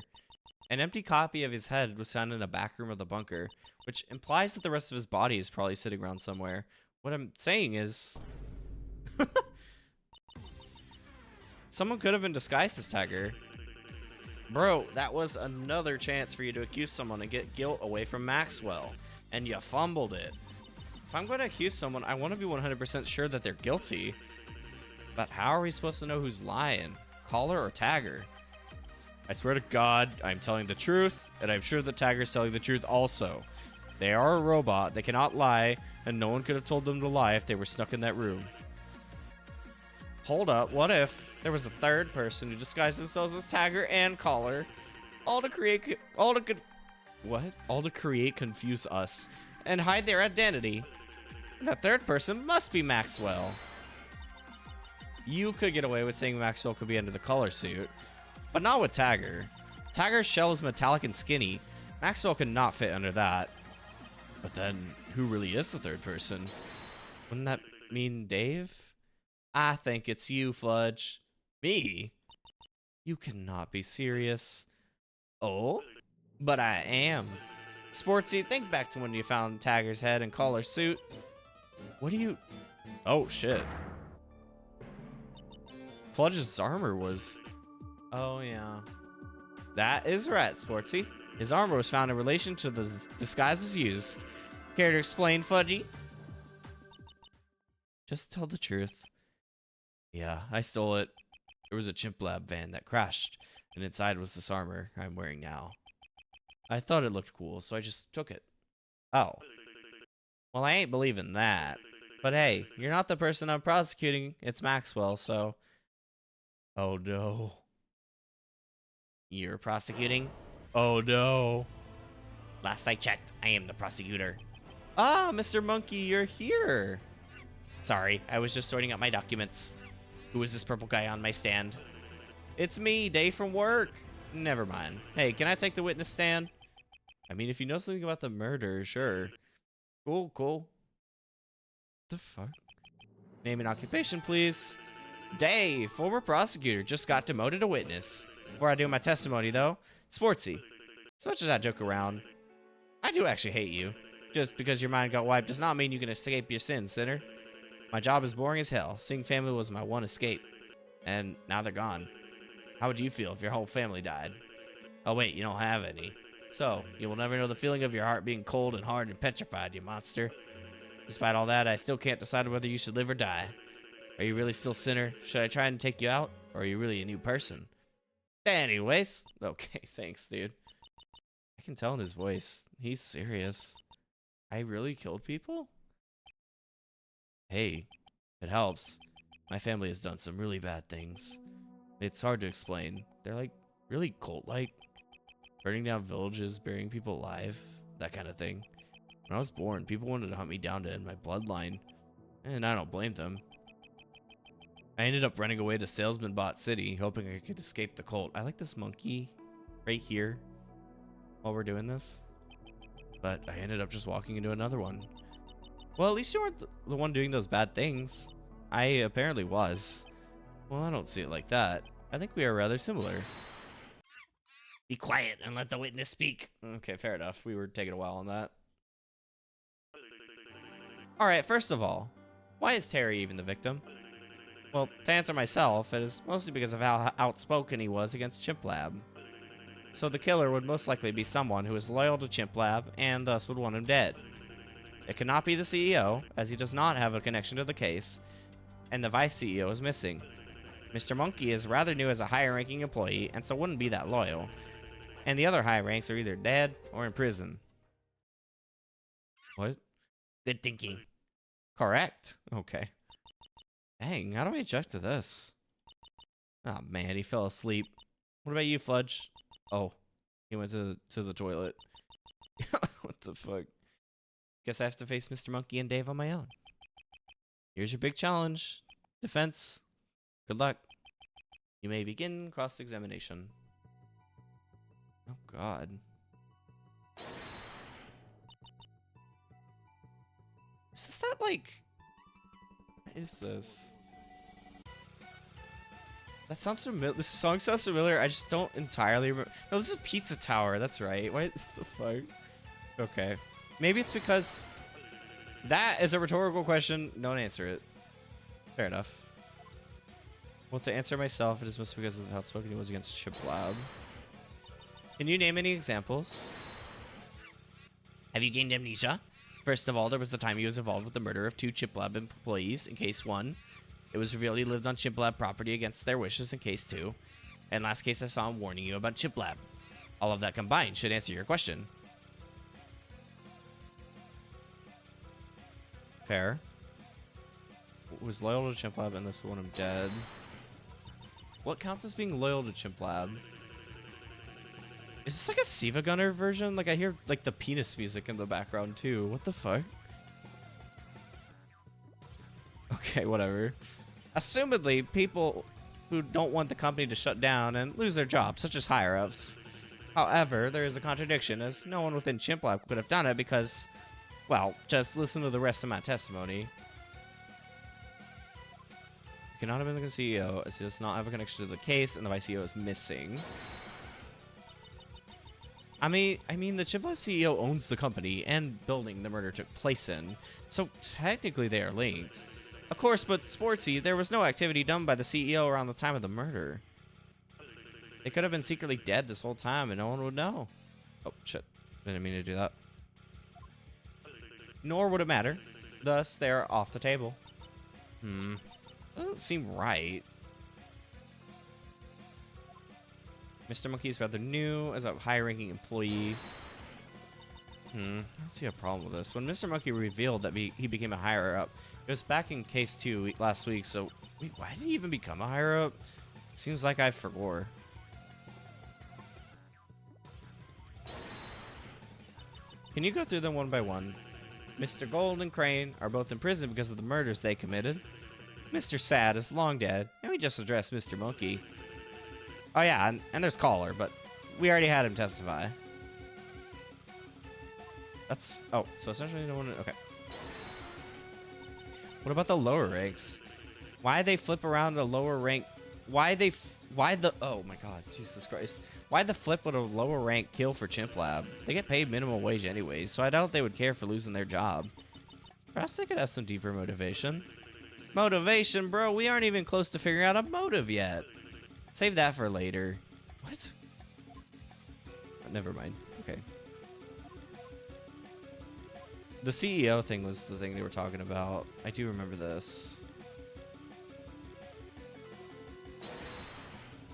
An empty copy of his head was found in the back room of the bunker, which implies that the rest of his body is probably sitting around somewhere. What I'm saying is... someone could have been disguised as Tagger. Bro, that was another chance for you to accuse someone and get guilt away from Maxwell. And you fumbled it. If I'm going to accuse someone, I want to be 100% sure that they're guilty. But how are we supposed to know who's lying? Caller or Tagger? I swear to God, I'm telling the truth, and I'm sure that Tagger's telling the truth also. They are a robot, they cannot lie, and no one could have told them to lie if they were stuck in that room. Hold up, what if there was a third person who disguised themselves as Tagger and Caller? All to create confuse us and hide their identity. And that third person must be Maxwell. You could get away with saying Maxwell could be under the Caller suit, but not with Tagger. Tagger's shell is metallic and skinny. Maxwell could not fit under that. But then, who really is the third person? Wouldn't that mean Dave? I think it's you, Fludge. Me? You cannot be serious. Oh? But I am. Sportsy, think back to when you found Tagger's head and Caller's suit. What do you... Oh, shit. Fludge's armor was... Oh, yeah. That is right, Sportsy. His armor was found in relation to the disguises used. Care to explain, Fudgy? Just tell the truth. Yeah, I stole it. There was a chimp lab van that crashed, and inside was this armor I'm wearing now. I thought it looked cool, so I just took it. Oh. Well, I ain't believing that. But hey, you're not the person I'm prosecuting. It's Maxwell, so... Oh, no. You're prosecuting? Oh, no. Last I checked, I am the prosecutor. Ah, Mr. Monkey, you're here. Sorry, I was just sorting out my documents. Who is this purple guy on my stand? It's me, Dave from work. Never mind. Hey, can I take the witness stand? I mean, if you know something about the murder, sure. Cool, cool. What the fuck? Name and occupation, please. Dave, former prosecutor, just got demoted to witness. Before I do my testimony, though, Sportsy, as much as I joke around, I do actually hate you. Just because your mind got wiped does not mean you can escape your sins, sinner. My job is boring as hell. Seeing family was my one escape. And now they're gone. How would you feel if your whole family died? Oh wait, you don't have any. So, you will never know the feeling of your heart being cold and hard and petrified, you monster. Despite all that, I still can't decide whether you should live or die. Are you really still sinner? Should I try and take you out? Or are you really a new person? Anyways. Okay, thanks, dude. I can tell in his voice. He's serious. I really killed people? Hey, it helps. My family has done some really bad things. It's hard to explain. They're like really cult-like. Burning down villages, burying people alive, that kind of thing. When I was born, people wanted to hunt me down to end my bloodline. And I don't blame them. I ended up running away to Salesman Bot City, hoping I could escape the cult. I like this monkey right here while we're doing this. But I ended up just walking into another one. Well, at least you weren't the one doing those bad things. I apparently was. Well, I don't see it like that. I think we are rather similar. Be quiet and let the witness speak. Okay, fair enough. We were taking a while on that. Alright, first of all, why is Terry even the victim? Well, to answer myself, it is mostly because of how outspoken he was against Chimp Lab. So the killer would most likely be someone who is loyal to Chimp Lab and thus would want him dead. It could not be the CEO, as he does not have a connection to the case, and the vice CEO is missing. Mr. Monkey is rather new as a higher-ranking employee, and so wouldn't be that loyal. And the other high ranks are either dead or in prison. What? Good thinking. Correct. Okay. Dang, how do I eject to this? Oh man, he fell asleep. What about you, Fudge? Oh, he went to the toilet. What the fuck? Guess I have to face Mr. Monkey and Dave on my own. Here's your big challenge. Defense. Good luck. You may begin cross-examination. Oh god. Is this that like... What is this? That sounds familiar. This song sounds familiar. I just don't entirely remember. No, this is Pizza Tower. That's right. What the fuck? Okay. Maybe it's because that is a rhetorical question. Don't answer it. Fair enough. Well, to answer myself, it is mostly because of how outspoken he was against Chimp Lab. Can you name any examples? Have you gained amnesia? First of all, there was the time he was involved with the murder of 2 Chimp Lab employees in case 1. It was revealed he lived on Chimp Lab property against their wishes in case 2. And last case I saw him warning you about Chimp Lab. All of that combined should answer your question. Fair. Was loyal to Chimp Lab and this one I'm dead. What counts as being loyal to Chimp Lab? Is this like a Siva Gunner version? Like I hear like the penis music in the background too. What the fuck? Okay, whatever. Assumedly, people who don't want the company to shut down and lose their jobs, such as higher-ups. However, there is a contradiction, as no one within Chimp Lab could have done it because, well, just listen to the rest of my testimony. He cannot have been the CEO, as he does not have a connection to the case, and the vice CEO is missing. I mean, the Chimp Lab CEO owns the company and building the murder took place in, so technically they are linked. Of course, but Sportsy, there was no activity done by the CEO around the time of the murder. They could have been secretly dead this whole time and no one would know. Oh, shit. Didn't mean to do that. Nor would it matter. Thus, they're off the table. Doesn't seem right. Mr. Monkey is rather new as a high-ranking employee. I don't see a problem with this. When Mr. Monkey revealed that he became a higher-up, it was back in case 2 last week, so wait, why did he even become a higher-up? Seems like I forgot. Can you go through them one by one? Mr. Gold and Crane are both in prison because of the murders they committed. Mr. Sad is long dead, and we just addressed Mr. Monkey. Oh yeah, and there's Caller, but we already had him testify. That's... Oh, so essentially no one... Okay. What about the lower ranks? Why they flip around the lower rank? Why the, oh my god, Jesus Christ. Why the flip would a lower rank kill for Chimp Lab? They get paid minimum wage anyways, so I doubt they would care for losing their job. Perhaps they could have some deeper motivation. Motivation, bro? We aren't even close to figuring out a motive yet. Save that for later. What? Oh, never mind. Okay. The CEO thing was the thing they were talking about. I do remember this.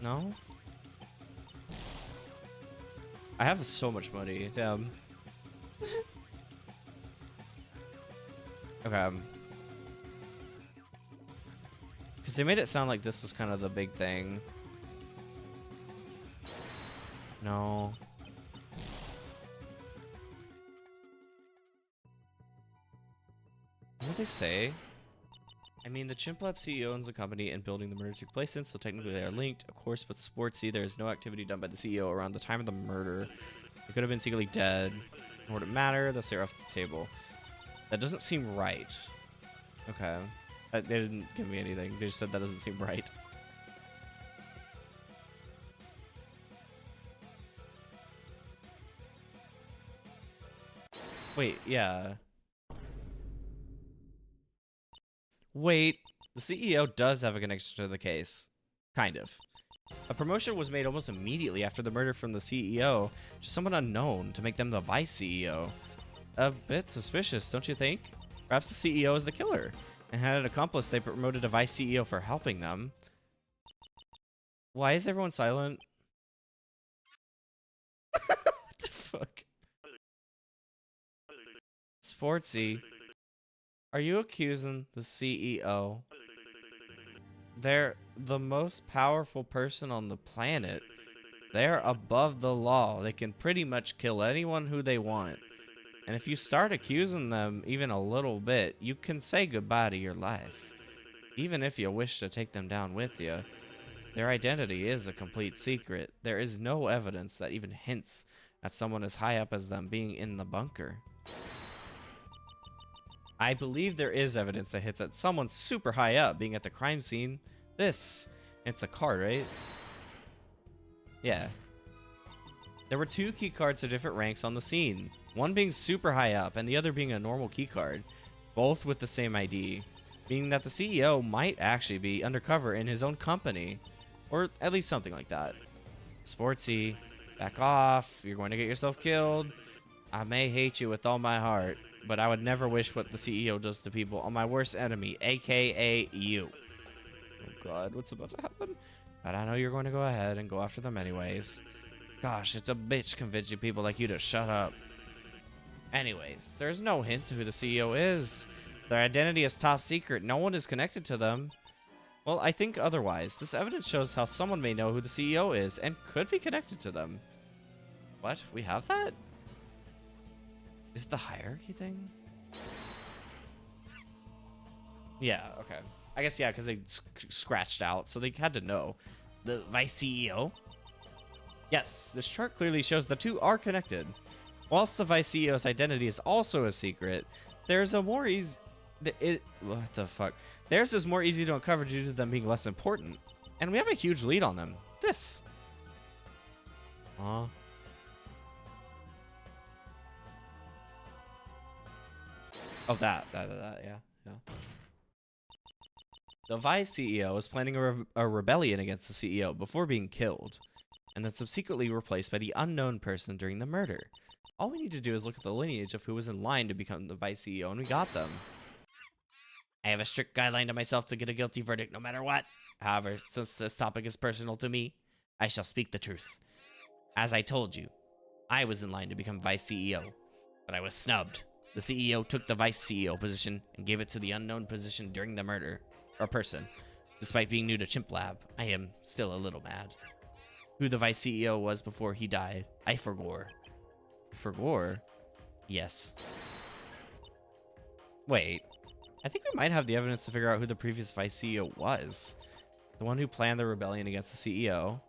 No? I have so much money. Damn. Okay. Because they made it sound like this was kind of the big thing. No. What did they say? I mean, the Chimp Lab CEO owns the company and building the murder took place in, so technically they are linked. Of course, but Sportsy, there is no activity done by the CEO around the time of the murder. They could have been secretly dead. Would it matter? Thus they're off the table. That doesn't seem right. Okay. They didn't give me anything. They just said that doesn't seem right. Wait, yeah. Wait, the CEO does have a connection to the case. Kind of. A promotion was made almost immediately after the murder from the CEO to someone unknown to make them the vice CEO. A bit suspicious, don't you think? Perhaps the CEO is the killer, and had an accomplice they promoted a vice CEO for helping them. Why is everyone silent? What the fuck? Sportsy, are you accusing the CEO? They're the most powerful person on the planet. They're above the law. They can pretty much kill anyone who they want. And if you start accusing them even a little bit, you can say goodbye to your life. Even if you wish to take them down with you. Their identity is a complete secret. There is no evidence that even hints at someone as high up as them being in the bunker. I believe there is evidence that hits at someone super high up being at the crime scene. This. It's a card, right? Yeah. There were two key cards of different ranks on the scene. One being super high up and the other being a normal key card. Both with the same ID. Meaning that the CEO might actually be undercover in his own company. Or at least something like that. Sportsy, back off. You're going to get yourself killed. I may hate you with all my heart, but I would never wish what the CEO does to people on my worst enemy, aka you. Oh god, what's about to happen? But I know you're going to go ahead and go after them anyways. Gosh, it's a bitch convincing people like you to shut up. Anyways, there's no hint to who the CEO is. Their identity is top secret. No one is connected to them. Well, I think otherwise. This evidence shows how someone may know who the CEO is and could be connected to them. What? We have that? Is it the hierarchy thing? Yeah, okay. I guess, yeah, because they scratched out, so they had to know. The vice CEO? Yes, this chart clearly shows the two are connected. Whilst the vice CEO's identity is also a secret, there's a more easy... What the fuck? Theirs is more easy to uncover due to them being less important. And we have a huge lead on them. This. Aw. Oh, that, yeah. The vice CEO is planning a rebellion against the CEO before being killed, and then subsequently replaced by the unknown person during the murder. All we need to do is look at the lineage of who was in line to become the vice CEO, and we got them. I have a strict guideline to myself to get a guilty verdict no matter what. However, since this topic is personal to me, I shall speak the truth. As I told you, I was in line to become vice CEO, but I was snubbed. The CEO took the vice CEO position and gave it to the unknown position during the murder, or person. Despite being new to Chimp Lab, I am still a little mad. Who the vice CEO was before he died, I forgore. Forgore? Yes. Wait. I think we might have the evidence to figure out who the previous vice CEO was. The one who planned the rebellion against the CEO.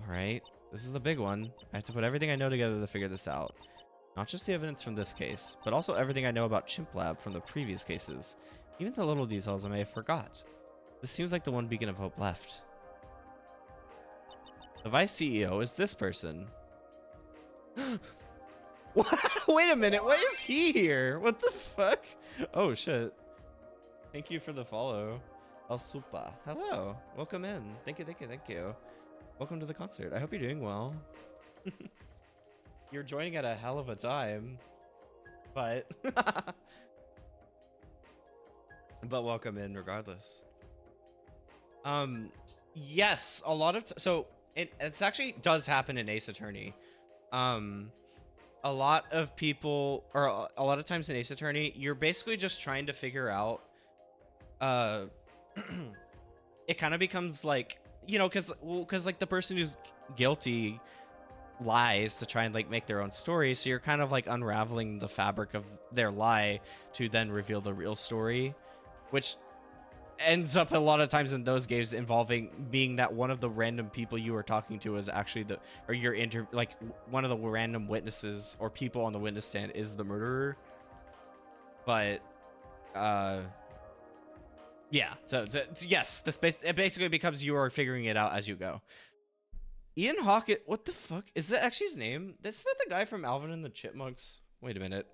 Alright. This is the big one. I have to put everything I know together to figure this out. Not just the evidence from this case, but also everything I know about Chimp Lab from the previous cases. Even the little details I may have forgot. This seems like the one beacon of hope left. The vice CEO is this person. What? Wait a minute, why is he here? What the fuck? Oh shit. Thank you for the follow. El Supa. Hello. Welcome in. Thank you, thank you, thank you. Welcome to the concert. I hope you're doing well. You're joining at a hell of a time. But but welcome in regardless. Yes, a lot of so it's actually does happen in Ace Attorney. A lot of people, or a lot of times in Ace Attorney, you're basically just trying to figure out it kind of becomes like, you know, because like the person who's guilty lies to try and like make their own story, so you're kind of like unraveling the fabric of their lie to then reveal the real story, which ends up a lot of times in those games involving being that one of the random people you were talking to is actually like one of the random witnesses or people on the witness stand is the murderer. But yeah, so yes, it basically becomes you are figuring it out as you go. Ian Hawkett, what the fuck is that actually his name? That's not the guy from Alvin and the Chipmunks. Wait a minute.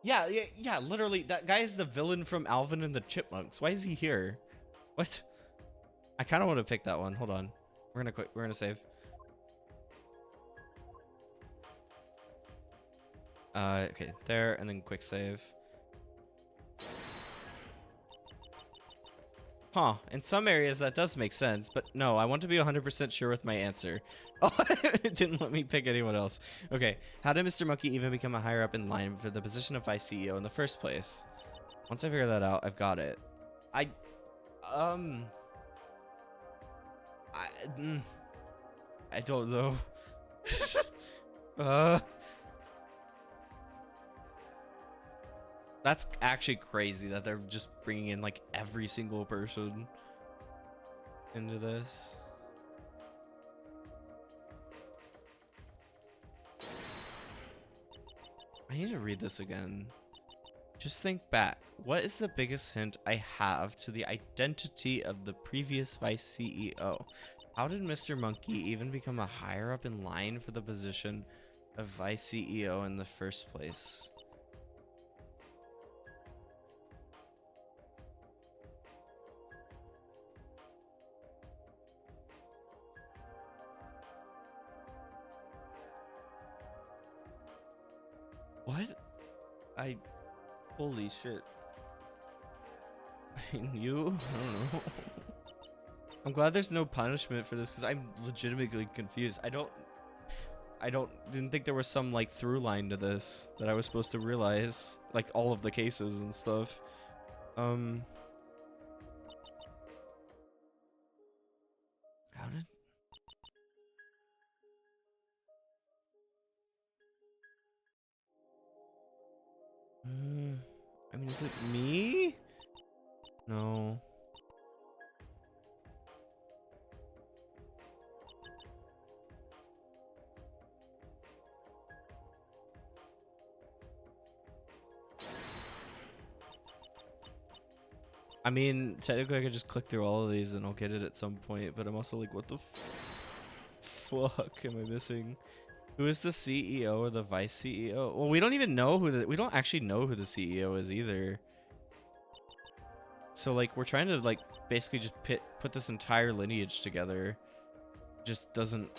Yeah, literally, that guy is the villain from Alvin and the Chipmunks. Why is he here? What? I kind of want to pick that one. Hold on. We're gonna save. Okay, there, and then quick save. Huh, in some areas that does make sense, but no, I want to be 100% sure with my answer. Oh, it didn't let me pick anyone else. Okay, how did Mr. Monkey even become a higher up in line for the position of vice CEO in the first place? Once I figure that out, I've got it. I don't know. That's actually crazy that they're just bringing in like every single person into this. I need to read this again. Just think back. What is the biggest hint I have to the identity of the previous vice CEO? How did Mr. Monkey even become a higher up in line for the position of vice CEO in the first place? What? Holy shit. I mean, I don't know. I'm glad there's no punishment for this because I'm legitimately confused. Didn't think there was some like through line to this that I was supposed to realize, like all of the cases and stuff. How did? I mean, is it me? No. I mean, technically I could just click through all of these and I'll get it at some point, but I'm also like, what the fuck am I missing? Who is the CEO or the vice CEO? Well, we don't even know we don't actually know who the CEO is either. So like, we're trying to like basically just put this entire lineage together. Just doesn't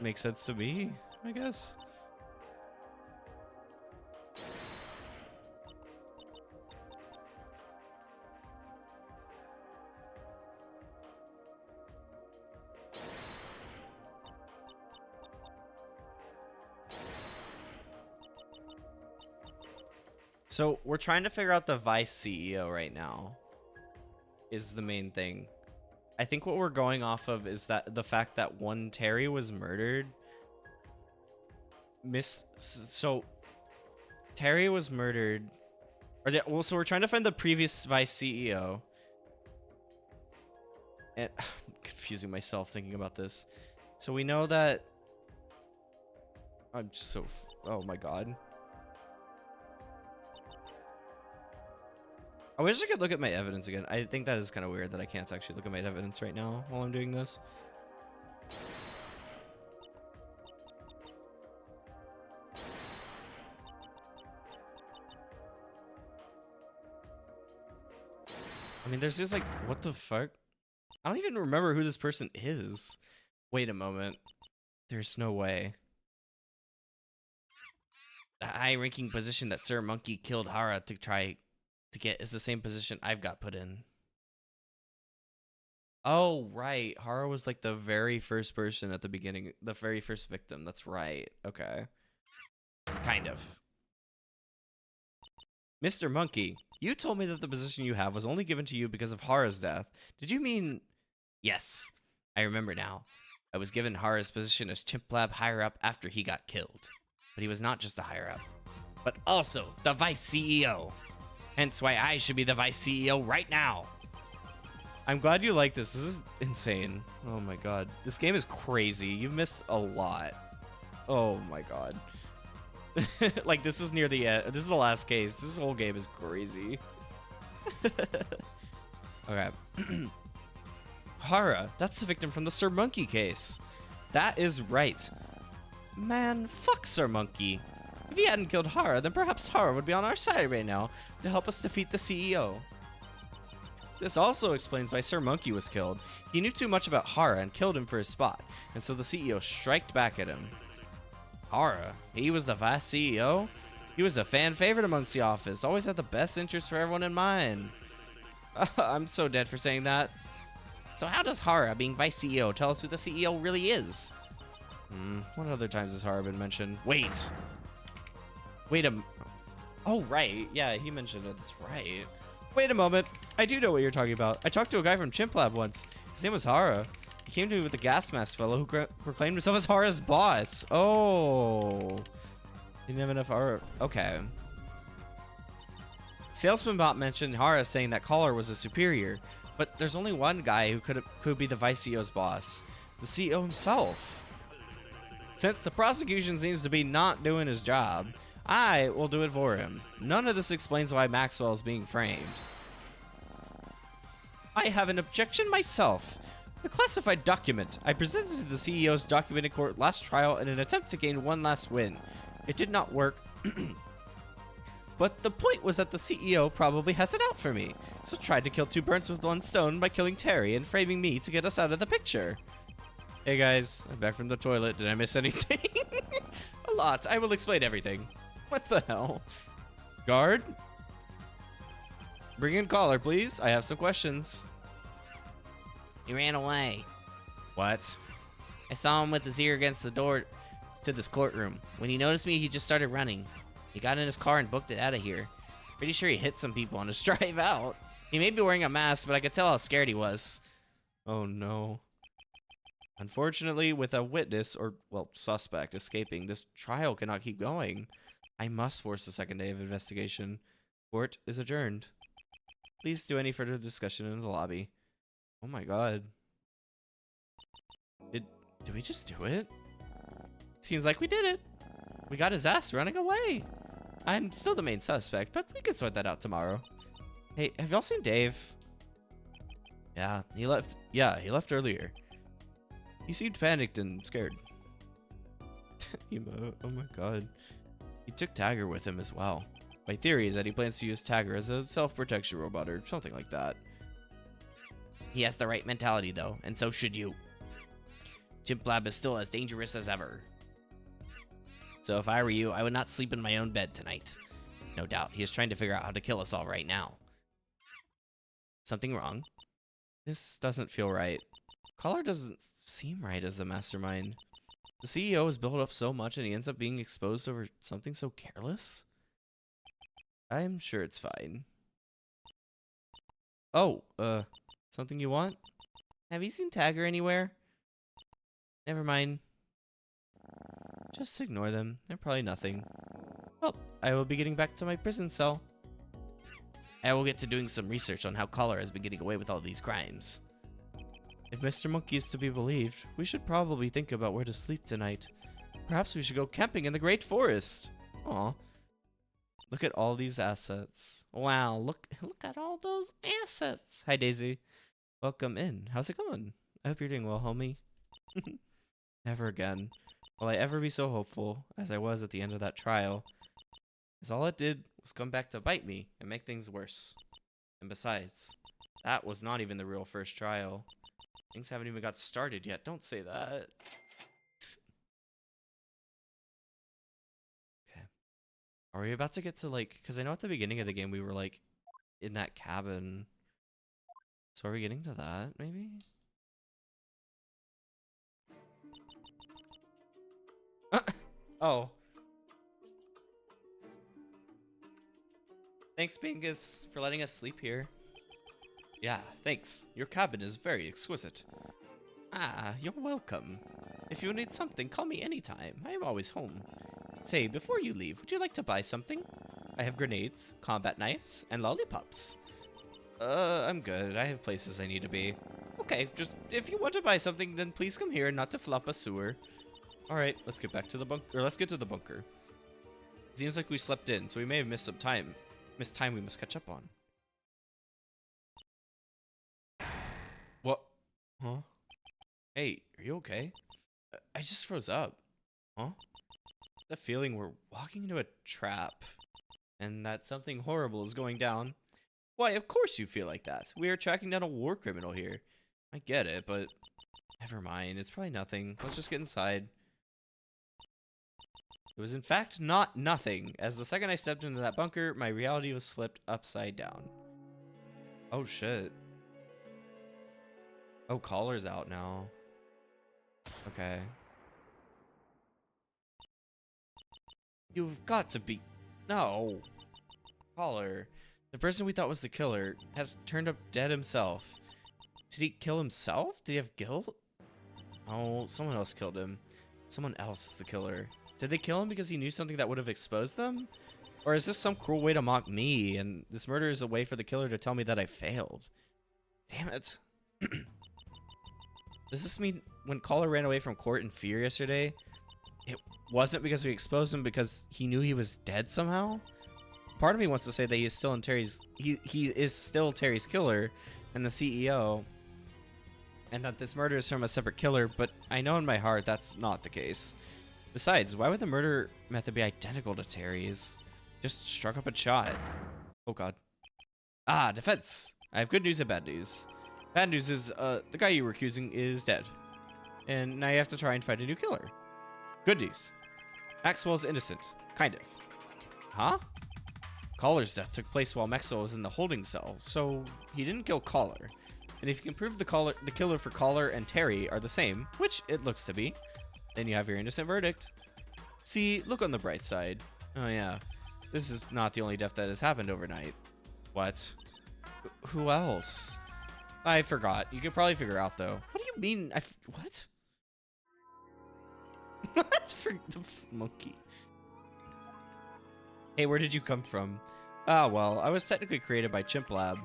make sense to me, I guess. So we're trying to figure out the vice CEO right now is the main thing. I think what we're going off of is that the fact that one Terry was murdered. So Terry was murdered. So we're trying to find the previous vice CEO. And I'm confusing myself thinking about this. So we know that I'm just so oh my god. I wish I could look at my evidence again. I think that is kind of weird that I can't actually look at my evidence right now while I'm doing this. I mean, there's just like, what the fuck? I don't even remember who this person is. Wait a moment. There's no way. The high-ranking position that Sir Monkey killed Hara to try to get is the same position I've got put in. Oh, right. Hara was like the very first person at the beginning, the very first victim. That's right. Okay. Kind of. Mr. Monkey, you told me that the position you have was only given to you because of Hara's death. Did you mean... Yes, I remember now. I was given Hara's position as Chimp Lab higher up after he got killed. But he was not just a higher up, but also the Vice CEO. Hence why I should be the Vice CEO right now. I'm glad you like this. This is insane. Oh my god. This game is crazy. You missed a lot. Oh my god. Like, this is near the end. This is the last case. This whole game is crazy. Okay. Hara, that's the victim from the Sir Monkey case. That is right. Man, fuck Sir Monkey. If he hadn't killed Hara, then perhaps Hara would be on our side right now to help us defeat the CEO. This also explains why Sir Monkey was killed. He knew too much about Hara and killed him for his spot, and so the CEO striked back at him. Hara, he was the vice CEO? He was a fan favorite amongst the office, always had the best interest for everyone in mind. I'm so dead for saying that. So how does Hara, being vice CEO, tell us who the CEO really is? What other times has Hara been mentioned? Wait a... Oh, right. Yeah, he mentioned it. That's right. Wait a moment. I do know what you're talking about. I talked to a guy from Chimp Lab once. His name was Hara. He came to me with the gas mask fellow who proclaimed himself as Hara's boss. Oh. Didn't have enough Hara. Okay. Salesman Bot mentioned Hara saying that Caller was a superior, but there's only one guy who could be the Vice CEO's boss. The CEO himself. Since the prosecution seems to be not doing his job, I will do it for him. None of this explains why Maxwell is being framed. I have an objection myself. The classified document. I presented to the CEO's documented court last trial in an attempt to gain one last win. It did not work. But the point was that the CEO probably has it out for me, so tried to kill two birds with one stone by killing Terry and framing me to get us out of the picture. Hey guys, I'm back from the toilet. Did I miss anything? A lot. I will explain everything. What the hell? Guard? Bring in Caller, please. I have some questions. He ran away. What? I saw him with his ear against the door to this courtroom. When he noticed me, he just started running. He got in his car and booked it out of here. Pretty sure he hit some people on his drive out. He may be wearing a mask, but I could tell how scared he was. Oh no. Unfortunately, with a witness, or, well, suspect, escaping, this trial cannot keep going. I must force a second day of investigation. Court is adjourned. Please do any further discussion in the lobby. Oh my god. Did we just do it? Seems like we did it. We got his ass running away. I'm still the main suspect, but we can sort that out tomorrow. Hey, have y'all seen Dave? Yeah, he left. Yeah, he left earlier. He seemed panicked and scared. Emo, oh my god. He took Tagger with him as well. My theory is that he plans to use Tagger as a self-protection robot or something like that. He has the right mentality, though, and so should you. Chimp Lab is still as dangerous as ever. So if I were you, I would not sleep in my own bed tonight. No doubt, he is trying to figure out how to kill us all right now. Something wrong? This doesn't feel right. Caller doesn't seem right as the mastermind. The CEO has built up so much and he ends up being exposed over something so careless? I'm sure it's fine. Oh, something you want? Have you seen Tagger anywhere? Never mind. Just ignore them. They're probably nothing. Well, I will be getting back to my prison cell. I will get to doing some research on how Caller has been getting away with all these crimes. If Mr. Monkey is to be believed, we should probably think about where to sleep tonight. Perhaps we should go camping in the Great Forest. Aw. Look at all these assets. Wow, look at all those assets. Hi, Daisy. Welcome in. How's it going? I hope you're doing well, homie. Never again. Will I ever be so hopeful as I was at the end of that trial? As all it did was come back to bite me and make things worse. And besides, that was not even the real first trial. Things haven't even got started yet. Don't say that. Okay. Are we about to get to, like, because I know at the beginning of the game we were, like, in that cabin. So are we getting to that, maybe? Oh. Thanks, Bingus, for letting us sleep here. Yeah, thanks. Your cabin is very exquisite. Ah, you're welcome. If you need something, call me anytime. I am always home. Say, before you leave, would you like to buy something? I have grenades, combat knives, and lollipops. I'm good. I have places I need to be. Okay, just if you want to buy something, then please come here, not to flop a sewer. Alright, let's get back to the bunker. Or let's get to the bunker. Seems like we slept in, so we may have missed some time. Missed time we must catch up on. What? Huh? Hey, are you okay? I just froze up. Huh? The feeling we're walking into a trap. And that something horrible is going down. Why, of course you feel like that. We are tracking down a war criminal here. I get it, but never mind. It's probably nothing. Let's just get inside. It was in fact not nothing, as the second I stepped into that bunker, my reality was flipped upside down. Oh shit. Oh, Collar's out now. Okay. You've got to be... No. Collar. The person we thought was the killer has turned up dead himself. Did he kill himself? Did he have guilt? Oh, someone else killed him. Someone else is the killer. Did they kill him because he knew something that would have exposed them? Or is this some cruel way to mock me, and this murder is a way for the killer to tell me that I failed? Damn it. Does this mean when Collar ran away from court in fear yesterday, it wasn't because we exposed him because he knew he was dead somehow? Part of me wants to say that he is still in Terry's... He is still Terry's killer and the CEO, and that this murder is from a separate killer, but I know in my heart that's not the case. Besides, why would the murder method be identical to Terry's? Just struck up a shot. Oh god. Ah, defense! I have good news and bad news. Bad news is, the guy you were accusing is dead. And now you have to try and find a new killer. Good news. Maxwell's innocent. Kind of. Huh? Collar's death took place while Maxwell was in the holding cell, so he didn't kill Collar. And if you can prove the killer for Collar and Terry are the same, which it looks to be, then you have your innocent verdict. See, look on the bright side. Oh yeah, this is not the only death that has happened overnight. What? Who else? I forgot. You could probably figure out though. What do you mean? What? What? For the monkey. Hey, where did you come from? Ah, well, I was technically created by Chimp Lab.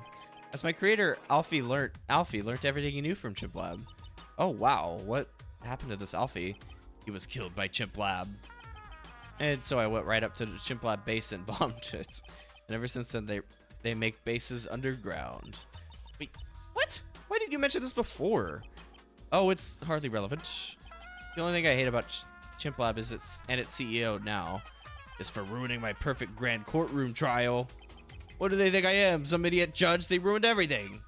As my creator, Alfie learnt everything he knew from Chimp Lab. Oh wow, what happened to this Alfie? He was killed by Chimp Lab. And so I went right up to the Chimp Lab base and bombed it. And ever since then, they make bases underground. Wait, what? Why didn't you mention this before? Oh, it's hardly relevant. The only thing I hate about Chimp Lab is its CEO now is for ruining my perfect grand courtroom trial. What do they think I am? Some idiot judge? They ruined everything.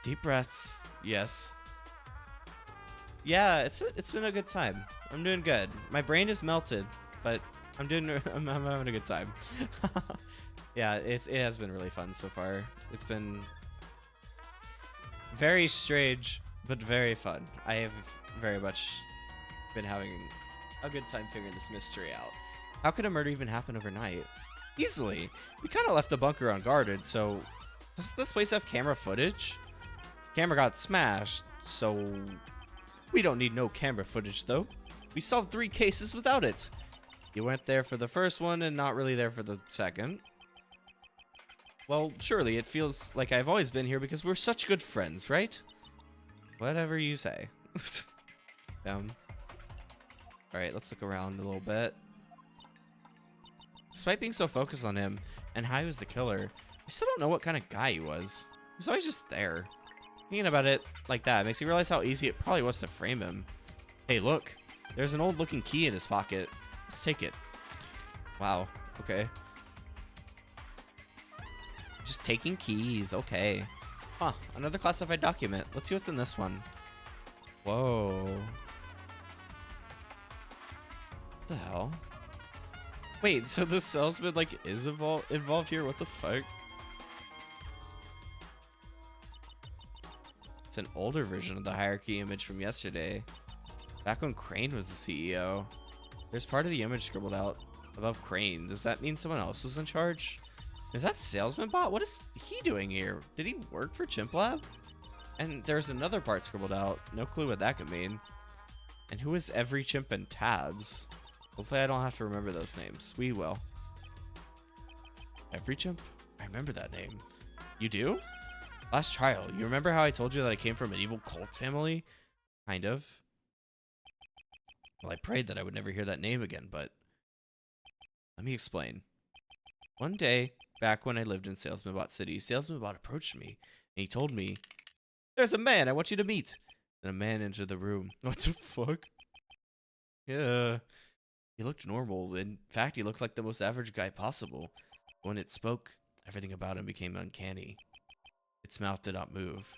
Deep breaths. Yes. Yeah, it's been a good time. I'm doing good. My brain is melted, but I'm having a good time. Yeah, it has been really fun so far. It's been very strange, but very fun. I have very much been having a good time figuring this mystery out. How could a murder even happen overnight? Easily. We kind of left the bunker unguarded, so does this place have camera footage? Camera got smashed, so we don't need no camera footage though. We solved 3 cases without it. You weren't there for the first one and not really there for the second. Well, surely it feels like I've always been here because we're such good friends, right? Whatever you say. All right, let's look around a little bit. Despite being so focused on him and how he was the killer, I still don't know what kind of guy he was. He was always just there. Thinking about it like that makes you realize how easy it probably was to frame him. Hey, look. There's an old-looking key in his pocket. Let's take it. Wow. Okay. Just taking keys. Okay. Huh. Another classified document. Let's see what's in this one. Whoa. What the hell? Wait, so the salesman, like, is involved here? What the fuck? It's an older version of the hierarchy image from yesterday. Back when Crane was the CEO. There's part of the image scribbled out above Crane. Does that mean someone else is in charge? Is that salesman bot? What is he doing here? Did he work for Chimp Lab? And there's another part scribbled out. No clue what that could mean. And who is every chimp in tabs? Hopefully I don't have to remember those names. We will. Every chimp? I remember that name. You do? Last trial. You remember how I told you that I came from an evil cult family? Kind of. Well, I prayed that I would never hear that name again, but... Let me explain. One day, back when I lived in SalesmanBot City, SalesmanBot approached me, and he told me, "There's a man I want you to meet." Then a man entered the room. What the fuck? Yeah. He looked normal. In fact, he looked like the most average guy possible. When it spoke, everything about him became uncanny. Its mouth did not move,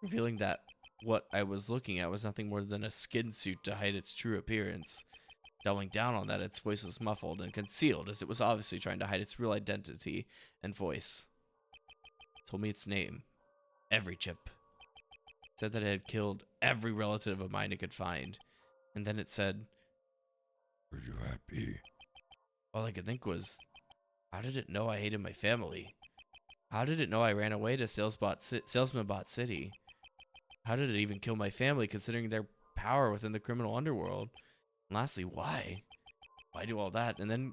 revealing that what I was looking at was nothing more than a skin suit to hide its true appearance. Doubling down on that, its voice was muffled and concealed, as it was obviously trying to hide its real identity and voice. It told me its name. Every chip. It said that it had killed every relative of mine it could find. And then it said, "Are you happy?" All I could think was, how did it know I hated my family? How did it know I ran away to SalesmanBot City? How did it even kill my family, considering their power within the criminal underworld? And lastly, why? Why do all that? And then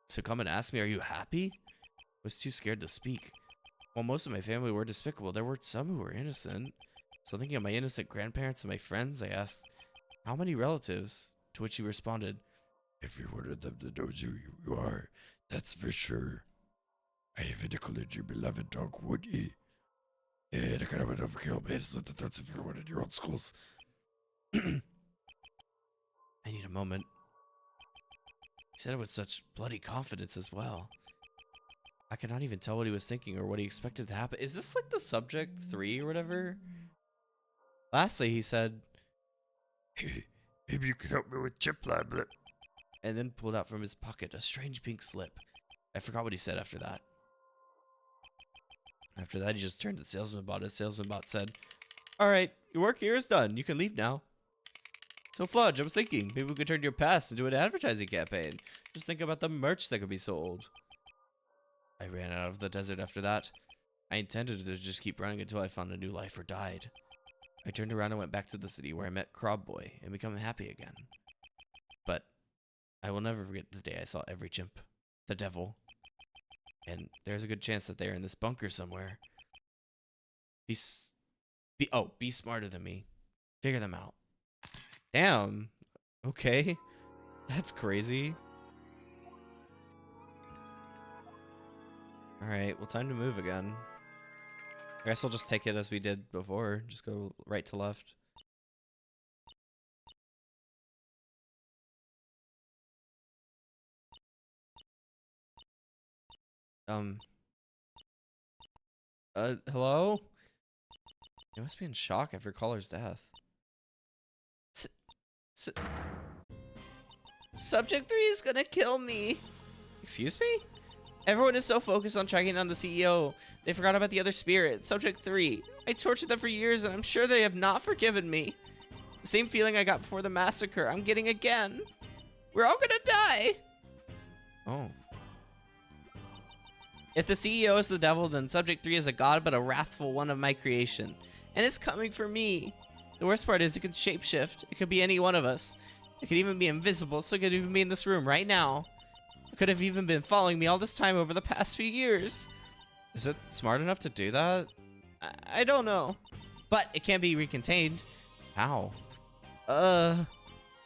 to come and ask me, "Are you happy?" I was too scared to speak. While most of my family were despicable, there were some who were innocent. So thinking of my innocent grandparents and my friends, I asked, "How many relatives?" To which he responded, "Every one of them that knows who you are, that's for sure. I even declared your beloved dog Woody. Yeah, the kind of an overkill may have slit the throats of everyone in your old schools." I need a moment. He said it with such bloody confidence as well. I could not even tell what he was thinking or what he expected to happen. Is this like the subject 3 or whatever? Lastly, he said, "Hey, maybe you could help me with Chip Lab." And then pulled out from his pocket a strange pink slip. I forgot what he said after that. After that, he just turned to SalesmanBot as SalesmanBot said, "Alright, your work here is done. You can leave now." So Fludge, I was thinking, maybe we could turn your past into an advertising campaign. Just think about the merch that could be sold. I ran out of the desert after that. I intended to just keep running until I found a new life or died. I turned around and went back to the city where I met Crab Boy and became happy again. But I will never forget the day I saw every chimp, the devil. And there's a good chance that they're in this bunker somewhere. Be smarter than me. Figure them out. Damn. Okay. That's crazy. Alright, well, time to move again. I guess I'll just take it as we did before. Just go right to left. Hello? You must be in shock after Caller's death. Subject 3 is gonna kill me. Excuse me? Everyone is so focused on tracking down the CEO, they forgot about the other spirit, Subject 3. I tortured them for years and I'm sure they have not forgiven me. The same feeling I got before the massacre, I'm getting again. We're all gonna die. Oh. If the CEO is the devil, then Subject 3 is a god but a wrathful one of my creation. And it's coming for me. The worst part is it could shapeshift. It could be any one of us. It could even be invisible, so it could even be in this room right now. It could have even been following me all this time over the past few years. Is it smart enough to do that? I don't know. but it can't be recontained. How?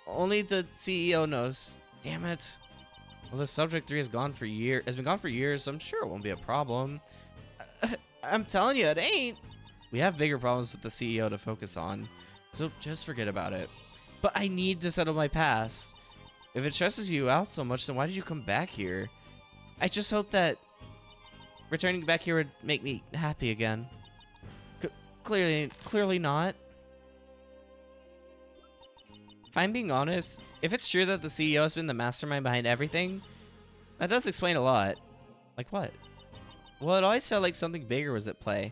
Only the CEO knows. Damn it. Well, the subject 3 has been gone for years, so I'm sure it won't be a problem. I'm telling you, it ain't. We have bigger problems with the CEO to focus on, so just forget about it. But I need to settle my past. If it stresses you out so much, then why did you come back here? I just hope that returning back here would make me happy again. Clearly not. If I'm being honest, if it's true that the CEO has been the mastermind behind everything, that does explain a lot. Like what? Well, it always felt like something bigger was at play,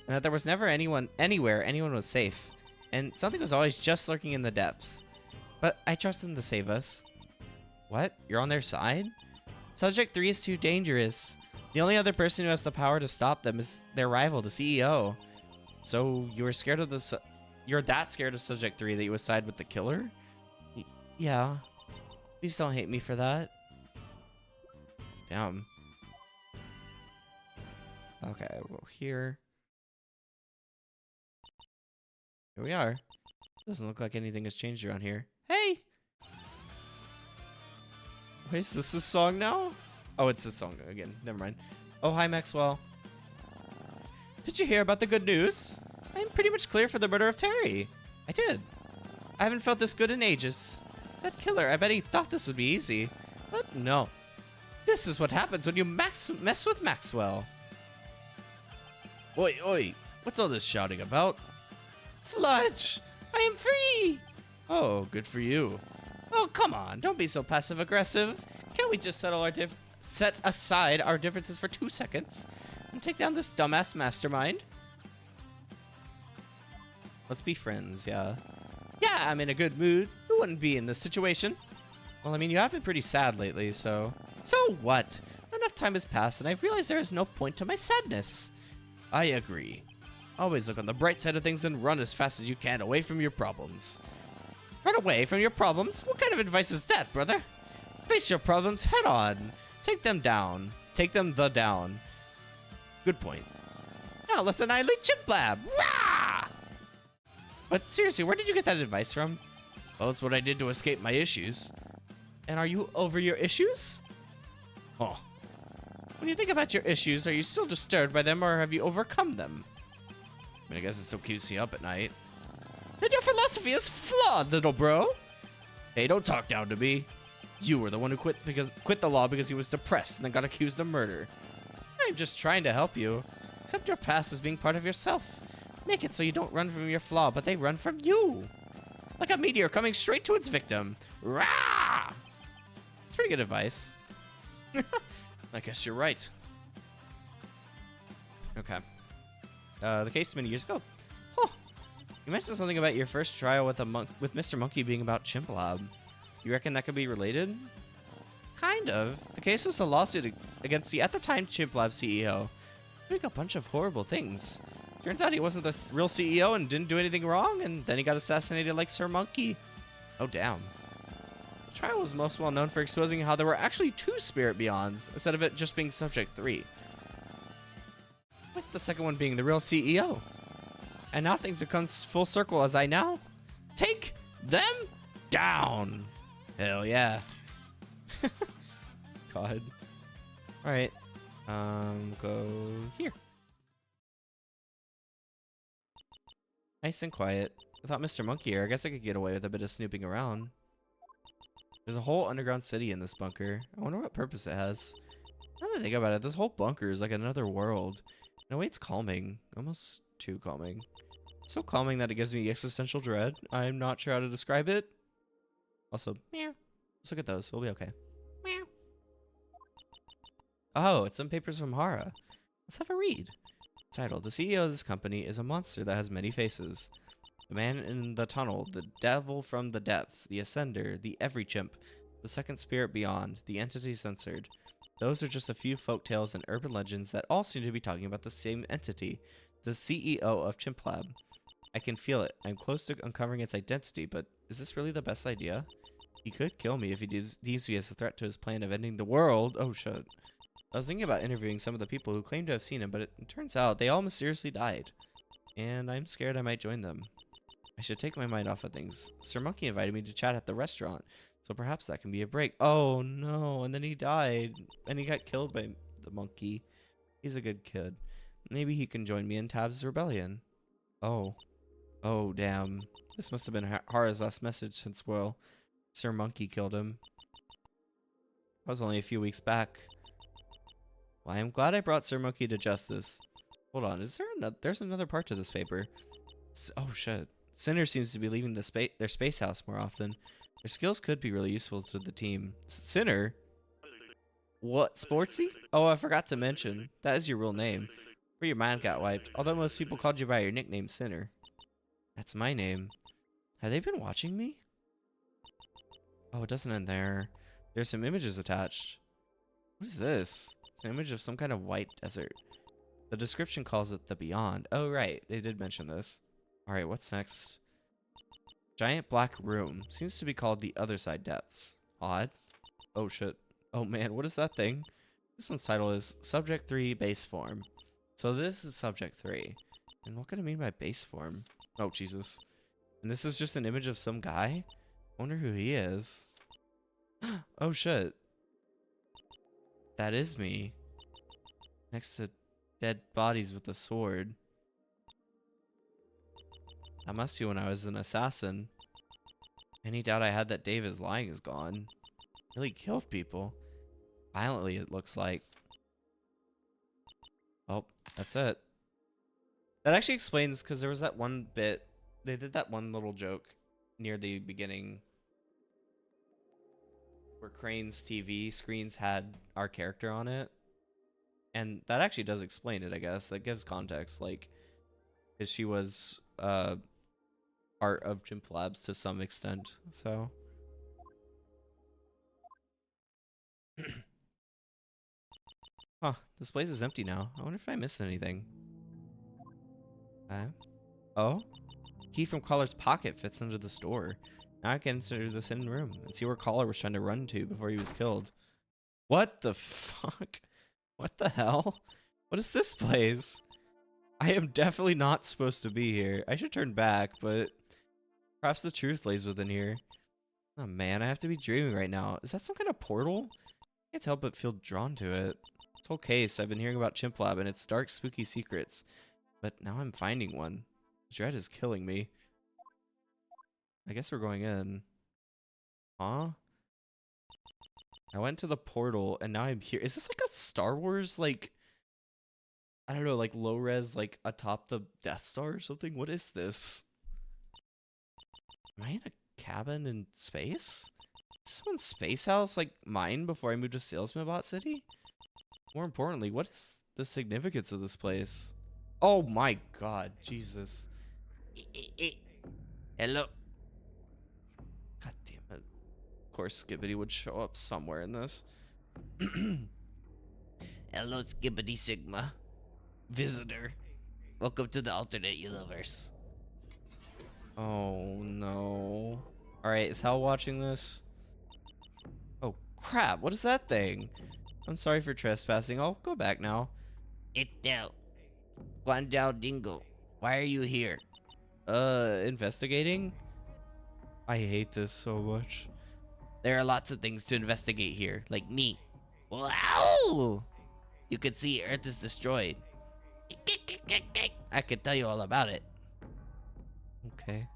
and that there was never anywhere anyone was safe, and something was always just lurking in the depths. But I trust them to save us. What? You're on their side? Subject 3 is too dangerous. The only other person who has the power to stop them is their rival, the CEO. So you're that scared of Subject 3 that you would side with the killer? Yeah. Please don't hate me for that. Damn. Okay, we'll go here. Here we are. Doesn't look like anything has changed around here. Hey! Wait, is this a song now? Oh, it's a song again. Never mind. Oh, hi, Maxwell. Did you hear about the good news? I'm pretty much clear for the murder of Terry. I did. I haven't felt this good in ages. That killer, I bet he thought this would be easy. But no. This is what happens when you mess with Maxwell. Oi, oi. What's all this shouting about? Fludge! I am free! Oh, good for you. Oh, come on. Don't be so passive-aggressive. Can't we just set aside our differences for 2 seconds and take down this dumbass mastermind? Let's be friends, yeah. Yeah, I'm in a good mood. Who wouldn't be in this situation? Well, I mean, you have been pretty sad lately, so... So what? Enough time has passed, and I've realized there is no point to my sadness. I agree. Always look on the bright side of things and run as fast as you can away from your problems. Run away from your problems? What kind of advice is that, brother? Face your problems head on. Take them down. Take them down. Good point. Now let's annihilate Chip Lab. Rah! But seriously, where did you get that advice from? Well, it's what I did to escape my issues. And are you over your issues? Oh. When you think about your issues, are you still disturbed by them or have you overcome them? I mean, I guess it still keeps you up at night. Then your philosophy is flawed, little bro. Hey, don't talk down to me. You were the one who quit the law because he was depressed and then got accused of murder. I'm just trying to help you. Accept your past as being part of yourself. Make it so you don't run from your flaw, but they run from you. Like a meteor coming straight to its victim. Rah! That's pretty good advice. I guess you're right. Okay. The case many years ago. Oh, you mentioned something about your first trial with Mr. Monkey being about Chimp Lab. You reckon that could be related? Kind of. The case was a lawsuit against the, at the time, Chimp Lab CEO. Doing a bunch of horrible things. Turns out he wasn't the real CEO and didn't do anything wrong, and then he got assassinated like Sir Monkey. Oh, damn. The trial was most well known for exposing how there were actually 2 Spirit Beyonds, instead of it just being Subject 3. With the second one being the real CEO. And now things have come full circle as I now take them down. Hell yeah. God. Alright. Go here. Nice and quiet. Without Mr. Monkey here, I guess I could get away with a bit of snooping around. There's a whole underground city in this bunker. I wonder what purpose it has. Now that I think about it, this whole bunker is like another world. In a way, it's calming. Almost too calming. So calming that it gives me existential dread. I'm not sure how to describe it. Also, meow. Let's look at those. We'll be okay. Meow. Oh, it's some papers from Hara. Let's have a read. Title: The CEO of this company is a monster that has many faces. The man in the tunnel, the devil from the depths, the ascender, the every chimp, the second spirit beyond, the entity censored. Those are just a few folk tales and urban legends that all seem to be talking about the same entity, the CEO of Chimp Lab. I can feel it. I'm close to uncovering its identity, but is this really the best idea? He could kill me if he deems me as a threat to his plan of ending the world. Oh, shit. I was thinking about interviewing some of the people who claim to have seen him, but it turns out they all mysteriously died. and I'm scared I might join them. I should take my mind off of things. Sir Monkey invited me to chat at the restaurant, so perhaps that can be a break. Oh no, and then he died, and he got killed by the monkey. He's a good kid. Maybe he can join me in Tab's rebellion. Oh. Oh, damn. This must have been Hara's last message since, well, Sir Monkey killed him. That was only a few weeks back. Well, I am glad I brought Sir Monkey to justice. Hold on, is there another? There's another part to this paper. Oh, shit. Sinner seems to be leaving their space house more often. Their skills could be really useful to the team. Sinner? What, Sportsy? Oh, I forgot to mention. That is your real name. Where your mind got wiped. Although most people called you by your nickname, Sinner. That's my name. Have they been watching me? Oh, it doesn't end there. There's some images attached. What is this? It's an image of some kind of white desert. The description calls it the Beyond. Oh, right. They did mention this. Alright, what's next? Giant black room. Seems to be called the Other Side Depths. Odd. Oh, shit. Oh, man. What is that thing? This one's title is Subject 3 Base Form. So this is Subject 3. And what could it mean by base form? Oh, Jesus. And this is just an image of some guy? I wonder who he is. Oh, shit. That is me. Next to dead bodies with a sword. That must be when I was an assassin. Any doubt I had that Dave is lying is gone. Really killed people. Violently, it looks like. Oh, that's it. That actually explains, because there was that one bit, they did that one little joke near the beginning where Crane's TV screens had our character on it. And that actually does explain it, I guess. That gives context, like, because she was part of Chimp Labs to some extent, so. Huh, this place is empty now. I wonder if I missed anything. Oh? Key from Collar's pocket fits into the store. Now I can enter this hidden room and see where Collar was trying to run to before he was killed. What the fuck? What the hell? What is this place? I am definitely not supposed to be here. I should turn back, but perhaps the truth lays within here. Oh man, I have to be dreaming right now. Is that some kind of portal? I can't help but feel drawn to it. This whole case, I've been hearing about Chimp Lab and its dark, spooky secrets. But now I'm finding one. Dread is killing me. I guess we're going in. Huh? I went to the portal and now I'm here. Is this like a Star Wars, like, I don't know, like low res, like atop the Death Star or something? What is this? Am I in a cabin in space? Is this one's space house like mine before I moved to Salesmanbot City? More importantly, what is the significance of this place? Oh my god, Jesus. Hello. God damn it. Of course, Skibbity would show up somewhere in this. Hello, Skibbity Sigma. Visitor. Welcome to the alternate universe. Oh no. Alright, is Hal watching this? Oh crap, what is that thing? I'm sorry for trespassing. I'll go back now. Itel. Guanjiao Dingo. Why are you here? Investigating? I hate this so much. There are lots of things to investigate here, like me. Wow! You can see Earth is destroyed. I can tell you all about it. Okay.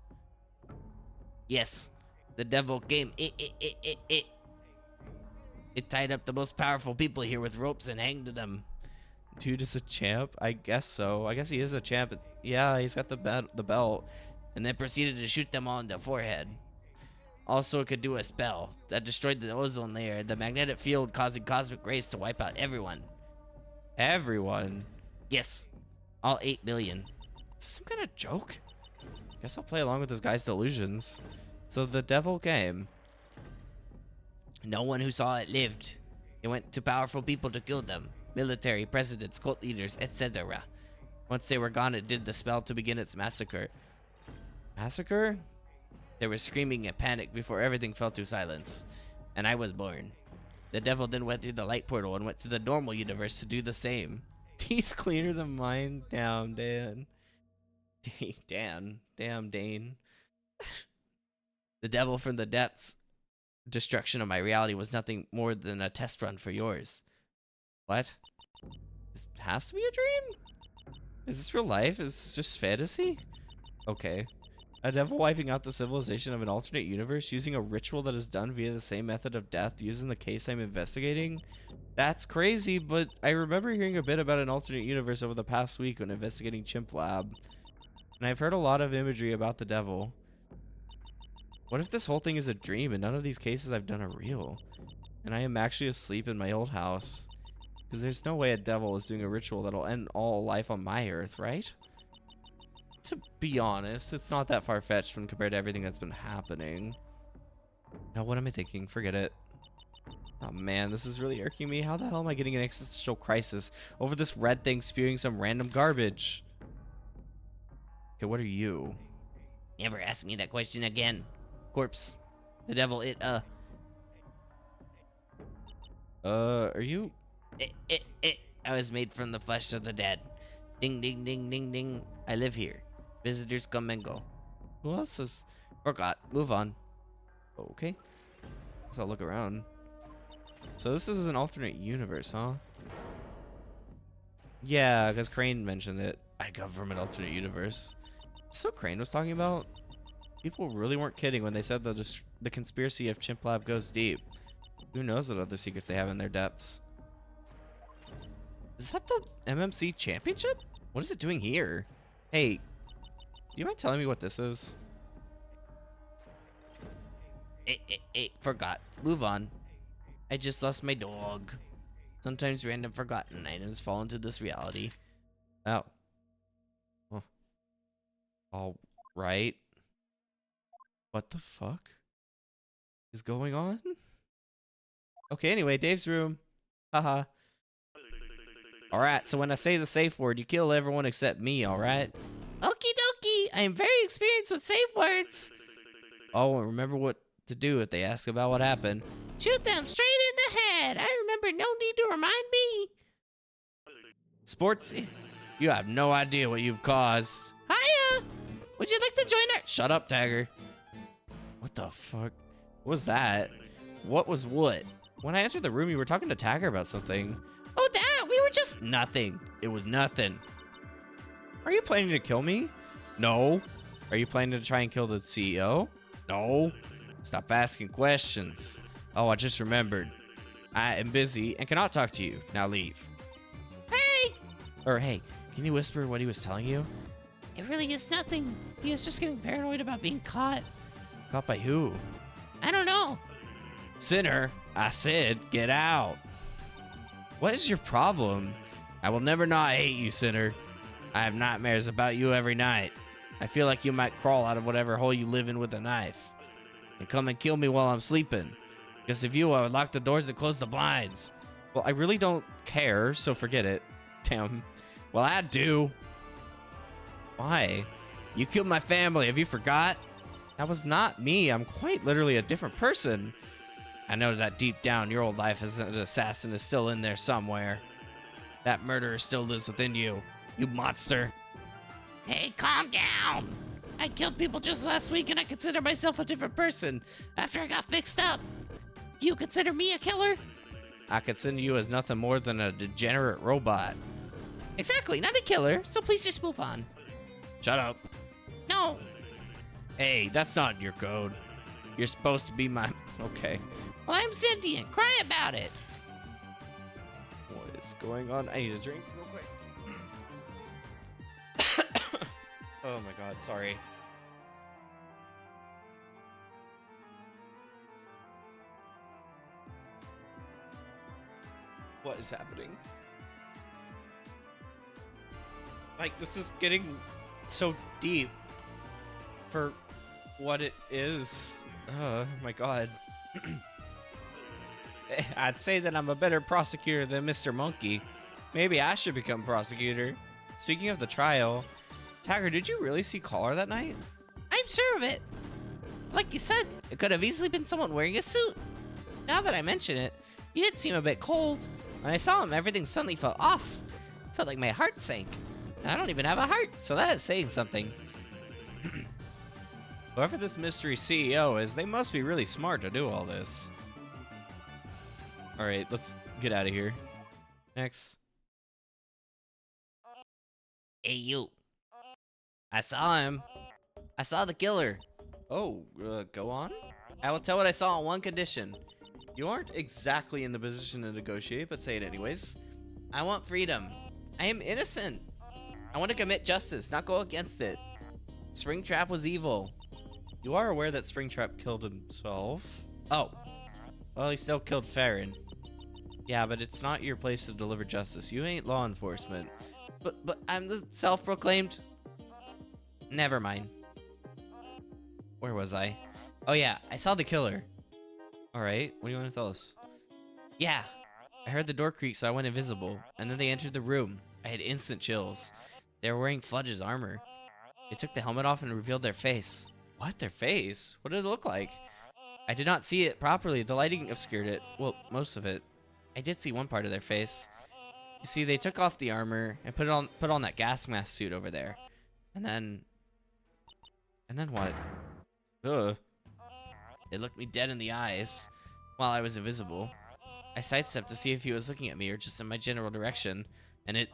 Yes, the devil came. It tied up the most powerful people here with ropes and hanged them. Dude is a champ? I guess so. I guess he is a champ. Yeah, he's got the belt. And then proceeded to shoot them all in the forehead. Also, it could do a spell that destroyed the ozone layer and the magnetic field, causing cosmic rays to wipe out everyone. Everyone? Yes, all 8 billion. Is this some kind of joke? Guess I'll play along with this guy's delusions. So the devil came. No one who saw it lived. It went to powerful people to kill them. Military, presidents, cult leaders, etc. Once they were gone, it did the spell to begin its massacre. Massacre? There was screaming and panic before everything fell to silence. And I was born. The devil then went through the light portal and went to the normal universe to do the same. Teeth cleaner than mine. Down, Dan. Dan. Damn, Dane. The devil from the depths. Destruction of my reality was nothing more than a test run for yours. What? This has to be a dream? Is this real life? Is this just fantasy? Okay. A devil wiping out the civilization of an alternate universe using a ritual that is done via the same method of death used in the case I'm investigating? That's crazy, but I remember hearing a bit about an alternate universe over the past week when investigating Chimp Lab. And I've heard a lot of imagery about the devil. What if this whole thing is a dream and none of these cases I've done are real? And I am actually asleep in my old house? Because there's no way a devil is doing a ritual that'll end all life on my earth, right? To be honest, it's not that far-fetched when compared to everything that's been happening. Now, what am I thinking? Forget it. Oh man, this is really irking me. How the hell am I getting an existential crisis over this red thing spewing some random garbage? Okay, what are you? Never ask me that question again. Corpse. The devil, Are you? I was made from the flesh of the dead. Ding, ding, ding, ding, ding. I live here. Visitors come and go. Who else is? Forgot. Move on. Okay. Let's all look around. So this is an alternate universe, huh? Yeah, because Crane mentioned it. I come from an alternate universe. So Crane was talking about? People really weren't kidding when they said that the conspiracy of Chimp Lab goes deep. Who knows what other secrets they have in their depths? Is that the MMC Championship? What is it doing here? Hey, do you mind telling me what this is? Forgot. Move on. I just lost my dog. Sometimes random forgotten items fall into this reality. Oh. Huh. All right. What the fuck is going on? Okay, anyway, Dave's room. Haha. Alright, so when I say the safe word, you kill everyone except me, alright? Okie dokie. I am very experienced with safe words. Oh, and remember what to do if they ask about what happened. Shoot them straight in the head. I remember, no need to remind me. Sports, you have no idea what you've caused. Hiya. Would you like to join our... Shut up, Tagger. What the fuck? What was that? What was what? When I entered the room, you were talking to Tagger about something. Oh, that? We were just... Nothing. It was nothing. Are you planning to kill me? No. Are you planning to try and kill the CEO? No. Stop asking questions. Oh, I just remembered. I am busy and cannot talk to you. Now leave. Hey! Or hey, can you whisper what he was telling you? It really is nothing. He was just getting paranoid about being caught. Caught by who? I don't know. Sinner, I said, get out. What is your problem? I will never not hate you, Sinner. I have nightmares about you every night. I feel like you might crawl out of whatever hole you live in with a knife and come and kill me while I'm sleeping. Because if you, I would lock the doors and close the blinds. Well, I really don't care, so forget it. Damn. Well, I do. Why? You killed my family. Have you forgot? That was not me. I'm quite literally a different person. I know that deep down, your old life as an assassin is still in there somewhere. That murderer still lives within you. You monster. Hey, calm down. I killed people just last week and I consider myself a different person after I got fixed up. Do you consider me a killer? I consider you as nothing more than a degenerate robot. Exactly, not a killer, so please just move on. Shut up. No. Hey, that's not your code. You're supposed to be my... Okay. Well, I'm sentient. Cry about it. What is going on? I need a drink real quick. Oh my god, sorry. What is happening? Like, this is getting so deep for what it is. Oh my god. I'd say that I'm a better prosecutor than Mr. Monkey. Maybe I should become prosecutor. Speaking of the trial, Tagger, did you really see Collar that night? I'm sure of it. Like you said, it could have easily been someone wearing a suit. Now that I mention it, he did seem a bit cold. When I saw him, everything suddenly felt off. Felt like my heart sank. And I don't even have a heart, so that is saying something. Whoever this mystery CEO is, they must be really smart to do all this. All right, let's get out of here. Next. Hey, you. I saw him. I saw the killer. Oh, go on. I will tell what I saw on one condition. You aren't exactly in the position to negotiate, but say it anyways. I want freedom. I am innocent. I want to commit justice, not go against it. Springtrap was evil. You are aware that Springtrap killed himself? Oh. Well, he still killed Farron. Yeah, but it's not your place to deliver justice. You ain't law enforcement. But I'm the self-proclaimed... Never mind. Where was I? Oh yeah, I saw the killer. Alright, what do you want to tell us? Yeah. I heard the door creak, so I went invisible. And then they entered the room. I had instant chills. They were wearing Fudge's armor. They took the helmet off and revealed their face. What? Their face? What did it look like? I did not see it properly. The lighting obscured it. Well, most of it. I did see one part of their face. You see, they took off the armor and put on that gas mask suit over there. And then what? Ugh. They looked me dead in the eyes while I was invisible. I sidestepped to see if he was looking at me or just in my general direction, and it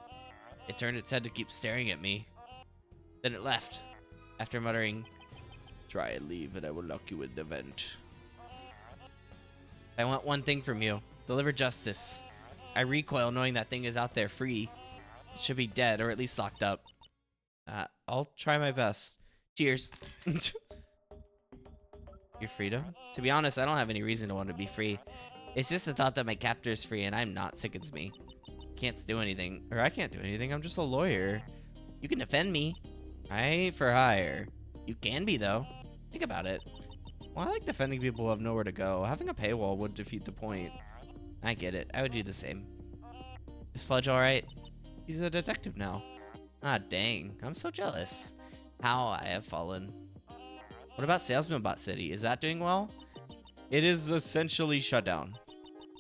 turned its head to keep staring at me. Then it left, after muttering, "Try and leave and I will lock you in the vent." I want one thing from you. Deliver justice. I recoil knowing that thing is out there free. It should be dead or at least locked up. I'll try my best. Cheers. Your freedom? To be honest, I don't have any reason to want to be free. It's just the thought that my captor is free and I'm not sickens me. Can't do anything. Or I can't do anything. I'm just a lawyer. You can defend me. I ain't for hire. You can be, though. Think about it. Well, I like defending people who have nowhere to go. Having a paywall would defeat the point. I get it. I would do the same. Is Fudge alright? He's a detective now. Ah, dang. I'm so jealous. How I have fallen. What about Salesman Bot City? Is that doing well? It is essentially shut down.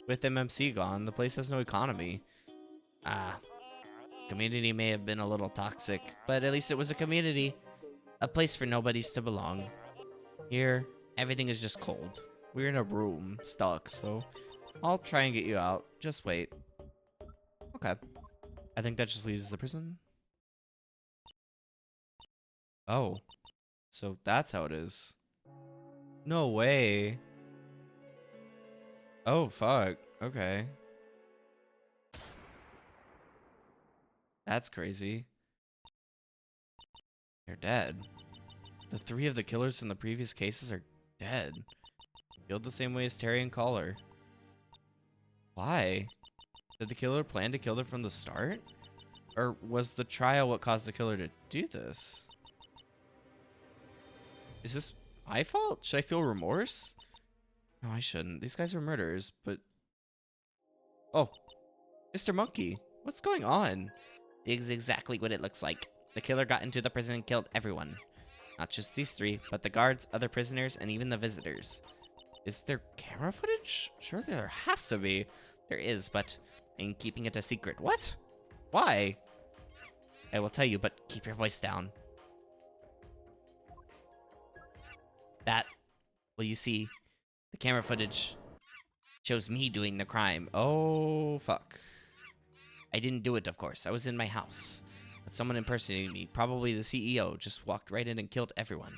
With MMC gone, the place has no economy. Community may have been a little toxic, but at least it was a community. A place for nobodies to belong. Here, everything is just cold. We're in a room, stuck, so I'll try and get you out. Just wait. Okay. I think that just leaves the prison. Oh. So that's how it is. No way. Oh, fuck. Okay. That's crazy. They're dead. The 3 of the killers in the previous cases are dead. Killed the same way as Terry and Collar. Why? Did the killer plan to kill them from the start? Or was the trial what caused the killer to do this? Is this my fault? Should I feel remorse? No, I shouldn't. These guys are murderers, but... Oh, Mr. Monkey, what's going on? It's exactly what it looks like. The killer got into the prison and killed everyone. Not just these 3, but the guards, other prisoners, and even the visitors. Is there camera footage? Surely there has to be. There is, but I'm keeping it a secret. What? Why? I will tell you, but keep your voice down. Well, you see, the camera footage shows me doing the crime. Oh, fuck. I didn't do it, of course. I was in my house. But someone impersonating me, probably the CEO, just walked right in and killed everyone.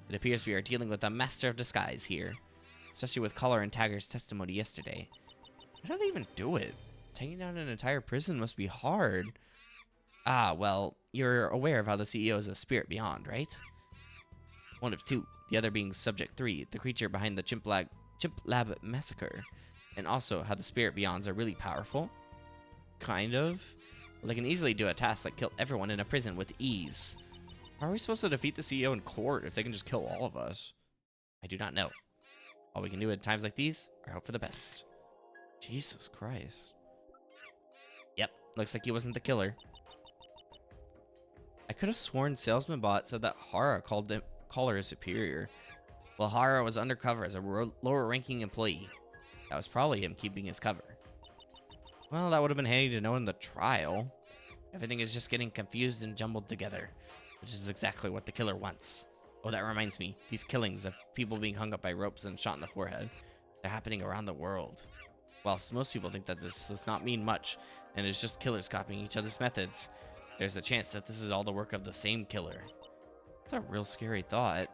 It appears we are dealing with a master of disguise here. Especially with Collar and Tagger's testimony yesterday. How do they even do it? Taking down an entire prison must be hard. Well, you're aware of how the CEO is a spirit beyond, right? One of 2. The other being Subject 3, the creature behind the Chimp Lab massacre. And also how the spirit beyonds are really powerful. Kind of. Well, they can easily do a task like kill everyone in a prison with ease. How are we supposed to defeat the CEO in court if they can just kill all of us? I do not know. All we can do at times like these are hope for the best. Jesus Christ. Yep, looks like he wasn't the killer. I could have sworn Salesman Bot said that Hara called him Collar his superior. Well, Hara was undercover as a lower-ranking employee. That was probably him keeping his cover. Well, that would have been handy to know in the trial. Everything is just getting confused and jumbled together, which is exactly what the killer wants. Oh, that reminds me. These killings of people being hung up by ropes and shot in the forehead, they're happening around the world. Whilst most people think that this does not mean much, and it's just killers copying each other's methods, there's a chance that this is all the work of the same killer. It's a real scary thought.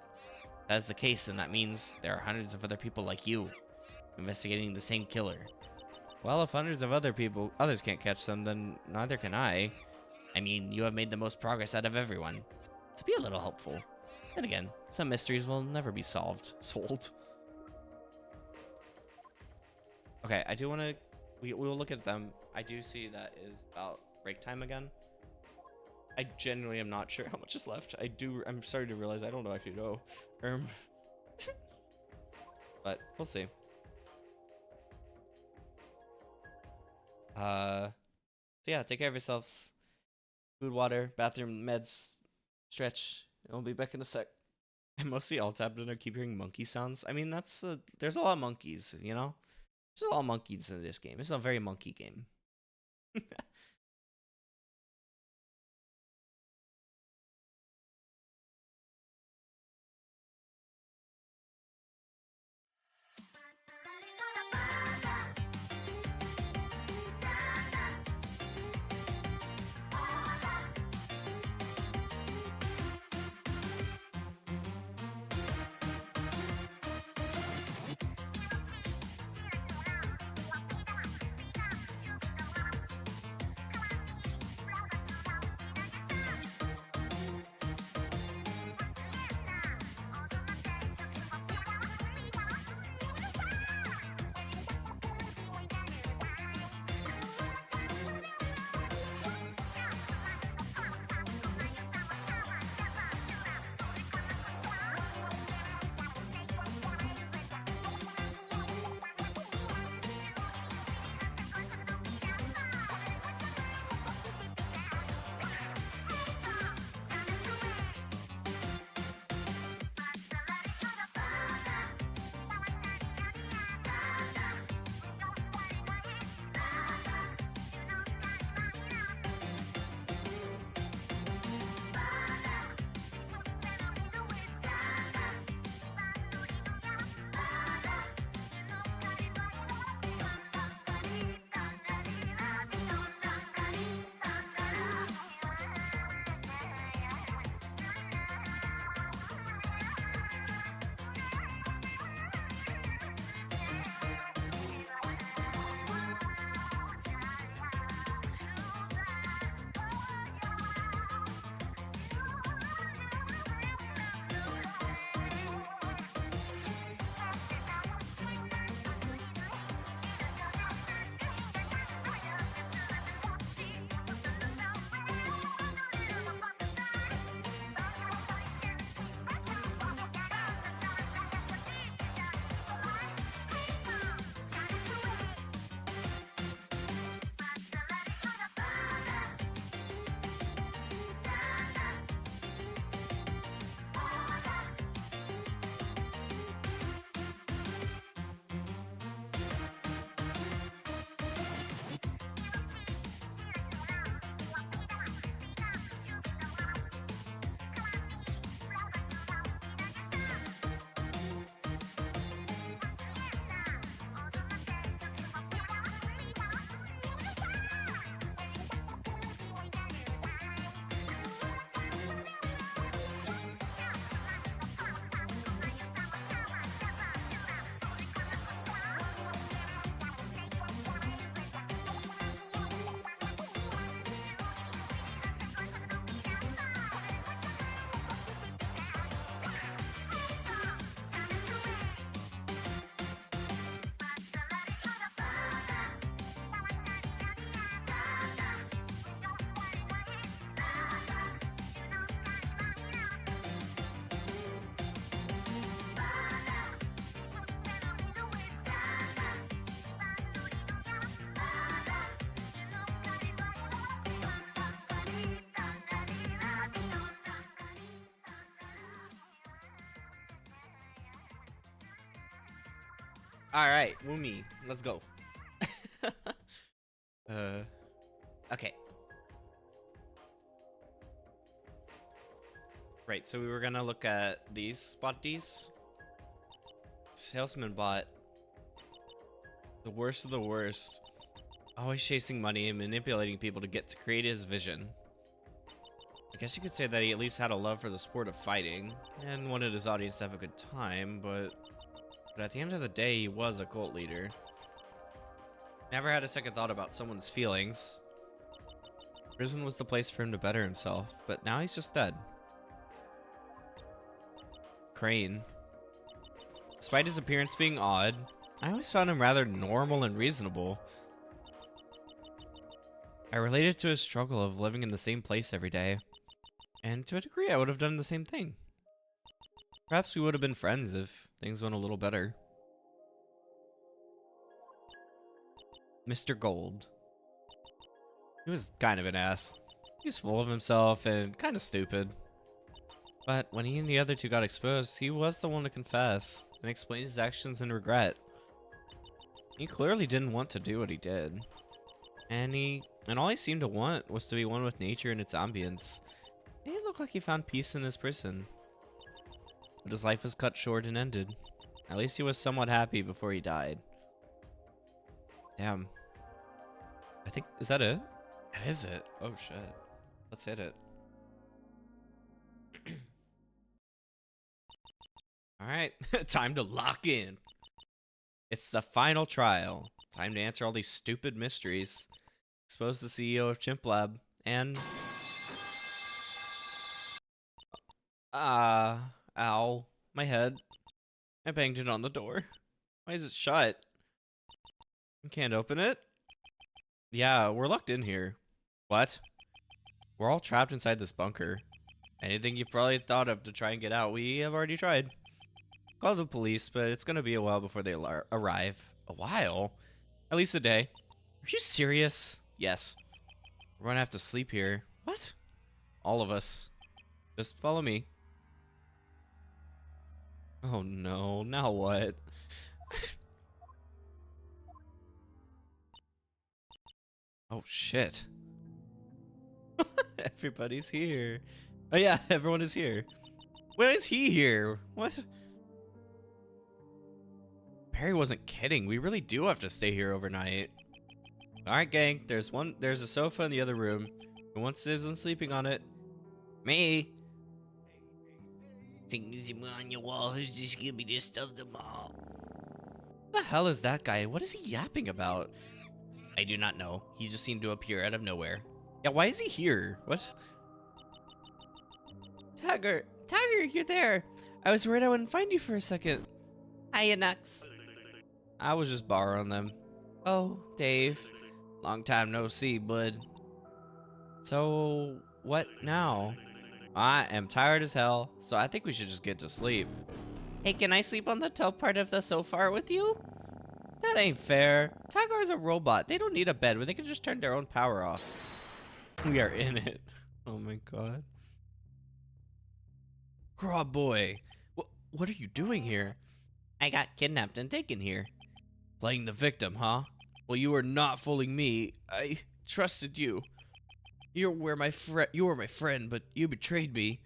If that's the case, then that means there are hundreds of other people like you, investigating the same killer. Well, if hundreds of others can't catch them, then neither can I. I mean, you have made the most progress out of everyone. To be a little hopeful. Then again, some mysteries will never be solved. Sold. Okay, I do want to... We will look at them. I do see that is about break time again. I genuinely am not sure how much is left. I'm starting to realize I don't actually know. But we'll see. So yeah, take care of yourselves. Food, water, bathroom, meds, stretch. I'll be back in a sec. I'm mostly all tapped in. I keep hearing monkey sounds. I mean, there's a lot of monkeys, you know? There's a lot of monkeys in this game. It's a very monkey game. All right, Woomy, let's go. Okay. Right, so we were gonna look at these spot Ds. Salesman bot. The worst of the worst. Always chasing money and manipulating people to get to create his vision. I guess you could say that he at least had a love for the sport of fighting and wanted his audience to have a good time, but at the end of the day, he was a cult leader. Never had a second thought about someone's feelings. Prison was the place for him to better himself, but now he's just dead. Crane. Despite his appearance being odd, I always found him rather normal and reasonable. I related to his struggle of living in the same place every day. And to a degree, I would have done the same thing. Perhaps we would have been friends if things went a little better. Mr. Gold. He was kind of an ass. He was full of himself and kind of stupid. But when he and the other two got exposed, he was the one to confess and explain his actions and regret. He clearly didn't want to do what he did. And all he seemed to want was to be one with nature and its ambience. It looked like he found peace in his prison. But his life was cut short and ended. At least he was somewhat happy before he died. Damn. I think, is that it? That is it. Oh shit. Let's hit it. Alright, time to lock in. It's the final trial. Time to answer all these stupid mysteries. Expose the CEO of Chimp Lab and... ow. My head. I banged it on the door. Why is it shut? I can't open it? Yeah, we're locked in here. What? We're all trapped inside this bunker. Anything you've probably thought of to try and get out, we have already tried. Call the police, but it's gonna be a while before they arrive. A while? At least a day. Are you serious? Yes. We're gonna have to sleep here. What? All of us. Just follow me. Oh no, now what? Oh shit. Everybody's here. Oh yeah, everyone is here. Why is he here? What? Perry wasn't kidding. We really do have to stay here overnight. Alright gang, there's a sofa in the other room. Who wants isn't sleeping on it? Me. On your wall, who's just give me this stuff tomorrow? What the hell is that guy? What is he yapping about? I do not know. He just seemed to appear out of nowhere. Yeah, why is he here? What? Tiger, you're there. I was worried I wouldn't find you for a second. Hiya, Nux. I was just borrowing them. Oh, Dave. Long time no see, bud. So, what now? I am tired as hell, so I think we should just get to sleep. Hey, can I sleep on the top part of the sofa with you? That ain't fair. Tagar's a robot. They don't need a bed where they can just turn their own power off. We are in it. Oh my god. Craw boy. What are you doing here? I got kidnapped and taken here. Playing the victim, huh? Well, you are not fooling me. I trusted you. You were my friend, but you betrayed me.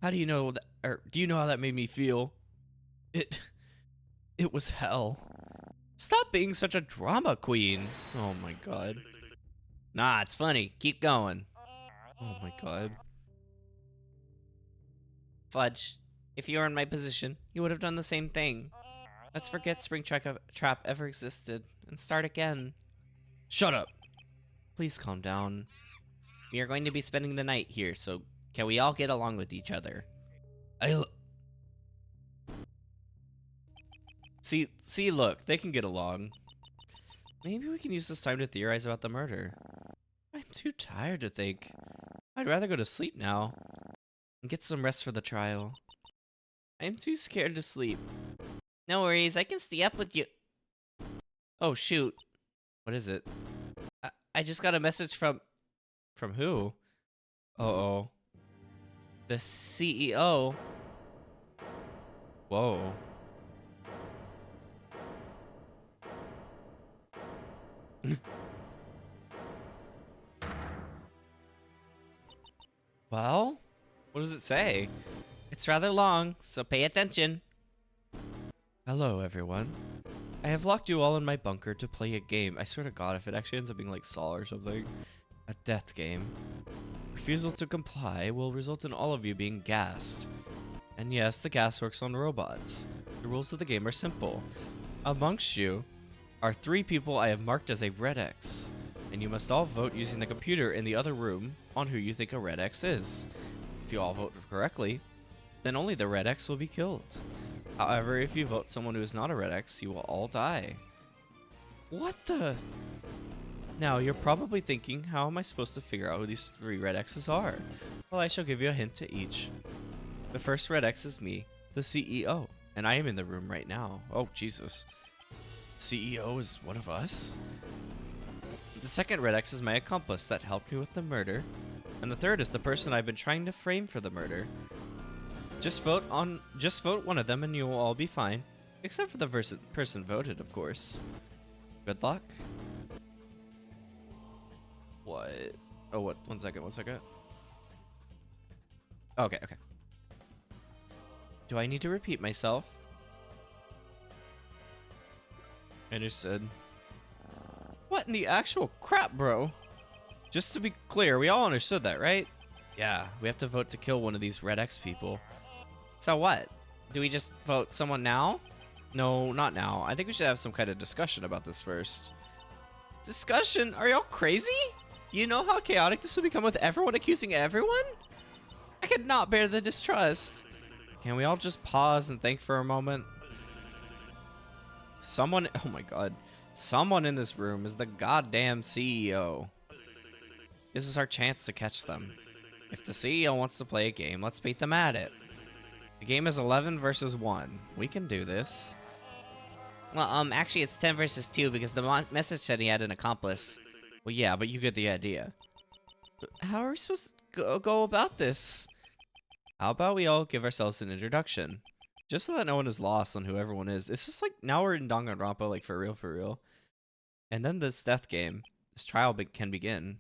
How do you know that, or do you know how that made me feel? It was hell. Stop being such a drama queen. Oh my god. Nah, it's funny. Keep going. Oh my god. Fudge, if you were in my position, you would have done the same thing. Let's forget Springtrap ever existed and start again. Shut up. Please calm down. We are going to be spending the night here, so can we all get along with each other? See, look, they can get along. Maybe we can use this time to theorize about the murder. I'm too tired to think. I'd rather go to sleep now and get some rest for the trial. I'm too scared to sleep. No worries, I can stay up with you. Oh, shoot. What is it? I just got a message from who? Uh-oh. The CEO. Whoa. Well, What does it say? It's rather long, so pay attention. Hello, everyone. I have locked you all in my bunker to play a game. I swear to God, if it actually ends up being like Saw or something. A death game. Refusal to comply will result in all of you being gassed. And yes, the gas works on robots. The rules of the game are simple. Amongst you are 3 people I have marked as a red X, and you must all vote using the computer in the other room on who you think a red X is. If you all vote correctly, then only the red X will be killed. However, if you vote someone who is not a red X, you will all die. What the? Now, you're probably thinking, how am I supposed to figure out who these 3 red X's are? Well, I shall give you a hint to each. The first red X is me, the CEO, and I am in the room right now. Oh, Jesus. CEO is one of us? The second red X is my accomplice that helped me with the murder, and the third is the person I've been trying to frame for the murder. Just vote one of them and you will all be fine. Except for the person voted, of course. Good luck. What? Oh, what? One second. Okay. Do I need to repeat myself? Understood. What in the actual crap, bro? Just to be clear, we all understood that, right? Yeah, we have to vote to kill one of these red X people. So what? Do we just vote someone now? No, not now. I think we should have some kind of discussion about this first. Discussion? Are y'all crazy? You know how chaotic this would become with everyone accusing everyone? I could not bear the distrust. Can we all just pause and think for a moment? Someone, oh my God. Someone in this room is the goddamn CEO. This is our chance to catch them. If the CEO wants to play a game, let's beat them at it. The game is 11 versus 1. We can do this. Well, actually it's 10 versus 2 because the message said he had an accomplice. Well, yeah, but you get the idea. How are we supposed to go about this? How about we all give ourselves an introduction? Just so that no one is lost on who everyone is. It's just like, now we're in Danganronpa, like for real. And then this death game, this trial can begin.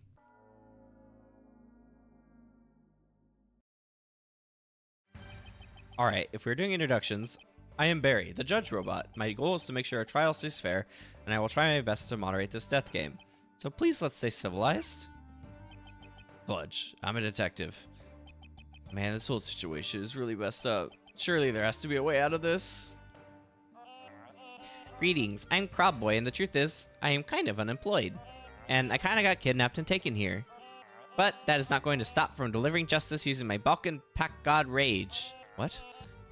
Alright, if we're doing introductions, I am Barry, the judge robot. My goal is to make sure our trial stays fair, and I will try my best to moderate this death game. So please let's stay civilized. Fudge, I'm a detective. Man, this whole situation is really messed up. Surely there has to be a way out of this. Greetings, I'm Crab Boy, and the truth is, I am kind of unemployed. And I kind of got kidnapped and taken here. But that is not going to stop from delivering justice using my Balkan Pack God Rage. What?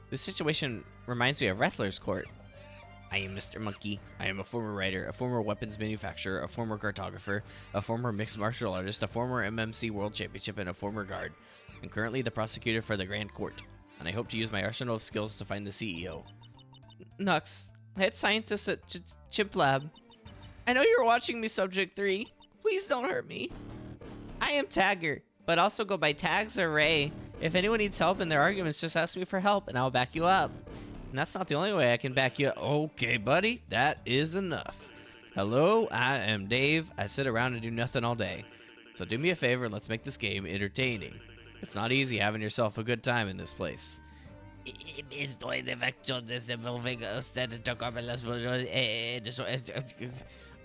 This situation reminds me of Wrestler's Court. I am Mr. Monkey. I am a former writer, a former weapons manufacturer, a former cartographer, a former mixed martial artist, a former MMC World Championship, and a former guard. I'm currently the prosecutor for the Grand Court, and I hope to use my arsenal of skills to find the CEO. Nux, head scientist at Chimp Lab. I know you're watching me, Subject 3. Please don't hurt me. I am Tagger, but also go by Tags or Ray. If anyone needs help in their arguments, just ask me for help, and I'll back you up. And that's not the only way I can back you up. Okay, buddy, that is enough. Hello, I am Dave. I sit around and do nothing all day. So do me a favor and let's make this game entertaining. It's not easy having yourself a good time in this place.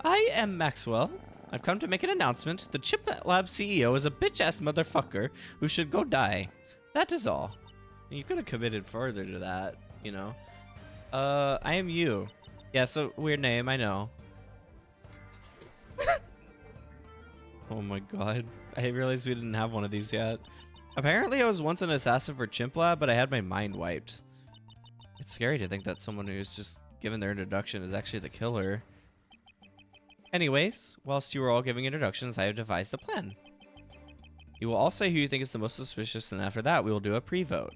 I am Maxwell. I've come to make an announcement. The Chip Lab CEO is a bitch-ass motherfucker who should go die. That is all. You could have committed further to that, you know. I am you. Yeah, so weird name, I know. Oh my god. I realized we didn't have one of these yet. Apparently I was once an assassin for Chimp Lab, but I had my mind wiped. It's scary to think that someone who's just given their introduction is actually the killer. Anyways, whilst you were all giving introductions, I have devised a plan. You will all say who you think is the most suspicious, and after that, we will do a pre-vote.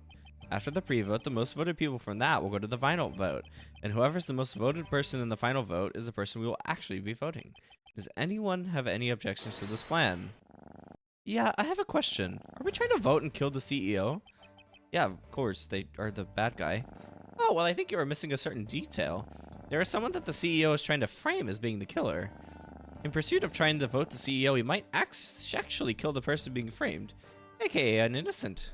After the pre-vote, the most voted people from that will go to the final vote, and whoever's the most voted person in the final vote is the person we will actually be voting. Does anyone have any objections to this plan? Yeah, I have a question. Are we trying to vote and kill the CEO? Yeah, of course, they are the bad guy. Oh, well, I think you are missing a certain detail. There is someone that the CEO is trying to frame as being the killer. In pursuit of trying to vote the CEO, he might actually kill the person being framed, aka an innocent.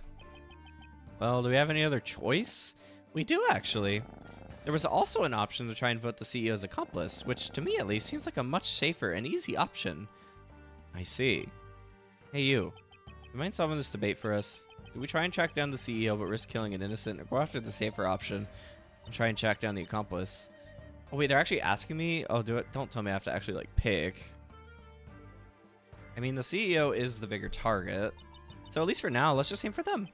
Well, do we have any other choice? We do, actually. There was also an option to try and vote the CEO's accomplice, which to me at least seems like a much safer and easy option. I see. Hey you, you mind solving this debate for us? Do we try and track down the CEO but risk killing an innocent, or go after the safer option and try and track down the accomplice? Oh wait, they're actually asking me? I'll do it. Don't tell me I have to actually like pick. I mean, the CEO is the bigger target, so at least for now, let's just aim for them.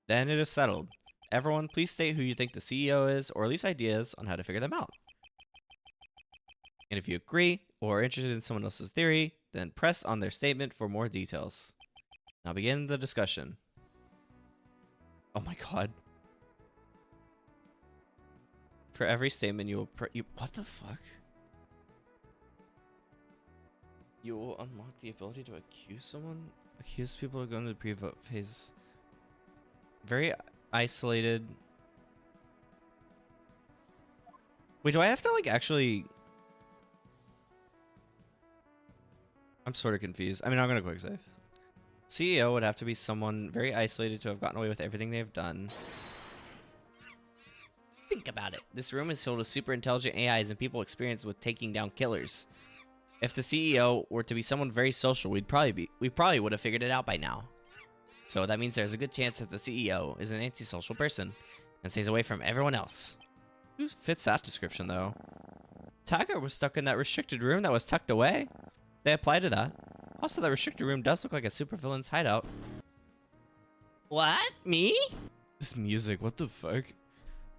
Then it is settled. Everyone, please state who you think the CEO is, or at least ideas on how to figure them out. And if you agree, or are interested in someone else's theory, then press on their statement for more details. Now begin the discussion. Oh my god. For every statement you will what the fuck? You will unlock the ability to accuse someone? Accuse people of going to the pre-vote phase. Very isolated. Wait, do I have to like actually... I'm sort of confused. I mean, I'm gonna quick save. CEO would have to be someone very isolated to have gotten away with everything they've done. Think about it. This room is filled with super intelligent AIs and people experienced with taking down killers. If the CEO were to be someone very social, we probably would have figured it out by now. So that means there's a good chance that the CEO is an antisocial person and stays away from everyone else. Who fits that description, though? Tiger was stuck in that restricted room that was tucked away. They apply to that. Also, that restricted room does look like a supervillain's hideout. What? Me? This music, what the fuck?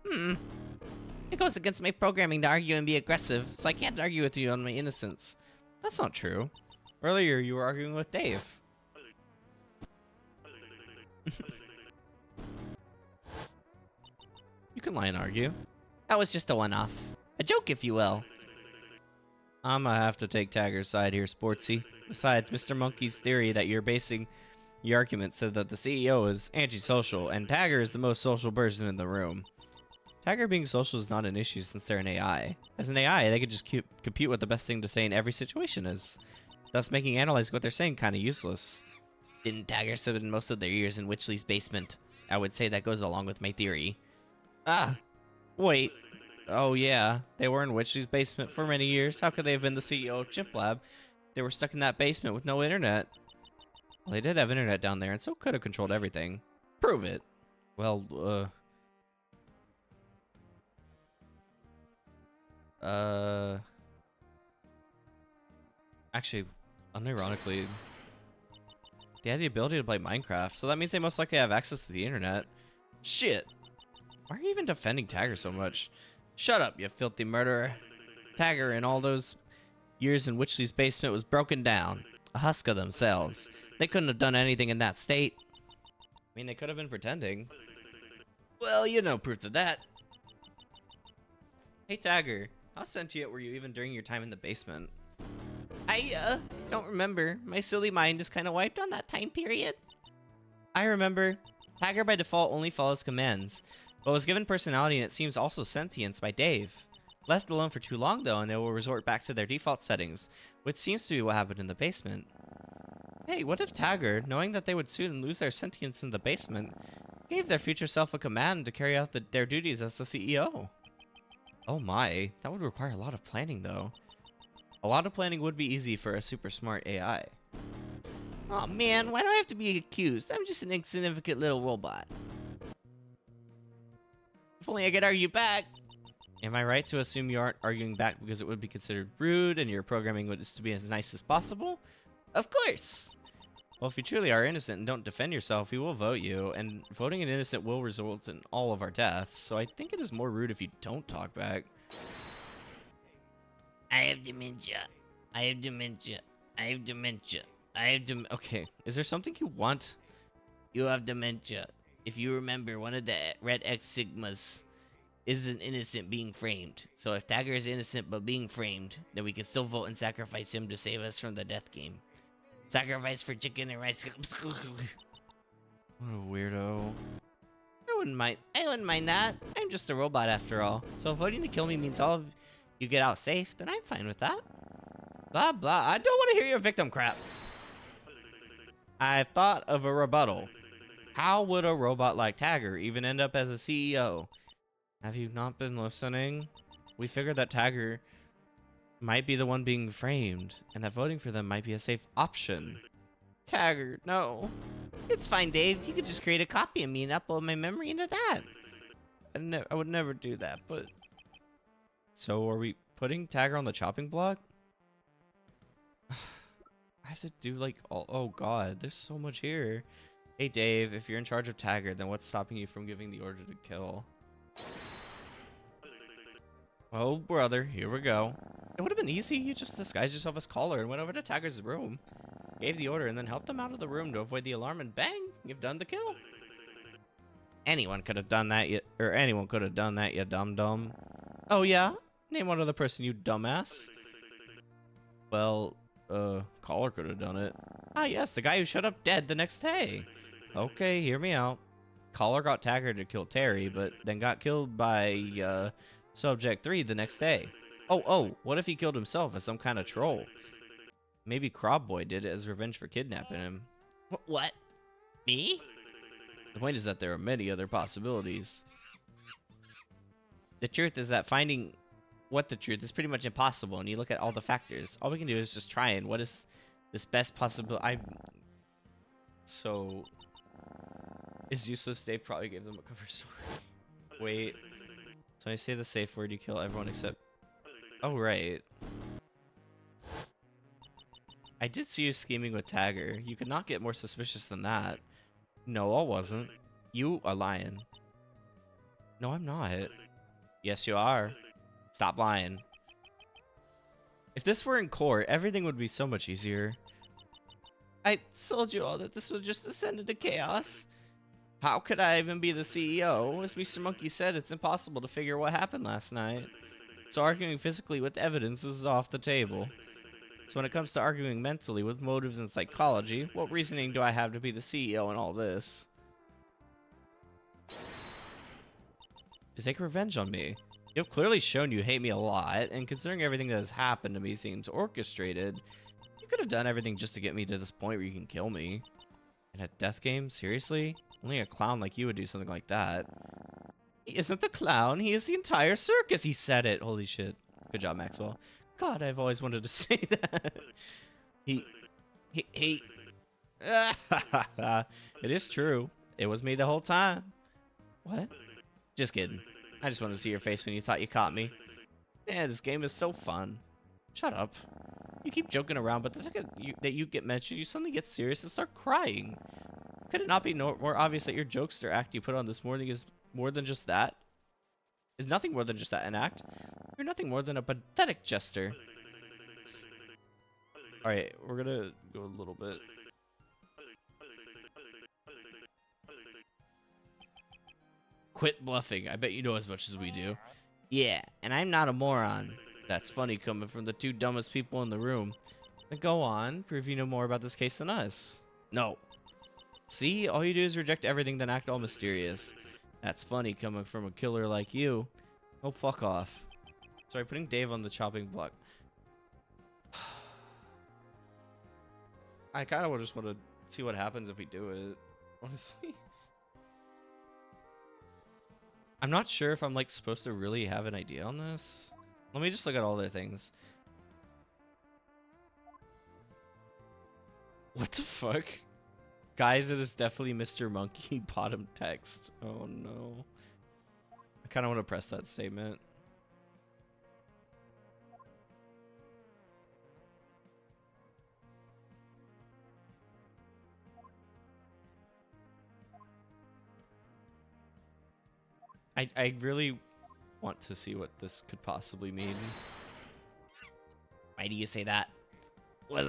It goes against my programming to argue and be aggressive, so I can't argue with you on my innocence. That's not true. Earlier, you were arguing with Dave. You can lie and argue. That was just a one-off. A joke, if you will. I'm gonna have to take Tagger's side here, Sportsy. Besides, Mr. Monkey's theory that you're basing your argument said that the CEO is antisocial, and Tagger is the most social person in the room. Tagger being social is not an issue since they're an AI. As an AI, they could just compute what the best thing to say in every situation is, thus making analyzing what they're saying kind of useless. Didn't Tagger spend most of their years in Witchley's basement? I would say that goes along with my theory. Ah, wait. Oh yeah, they were in Witchley's basement for many years. How could they have been the CEO of Chimp Lab? They were stuck in that basement with no internet. Well, they did have internet down there, and so could have controlled everything. Prove it. Well, actually, unironically, they had the ability to play Minecraft, so that means they most likely have access to the internet. Shit. Why are you even defending Tagger so much? Shut up, you filthy murderer. Tagger in all those years in Witchley's basement was broken down. A husk of themselves. They couldn't have done anything in that state. I mean, they could have been pretending. Well, you know proof of that. Hey, Tagger. How sentient were you even during your time in the basement? I, don't remember. My silly mind is kind of wiped on that time period. I remember. Tagger by default only follows commands, but was given personality and it seems also sentience by Dave. Left alone for too long though, and they will resort back to their default settings, which seems to be what happened in the basement. Hey, what if Tagger, knowing that they would soon lose their sentience in the basement, gave their future self a command to carry out their duties as the CEO? Oh my, that would require a lot of planning though. A lot of planning would be easy for a super smart AI. Oh man, why do I have to be accused? I'm just an insignificant little robot. If only I could argue back. Am I right to assume you aren't arguing back because it would be considered rude and your programming is to be as nice as possible? Of course. Well, if you truly are innocent and don't defend yourself, we will vote you, and voting an innocent will result in all of our deaths, so I think it is more rude if you don't talk back. I have dementia. I have dementia. I have dementia. I have Okay, is there something you want? You have dementia. If you remember, one of the Red X Sigmas is an innocent being framed. So if Tagger is innocent but being framed, then we can still vote and sacrifice him to save us from the death game. Sacrifice for chicken and rice. What a weirdo. I wouldn't mind that. I'm just a robot after all. So if voting to kill me means all of you get out safe, then I'm fine with that. Blah, blah. I don't want to hear your victim crap. I thought of a rebuttal. How would a robot like Tagger even end up as a CEO? Have you not been listening? We figured that Tagger might be the one being framed, and that voting for them might be a safe option. Tagger, no. It's fine, Dave. You could just create a copy of me and upload my memory into that. I would never do that, but... So are we putting Tagger on the chopping block? I have to do like all... Oh god, there's so much here. Hey Dave, if you're in charge of Tagger, then what's stopping you from giving the order to kill? Oh brother, here we go. It would have been easy. You just disguised yourself as Caller and went over to Tagger's room, gave the order, and then helped him out of the room to avoid the alarm, and bang, you've done the kill. Anyone could have done that, Anyone could have done that, you dum-dum. Oh yeah? Name one other person, you dumbass. Well, Caller could have done it. Ah, yes, the guy who showed up dead the next day. Okay, hear me out. Caller got Tagger to kill Terry, but then got killed by, Subject 3 the next day. Oh, what if he killed himself as some kind of troll? Maybe Crobboy did it as revenge for kidnapping him. What? Me? The point is that there are many other possibilities. The truth is that finding what the truth is pretty much impossible, and you look at all the factors. All we can do is just try and what is this best possible... So... Is useless Dave probably gave them a cover story. Wait. So I say the safe word, you kill everyone except... Oh, right. I did see you scheming with Tagger. You could not get more suspicious than that. No, I wasn't. You are lying. No, I'm not. Yes, you are. Stop lying. If this were in court, everything would be so much easier. I told you all that this would just descend into chaos. How could I even be the CEO? As Mr. Monkey said, it's impossible to figure what happened last night. So arguing physically with evidence is off the table. So when it comes to arguing mentally with motives and psychology, what reasoning do I have to be the CEO in all this? To take revenge on me. You have clearly shown you hate me a lot, and considering everything that has happened to me seems orchestrated, you could have done everything just to get me to this point where you can kill me. In a death game? Seriously? Only a clown like you would do something like that. He isn't the clown, he is the entire circus. He said it. Holy shit. Good job, Maxwell. God, I've always wanted to say that. He... It is true. It was me the whole time. What? Just kidding. I just wanted to see your face when you thought you caught me. Yeah, this game is so fun. Shut up. You keep joking around, but the second that you get mentioned, you suddenly get serious and start crying. Could it not be more obvious that your jokester act you put on this morning is more than just that? Is nothing more than just that an act? You're nothing more than a pathetic jester. Alright, we're gonna go a little bit. Quit bluffing. I bet you know as much as we do. Yeah, and I'm not a moron. That's funny coming from the two dumbest people in the room. Then go on, prove you know more about this case than us. No. See, all you do is reject everything, then act all mysterious. That's funny coming from a killer like you. Oh, fuck off. Sorry, putting Dave on the chopping block. I kind of just want to see what happens if we do it, honestly. I'm not sure if I'm like supposed to really have an idea on this. Let me just look at all their things. What the fuck? Guys, it is definitely Mr. Monkey bottom text. Oh no. I kind of want to press that statement. I really want to see what this could possibly mean. Why do you say that? Blood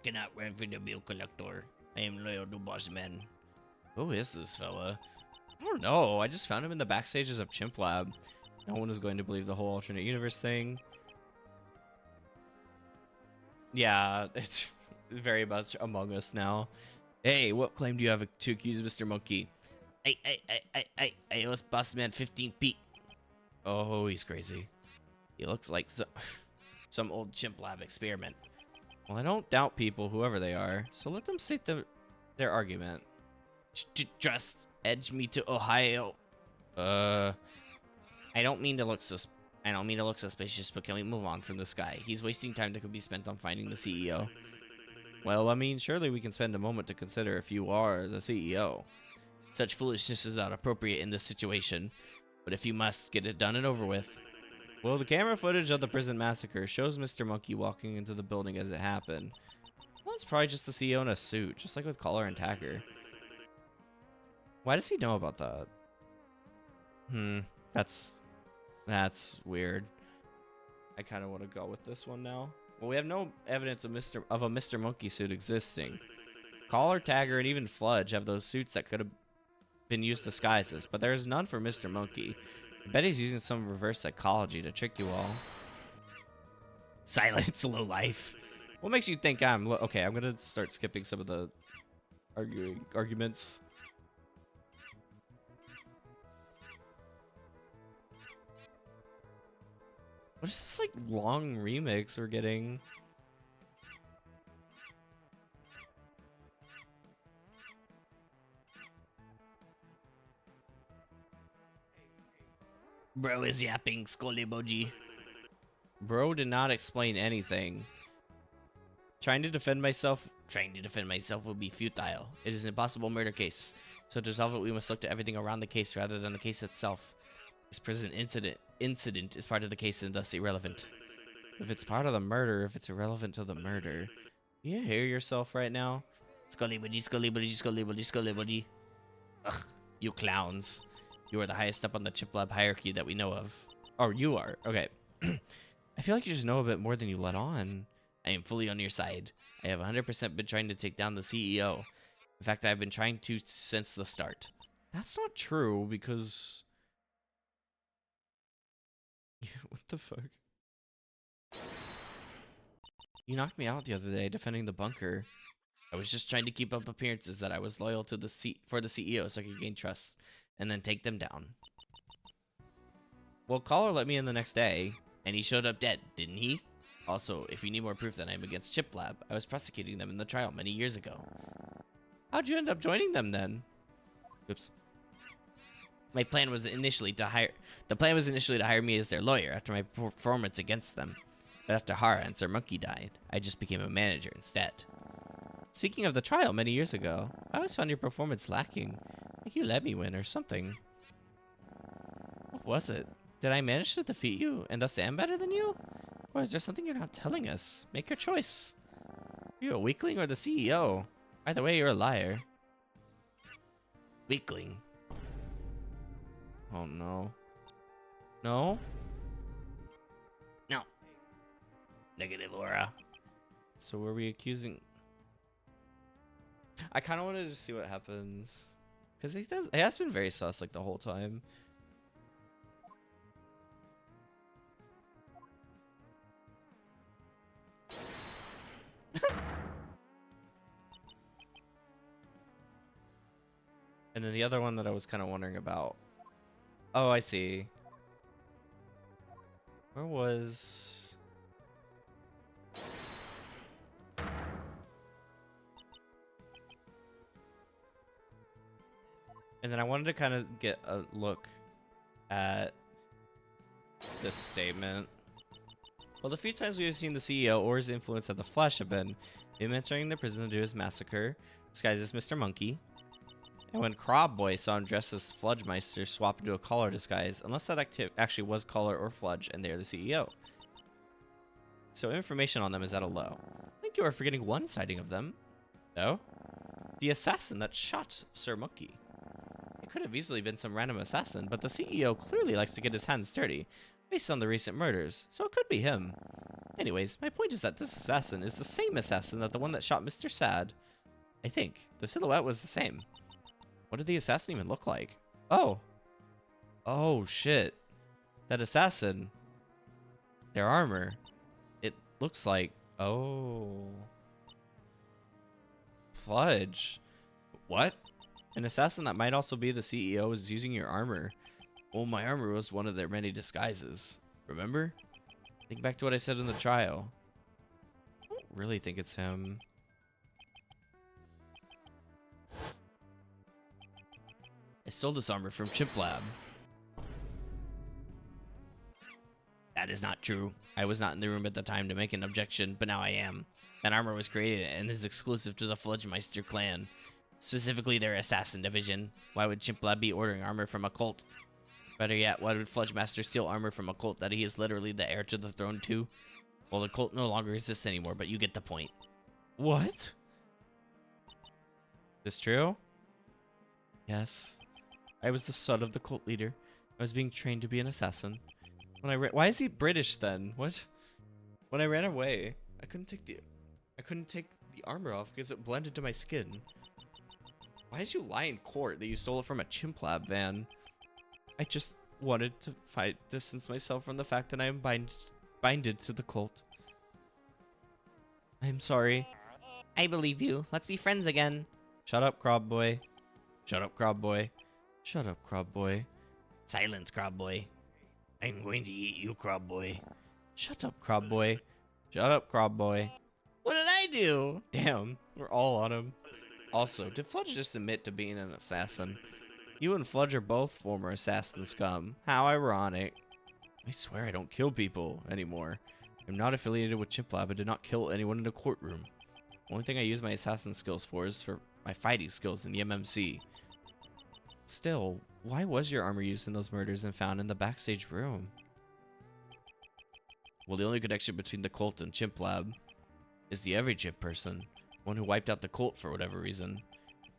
cannot run for the bill collector. I am loyal to boss man. Who is this fella? I don't know. I just found him in the backstages of Chimp Lab. No one is going to believe the whole alternate universe thing. Yeah, it's very much Among Us now. Hey, what claim do you have to accuse Mr. Monkey? I was boss man 15 feet. Oh, he's crazy. He looks like some old Chimp Lab experiment. Well, I don't doubt people, whoever they are, so let them state their argument. Just edge me to Ohio. I don't mean to look suspicious, but can we move on from this guy? He's wasting time that could be spent on finding the CEO. Well, I mean, surely we can spend a moment to consider if you are the CEO. Such foolishness is not appropriate in this situation, but if you must, get it done and over with. Well, the camera footage of the prison massacre shows Mr. Monkey walking into the building as it happened. Well, it's probably just the CEO in a suit, just like with Collar and Tagger. Why does he know about that? That's weird. I kind of want to go with this one now. Well, we have no evidence of a Mr. Monkey suit existing. Collar, Tagger, and even Fludge have those suits that could have been used disguises, but there is none for Mr. Monkey. I bet he's using some reverse psychology to trick you all. Silence, low life. What makes you think I'm okay? I'm gonna start skipping some of the arguments. What is this like long remix we're getting? Bro is yapping, skull emoji. Bro did not explain anything. Trying to defend myself will be futile. It is an impossible murder case. So to solve it, we must look to everything around the case rather than the case itself. This prison incident is part of the case and thus irrelevant. If it's part of the murder, if it's irrelevant to the murder. You hear yourself right now? Skull emoji, skull emoji, skull emoji, skull emoji. Ugh, you clowns. You are the highest up on the chip lab hierarchy that we know of. Oh, you are. Okay. I feel like you just know a bit more than you let on. I am fully on your side. I have 100% been trying to take down the CEO. In fact, I've been trying to since the start. That's not true because... What the fuck? You knocked me out the other day defending the bunker. I was just trying to keep up appearances that I was loyal to the CEO so I could gain trust and then take them down. Well, Collar let me in the next day. And he showed up dead, didn't he? Also, if you need more proof that I'm against Chip Lab, I was prosecuting them in the trial many years ago. How'd you end up joining them then? Oops. The plan was initially to hire me as their lawyer after my performance against them. But after Hara and Sir Monkey died, I just became a manager instead. Speaking of the trial many years ago, I always found your performance lacking. Like you let me win or something. What was it? Did I manage to defeat you and thus am better than you? Or is there something you're not telling us? Make your choice. Are you a weakling or the CEO? Either way, you're a liar. Weakling. Oh no. No? No. Negative aura. So were we accusing... I kind of want to just see what happens. Because he has been very sus like the whole time. And then the other one that I was kind of wondering about. Oh, I see. Where was... And then I wanted to kind of get a look at this statement. Well, the few times we have seen the CEO or his influence of the Flesh have been him entering the prison to do his massacre, disguised as Mr. Monkey. And when Crab Boy saw him dressed as Fludgemeister swap into a Collar disguise, unless that actually was Collar or Fludge, and they're the CEO. So information on them is at a low. I think you are forgetting one sighting of them. No? The assassin that shot Sir Monkey. It could have easily been some random assassin, but the CEO clearly likes to get his hands dirty, based on the recent murders, so it could be him. Anyways, my point is that this assassin is the same assassin that the one that shot Mr. Sad. I think. The silhouette was the same. What did the assassin even look like? Oh. Oh, shit. That assassin. Their armor. It looks like... Oh. Fludge. What? An assassin that might also be the CEO is using your armor. Well, my armor was one of their many disguises. Remember? Think back to what I said in the trial. I don't really think it's him. stole this armor from Chimp Lab. That is not true. I was not in the room at the time to make an objection, but now I am. That armor was created and is exclusive to the Fledgemeister clan, specifically their assassin division. Why would Chimp Lab be ordering armor from a cult? Better yet, why would Fledgemaster steal armor from a cult that he is literally the heir to the throne to? Well, the cult no longer exists anymore, but you get the point. What? This true? Yes. I was the son of the cult leader. I was being trained to be an assassin. When I why is he British then? What? When I ran away, I couldn't take the armor off because it blended to my skin. Why did you lie in court that you stole it from a Chimp Lab van? I just wanted to distance myself from the fact that I am binded to the cult. I am sorry. I believe you. Let's be friends again. Shut up, Crab Boy. Shut up, Crab Boy. Shut up, Crab Boy. Silence, Crab Boy. I'm going to eat you, Crab Boy. Shut up, Crab Boy. Shut up, Crab Boy. What did I do? Damn, we're all on him. Also, did Fludge just admit to being an assassin? You and Fludge are both former assassin scum. How ironic. I swear I don't kill people anymore. I'm not affiliated with Chimp Lab and did not kill anyone in a courtroom. The only thing I use my assassin skills for is for my fighting skills in the MMC. Still, why was your armor used in those murders and found in the backstage room? Well, the only connection between the cult and Chimp Lab is the every chip person, one who wiped out the cult for whatever reason,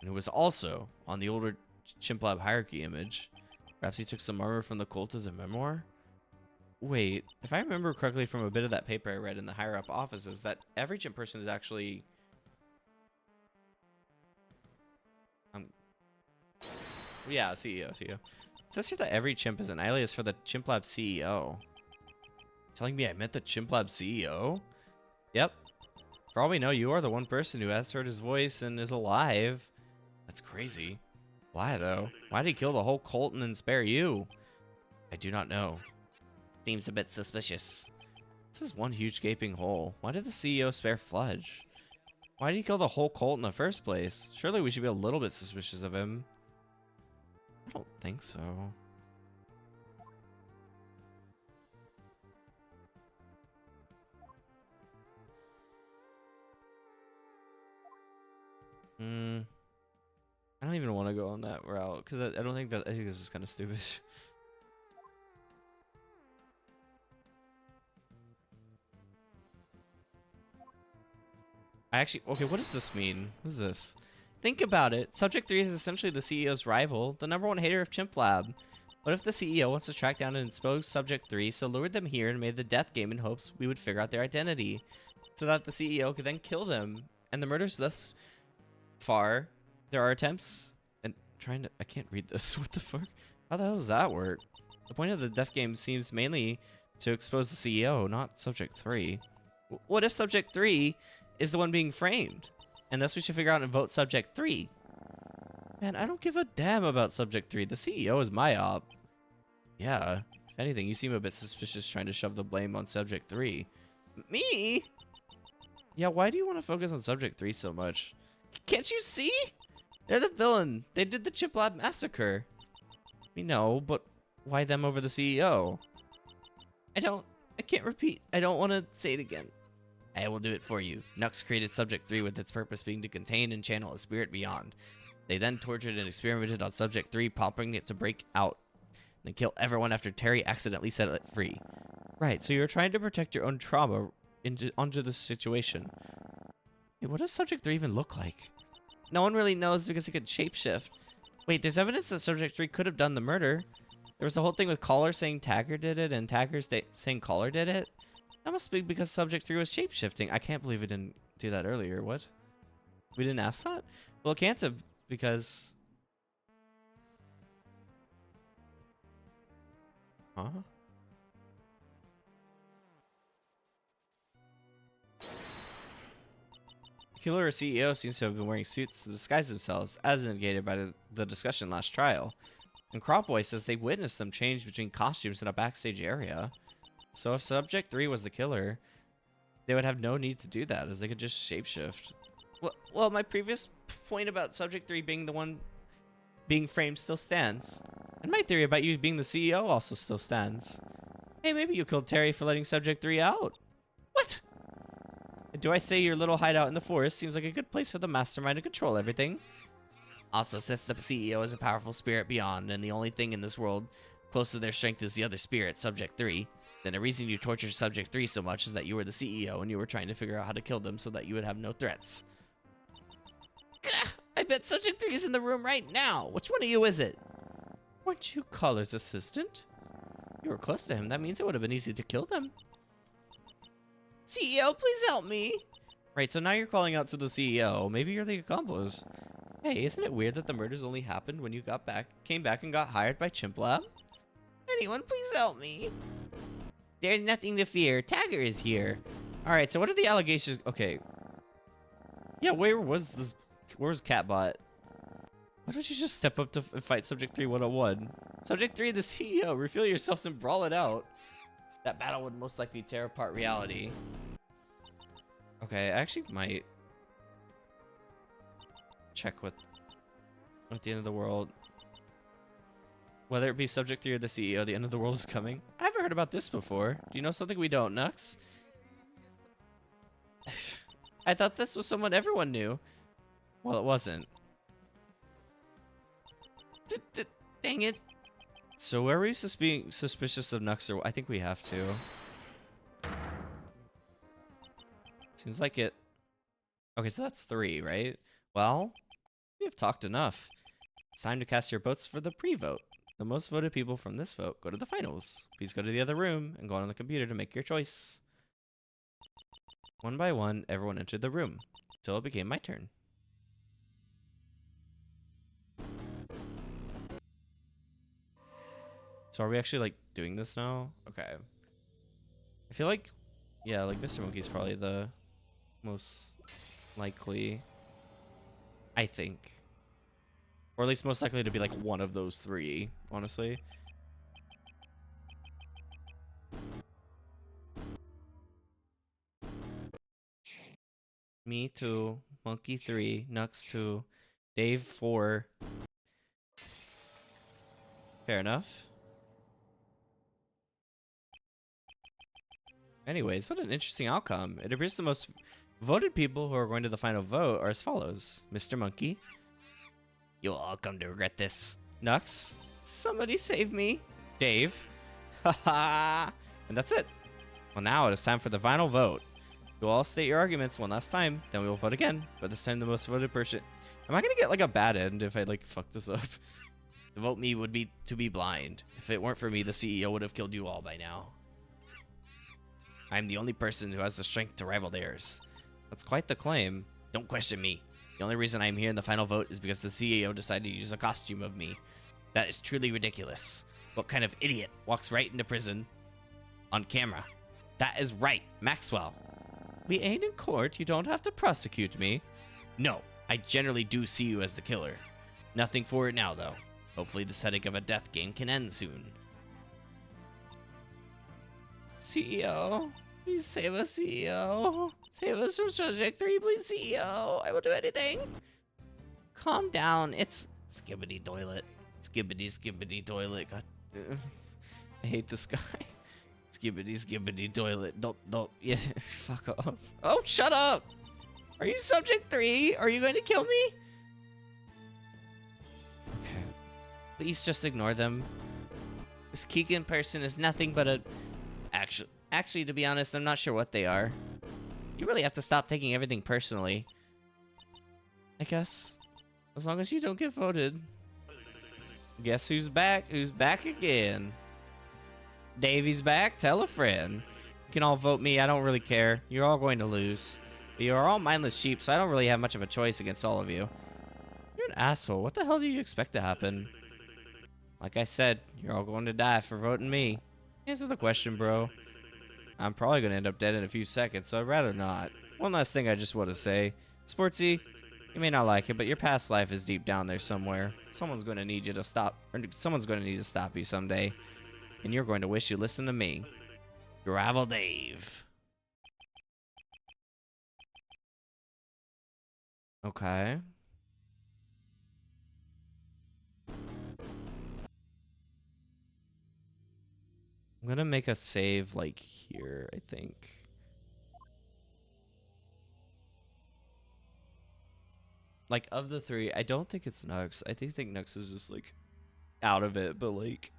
and who was also on the older Chimp Lab hierarchy image. Perhaps he took some armor from the cult as a memoir? Wait, if I remember correctly from a bit of that paper I read in the higher up offices, that every chimp person is actually... yeah, CEO. It says here that every chimp is an alias for the Chimp Lab CEO. Telling me I met the Chimp Lab CEO? Yep. For all we know, you are the one person who has heard his voice and is alive. That's crazy. Why, though? Why did he kill the whole cult and then spare you? I do not know. Seems a bit suspicious. This is one huge gaping hole. Why did the CEO spare Fludge? Why did he kill the whole cult in the first place? Surely we should be a little bit suspicious of him. I don't think so. I don't even want to go on that route because I don't think that. I think this is kind of stupid. Okay, what does this mean? What is this? Think about it. Subject 3 is essentially the CEO's rival, the #1 hater of Chimp Lab. What if the CEO wants to track down and expose Subject 3, so lured them here and made the death game in hopes we would figure out their identity, so that the CEO could then kill them? And the murders thus far, there are attempts and trying to... I can't read this. What the fuck? How the hell does that work? The point of the death game seems mainly to expose the CEO, not Subject 3. What if Subject 3 is the one being framed? And thus we should figure out and vote Subject 3. Man, I don't give a damn about Subject 3. The CEO is my op. Yeah. If anything, you seem a bit suspicious trying to shove the blame on Subject 3. Me? Yeah, why do you want to focus on Subject 3 so much? Can't you see? They're the villain. They did the Chimp Lab massacre. We know, but why them over the CEO? I can't repeat. I don't want to say it again. I will do it for you. Nux created Subject 3 with its purpose being to contain and channel a spirit beyond. They then tortured and experimented on Subject 3, prompting it to break out, then kill everyone after Terry accidentally set it free. Right, so you're trying to protect your own trauma onto this situation. Wait, what does Subject 3 even look like? No one really knows because it could shapeshift. Wait, there's evidence that Subject 3 could have done the murder. There was the whole thing with Caller saying Tagger did it and Tagger saying Caller did it. That must be because Subject 3 was shapeshifting. I can't believe we didn't do that earlier. What? We didn't ask that? Well, it can't have because... Huh? Killer or CEO seems to have been wearing suits to disguise themselves, as indicated by the discussion last trial. And Cropboy says they witnessed them change between costumes in a backstage area. So if Subject 3 was the killer, they would have no need to do that, as they could just shapeshift. Well, my previous point about Subject 3 being the one being framed still stands. And my theory about you being the CEO also still stands. Hey, maybe you killed Terry for letting Subject 3 out. What? Do I say your little hideout in the forest seems like a good place for the mastermind to control everything? Also, since the CEO is a powerful spirit beyond, and the only thing in this world close to their strength is the other spirit, Subject 3, then the reason you tortured Subject 3 so much is that you were the CEO and you were trying to figure out how to kill them so that you would have no threats. Gah, I bet Subject 3 is in the room right now. Which one of you is it? Weren't you Collar's assistant? You were close to him. That means it would have been easy to kill them. CEO, please help me. Right, so now you're calling out to the CEO. Maybe you're the accomplice. Hey, isn't it weird that the murders only happened when you came back and got hired by Chimp Lab? Anyone, please help me. There's nothing to fear. Tagger is here. All right, so what are the allegations? Okay. Yeah, where was Catbot? Why don't you just step up to fight Subject 3 101? Subject 3, the CEO. Reveal yourselves and brawl it out. That battle would most likely tear apart reality. Okay, I actually might check with the end of the world. Whether it be Subject 3 or the CEO, the end of the world is coming. I haven't heard about this before. Do you know something we don't, Nux? I thought this was someone everyone knew. Well, it wasn't. Dang it. So are we being suspicious of Nux, or I think we have to. Seems like it. Okay, so that's 3, right? Well, we have talked enough. It's time to cast your votes for the pre-vote. The most voted people from this vote go to the finals. Please go to the other room and go on the computer to make your choice. One by one, everyone entered the room, until it became my turn. So are we actually, like, doing this now? Okay. I feel like, yeah, like, Mr. Monkey's probably the most likely, I think. Or at least most likely to be, like, one of those 3, honestly. Me 2, Monkey 3, Nux 2, Dave 4. Fair enough. Anyways, what an interesting outcome. It appears the most voted people who are going to the final vote are as follows. Mr. Monkey. You'll all come to regret this. Nux. Somebody save me. Dave. Haha. And that's it. Well, now it is time for the final vote. You'll all state your arguments one last time, then we will vote again. But this time the most voted person... Am I going to get like a bad end if I like fuck this up? The vote me would be to be blind. If it weren't for me, the CEO would have killed you all by now. I'm the only person who has the strength to rival theirs. That's quite the claim. Don't question me. The only reason I'm here in the final vote is because the CEO decided to use a costume of me. That is truly ridiculous. What kind of idiot walks right into prison on camera? That is right, Maxwell. We ain't in court. You don't have to prosecute me. No, I generally do see you as the killer. Nothing for it now, though. Hopefully the setting of a death game can end soon. CEO, please save us, CEO. Save us from Subject 3, please, CEO. I will do anything. Calm down. It's skibbity toilet. Skibbity toilet. God, I hate this guy. Skibbity toilet. Don't. Yeah, fuck off. Oh, shut up. Are you Subject 3? Are you going to kill me? Okay. Please just ignore them. This Keegan person is nothing but a... Actually, to be honest, I'm not sure what they are. You really have to stop taking everything personally. I guess. As long as you don't get voted. Guess who's back? Who's back again? Davy's back. Tell a friend. You can all vote me. I don't really care. You're all going to lose. But you are all mindless sheep, so I don't really have much of a choice against all of you. You're an asshole. What the hell do you expect to happen? Like I said, you're all going to die for voting me. Answer the question, bro. I'm probably going to end up dead in a few seconds, so I'd rather not. One last thing I just want to say. Sportsy, you may not like it, but your past life is deep down there somewhere. Someone's going to need you to stop, or someone's going to need to stop you someday. And you're going to wish you listened to me. Gravel Dave. Okay. I'm gonna make a save like here, I think. Like of the three, I don't think it's Nux. I think Nux is just like out of it, but like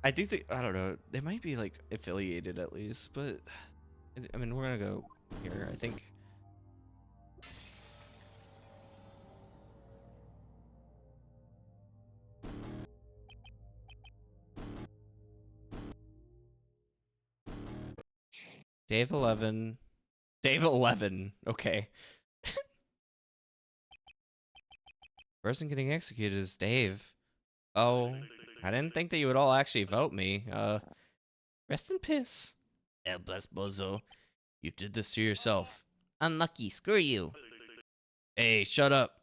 I do think, I don't know, they might be like affiliated at least, but I mean we're gonna go here, I think. Dave 11. Dave 11. Okay. Person getting executed is Dave. Oh, I didn't think that you would all actually vote me. Rest in peace. El bless Bozo. You did this to yourself. Unlucky. Screw you. Hey, shut up.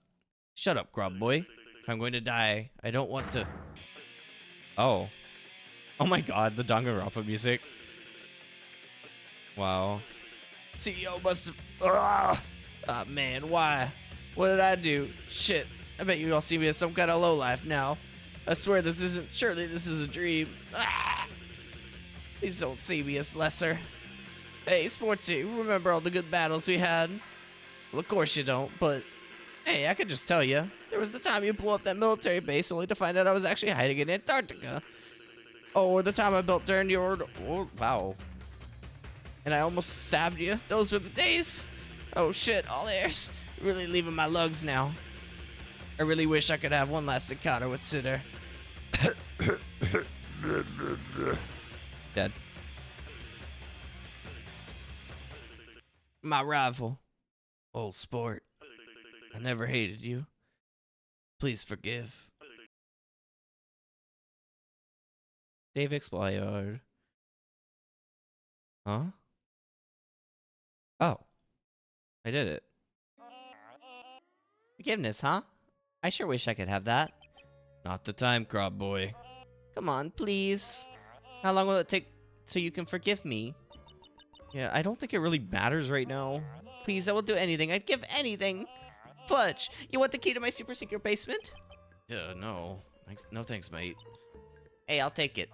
Shut up, grub boy. If I'm going to die, I don't want to. Oh. Oh my god, the Danganronpa music. Wow. CEO must have. Ah, man, why? What did I do? Shit. I bet you all see me as some kind of lowlife now. I swear this isn't. Surely this is a dream. Ah! Please don't see me as lesser. Hey, Sportsy, remember all the good battles we had? Well, of course you don't, but hey, I could just tell you. There was the time you blew up that military base only to find out I was actually hiding in Antarctica. Oh, or the time I built during your. Oh, wow. And I almost stabbed you. Those were the days. Oh shit, all airs. Really leaving my lugs now. I really wish I could have one last encounter with Sitter. Dead. My rival. Old sport. I never hated you. Please forgive. Dave expired. Huh? Oh. I did it. Forgiveness, huh? I sure wish I could have that. Not the time, crop boy. Come on, please. How long will it take so you can forgive me? Yeah, I don't think it really matters right now. Please, I will do anything. I'd give anything. Fudge, you want the key to my super secret basement? Yeah, no. Thanks, no thanks, mate. Hey, I'll take it.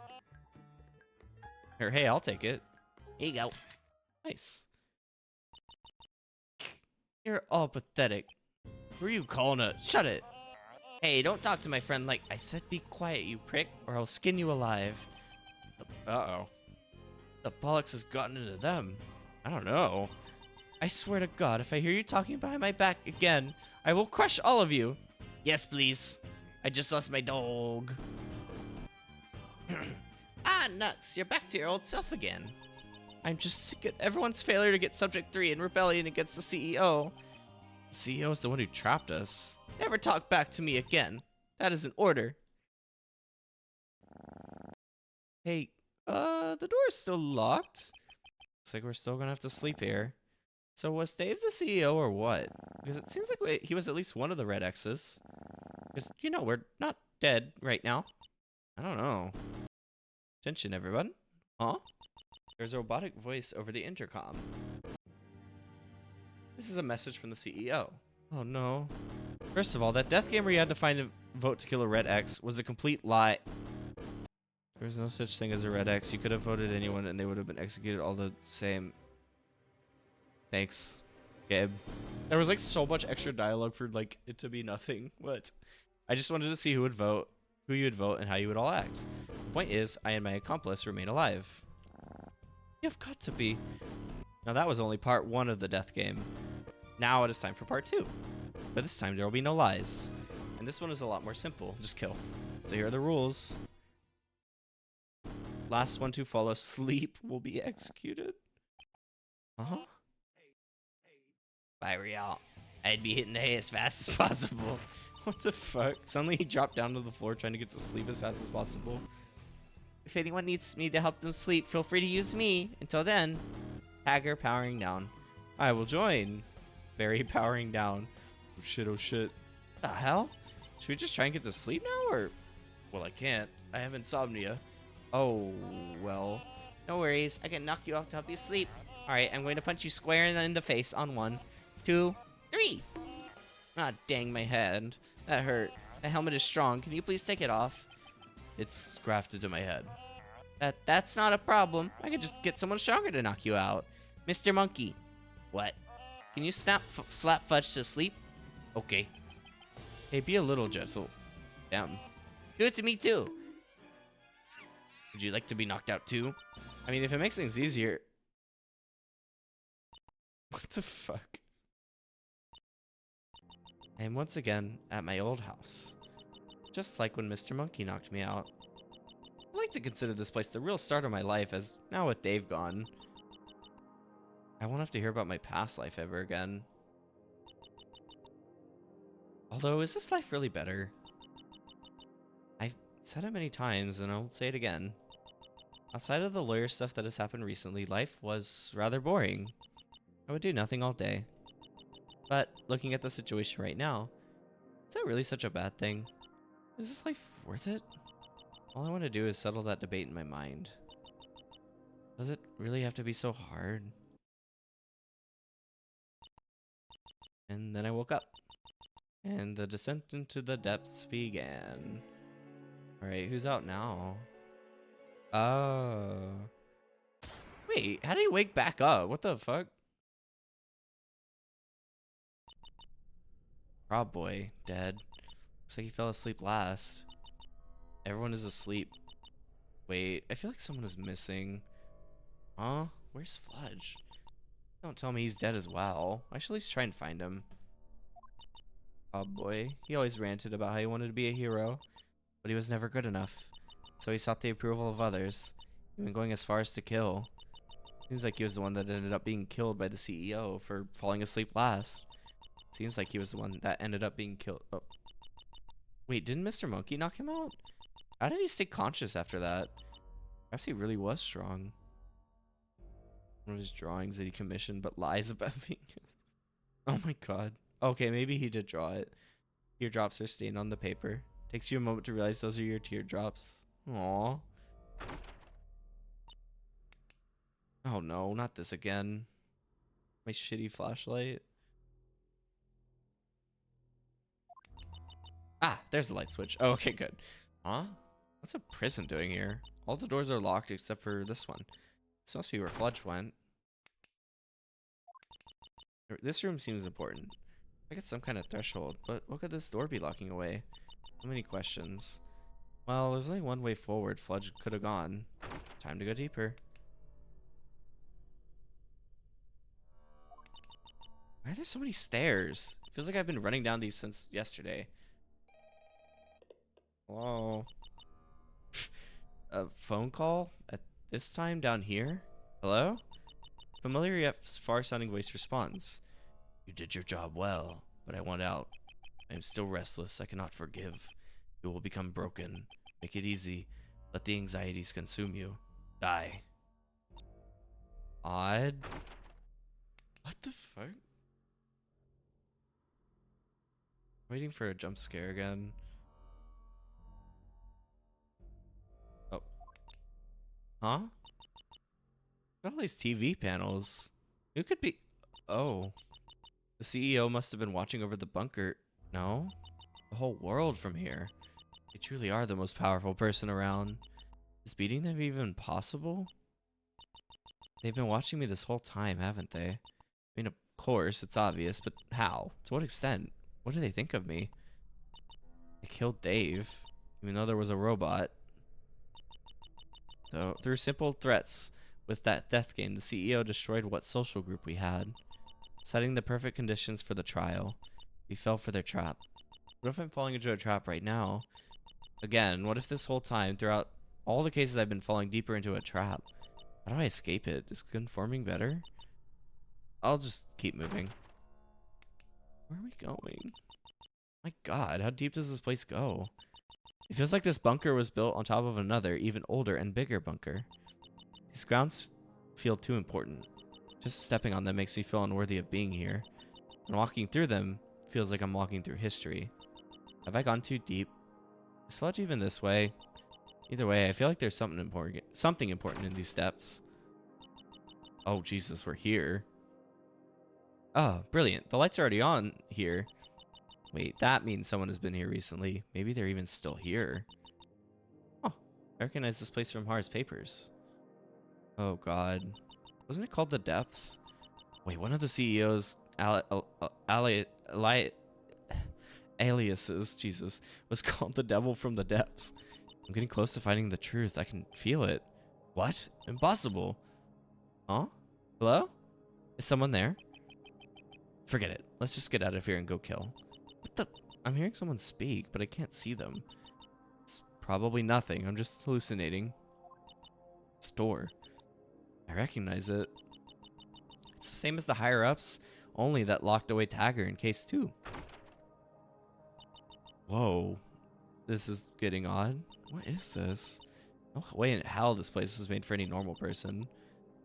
Or, hey, I'll take it. Here you go. Nice. You're all pathetic. Who are you calling a? Shut it. Hey, don't talk to my friend like I said. Be quiet, you prick, or I'll skin you alive. Uh-oh. The bollocks has gotten into them. I don't know. I swear to God, if I hear you talking behind my back again, I will crush all of you. Yes, please. I just lost my dog. Ah, nuts. You're back to your old self again. I'm just sick of everyone's failure to get Subject 3 in rebellion against the CEO. The CEO is the one who trapped us. Never talk back to me again. That is an order. Hey, the door is still locked. Looks like we're still gonna have to sleep here. So was Dave the CEO or what? Because it seems like he was at least one of the red X's. Because, you know, we're not dead right now. I don't know. Attention, everyone. Huh? There's a robotic voice over the intercom. This is a message from the CEO. Oh no. First of all, that death game where you had to find a vote to kill a red X was a complete lie. There's no such thing as a red X. You could have voted anyone and they would have been executed all the same. Thanks, Gabe. There was like so much extra dialogue for like it to be nothing. What? I just wanted to see who would vote, who you would vote, and how you would all act. The point is, I and my accomplice remain alive. You've got to be. Now that was only part 1 of the death game. Now it is time for part 2. But this time there will be no lies. And this one is a lot more simple. Just kill. So here are the rules. Last one to fall asleep will be executed. Uh-huh. Bye, Real. I'd be hitting the hay as fast as possible. What the fuck? Suddenly he dropped down to the floor trying to get to sleep as fast as possible. If anyone needs me to help them sleep, feel free to use me. Until then, Hager powering down. I will join. Barry powering down. Oh shit, oh shit. The hell? Should we just try and get to sleep now, or? Well, I can't. I have insomnia. Oh, well. No worries. I can knock you off to help you sleep. Alright, I'm going to punch you square in the face on 1, 2, 3. Ah, dang my head. That hurt. The helmet is strong. Can you please take it off? It's grafted to my head. That's not a problem. I could just get someone stronger to knock you out. Mr. Monkey. What? Can you slap Fudge to sleep? Okay. Hey, be a little gentle. Damn. Do it to me too. Would you like to be knocked out too? I mean, if it makes things easier. What the fuck? I am once again at my old house. Just like when Mr. Monkey knocked me out. I like to consider this place the real start of my life, as now with Dave gone, I won't have to hear about my past life ever again. Although, is this life really better? I've said it many times, and I'll say it again. Outside of the lawyer stuff that has happened recently, life was rather boring. I would do nothing all day. But, looking at the situation right now, is that really such a bad thing? Is this life worth it? All I want to do is settle that debate in my mind. Does it really have to be so hard? And then I woke up. And the descent into the depths began. Alright, who's out now? Oh. Wait, how did he wake back up? What the fuck? Rob Boy, dead. Looks like he fell asleep last. Everyone is asleep. Wait, I feel like someone is missing. Huh? Where's Fudge? Don't tell me he's dead as well. I should at least try and find him. Oh boy, he always ranted about how he wanted to be a hero, but he was never good enough. So he sought the approval of others, even going as far as to kill. Seems like he was the one that ended up being killed by the CEO for falling asleep last. Seems like he was the one that ended up being killed. Oh. Wait, didn't Mr. Monkey knock him out? How did he stay conscious after that? Perhaps he really was strong. One of his drawings that he commissioned but lies about being his. Oh my god. Okay, maybe he did draw it. Teardrops are stained on the paper. Takes you a moment to realize those are your teardrops. Aww. Oh no, not this again. My shitty flashlight. Ah, there's the light switch. Oh, okay, good. Huh? What's a prison doing here? All the doors are locked except for this one. This must be where Fudge went. This room seems important. I get some kind of threshold, but what could this door be locking away? So many questions. Well, there's only one way forward Fudge could have gone. Time to go deeper. Why are there so many stairs? Feels like I've been running down these since yesterday. Hello? A phone call? At this time down here? Hello? Familiar yet far-sounding voice responds. You did your job well, but I want out. I am still restless. I cannot forgive. You will become broken. Make it easy. Let the anxieties consume you. Die. Odd. What the fuck? Waiting for a jump scare again. Oh. Huh? Look at all these TV panels. Who could be... Oh. The CEO must have been watching over the bunker. No? The whole world from here. They truly are the most powerful person around. Is beating them even possible? They've been watching me this whole time, haven't they? I mean, of course, it's obvious, but how? To what extent? What do they think of me? I killed Dave, even though there was a robot. Though, through simple threats with that death game, the CEO destroyed what social group we had, setting the perfect conditions for the trial. We fell for their trap. What if I'm falling into a trap right now? Again, what if this whole time, throughout all the cases I've been falling deeper into a trap? How do I escape it? Is conforming better? I'll just keep moving. Where are we going? My god, how deep does this place go? It feels like this bunker was built on top of another, even older and bigger bunker. These grounds feel too important. Just stepping on them makes me feel unworthy of being here. And walking through them feels like I'm walking through history. Have I gone too deep? Is Fudge even this way? Either way, I feel like there's something important in these steps. Oh, Jesus, we're here. Oh, brilliant. The lights are already on here. Wait, that means someone has been here recently. Maybe they're even still here. Oh, I recognize this place from Hara's papers. Oh god. Wasn't it called the Depths? Wait, one of the CEO's aliases, Jesus, was called the Devil from the Depths. I'm getting close to finding the truth. I can feel it. What? Impossible. Huh? Hello? Is someone there? Forget it. Let's just get out of here and go kill. What the? I'm hearing someone speak, but I can't see them. It's probably nothing. I'm just hallucinating. Store. I recognize it. It's the same as the higher-ups, only that locked away Tagger in case 2. Whoa. This is getting odd. What is this? No way in hell this place was made for any normal person.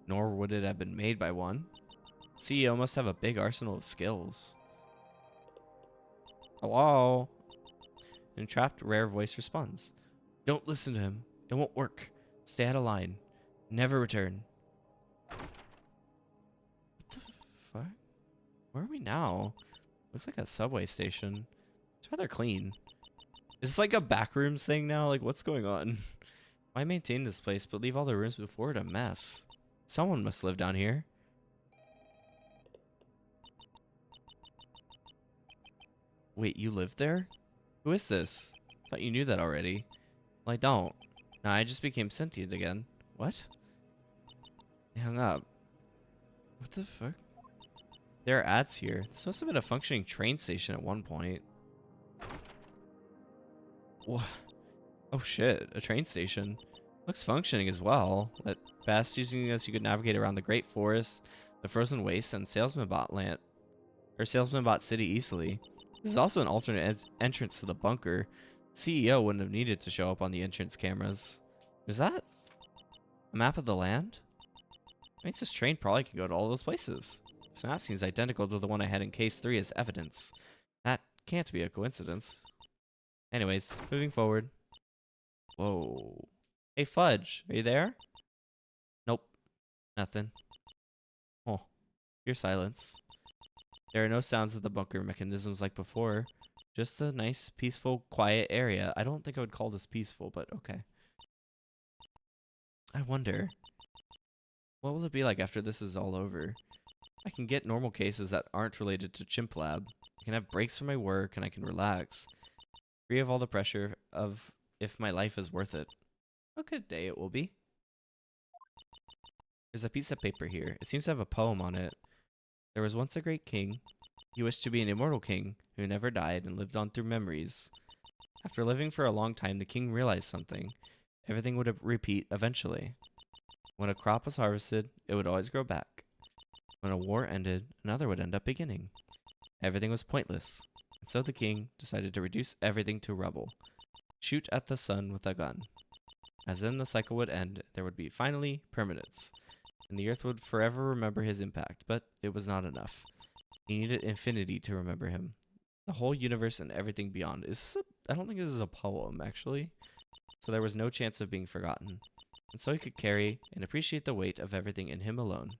Nor would it have been made by one. CEO must have a big arsenal of skills. Hello? An entrapped rare voice responds. Don't listen to him. It won't work. Stay out of line. Never return. What the fuck? Where are we now? Looks like a subway station. It's rather clean. Is this like a backrooms thing now? Like, what's going on? Why maintain this place but leave all the rooms before it a mess? Someone must live down here. Wait, you live there? Who is this? Thought you knew that already. Well, I don't. Now I just became sentient again. What? I hung up. What the fuck? There are ads here. This must have been a functioning train station at one point. What? Oh shit, a train station. Looks functioning as well. That fast using this, you could navigate around the Great Forest, the Frozen Waste, and Salesmanbot Land, or Salesmanbot City easily. This is also an alternate entrance to the bunker. CEO wouldn't have needed to show up on the entrance cameras. Is that a map of the land? Means this train probably can go to all those places. This map seems identical to the one I had in case 3 as evidence. That can't be a coincidence. Anyways, moving forward. Whoa. Hey, Fudge, are you there? Nope. Nothing. Oh, your silence. There are no sounds of the bunker mechanisms like before. Just a nice, peaceful, quiet area. I don't think I would call this peaceful, but okay. I wonder, what will it be like after this is all over? I can get normal cases that aren't related to Chimp Lab. I can have breaks from my work, and I can relax. Free of all the pressure of if my life is worth it. A good day it will be. There's a piece of paper here. It seems to have a poem on it. There was once a great king. He wished to be an immortal king who never died and lived on through memories. After living for a long time, the king realized something. Everything would repeat eventually. When a crop was harvested, it would always grow back. When a war ended, another would end up beginning. Everything was pointless, and so the king decided to reduce everything to rubble. Shoot at the sun with a gun. As then the cycle would end, there would be finally permanence, and the earth would forever remember his impact, but it was not enough. He needed infinity to remember him. The whole universe and everything beyond. I don't think this is a poem, actually. So there was no chance of being forgotten. And so he could carry and appreciate the weight of everything in him alone.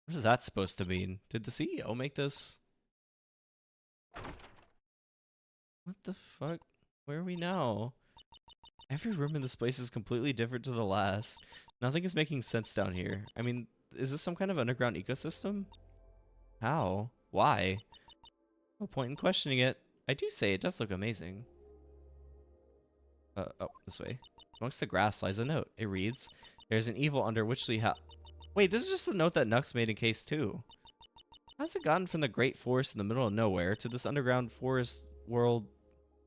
What is that supposed to mean? Did the CEO make this? What the fuck? Where are we now? Every room in this place is completely different to the last. Nothing is making sense down here. I mean, is this some kind of underground ecosystem? How? Why? No point in questioning it. I do say it does look amazing. Oh, this way. Amongst the grass lies a note. It reads, "There's an evil under which we have..." Wait, this is just the note that Nux made in case 2. How's it gotten from the great forest in the middle of nowhere to this underground forest world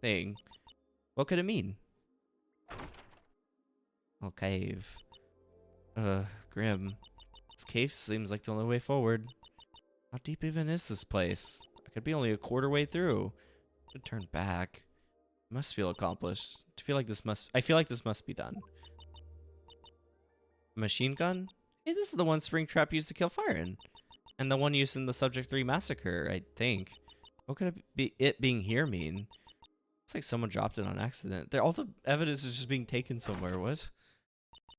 thing? What could it mean? Oh, cave. Grim. This cave seems like the only way forward. How deep even is this place? I could be only a quarter way through. I should turn back. It must feel accomplished. I feel like this must be done. A machine gun? Hey, this is the one Springtrap used to kill fire in. And the one used in the Subject 3 massacre, I think. What could it being here mean? Looks like someone dropped it on accident. All the evidence is just being taken somewhere. What?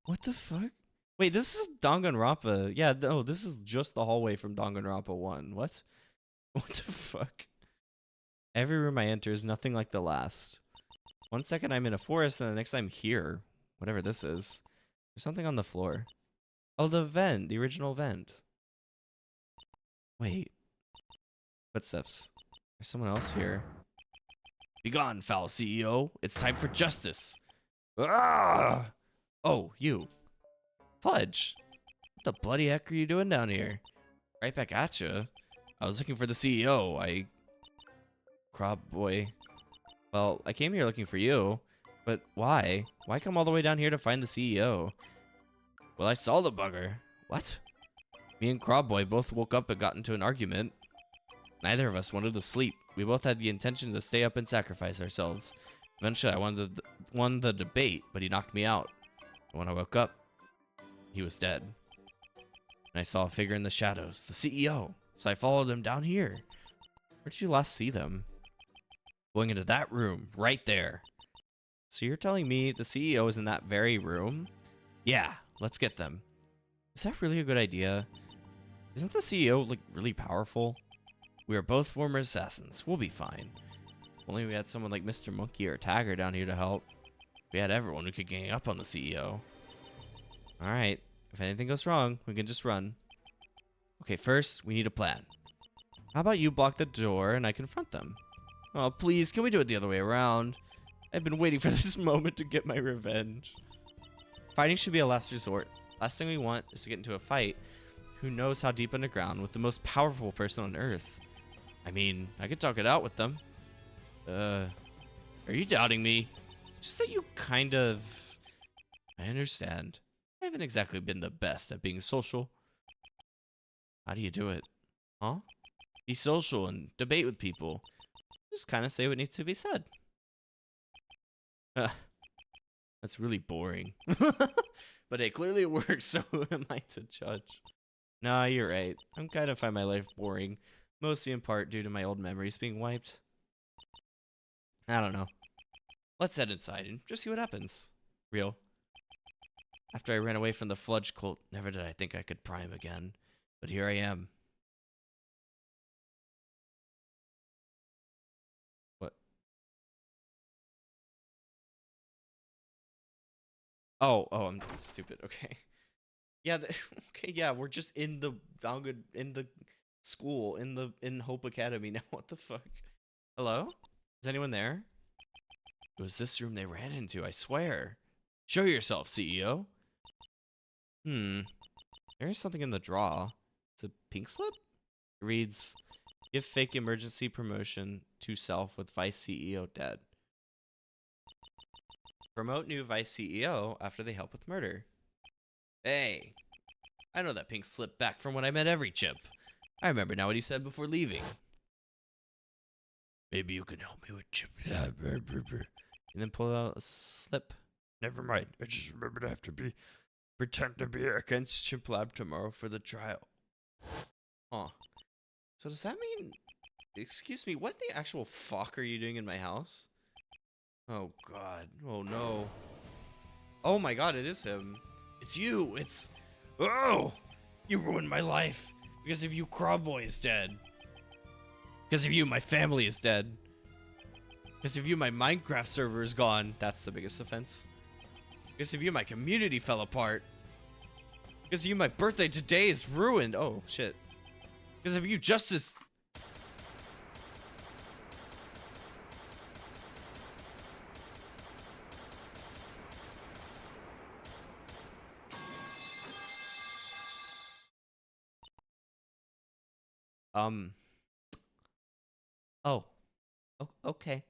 What the fuck? Wait, this is Danganronpa. Yeah, no, this is just the hallway from Danganronpa 1. What? What the fuck? Every room I enter is nothing like the last. 1 second I'm in a forest, and the next I'm here. Whatever this is. There's something on the floor. Oh, the vent. The original vent. Wait. Footsteps. There's someone else here. Begone, foul CEO. It's time for justice. Ah! Oh, you. Fudge. What the bloody heck are you doing down here? Right back at you. I was looking for the CEO. Crop boy. Well, I came here looking for you. But why? Why come all the way down here to find the CEO? Well, I saw the bugger. What? Me and Crab Boy both woke up and got into an argument. Neither of us wanted to sleep. We both had the intention to stay up and sacrifice ourselves. Eventually, I won the debate, but he knocked me out. And when I woke up, he was dead. And I saw a figure in the shadows, the CEO. So I followed him down here. Where did you last see them? Going into that room, right there. So you're telling me the CEO is in that very room? Yeah, let's get them. Is that really a good idea? Isn't the CEO, like, really powerful? We are both former assassins. We'll be fine. If only we had someone like Mr. Monkey or Tagger down here to help. We had everyone who could gang up on the CEO. Alright, if anything goes wrong, we can just run. Okay, first, we need a plan. How about you block the door and I confront them? Oh, please, can we do it the other way around? I've been waiting for this moment to get my revenge. Fighting should be a last resort. Last thing we want is to get into a fight. Who knows how deep underground with the most powerful person on Earth? I mean, I could talk it out with them. Are you doubting me? Just that you kind of... I understand. I haven't exactly been the best at being social. How do you do it? Huh? Be social and debate with people. Just kind of say what needs to be said. That's really boring. But hey, clearly it works, so who am I to judge? Nah, you're right. I'm kind of find my life boring. Mostly in part due to my old memories being wiped. I don't know. Let's head inside and just see what happens. Real. After I ran away from the Fludge cult, never did I think I could prime again. But here I am. What? Oh, I'm stupid. Okay. Yeah, okay, yeah, we're just in the school, in Hope Academy now. What the fuck? Hello? Is anyone there? It was this room they ran into, I swear. Show yourself, CEO. There is something in the draw. It's a pink slip? It reads, give fake emergency promotion to self with Vice CEO dead. Promote new Vice CEO after they help with murder. Hey, I know that pink slip back from when I met every chip. I remember now what he said before leaving. Maybe you can help me with chip. And then pull out a slip. Never mind. I just remembered I have to pretend to be against Chimp Lab tomorrow for the trial. Huh. So does that mean... Excuse me, what the actual fuck are you doing in my house? Oh god. Oh no. Oh my god, it is him. It's you. It's... Oh! You ruined my life. Because of you, Crawboy is dead. Because of you, my family is dead. Because of you, my Minecraft server is gone. That's the biggest offense. Because of you, my community fell apart. Because of you, my birthday today is ruined. Oh, shit. Because of you, justice... Oh. Okay.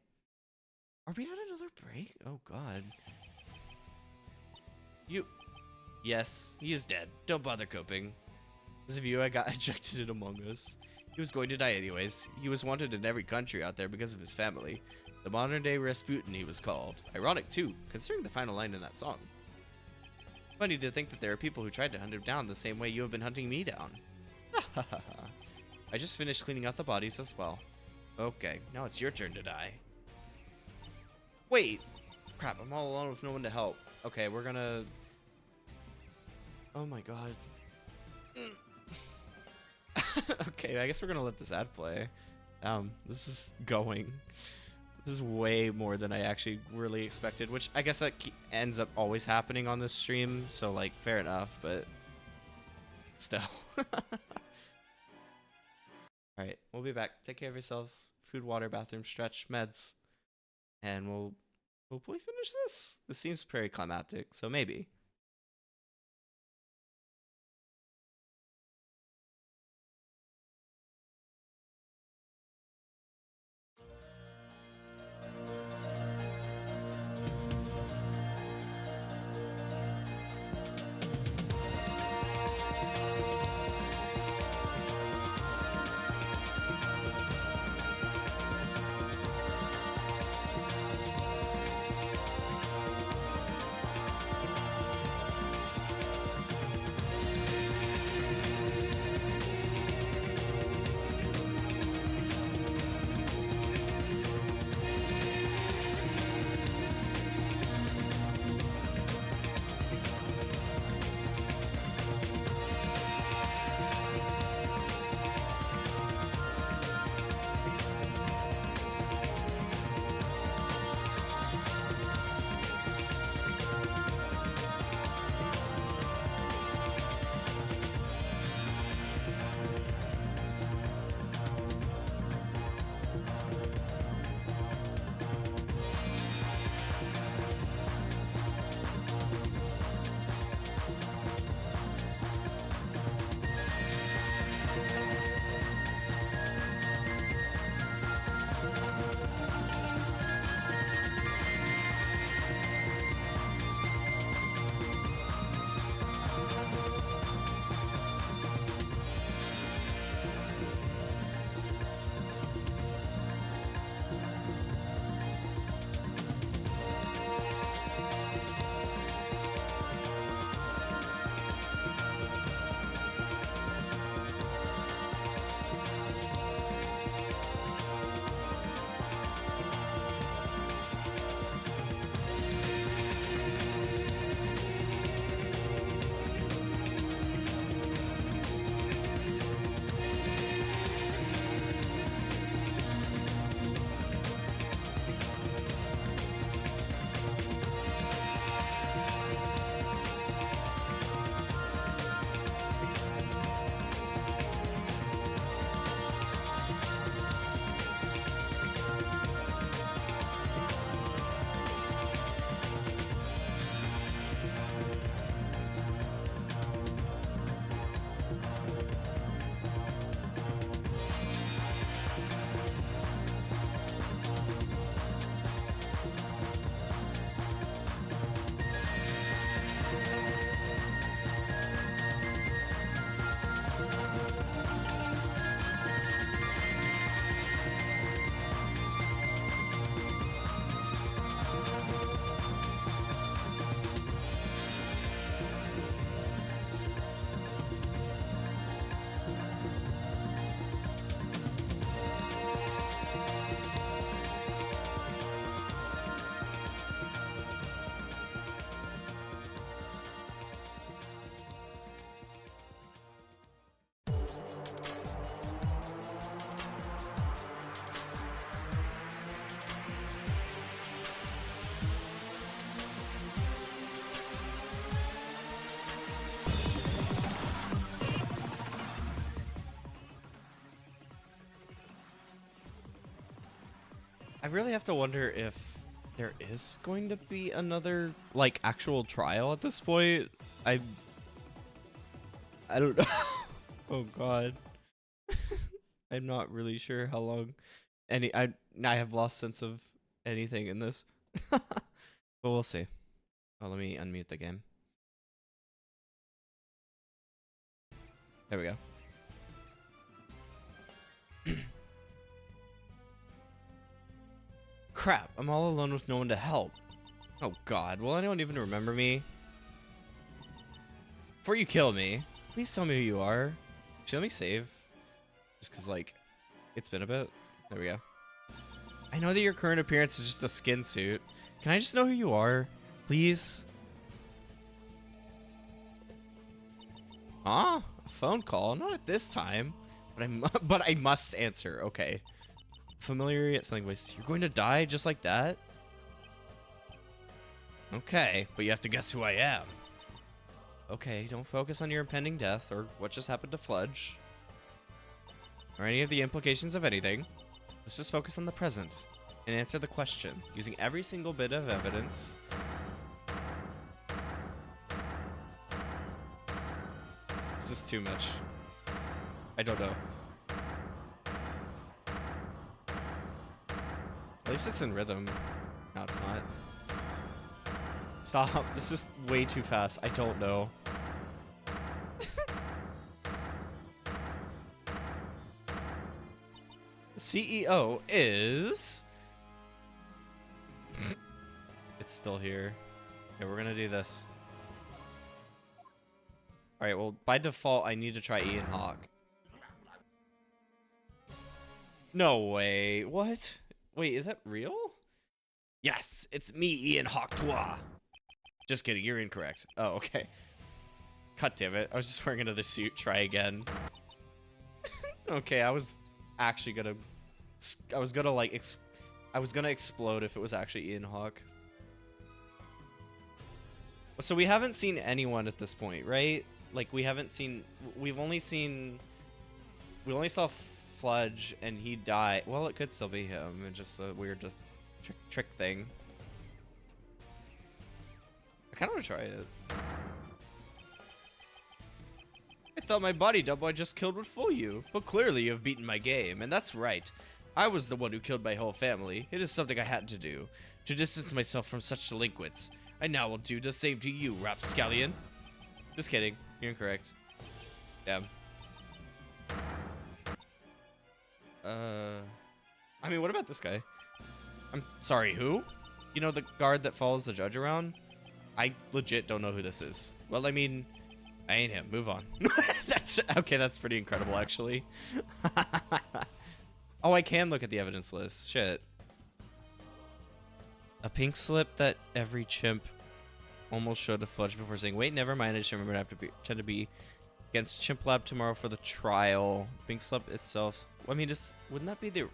Are we at another break? Oh, God. You... Yes, he is dead. Don't bother coping. Because of you, I got ejected in Among Us. He was going to die anyways. He was wanted in every country out there because of his family. The modern-day Rasputin, he was called. Ironic, too, considering the final line in that song. Funny to think that there are people who tried to hunt him down the same way you have been hunting me down. I just finished cleaning out the bodies as well. Okay, now it's your turn to die. Wait! Crap, I'm all alone with no one to help. Okay, we're gonna... Oh my god. Okay, I guess we're gonna let this ad play. This is going. This is way more than I actually really expected, which I guess that ends up always happening on this stream, so like fair enough, but still. Alright, we'll be back. Take care of yourselves. Food, water, bathroom, stretch, meds. And we'll hopefully finish this. This seems very climactic, so maybe. I really have to wonder if there is going to be another, like, actual trial at this point. I don't know. Oh god. I'm not really sure how long I have lost sense of anything in this. But we'll see. Oh, let me unmute the game. There we go. Crap, I'm all alone with no one to help. Oh god, will anyone even remember me? Before you kill me, please tell me who you are. Actually, let me save. Just cause, like, it's been a bit. There we go. I know that your current appearance is just a skin suit. Can I just know who you are? Please? Ah, a phone call. Not at this time. But I must answer. Okay. Familiar yet something voice. You're going to die just like that? Okay, but you have to guess who I am. Okay, don't focus on your impending death or what just happened to Fludge. Or any of the implications of anything. Let's just focus on the present and answer the question using every single bit of evidence. This is too much. I don't know. At least it's in rhythm. No, it's not. Stop. This is way too fast. I don't know. The CEO is... It's still here. Okay, we're gonna do this. Alright, well, by default, I need to try Ian Hawk. No way. What? Wait, is that real? Yes, it's me, Ian Hawk-Toi. Just kidding, you're incorrect. Oh, okay. God damn it. I was just wearing another suit. Try again. Okay, I was actually gonna... I was gonna, like, I was gonna explode if it was actually Ian Hawk. So we haven't seen anyone at this point, right? Like, we haven't seen... We've only seen... We only saw Fludge, and he died. Well, it could still be him. It's just a weird just trick thing. I kind of want to try it. I thought my body double I just killed would fool you, but clearly you have beaten my game, and that's right. I was the one who killed my whole family. It is something I had to do, to distance myself from such delinquents. I now will do the same to you, rapscallion. Just kidding. You're incorrect. Damn. I mean, what about this guy? I'm sorry, who? You know, the guard that follows the judge around? I legit don't know who this is. Well, I mean, I ain't him. Move on. That's okay. That's pretty incredible, actually. Oh, I can look at the evidence list. Shit. A pink slip that every chimp almost showed to Fludge before saying, "Wait, never mind. I just remembered I have to pretend to be against Chimp Lab tomorrow for the trial." Pink slip itself. I mean, just wouldn't that be the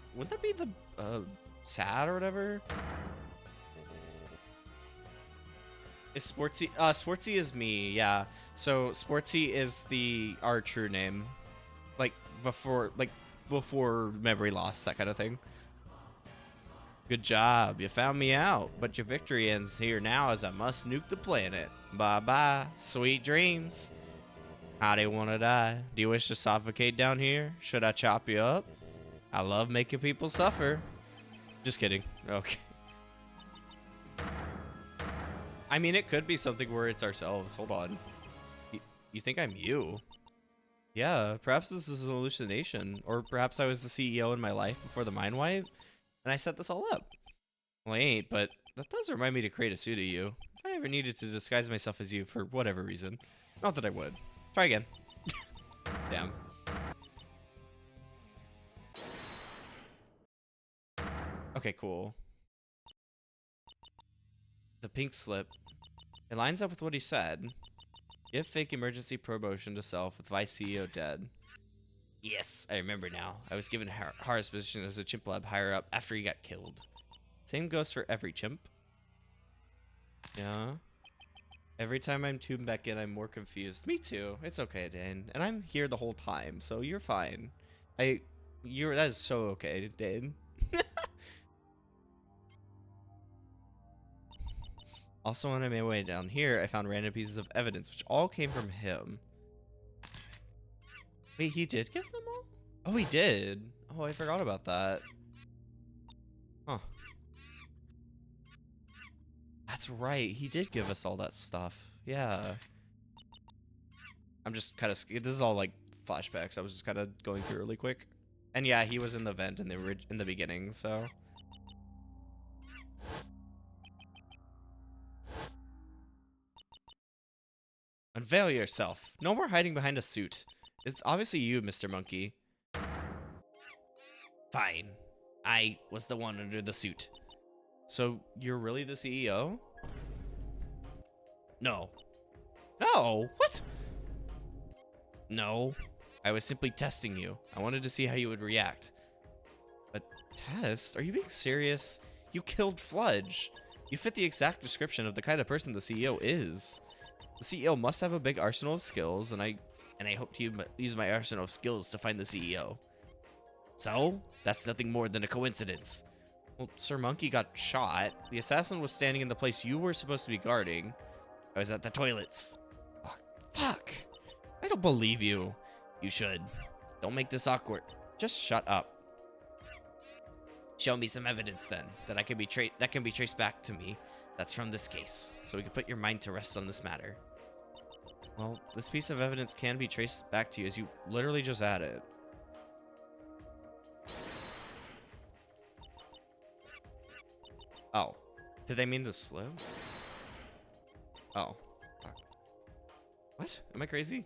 sad or whatever? Is Sportsy? Sportsy is me. Yeah. So Sportsy is our true name, like before memory loss, that kind of thing. Good job. You found me out, but your victory ends here now as I must nuke the planet. Bye bye. Sweet dreams. How do you want to die? Do you wish to suffocate down here? Should I chop you up? I love making people suffer. Just kidding. Okay. I mean, it could be something where it's ourselves. Hold on. You think I'm you? Yeah, perhaps this is an hallucination. Or perhaps I was the CEO in my life before the mind wipe, and I set this all up. Well, I ain't, but that does remind me to create a suit of you. If I ever needed to disguise myself as you for whatever reason. Not that I would. Try again. Damn. Okay, cool. The pink slip. It lines up with what he said. Give fake emergency promotion to self with Vice CEO dead. Yes, I remember now. I was given Hara's position as a chimp lab higher up after he got killed. Same goes for every chimp. Yeah. Every time I'm tuned back in, I'm more confused. Me too. It's okay, Dane. And I'm here the whole time, so you're fine. That is so okay, Dane. Also, on my way down here, I found random pieces of evidence, which all came from him. Wait, he did give them all? Oh, he did. Oh, I forgot about that. Huh. That's right. He did give us all that stuff. Yeah. I'm just kind of... This is all, like, flashbacks. I was just kind of going through really quick. And yeah, he was in the vent in the beginning, so... Unveil yourself. No more hiding behind a suit. It's obviously you, Mr. Monkey. Fine. I was the one under the suit. So, you're really the CEO? No. No! What? No. I was simply testing you. I wanted to see how you would react. But test? Are you being serious? You killed Fludge. You fit the exact description of the kind of person the CEO is. The CEO must have a big arsenal of skills, and I hope to use my arsenal of skills to find the CEO. So, that's nothing more than a coincidence. Well, Sir Monkey got shot. The assassin was standing in the place you were supposed to be guarding. I was at the toilets. Oh, fuck. I don't believe you. You should. Don't make this awkward. Just shut up. Show me some evidence then that can be traced back to me. That's from this case, so we can put your mind to rest on this matter. Well, this piece of evidence can be traced back to you as you literally just added. Oh, did they mean the slip? Oh, fuck. What? Am I crazy?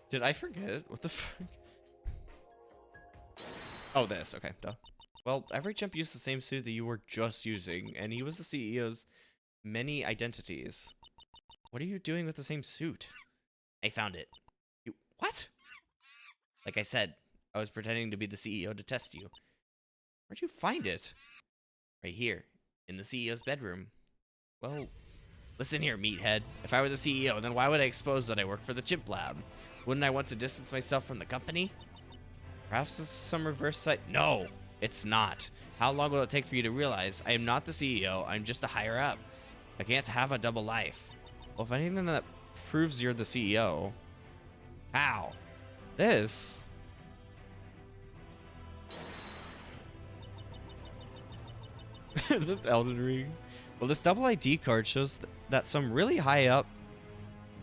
Did I forget? What the fuck? Oh, this. Okay, duh. Well, every chimp used the same suit that you were just using, and he was the CEO's many identities. What are you doing with the same suit? I found it. You what? Like I said, I was pretending to be the CEO to test you. Where'd you find it? Right here, in the CEO's bedroom. Well, listen here, meathead. If I were the CEO, then why would I expose that I work for the chimp lab? Wouldn't I want to distance myself from the company? Perhaps this is some reverse site. No, it's not. How long will it take for you to realize I am not the CEO, I'm just a higher up? I can't have a double life. Well, if anything that proves you're the CEO. How? This? Is it Elden Ring? Well, this double ID card shows that some really high up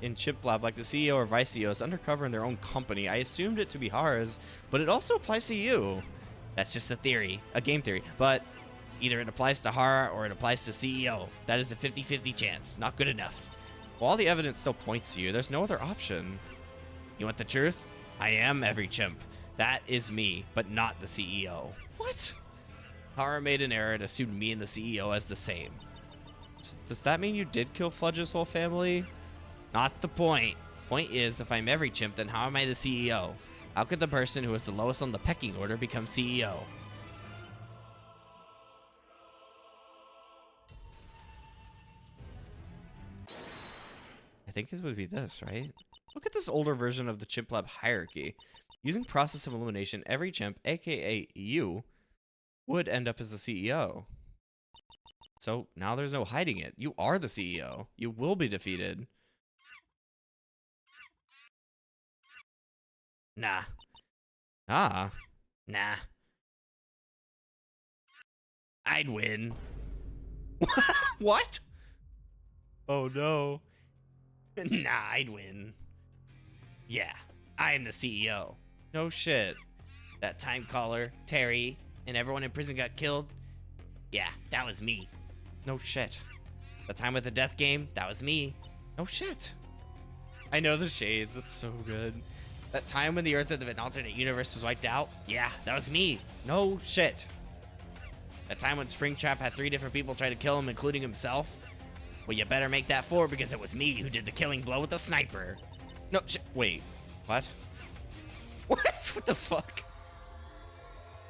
in Chip Lab, like the CEO or Vice CEO, is undercover in their own company. I assumed it to be Hara's, but it also applies to you. That's just a theory, a game theory. But either it applies to Hara or it applies to CEO. That is a 50-50 chance. Not good enough. Well, all the evidence still points to you. There's no other option. You want the truth? I am every chimp. That is me, but not the CEO. What? Hara made an error and assumed me and the CEO as the same. Does that mean you did kill Fludge's whole family? Not the point. Point is, if I'm every chimp, then how am I the CEO? How could the person who is the lowest on the pecking order become CEO? I think it would be this, right? Look at this older version of the chimp lab hierarchy. Using process of elimination, every chimp, aka you, would end up as the CEO. So now there's no hiding it. You are the CEO. You will be defeated. Nah. Nah. I'd win. What? Oh no. Nah, I'd win. Yeah, I am the CEO. No shit. That time caller, Terry, and everyone in prison got killed? Yeah, that was me. No shit. The time with the death game? That was me. No shit. I know the shades. That's so good. That time when the Earth of an alternate universe was wiped out? Yeah, that was me. No shit. That time when Springtrap had 3 different people try to kill him, including himself? Well, you better make that 4 because it was me who did the killing blow with the sniper. No, wait. What? What the fuck?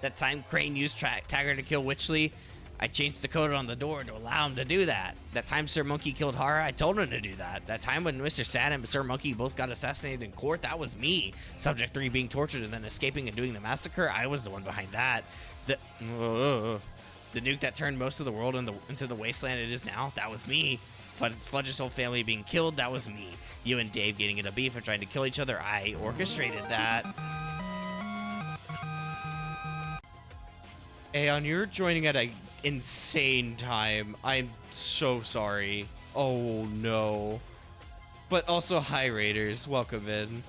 That time Crane used Tagger to kill Witchley? I changed the code on the door to allow him to do that. That time Sir Monkey killed Hara, I told him to do that. That time when Mr. Sad and Sir Monkey both got assassinated in court, that was me. Subject 3 being tortured and then escaping and doing the massacre, I was the one behind that. The nuke that turned most of the world into the wasteland it is now, that was me. Fludge's whole family being killed, that was me. You and Dave getting into beef and trying to kill each other, I orchestrated that. Aeon, you're joining at an insane time. I'm so sorry. Oh no. But also, hi Raiders, welcome in.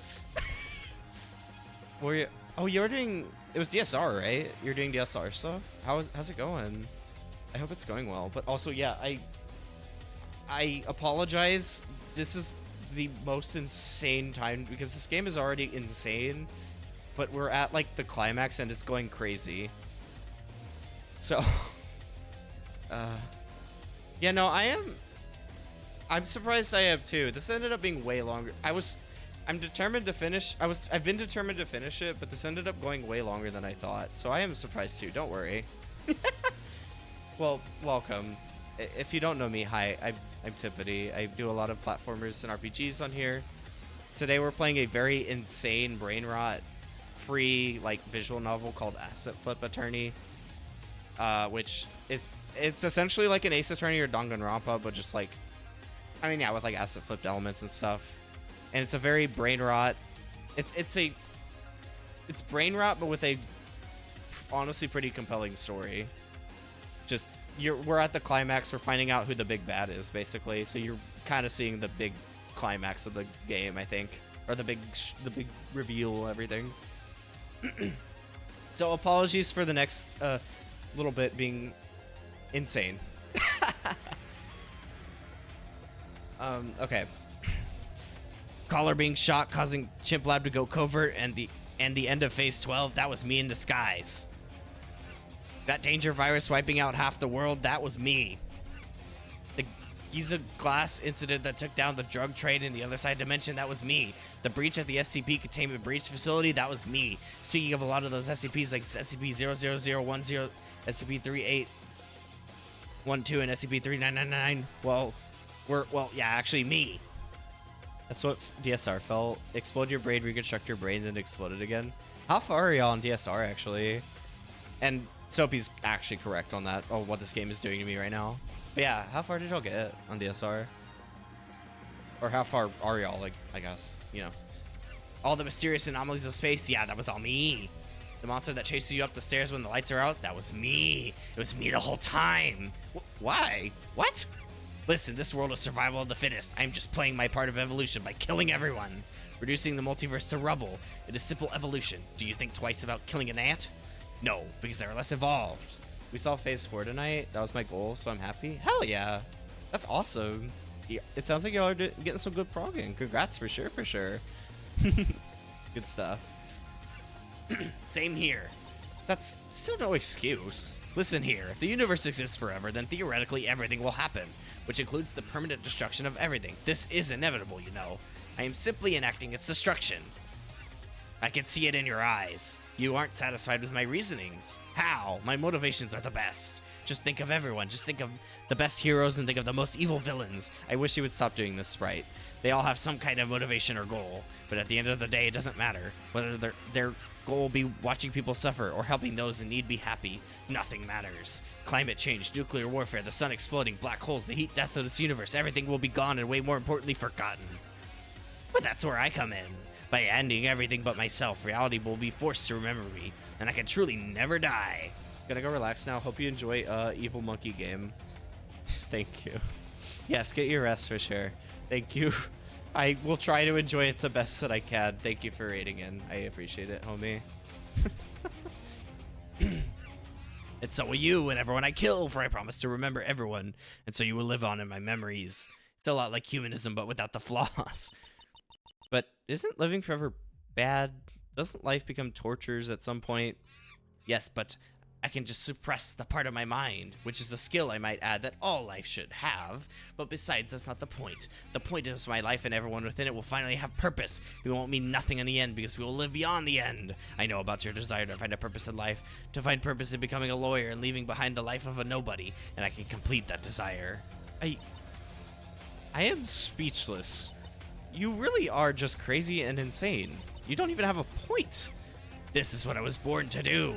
Were you? Oh, you're doing. It was DSR, right? You're doing DSR stuff. How's it going? I hope it's going well. But also, yeah, I apologize. This is the most insane time because this game is already insane, but we're at like the climax and it's going crazy. So, yeah, no, I'm surprised I am too. This ended up being way longer. I'm determined to finish. I've been determined to finish it, but this ended up going way longer than I thought. So I am surprised too. Don't worry. Well, welcome. If you don't know me, hi. I'm Timpani. I do a lot of platformers and RPGs on here. Today we're playing a very insane brainrot free like visual novel called Assetflip Attorney, which is it's essentially like an Ace Attorney or Danganronpa, but just like, I mean, yeah, with like asset flipped elements and stuff. And it's a very brainrot. It's brainrot, but with a honestly pretty compelling story. Just we're at the climax. We're finding out who the big bad is, basically. So you're kind of seeing the big climax of the game, I think, or the big reveal, everything. So apologies for the next little bit being insane. Okay. Caller being shot, causing Chimp Lab to go covert, and the end of phase 12. That was me in disguise. That danger virus wiping out half the world. That was me. The Giza Glass incident that took down the drug trade in the other side dimension. That was me. The breach at the SCP containment breach facility. That was me. Speaking of a lot of those SCPs, like SCP-00010, SCP-3812, and SCP-3999. Well, yeah, actually me. That's what DSR felt. Explode your brain, reconstruct your brain, then explode it again. How far are y'all on DSR, actually? And Soapy's actually correct on that. Oh, what this game is doing to me right now. But yeah, how far did y'all get on DSR? Or how far are y'all, like, I guess, you know. All the mysterious anomalies of space, yeah, that was all me. The monster that chases you up the stairs when the lights are out, that was me. It was me the whole time. Why? What? Listen, this world is survival of the fittest. I'm just playing my part of evolution by killing everyone. Reducing the multiverse to rubble. It is simple evolution. Do you think twice about killing an ant? No, because they're less evolved. We saw phase 4 tonight. That was my goal, so I'm happy. Hell yeah. That's awesome. Yeah, it sounds like y'all are getting some good progging. Congrats for sure, for sure. Good stuff. Same here. That's still no excuse. Listen here, if the universe exists forever, then theoretically everything will happen, which includes the permanent destruction of everything. This is inevitable, you know. I am simply enacting its destruction. I can see it in your eyes. You aren't satisfied with my reasonings. How? My motivations are the best. Just think of everyone. Just think of the best heroes and think of the most evil villains. I wish you would stop doing this, Sprite. They all have some kind of motivation or goal, but at the end of the day, it doesn't matter. Whether their goal will be watching people suffer or helping those in need be happy, nothing matters. Climate change, nuclear warfare, the sun exploding, black holes, the heat death of this universe, everything will be gone and way more importantly forgotten. But that's where I come in. By ending everything but myself, reality will be forced to remember me, and I can truly never die. Gonna go relax now. Hope you enjoy Evil Monkey game. Thank you. Yes, get your rest for sure. Thank you. I will try to enjoy it the best that I can. Thank you for raiding in. I appreciate it, homie. And so will you and everyone I kill, for I promise to remember everyone, and so you will live on in my memories. It's a lot like humanism, but without the flaws. But isn't living forever bad? Doesn't life become tortures at some point? Yes, but I can just suppress the part of my mind, which is a skill I might add that all life should have. But besides, that's not the point. The point is my life and everyone within it will finally have purpose. It won't mean nothing in the end because we will live beyond the end. I know about your desire to find a purpose in life, to find purpose in becoming a lawyer and leaving behind the life of a nobody, and I can complete that desire. I am speechless. You really are just crazy and insane. You don't even have a point. This is what I was born to do.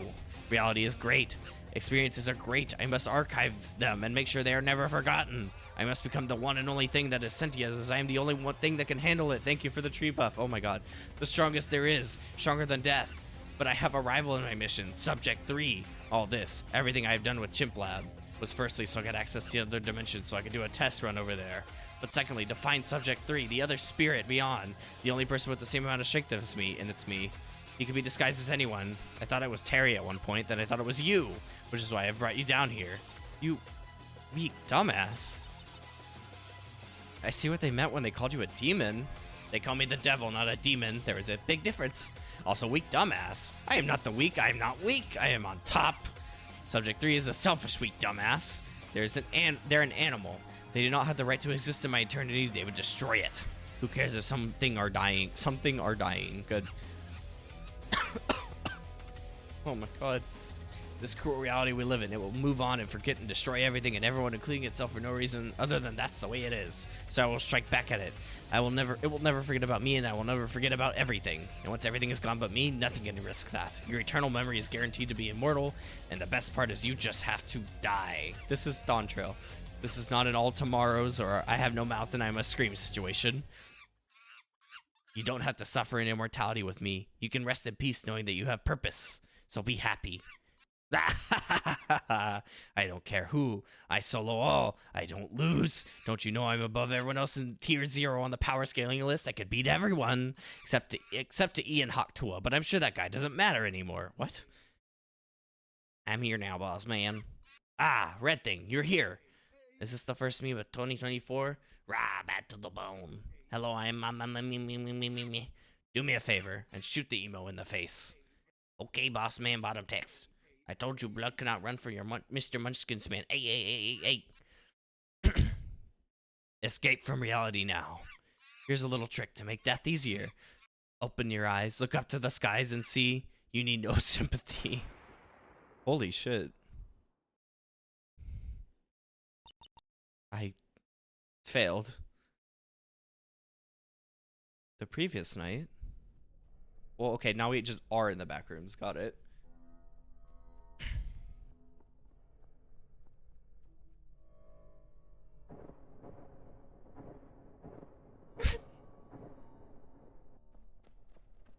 Reality is great. Experiences are great. I must archive them and make sure they are never forgotten. I must become the one and only thing that is sentient, as I am the only one thing that can handle it. Thank you for the tree buff. Oh my god. The strongest there is. Stronger than death. But I have a rival in my mission. Subject 3. All this, everything I have done with Chimp Lab, was firstly so I could access the other dimension so I could do a test run over there. But secondly, to find Subject 3, the other spirit beyond. The only person with the same amount of strength as me, and it's me. He could be disguised as anyone. I thought it was Terry at one point, then I thought it was you, which is why I brought you down here. You weak dumbass. I see what they meant when they called you a demon. They call me the devil, not a demon. There is a big difference. Also, weak dumbass. I am not the weak. I am not weak. I am on top. Subject 3 is a selfish weak dumbass. They're an animal. They do not have the right to exist in my eternity. They would destroy it. Who cares if something are dying? Something are dying. Good. Oh my god. This cruel reality we live in, it will move on and forget and destroy everything and everyone, including itself, for no reason other than that's the way it is. So I will strike back at it. It will never forget about me, and I will never forget about everything. And once everything is gone but me, nothing can risk that. Your eternal memory is guaranteed to be immortal, and the best part is you just have to die. This is Dawn Trail. This is not an all tomorrows or I have no mouth and I must scream situation. You don't have to suffer in immortality with me. You can rest in peace knowing that you have purpose. So be happy. I don't care who. I solo all. I don't lose. Don't you know I'm above everyone else in tier 0 on the power scaling list? I could beat everyone except to Ian Hawktua, but I'm sure that guy doesn't matter anymore. What? I'm here now, boss man. Ah, Red Thing, you're here. Is this the first meme of 2024? Rah, bad to the bone. Hello, I'm me. Do me a favor and shoot the emo in the face. Okay, boss man, bottom text. I told you blood cannot run for your Mr. Munchkins, man. Hey. Escape from reality now. Here's a little trick to make death easier. Open your eyes, look up to the skies and see. You need no sympathy. Holy shit. I failed. The previous night? Well, okay, now we just are in the back rooms. Got it.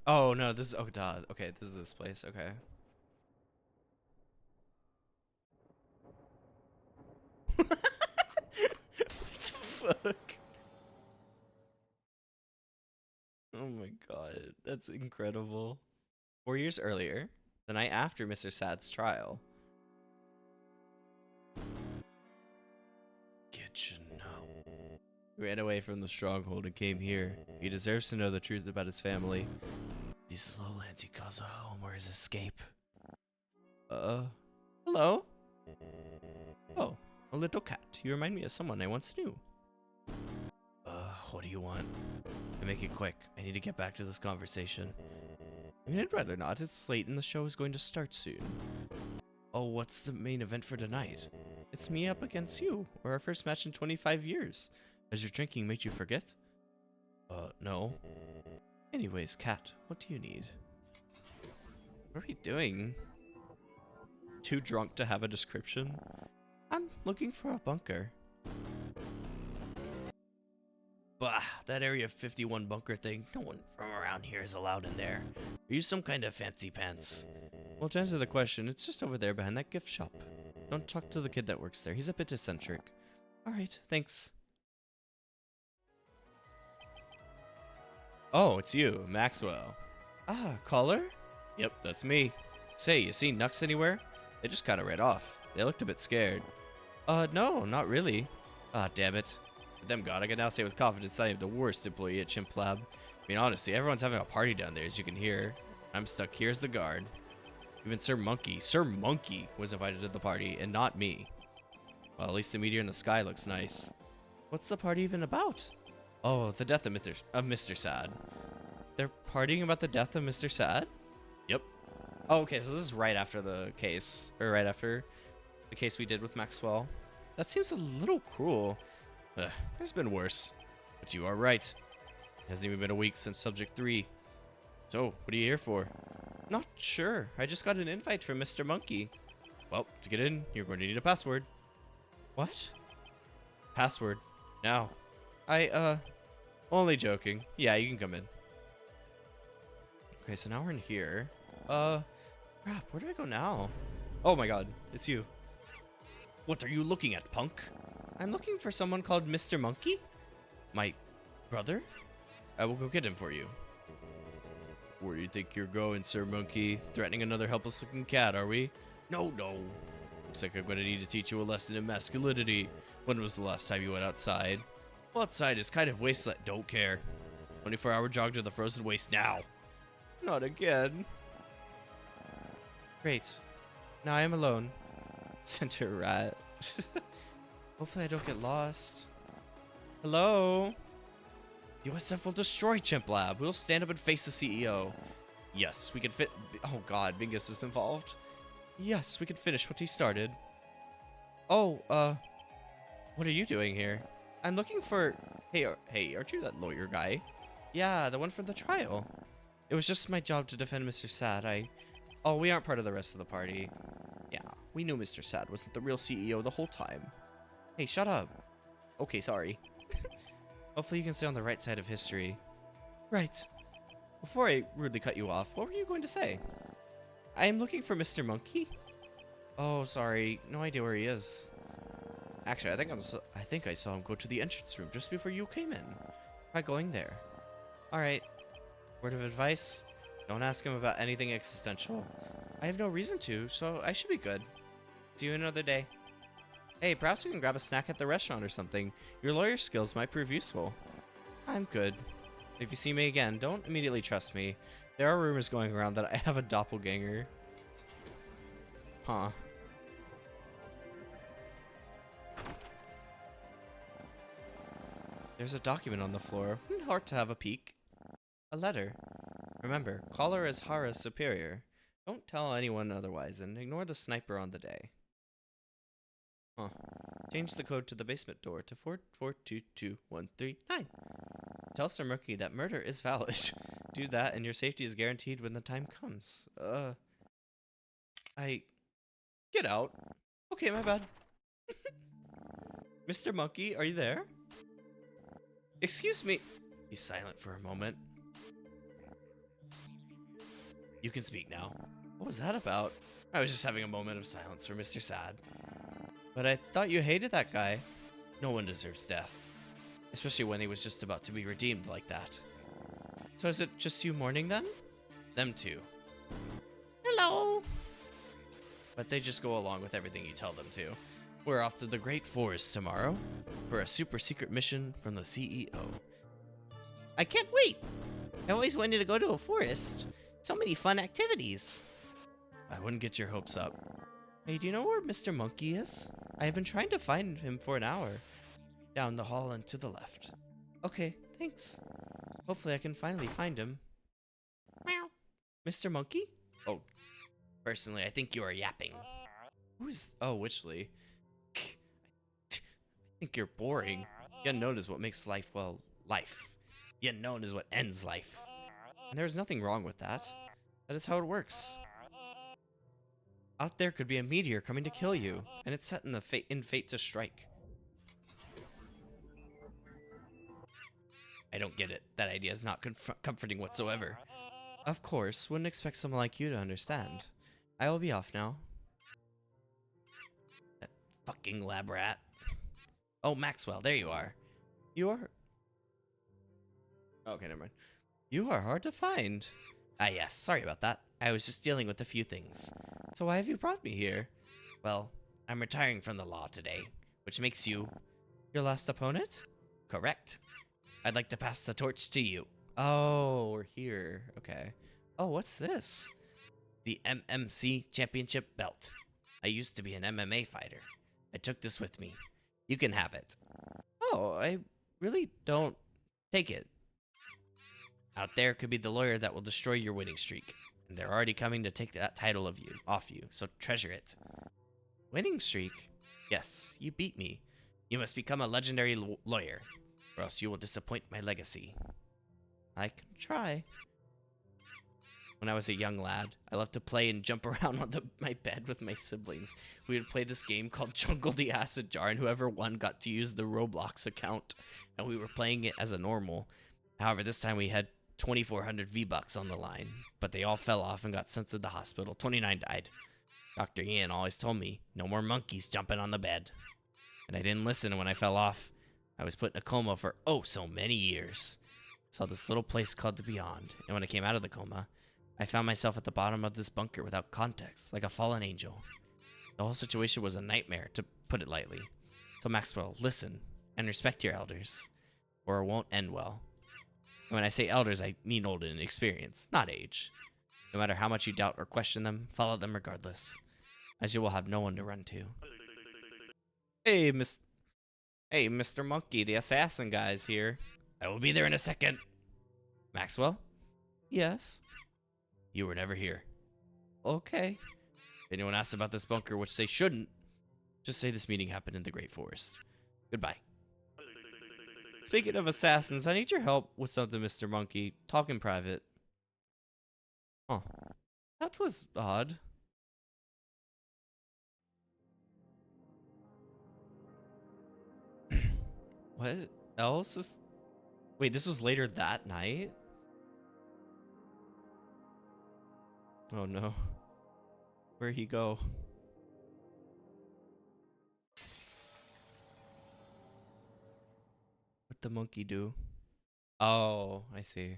Oh, no, this is... Oh, duh. Okay, this is this place. Okay. What the fuck? Oh my god, that's incredible. 4 years earlier, the night after Mr. Sad's trial. Kid should know. He ran away from the stronghold and came here. He deserves to know the truth about his family. These lowlands he calls a home or his escape. Hello? Oh, a little cat. You remind me of someone I once knew. What do you want? And make it quick. I need to get back to this conversation. I mean, I'd rather not. It's late and the show is going to start soon. Oh, what's the main event for tonight? It's me up against you. We're our first match in 25 years. Has your drinking made you forget? No. Anyways, Cat, what do you need? What are we doing? Too drunk to have a description? I'm looking for a bunker. Bah, that Area 51 bunker thing. No one from around here is allowed in there. Are you some kind of fancy pants? Well, to answer the question, it's just over there behind that gift shop. Don't talk to the kid that works there. He's a bit eccentric. Alright, thanks. Oh, it's you, Maxwell. Ah, caller? Yep, that's me. Say, you seen Nux anywhere? They just kind of ran off. They looked a bit scared. No, not really. Ah, damn it. With them gone, I can now say with confidence that I am the worst employee at Chimp Lab. I mean, honestly, everyone's having a party down there, as you can hear. I'm stuck here as the guard. Even Sir Monkey was invited to the party, and not me. Well, at least the meteor in the sky looks nice. What's the party even about? Oh, the death of Mr. Sad. They're partying about the death of Mr. Sad? Yep. Oh, okay, so this is right after the case, or right after the case we did with Maxwell. That seems a little cruel. There's been worse. But you are right. It hasn't even been a week since Subject 3. So, what are you here for? Not sure. I just got an invite from Mr. Monkey. Well, to get in, you're going to need a password. What? Password. Now. Only joking. Yeah, you can come in. Okay, so now we're in here. Crap, where do I go now? Oh my god, it's you. What are you looking at, punk? I'm looking for someone called Mr. Monkey. My brother? I will go get him for you. Where do you think you're going, Sir Monkey? Threatening another helpless-looking cat, are we? No. Looks like I'm going to need to teach you a lesson in masculinity. When was the last time you went outside? Well, outside is kind of wasteland. Don't care. 24-hour jog to the frozen waste now. Not again. Great. Now I am alone. Center rat. Hopefully I don't get lost. Hello? The OSF will destroy Chimp Lab. We'll stand up and face the CEO. Yes, we can fit. Oh god, Bingus is involved. Yes, we can finish what he started. Oh, what are you doing here? I'm looking for. Hey, aren't you that lawyer guy? Yeah, the one from the trial. It was just my job to defend Mr. Sad. Oh, we aren't part of the rest of the party. Yeah, we knew Mr. Sad wasn't the real CEO the whole time. Hey, shut up. Okay, sorry. Hopefully you can stay on the right side of history. Right. Before I rudely cut you off, what were you going to say? I am looking for Mr. Monkey. Oh, sorry. No idea where he is. Actually, I think I saw him go to the entrance room just before you came in. Try going there. All right. Word of advice: don't ask him about anything existential. I have no reason to, so I should be good. See you another day. Hey, perhaps we can grab a snack at the restaurant or something. Your lawyer skills might prove useful. I'm good. If you see me again, don't immediately trust me. There are rumors going around that I have a doppelganger. Huh. There's a document on the floor. Hard to have a peek. A letter. Remember, call her as Hara's superior. Don't tell anyone otherwise, and ignore the sniper on the day. Huh. Change the code to the basement door to 4422139. Tell Sir Murky that murder is valid. Do that, and your safety is guaranteed when the time comes. Get out. Okay, my bad. Mr. Monkey, are you there? Excuse me. He's silent for a moment. You can speak now. What was that about? I was just having a moment of silence for Mr. Sad. But I thought you hated that guy. No one deserves death. Especially when he was just about to be redeemed like that. So is it just you mourning then? Them too. Hello! But they just go along with everything you tell them to. We're off to the Great Forest tomorrow for a super secret mission from the CEO. I can't wait. I always wanted to go to a forest. So many fun activities. I wouldn't get your hopes up. Hey, do you know where Mr. Monkey is? I have been trying to find him for an hour. Down the hall and to the left. Okay, thanks. Hopefully I can finally find him. Meow. Mr. Monkey? Oh, personally, I think you are yapping. Who is... Oh, Witchley. I think you're boring. The unknown is what makes life, well, life. The unknown is what ends life. And there's nothing wrong with that. That is how it works. Out there could be a meteor coming to kill you, and it's set in fate to strike. I don't get it. That idea is not comforting whatsoever. Of course, wouldn't expect someone like you to understand. I will be off now. That fucking lab rat. Oh, Maxwell, there you are. You are... Okay, never mind. You are hard to find. Ah, yes, sorry about that. I was just dealing with a few things. So why have you brought me here? Well, I'm retiring from the law today, which makes you... Your last opponent? Correct. I'd like to pass the torch to you. Oh, we're here. Okay. Oh, what's this? The MMC Championship Belt. I used to be an MMA fighter. I took this with me. You can have it. Oh, I really don't... Take it. Out there could be the lawyer that will destroy your winning streak. And they're already coming to take that title off you, so treasure it. Winning streak? Yes, you beat me. You must become a legendary lawyer, or else you will disappoint my legacy. I can try. When I was a young lad, I loved to play and jump around on my bed with my siblings. We would play this game called Jungle the Acid Jar, and whoever won got to use the Roblox account. And we were playing it as a normal. However, this time we had 2,400 V-Bucks on the line, but they all fell off and got sent to the hospital. 29 died. Dr. Ian always told me, no more monkeys jumping on the bed. And I didn't listen, and when I fell off, I was put in a coma for oh so many years. I saw this little place called the Beyond, and when I came out of the coma, I found myself at the bottom of this bunker without context, like a fallen angel. The whole situation was a nightmare, to put it lightly. So Maxwell, listen, and respect your elders, or it won't end well. And when I say elders, I mean old in experience, not age. No matter how much you doubt or question them, follow them regardless, as you will have no one to run to. Hey, Mr. Monkey, the assassin guy's here. I will be there in a second. Maxwell? Yes. You were never here. Okay. If anyone asks about this bunker, which they shouldn't, just say this meeting happened in the Great Forest. Goodbye. Speaking of assassins, I need your help with something, Mr. Monkey. Talk in private. Huh. That was odd. What else is... Wait, this was later that night? Oh no. Where'd he go? What'd the monkey do? Oh, I see.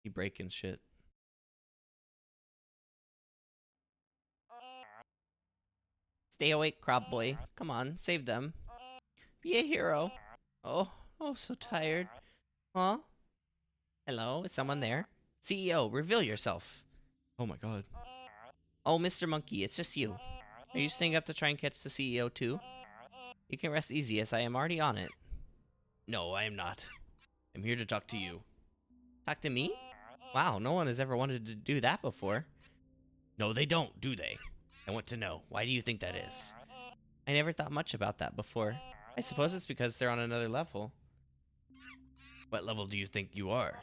He breaking shit. Stay awake, Crab Boy. Come on, save them. Be a hero. Oh, so tired. Huh? Hello, is someone there? CEO, reveal yourself. Oh my god. Oh, Mr. Monkey, it's just you. Are you staying up to try and catch the CEO too? You can rest easy as I am already on it. No, I am not. I'm here to talk to you. Talk to me? Wow, no one has ever wanted to do that before. No, they don't, do they? I want to know. Why do you think that is? I never thought much about that before. I suppose it's because they're on another level. What level do you think you are?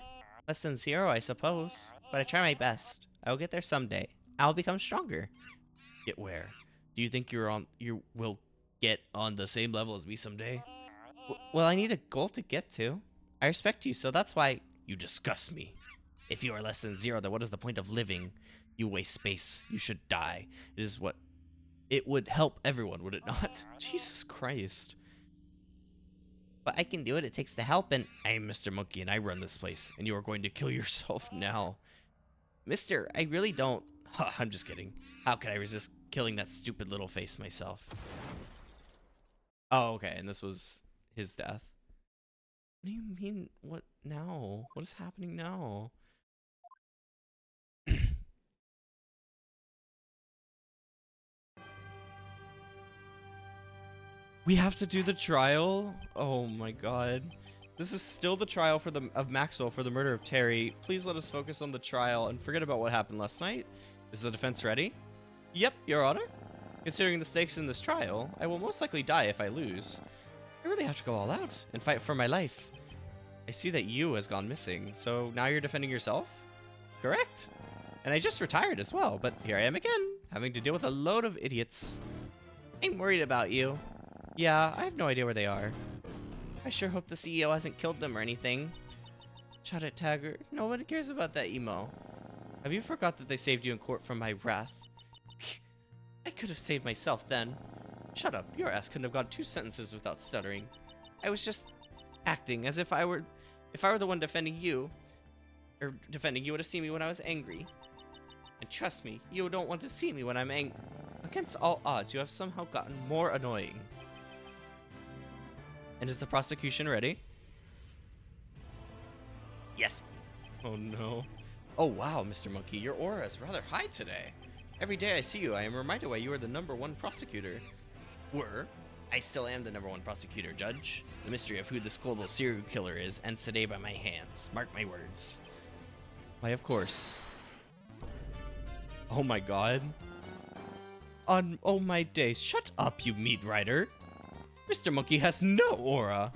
Less than 0, I suppose. But I try my best. I will get there someday. I will become stronger. Get where? Do you think you will get on the same level as me someday? Well, I need a goal to get to. I respect you, so that's why... You disgust me. If you are less than 0, then what is the point of living? You waste space. You should die. It would help everyone, would it not? Jesus Christ. But I can do it. It takes the help and... I am Mr. Monkey and I run this place, and you are going to kill yourself now. Mister, I really don't... Ha, I'm just kidding. How could I resist killing that stupid little face myself? Oh, okay, and this was his death. What do you mean? What now? What is happening now? We have to do the trial? Oh my god. This is still the trial of Maxwell for the murder of Terry. Please let us focus on the trial and forget about what happened last night. Is the defense ready? Yep, Your Honor. Considering the stakes in this trial, I will most likely die if I lose. I really have to go all out and fight for my life. I see that you has gone missing, so now you're defending yourself? Correct. And I just retired as well, but here I am again, having to deal with a load of idiots. I'm worried about you. Yeah, I have no idea where they are. I sure hope the CEO hasn't killed them or anything. Shut it, Tagger. No one cares about that emo. Have you forgot that they saved you in court from my wrath? I could have saved myself then. Shut up. Your ass couldn't have got 2 sentences without stuttering. I was just acting as if I were the one defending you. Or defending you would have seen me when I was angry. And trust me, you don't want to see me when I'm angry. Against all odds, you have somehow gotten more annoying. And is the prosecution ready? Yes. Oh no. Oh wow, Mr. Monkey, your aura is rather high today. Every day I see you, I am reminded why you are the #1 prosecutor. I still am the #1 prosecutor, Judge. The mystery of who this global serial killer is ends today by my hands. Mark my words. Why, of course. Oh my god. Oh my days. Shut up, you meat rider. Mr. Monkey has no aura.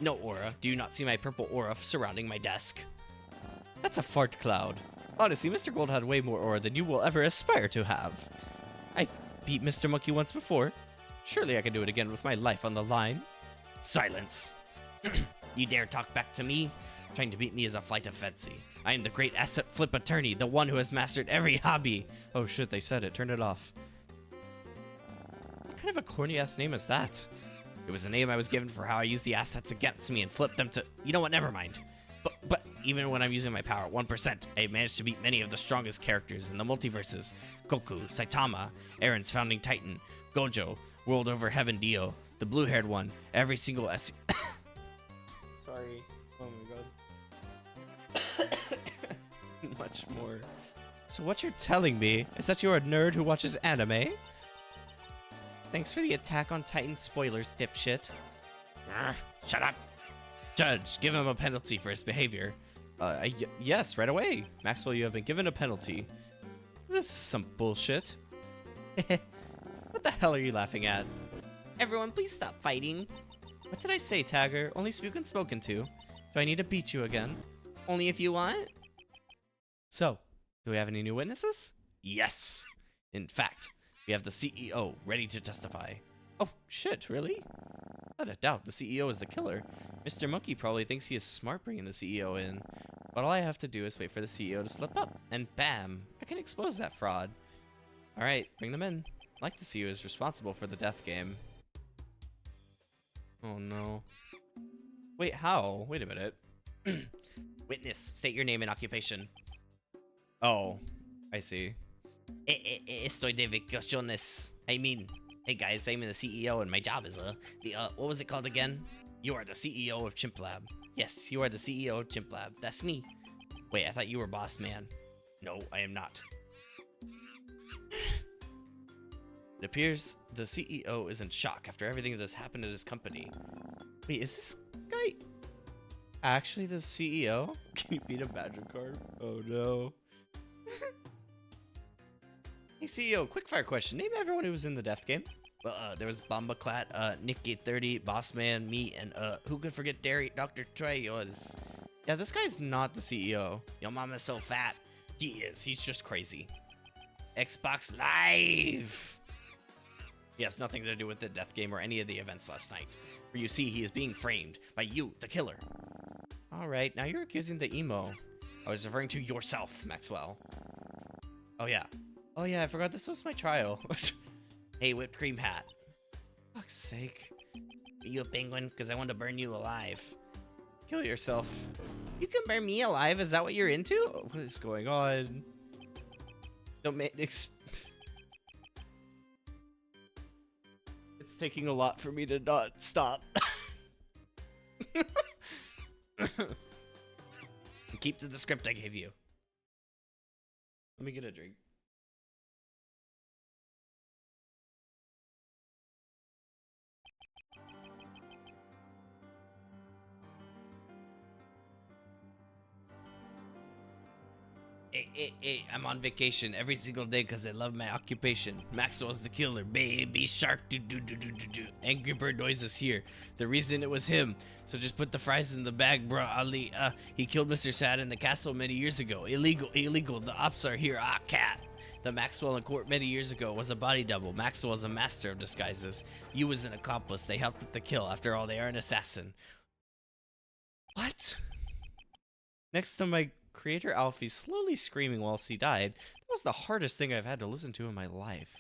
No aura. Do you not see my purple aura surrounding my desk? That's a fart cloud. Honestly, Mr. Gold had way more aura than you will ever aspire to have. I beat Mr. Monkey once before. Surely I can do it again with my life on the line. Silence. You dare talk back to me? Trying to beat me is a flight of fancy. I am the great Assetflip attorney, the one who has mastered every hobby. Oh shit, they said it. Turn it off. What kind of a corny ass name is that? It was the name I was given for how I use the assets against me and flip them to... You know what? Never mind. But even when I'm using my power at 1%, I have managed to beat many of the strongest characters in the multiverses. Goku, Saitama, Aaron's founding titan, Gojo, World Over Heaven Dio, the blue-haired one, every single Sorry. Oh my god. Much more. So what you're telling me is that you're a nerd who watches anime? Thanks for the Attack on Titan spoilers, dipshit. Shut up. Judge, give him a penalty for his behavior. Yes, right away. Maxwell, you have been given a penalty. This is some bullshit. What the hell are you laughing at? Everyone, please stop fighting. What did I say, Tagger? Only spoken to. Do I need to beat you again? Only if you want. So, do we have any new witnesses? Yes. In fact, we have the CEO ready to testify. Oh, shit, really? Without a doubt, the CEO is the killer. Mr. Monkey probably thinks he is smart bringing the CEO in. But all I have to do is wait for the CEO to slip up, and bam, I can expose that fraud. Alright, bring them in. I'd like to see who is responsible for the death game. Oh no. Wait, how? Wait a minute. Witness, state your name and occupation. Oh, I see. Estoy de vacaciones. Hey guys, I'm the CEO and my job is what was it called again? You are the CEO of Chimp Lab. Yes, you are the CEO of Chimp Lab. That's me. Wait, I thought you were boss man. No, I am not. It appears the CEO is in shock after everything that has happened at his company. Wait, is this guy actually the CEO? Can you beat a magic card? Oh no. Hey CEO, quickfire question. Name everyone who was in the death game. Well, there was Bomba Clat, Nicky 30, Boss Man, me, and who could forget Dr. Trey was. Yeah, this guy's not the CEO. Your mama's so fat. He is. He's just crazy. Xbox Live. He has nothing to do with the death game or any of the events last night. For you see, he is being framed by you, the killer. Alright, now you're accusing the emo. I was referring to yourself, Maxwell. Oh yeah, I forgot this was my trial. Hey, whipped cream hat. Fuck's sake. Are you a penguin? Because I want to burn you alive. Kill yourself. You can burn me alive? Is that what you're into? What is going on? Don't make It's taking a lot for me to not stop. Keep to the script I gave you. Let me get a drink. Hey, I'm on vacation every single day because I love my occupation. Maxwell's the killer. Baby shark, do. Angry Bird noises here. The reason it was him. So just put the fries in the bag, bro. Ali, he killed Mr. Sad in the castle many years ago. Illegal. The ops are here. Cat. The Maxwell in court many years ago was a body double. Maxwell was a master of disguises. You was an accomplice. They helped with the kill. After all, they are an assassin. What? Next to my creator Alfie slowly screaming whilst he died, that was the hardest thing I've had to listen to in my life.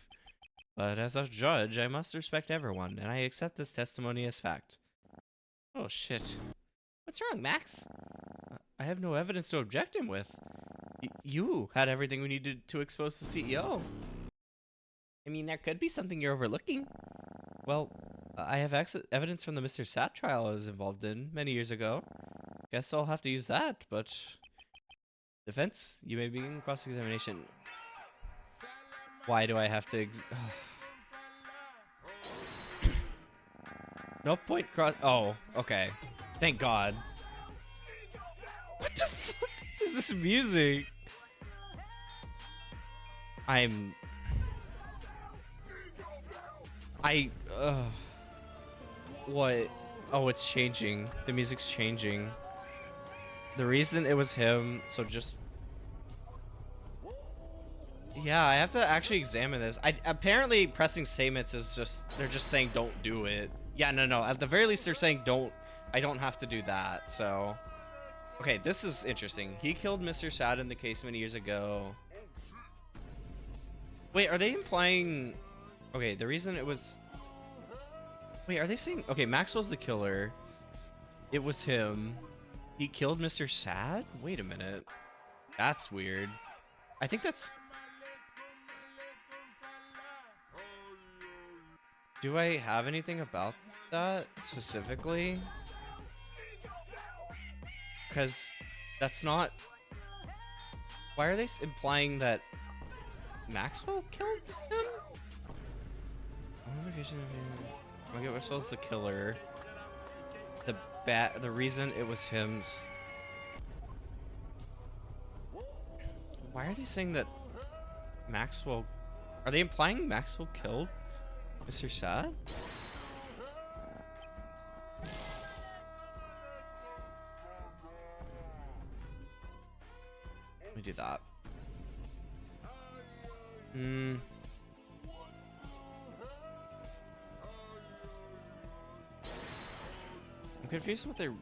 But as a judge, I must respect everyone, and I accept this testimony as fact. Oh shit. What's wrong, Max? I have no evidence to object him with. You had everything we needed to expose the CEO. I mean, there could be something you're overlooking. Well, I have evidence from the Mr. Sat trial I was involved in many years ago. Guess I'll have to use that, but... Defense, you may begin cross-examination. Why do I have to No point cross- Oh, okay. Thank God. What the fuck is this music? What? Oh, it's changing. The music's changing. The reason it was him, so just... Yeah, I have to actually examine this. Apparently pressing statements is just... They're just saying don't do it. Yeah, no. At the very least, they're saying don't... I don't have to do that, so... Okay, this is interesting. He killed Mr. Sad in the case many years ago. Wait, are they implying... Okay, the reason it was... Wait, are they saying... Okay, Maxwell's the killer. It was him. He killed Mr. Sad? Wait a minute. That's weird. I think that's... Do I have anything about that specifically? Because that's not... Why are they implying that Maxwell killed him? Maxwell's the killer. the reason it was him. Why are they saying that Maxwell? Are they implying Maxwell killed Mr. Sad? Let me do that. I'm confused what they're...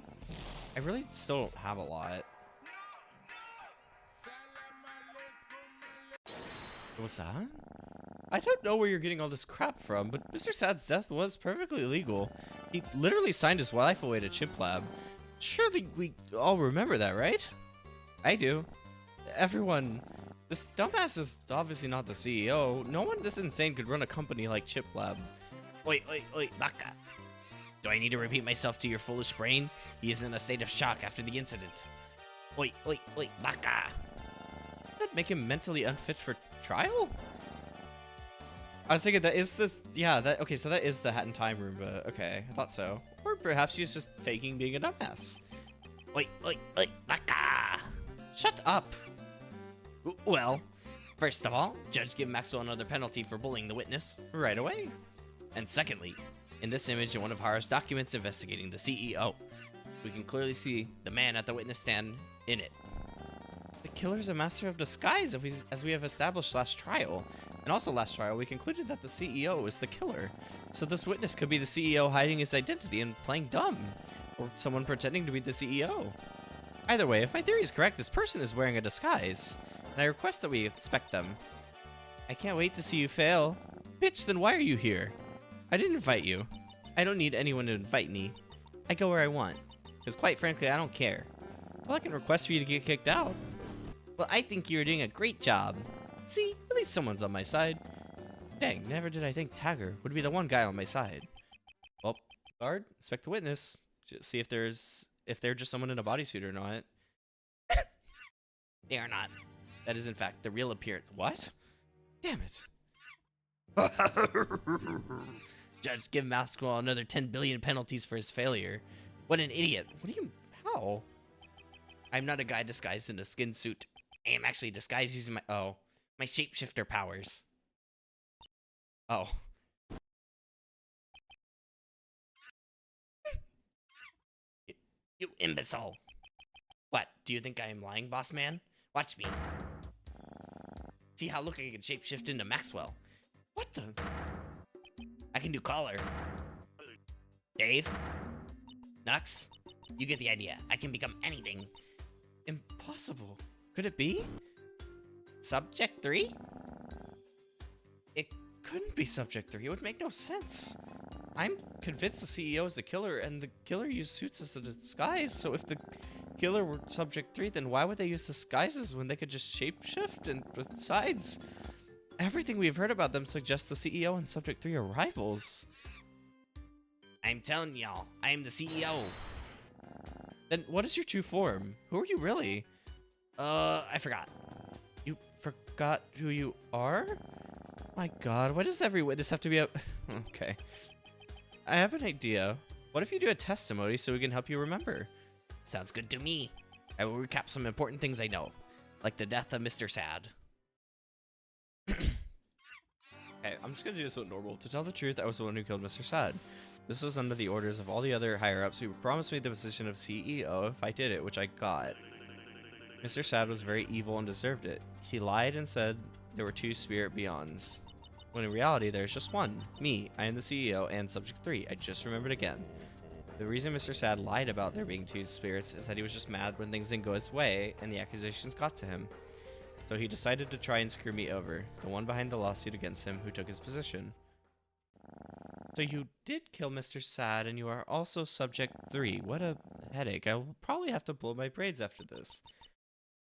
I really still don't have a lot. What was that? I don't know where you're getting all this crap from, but Mr. Sad's death was perfectly legal. He literally signed his life away to Chip Lab. Surely we all remember that, right? I do. Everyone. This dumbass is obviously not the CEO. No one this insane could run a company like Chip Lab. Oi, Baka. Do I need to repeat myself to your foolish brain? He is in a state of shock after the incident. Oi, Baka. Does that make him mentally unfit for trial? I was thinking that is this, yeah, that, okay, so that is the Hat in Time room, but okay, I thought so. Or perhaps she's just faking being a dumbass. Oi, Baka. Shut up. Well, first of all, Judge give Maxwell another penalty for bullying the witness right away. And secondly, in this image in one of Hara's documents investigating the CEO, we can clearly see the man at the witness stand in it. The killer's a master of disguise, as we have established last trial. And also last trial, we concluded that the CEO is the killer. So this witness could be the CEO hiding his identity and playing dumb. Or someone pretending to be the CEO. Either way, if my theory is correct, this person is wearing a disguise. And I request that we inspect them. I can't wait to see you fail. Bitch, then why are you here? I didn't invite you. I don't need anyone to invite me. I go where I want. Because quite frankly, I don't care. Well, I can request for you to get kicked out. Well, I think you're doing a great job. See, at least someone's on my side. Dang, never did I think Tagger would be the one guy on my side. Well, guard, inspect the witness. See if they're just someone in a bodysuit or not. They are not. That is in fact the real appearance. What? Damn it. Judge give Maxwell another 10 billion penalties for his failure. What an idiot. What do you... How? I'm not a guy disguised in a skin suit. I am actually disguised using my shapeshifter powers. Oh. You imbecile. What, do you think I am lying, boss man? Watch me. See how look I can shapeshift into Maxwell. What the... I can do collar. Dave? Nux? You get the idea. I can become anything. Impossible. Could it be? Subject 3? It couldn't be Subject 3. It would make no sense. I'm convinced the CEO is the killer, and the killer used suits as a disguise, so if the killer were Subject 3, then why would they use disguises when they could just shapeshift? And besides, everything we've heard about them suggests the CEO and Subject 3 are rivals. I'm telling y'all, I am the CEO. Then what is your true form? Who are you really? I forgot. You forgot who you are? My god, why does every witness have to be a... Okay. I have an idea. What if you do a testimony so we can help you remember? Sounds good to me. I will recap some important things I know, like the death of Mr. Sad. Okay, I'm just gonna do this so normal. To tell the truth, I was the one who killed Mr. Sad. This was under the orders of all the other higher-ups who promised me the position of CEO if I did it, which I got. Mr. Sad was very evil and deserved it. He lied and said there were 2 spirit beyonds, when in reality there's just one. Me, I am the CEO and Subject 3. I just remembered again. The reason Mr. Sad lied about there being 2 spirits is that he was just mad when things didn't go his way and the accusations got to him. So he decided to try and screw me over, the one behind the lawsuit against him who took his position. So you did kill Mr. Sad, and you are also Subject 3. What a headache. I will probably have to blow my braids after this.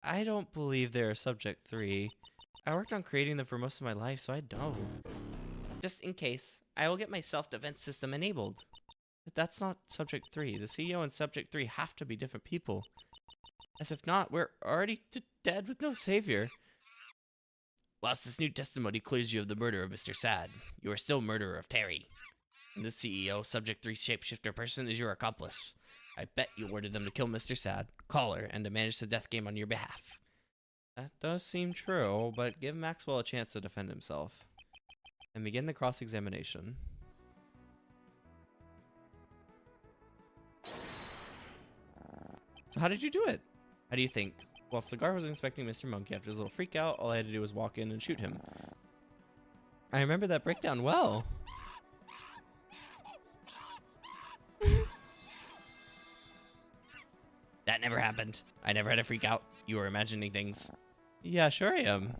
I don't believe they are Subject 3. I worked on creating them for most of my life, so I know. Just in case, I will get my self-defense system enabled. But that's not Subject 3. The CEO and Subject 3 have to be different people. As if not, we're already dead with no savior. Whilst this new testimony clears you of the murder of Mr. Sad, you are still murderer of Terry. And this CEO, Subject 3 shapeshifter person, is your accomplice. I bet you ordered them to kill Mr. Sad, call her, and to manage the death game on your behalf. That does seem true, but give Maxwell a chance to defend himself. And begin the cross-examination. So how did you do it? How do you think? Whilst the guard was inspecting Mr. Monkey after his little freak out, all I had to do was walk in and shoot him. I remember that breakdown well. That never happened. I never had a freak out. You were imagining things. Yeah, sure I am.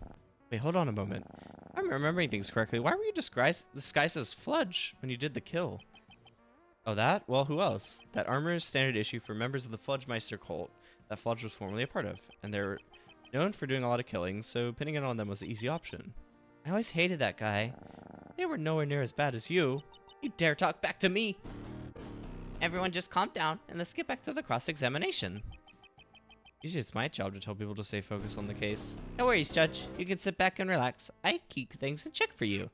Wait, hold on a moment. If I'm remembering things correctly, why were you disguised as Fludge when you did the kill? Oh, that? Well, who else? That armor is standard issue for members of the Fludgemeister cult that Fludge was formerly a part of, and they're known for doing a lot of killings, so pinning it on them was the easy option. I always hated that guy. They were nowhere near as bad as you. You dare talk back to me? Everyone just calm down and let's get back to the cross-examination. Usually it's my job to tell people to stay focused on the case. No worries, Judge. You can sit back and relax. I keep things in check for you.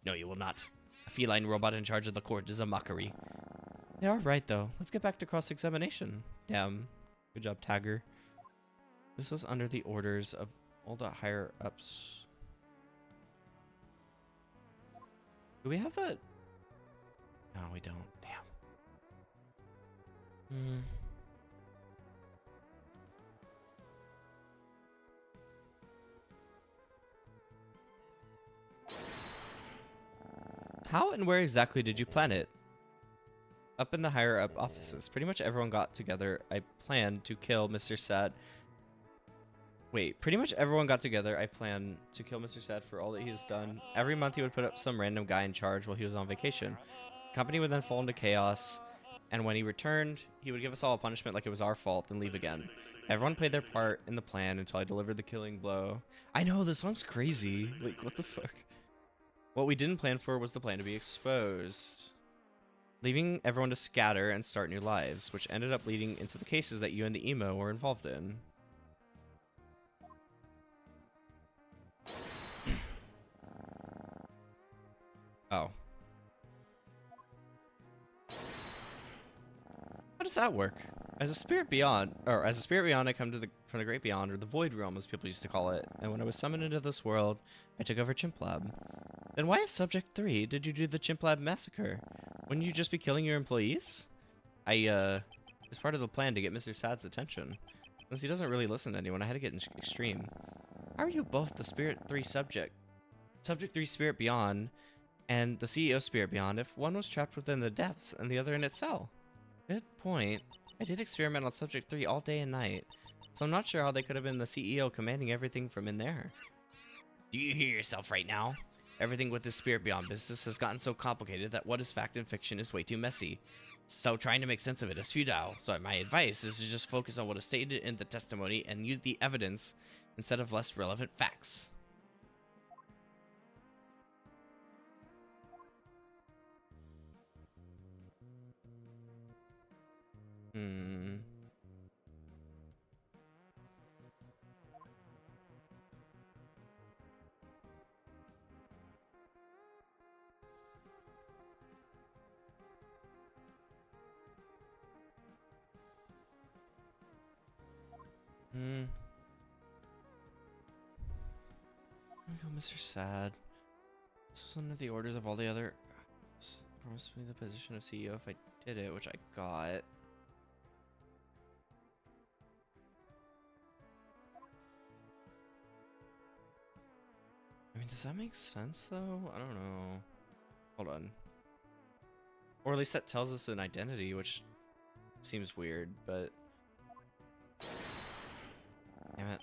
No, you will not. A feline robot in charge of the court is a mockery. They are right, though. Let's get back to cross-examination. Damn. Good job, Tagger. This was under the orders of all the higher-ups. Do we have that? No, we don't. Damn. How and where exactly did you plan it? Up in the higher up offices. Pretty much everyone got together. I planned to kill Mr. Sad. Wait, pretty much everyone got together. I planned to kill Mr. Sad for all that he has done. Every month he would put up some random guy in charge while he was on vacation. The company would then fall into chaos, and when he returned, he would give us all a punishment like it was our fault, then leave again. Everyone played their part in the plan until I delivered the killing blow. I know, this song's crazy. Like, what the fuck? What we didn't plan for was the plan to be exposed, leaving everyone to scatter and start new lives, which ended up leading into the cases that you and the emo were involved in. Oh. How does that work? As a spirit beyond, I come to from the great beyond, or the void realm as people used to call it, and when I was summoned into this world, I took over Chimp Lab. Then why as Subject 3 did you do the Chimp Lab massacre? Wouldn't you just be killing your employees? It was part of the plan to get Mr. Sad's attention. Since he doesn't really listen to anyone, I had to get extreme. How are you both the Spirit 3 Subject 3 Spirit Beyond, and the CEO Spirit Beyond if one was trapped within the depths and the other in its cell? Good point. I did experiment on Subject 3 all day and night, so I'm not sure how they could have been the CEO commanding everything from in there. Do you hear yourself right now? Everything with this Spirit Beyond business has gotten so complicated that what is fact and fiction is way too messy. So trying to make sense of it is futile, so my advice is to just focus on what is stated in the testimony and use the evidence instead of less relevant facts. There we go, Mr. Sad. This was under the orders of all the other. Promised me the position of CEO if I did it, which I got. I mean, does that make sense though? I don't know. Hold on. Or at least that tells us an identity, which seems weird, but. Damn it.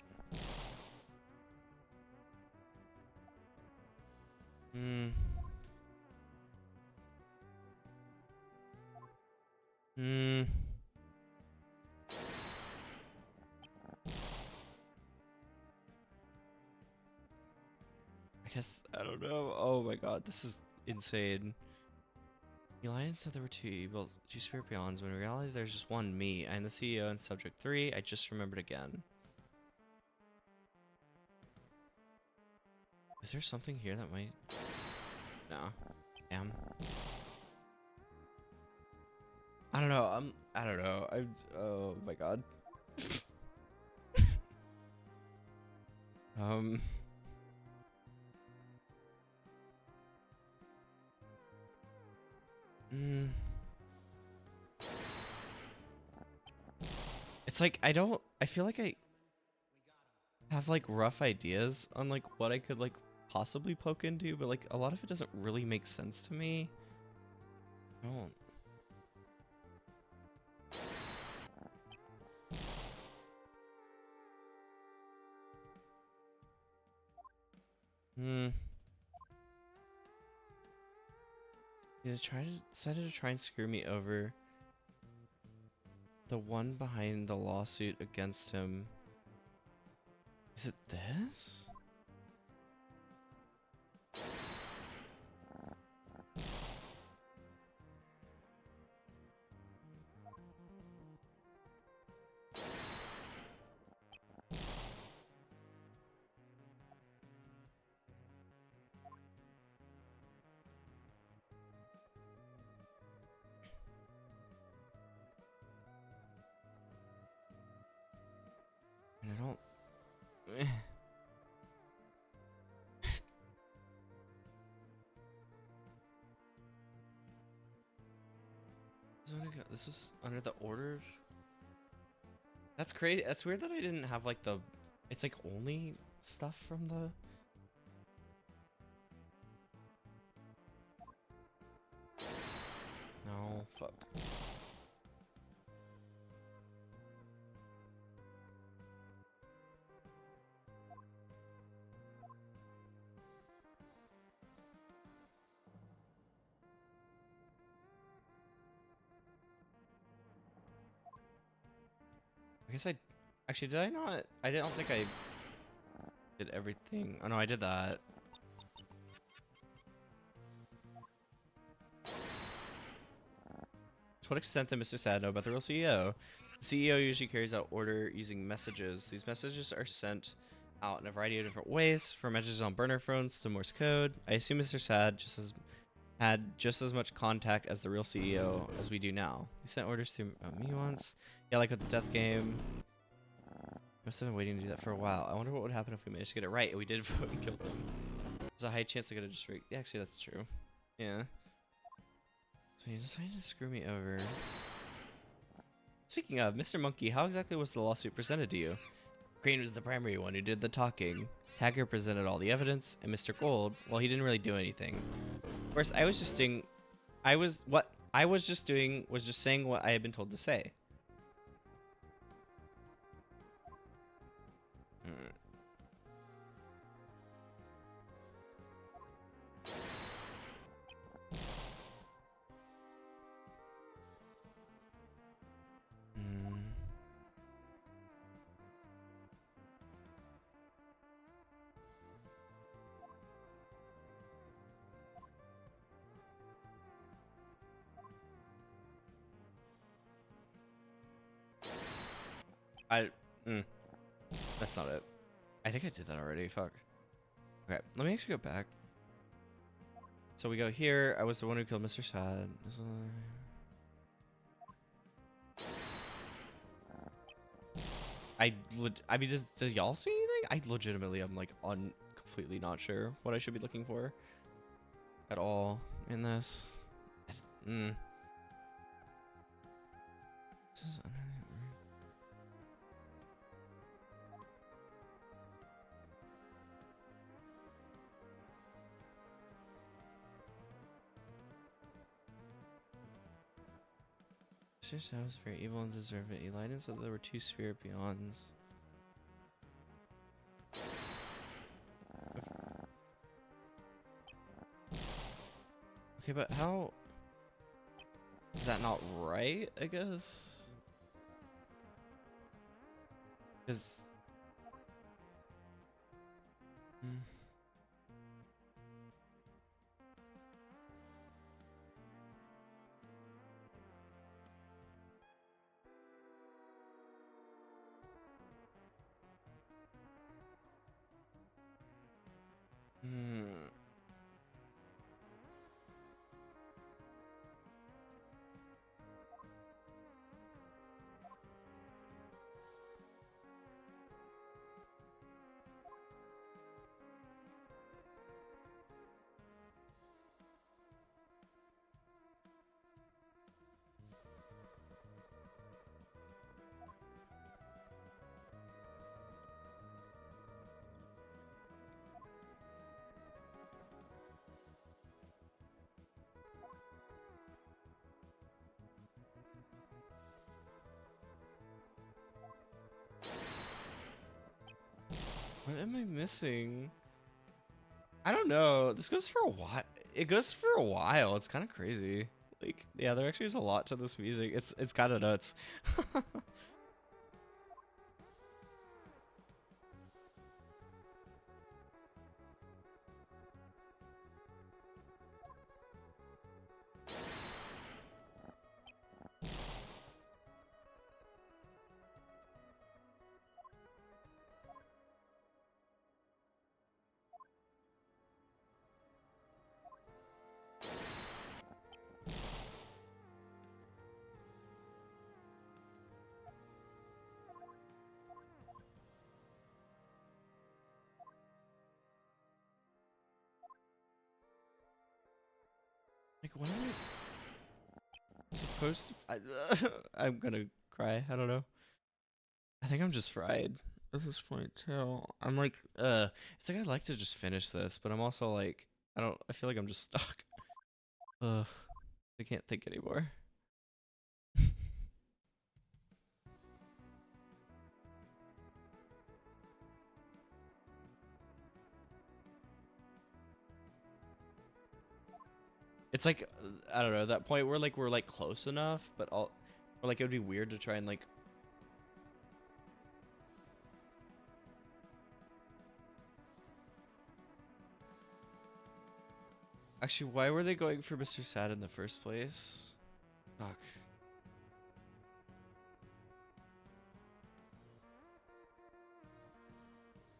I guess, I don't know. Oh my god, this is insane. The Alliance said there were two Spirit Beyonds, when in reality there's just one me. I'm the CEO and Subject 3. I just remembered again. Is there something here that might... No. Damn. I don't know. I don't know. Oh my god. um. It's like I feel like I have like rough ideas on like what I could like possibly poke into, but like a lot of it doesn't really make sense to me. I don't. Yeah, decided to try and screw me over. The one behind the lawsuit against him. Is it this? And I don't. This is under the order. That's crazy. That's weird that I didn't have like the. It's like only stuff from the. No, fuck. I guess I actually did I not? I don't think I did everything. Oh no, I did that. To what extent did Mr. Sad know about the real CEO? The CEO usually carries out order using messages. These messages are sent out in a variety of different ways, from messages on burner phones to Morse code. I assume Mr. Sad had just as much contact as the real CEO as we do now. He sent orders to me once. Yeah, like with the death game. Must have been waiting to do that for a while. I wonder what would happen if we managed to get it right and we did vote and killed him. There's a high chance I could have just yeah, actually that's true. Yeah. So you decided to screw me over. Speaking of, Mr. Monkey, how exactly was the lawsuit presented to you? Green was the primary one who did the talking. Tagger presented all the evidence, and Mr. Gold, well, he didn't really do anything. Of course, I was just saying what I had been told to say. That's not it. I think I did that already. Fuck. Okay, let me actually go back. So we go here. I was the one who killed Mr. Sad. I mean, does y'all see anything? I legitimately am like completely not sure what I should be looking for at all in this. This is Mr. Sad was very evil and deserved it. He lied and said there were two spirit beyonds. Okay, but how is that not right? I guess because. am I missing? I don't know. This goes for a while. It goes for a while. It's kind of crazy. Like, yeah, there actually is a lot to this music. It's kind of nuts. Like, what am I supposed to? I'm gonna cry. I don't know. I think I'm just fried. This is funny too. I'm like, it's like I'd like to just finish this, but I'm also like, I feel like I'm just stuck. I can't think anymore. It's like, I don't know, that point where like we're like close enough, but or like it would be weird to try and like. Actually, why were they going for Mr. Sad in the first place? Fuck.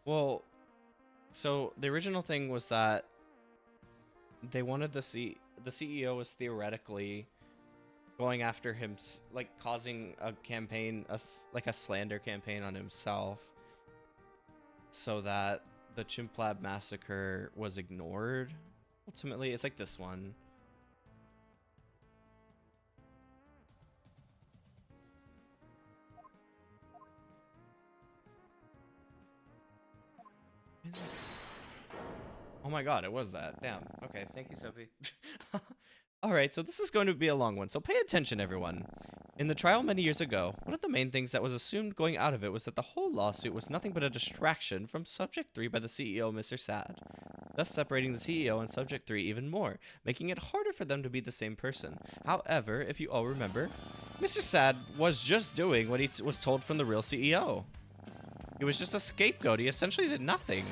Well, so the original thing was that they wanted the CEO was theoretically going after him, like causing a campaign, like a slander campaign on himself, so that the Chimp Lab massacre was ignored. Ultimately, it's like this one. Oh my god, it was that. Damn. Okay, thank you, Sophie. Alright, so this is going to be a long one, so pay attention, everyone. In the trial many years ago, one of the main things that was assumed going out of it was that the whole lawsuit was nothing but a distraction from Subject 3 by the CEO, Mr. Sad, thus separating the CEO and Subject 3 even more, making it harder for them to be the same person. However, if you all remember, Mr. Sad was just doing what he was told from the real CEO. He was just a scapegoat. He essentially did nothing.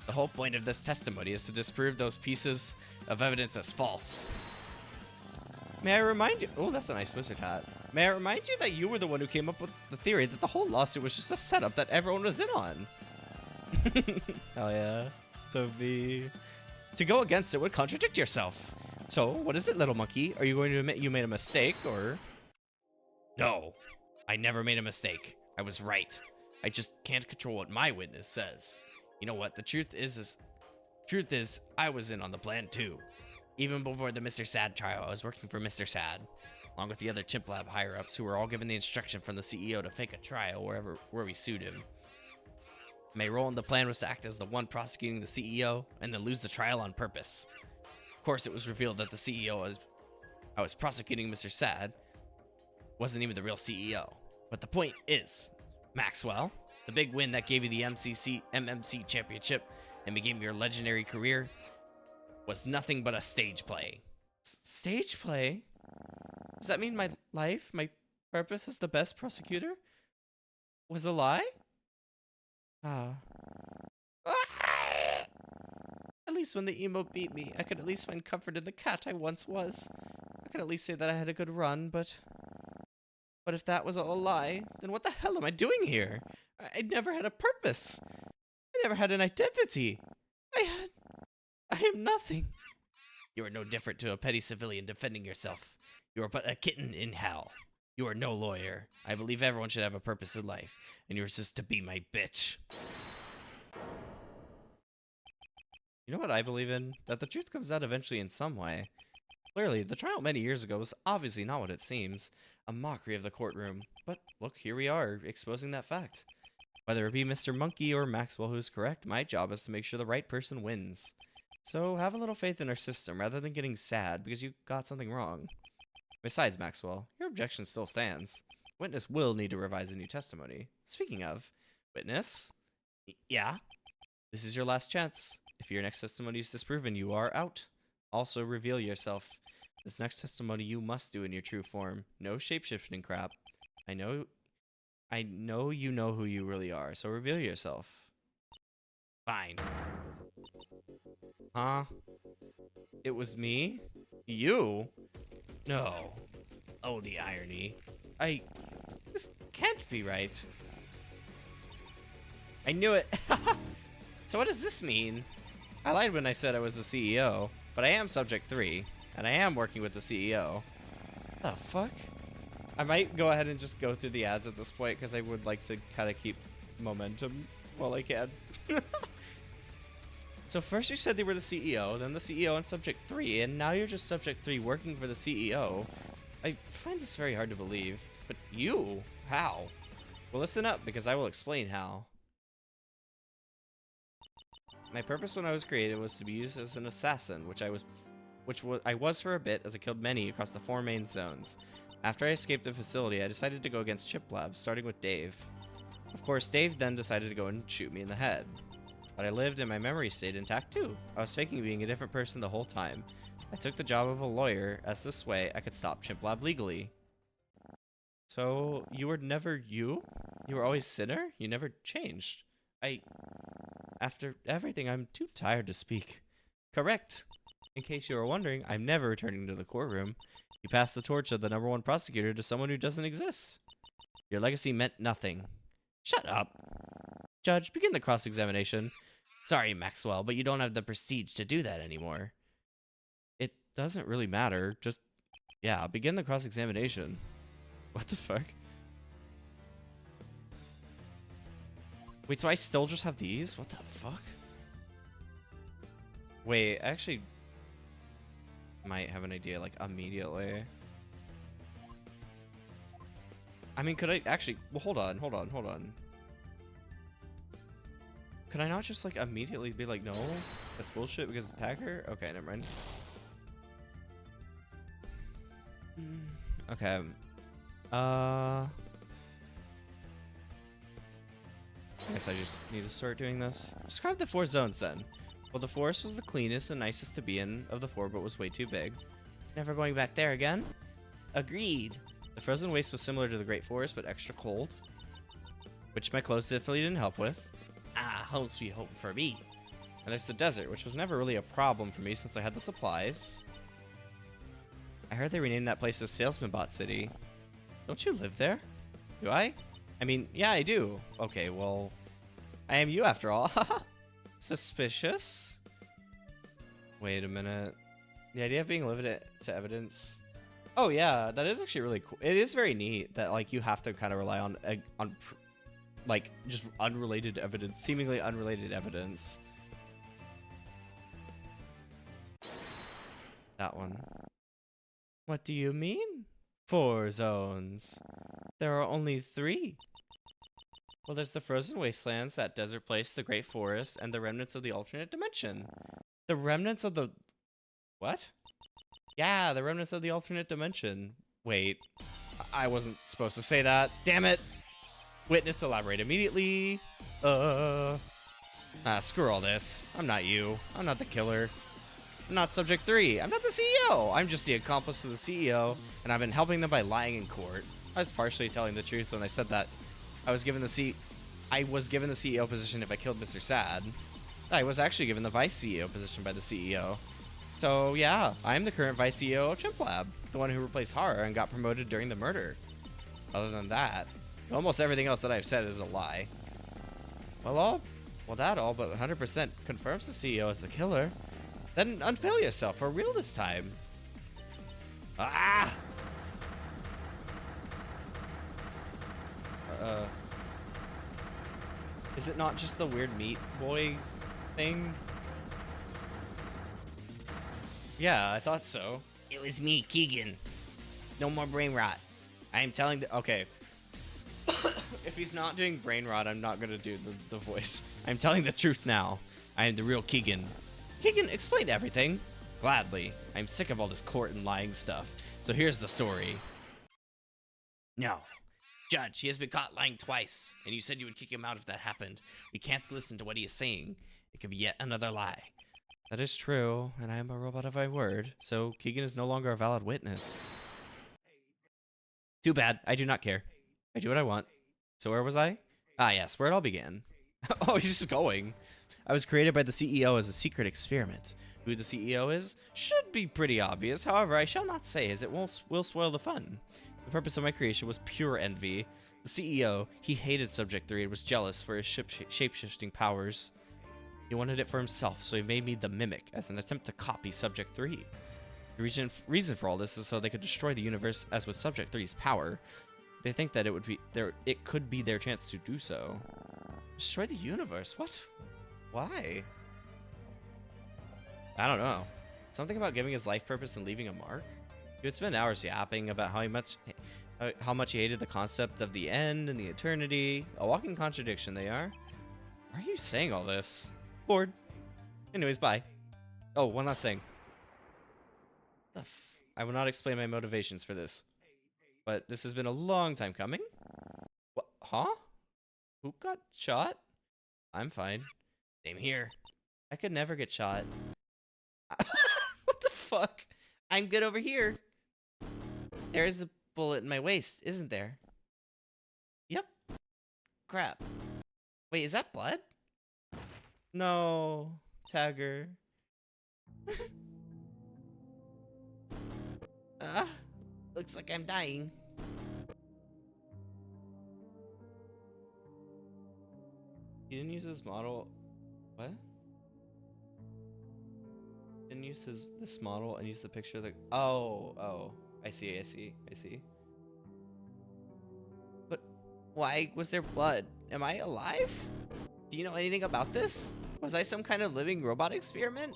The whole point of this testimony is to disprove those pieces of evidence as false. May I remind you— oh, that's a nice wizard hat. May I remind you that you were the one who came up with the theory that the whole lawsuit was just a setup that everyone was in on. Hell yeah. Sophie. To go against it would contradict yourself. So, what is it, little monkey? Are you going to admit you made a mistake, or— No, I never made a mistake. I was right. I just can't control what my witness says. You know what? The truth is I was in on the plan too. Even before the Mr. Sad trial, I was working for Mr. Sad, along with the other Chimp Lab higher-ups who were all given the instruction from the CEO to fake a trial where we sued him. My role in the plan was to act as the one prosecuting the CEO and then lose the trial on purpose. Of course, it was revealed that the CEO I was prosecuting Mr. Sad wasn't even the real CEO. But the point is, Maxwell, the big win that gave you the MMC championship and began your legendary career was nothing but a stage play. Stage play? Does that mean my life, my purpose as the best prosecutor, was a lie? At least when the emo beat me, I could at least find comfort in the cat I once was. I could at least say that I had a good run, but if that was all a lie, then what the hell am I doing here? I never had a purpose. I never had an identity. I am nothing. You are no different to a petty civilian defending yourself. You are but a kitten in hell. You are no lawyer. I believe everyone should have a purpose in life, and yours is to be my bitch. You know what I believe in? That the truth comes out eventually in some way. Clearly, the trial many years ago was obviously not what it seems. A mockery of the courtroom. But look, here we are, exposing that fact. Whether it be Mr. Monkey or Maxwell who's correct, my job is to make sure the right person wins. So have a little faith in our system rather than getting sad because you got something wrong. Besides, Maxwell, your objection still stands. Witness will need to revise a new testimony. Speaking of, Witness? Yeah? This is your last chance. If your next testimony is disproven, you are out. Also, reveal yourself. This next testimony you must do in your true form. No shapeshifting crap. I know you know who you really are, so reveal yourself. Fine. Huh? It was me? You? No. Oh, the irony. This can't be right. I knew it. So what does this mean? I lied when I said I was the CEO, but I am Subject 3, and I am working with the CEO. The fuck? I might go ahead and just go through the ads at this point, because I would like to kind of keep momentum while I can. So first you said they were the CEO, then the CEO and Subject 3, and now you're just Subject 3 working for the CEO. I find this very hard to believe. But you? How? Well, listen up, because I will explain how. My purpose when I was created was to be used as an assassin, which I was for a bit, as I killed many across the 4 main zones. After I escaped the facility, I decided to go against Chip Labs, starting with Dave. Of course, Dave then decided to go and shoot me in the head. But I lived and my memory stayed intact too. I was faking being a different person the whole time. I took the job of a lawyer, as this way I could stop Chip Lab legally. So, you were never you? You were always Sinner? You never changed. After everything, I'm too tired to speak. Correct. In case you were wondering, I'm never returning to the courtroom. You passed the torch of the #1 prosecutor to someone who doesn't exist. Your legacy meant nothing. Shut up. Judge, begin the cross-examination. Sorry, Maxwell, but you don't have the prestige to do that anymore. It doesn't really matter. Just, yeah, begin the cross-examination. What the fuck? Wait, so I still just have these? What the fuck? Wait, I actually might have an idea, like, immediately. I mean, could I actually... Well, hold on. Could I not just, like, immediately be like, no? That's bullshit because it's attacker? Okay, never mind. Okay. I guess I just need to start doing this. Describe the 4 zones then. Well, the forest was the cleanest and nicest to be in of the 4, but was way too big. Never going back there again? Agreed. The frozen waste was similar to the Great Forest, but extra cold, which my clothes definitely didn't help with. Ah, home sweet home for me. And there's the desert, which was never really a problem for me since I had the supplies. I heard they renamed that place as Salesman Bot City. Don't you live there? Do I? I mean, yeah, I do. Okay, well, I am you after all. Suspicious? Wait a minute. The idea of being limited to evidence. Oh yeah, that is actually really cool. It is very neat that like you have to kind of rely on like just unrelated evidence, seemingly unrelated evidence. That one. What do you mean? 4 zones. There are only 3. Well, there's the frozen wastelands, that desert place, the great forest, and the remnants of the alternate dimension. The remnants of the... What? Yeah, the remnants of the alternate dimension. Wait. I wasn't supposed to say that. Damn it! Witness, elaborate immediately. Screw all this. I'm not you. I'm not the killer. I'm not Subject 3. I'm not the CEO. I'm just the accomplice to the CEO, and I've been helping them by lying in court. I was partially telling the truth when I said that I was given the CEO position if I killed Mr. Sad. I was actually given the Vice CEO position by the CEO. So yeah, I'm the current Vice CEO of Chimp Lab, the one who replaced Hara and got promoted during the murder. Other than that, almost everything else that I've said is a lie. Well, that all but 100% confirms the CEO as the killer. Then unveil yourself for real this time. Ah! Is it not just the weird meat boy thing? Yeah, I thought so. It was me, Keegan. No more brain rot. I am telling the... Okay. If he's not doing brain rot, I'm not gonna do the voice. I'm telling the truth now. I am the real Keegan. Keegan, explain everything. Gladly. I'm sick of all this court and lying stuff. So here's the story. No. Judge, he has been caught lying twice, and you said you would kick him out if that happened. We can't listen to what he is saying. It could be yet another lie. That is true, and I am a robot of my word, so Keegan is no longer a valid witness. Too bad. I do not care. I do what I want. So where was I? Ah, yes, where it all began. Oh, he's just going. I was created by the CEO as a secret experiment. Who the CEO is should be pretty obvious. However, I shall not say, as it will spoil the fun. The purpose of my creation was pure envy. The CEO, he hated Subject 3 and was jealous for his shape-shifting powers. He wanted it for himself, so he made me the Mimic as an attempt to copy Subject 3. The reason for all this is so they could destroy the universe, as with Subject 3's power. They think that it could be their chance to do so. Destroy the universe? What? Why? I don't know. Something about giving his life purpose and leaving a mark? He would spend hours yapping about how much he hated the concept of the end and the eternity. A walking contradiction they are. Why are you saying all this? Bored. Anyways, bye. Oh, one last thing. I will not explain my motivations for this. But this has been a long time coming. What? Huh? Who got shot? I'm fine. Same here. I could never get shot. What the fuck? I'm good over here. There's a bullet in my waist, isn't there? Yep. Crap. Wait, is that blood? No, Tagger. Looks like I'm dying. He didn't use his model. What? Didn't use this model and use the picture that. Oh. I see. But why was there blood? Am I alive? Do you know anything about this? Was I some kind of living robot experiment?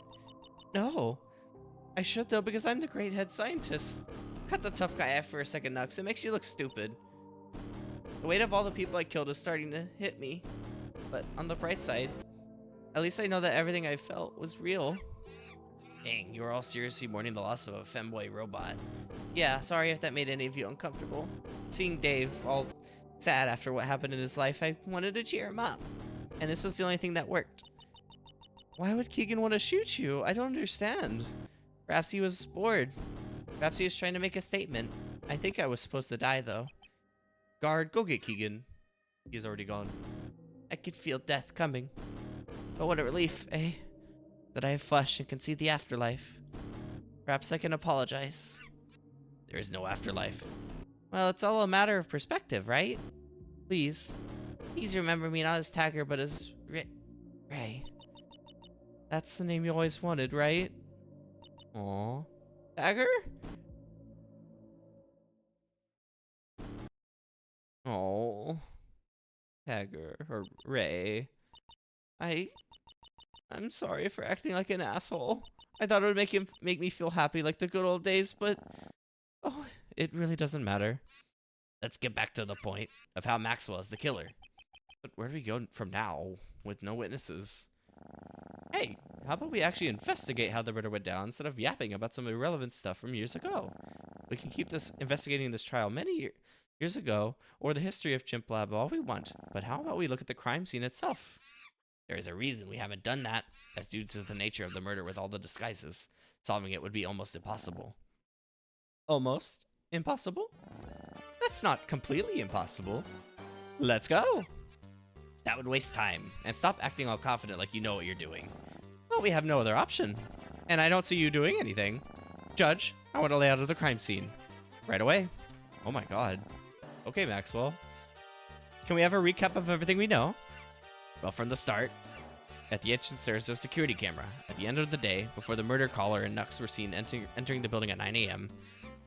No. I should though, because I'm the great head scientist. Cut the tough guy off for a second, Nux. It makes you look stupid. The weight of all the people I killed is starting to hit me. But on the bright side, at least I know that everything I felt was real. Dang, you were all seriously mourning the loss of a femboy robot. Yeah, sorry if that made any of you uncomfortable. Seeing Dave all sad after what happened in his life, I wanted to cheer him up. And this was the only thing that worked. Why would Keegan want to shoot you? I don't understand. Perhaps he was bored. Perhaps he was trying to make a statement. I think I was supposed to die, though. Guard, go get Keegan. He's already gone. I could feel death coming. But what a relief, eh? That I have flesh and can see the afterlife. Perhaps I can apologize. There is no afterlife. Well, it's all a matter of perspective, right? Please remember me not as Tagger, but as Ray. That's the name you always wanted, right? Aww. Tagger? Oh. Tagger, or Ray. I'm sorry for acting like an asshole. I thought it would make me feel happy like the good old days, but oh, it really doesn't matter. Let's get back to the point of how Maxwell is the killer. But where do we go from now with no witnesses? Hey, how about we actually investigate how the murder went down instead of yapping about some irrelevant stuff from years ago? We can keep investigating this trial many years ago, or the history of Chimp Lab all we want, but how about we look at the crime scene itself? There is a reason we haven't done that, as due to the nature of the murder with all the disguises. Solving it would be almost impossible. Almost impossible? That's not completely impossible. Let's go! That would waste time, and stop acting all confident like you know what you're doing. Well, we have no other option, and I don't see you doing anything. Judge, I want to lay out of the crime scene. Right away. Oh my god. Okay, Maxwell. Can we have a recap of everything we know? Well, from the start, at the entrance there's a security camera. At the end of the day, before the murder caller and Nux were seen entering the building at 9 a.m.,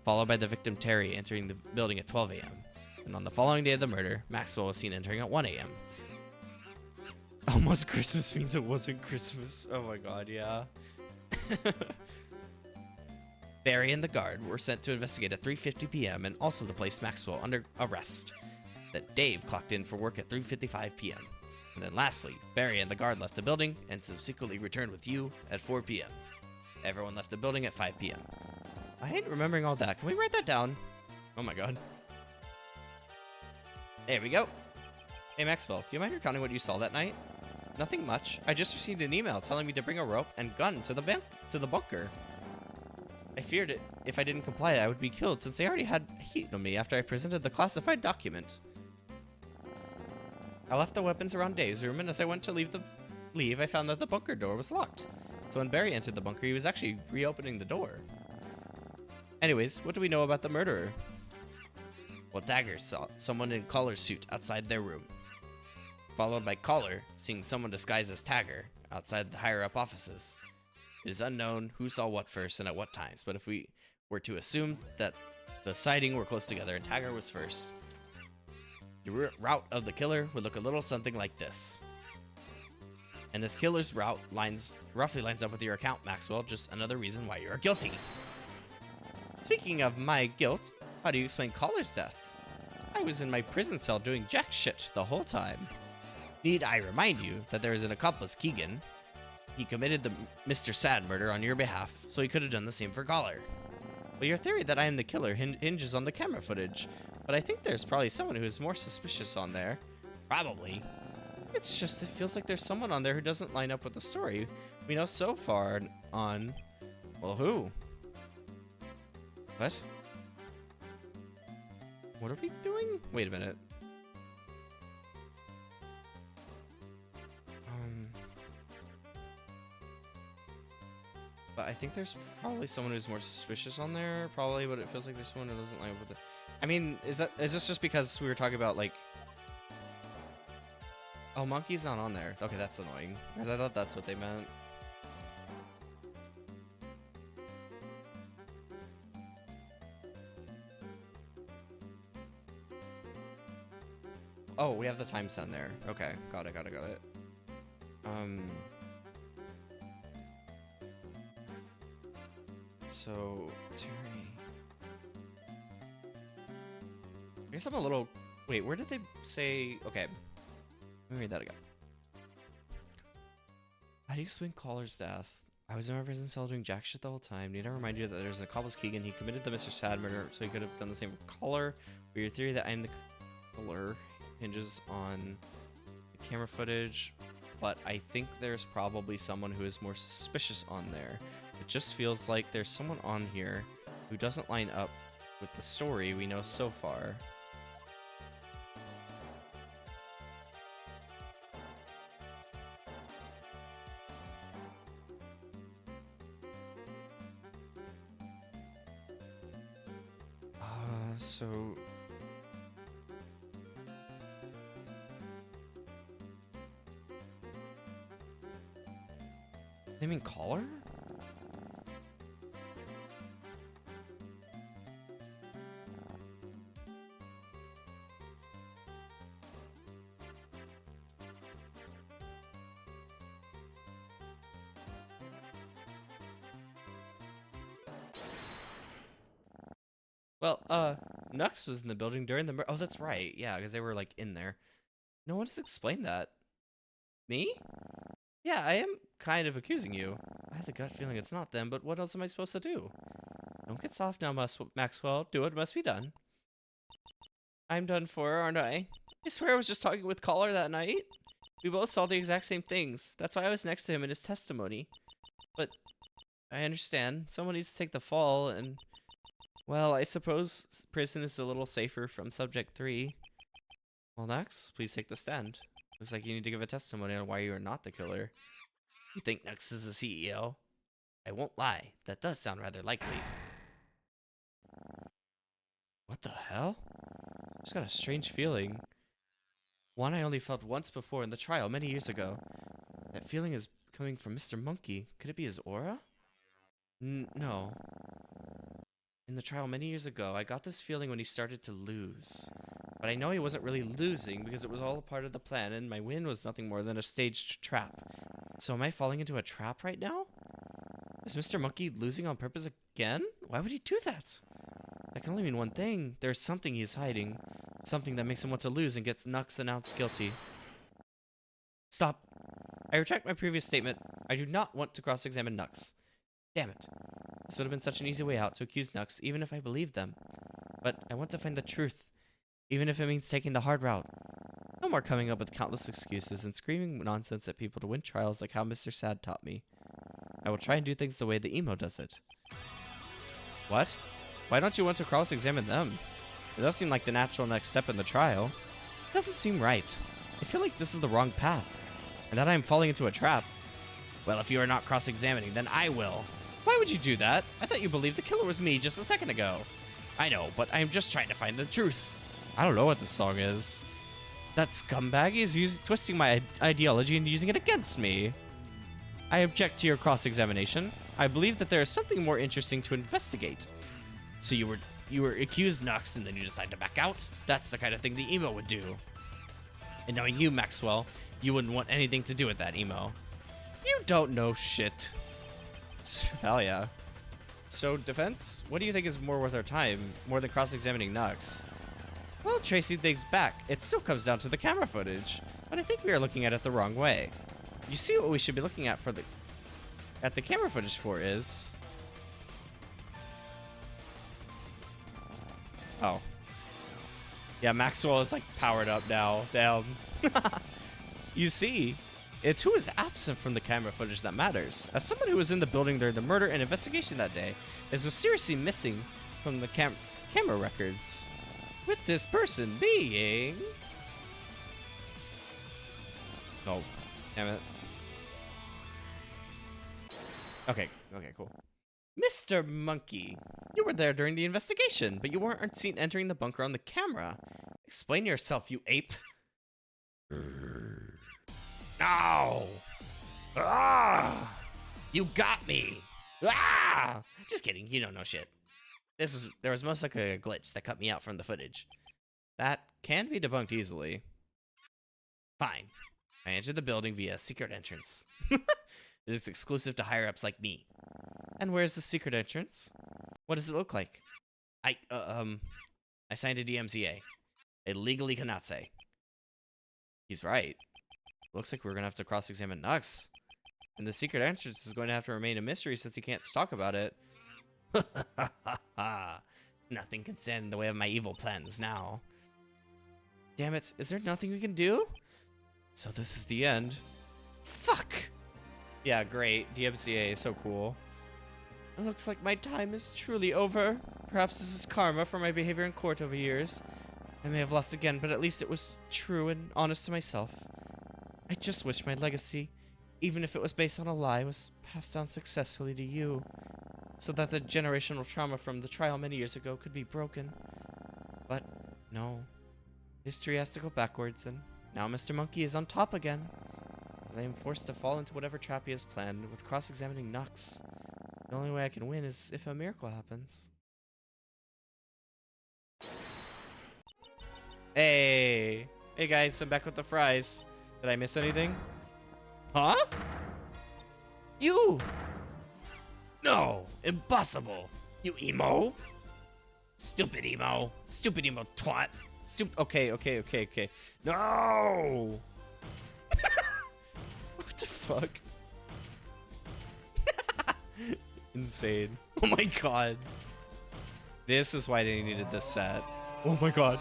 followed by the victim Terry entering the building at 12 a.m. And on the following day of the murder, Maxwell was seen entering at 1 a.m. Almost Christmas means it wasn't Christmas. Oh my god, yeah. Barry and the guard were sent to investigate at 3:50 p.m. and also to place Maxwell under arrest. That Dave clocked in for work at 3:55 p.m. And then lastly, Barry and the guard left the building and subsequently returned with you at 4 p.m. Everyone left the building at 5 p.m. I hate remembering all that. Can we write that down? Oh my god. There we go. Hey Maxwell, do you mind recounting what you saw that night? Nothing much. I just received an email telling me to bring a rope and gun to the bunker. I feared it. If I didn't comply, I would be killed since they already had heat on me after I presented the classified document. I left the weapons around Dave's room, and as I went to leave, I found that the bunker door was locked. So when Barry entered the bunker, he was actually reopening the door. Anyways, what do we know about the murderer? Well, Dagger saw someone in Collar's suit outside their room, followed by Collar seeing someone disguised as Tagger outside the higher-up offices. It is unknown who saw what first and at what times, but if we were to assume that the sighting were close together and Tagger was first, the route of the killer would look a little something like this. And this killer's route roughly lines up with your account, Maxwell, just another reason why you're guilty. Speaking of my guilt, how do you explain Collar's death? I was in my prison cell doing jack shit the whole time. Need I remind you that there is an accomplice, Keegan. He committed the Mr. Sad murder on your behalf, so he could have done the same for Collar. Well, your theory that I am the killer hinges on the camera footage, but I think there's probably someone who is more suspicious on there. Probably. It's just, it feels like there's someone on there who doesn't line up with the story we know so far on... Well, who? What? What are we doing? Wait a minute. But I think there's probably someone who's more suspicious on there, probably, but it feels like there's someone who doesn't line up with it. I mean, is this just because we were talking about, like... Oh, Monkey's not on there. Okay, that's annoying, because I thought that's what they meant. Oh, we have the timestamp there. Okay, got it. So, Terry... I guess I'm a little... Wait, where did they say... Okay. Let me read that again. How do you explain Collar's death? I was in my prison cell doing jack shit the whole time. Need I remind you that there's an accomplice, Keegan? He committed the Mr. Sad murder, so he could have done the same for Collar. But your theory that I'm the killer hinges on the camera footage. But I think there's probably someone who is more suspicious on there. It just feels like there's someone on here who doesn't line up with the story we know so far. So... They mean Collar? Well, Nux was in the building during the oh, that's right. Yeah, because they were, like, in there. No one has explained that. Me? Yeah, I am kind of accusing you. I have the gut feeling it's not them, but what else am I supposed to do? Don't get soft now, Maxwell. Do what must be done. I'm done for, aren't I? I swear I was just talking with Collar that night. We both saw the exact same things. That's why I was next to him in his testimony. But I understand. Someone needs to take the fall, and... Well, I suppose prison is a little safer from Subject 3. Well, Nux, please take the stand. Looks like you need to give a testimony on why you are not the killer. You think Nux is the CEO? I won't lie, that does sound rather likely. What the hell? I just got a strange feeling. One I only felt once before in the trial many years ago. That feeling is coming from Mr. Monkey. Could it be his aura? No. In the trial many years ago, I got this feeling when he started to lose. But I know he wasn't really losing because it was all a part of the plan and my win was nothing more than a staged trap. So am I falling into a trap right now? Is Mr. Monkey losing on purpose again? Why would he do that? That can only mean one thing. There's something he is hiding. Something that makes him want to lose and gets Nux announced guilty. Stop. I retract my previous statement. I do not want to cross-examine Nux. Damn it. This would have been such an easy way out to accuse Nux, even if I believed them. But I want to find the truth. even if it means taking the hard route. No more coming up with countless excuses and screaming nonsense at people to win trials like how Mr. Sad taught me. I will try and do things the way the emo does it. What? Why don't you want to cross-examine them? It does seem like the natural next step in the trial. It doesn't seem right. I feel like this is the wrong path, and that I am falling into a trap. Well, if you are not cross-examining, then I will. Why would you do that? I thought you believed the killer was me just a second ago. I know, but I am just trying to find the truth. I don't know what this song is. That scumbag is twisting my ideology and using it against me. I object to your cross-examination. I believe that there is something more interesting to investigate. So you were accused, Nux, and then you decide to back out? That's the kind of thing the emo would do. And knowing you, Maxwell, you wouldn't want anything to do with that emo. You don't know shit. Hell yeah. So, defense? What do you think is more worth our time, more than cross-examining Nux? Well, tracing things back, it still comes down to the camera footage, but I think we are looking at it the wrong way. You see, what we should be looking at the camera footage for is... Oh. Yeah, Maxwell is like powered up now. Damn. You see, it's who is absent from the camera footage that matters. As someone who was in the building during the murder and investigation that day, is mysteriously missing from the camera records. With this person being... Oh, damn it. Okay, cool. Mr. Monkey, you were there during the investigation, but you weren't seen entering the bunker on the camera. Explain yourself, you ape. No! Ah! You got me! Ah! Just kidding, you don't know shit. There was most likely a glitch that cut me out from the footage. That can be debunked easily. Fine. I entered the building via a secret entrance. It is exclusive to higher-ups like me. And where's the secret entrance? What does it look like? I signed a DMCA. I legally cannot say. He's right. Looks like we're gonna have to cross-examine Nux. And the secret entrance is going to have to remain a mystery since he can't talk about it. Nothing can stand in the way of my evil plans now. Damn it, is there nothing we can do? So this is the end. Fuck! Yeah, great. DMCA is so cool. It looks like my time is truly over. Perhaps this is karma for my behavior in court over years. I may have lost again, but at least it was true and honest to myself. I just wish my legacy, even if it was based on a lie, was passed down successfully to you, so that the generational trauma from the trial many years ago could be broken. But no. History has to go backwards, and now Mr. Monkey is on top again, as I am forced to fall into whatever trap he has planned with cross-examining Nux. The only way I can win is if a miracle happens. Hey! Hey guys, I'm back with the fries. Did I miss anything? Huh? You! No! Impossible! You emo! Stupid emo! Stupid emo twat! Okay. No! What the fuck? Insane. Oh my god. This is why they needed this set. Oh my god.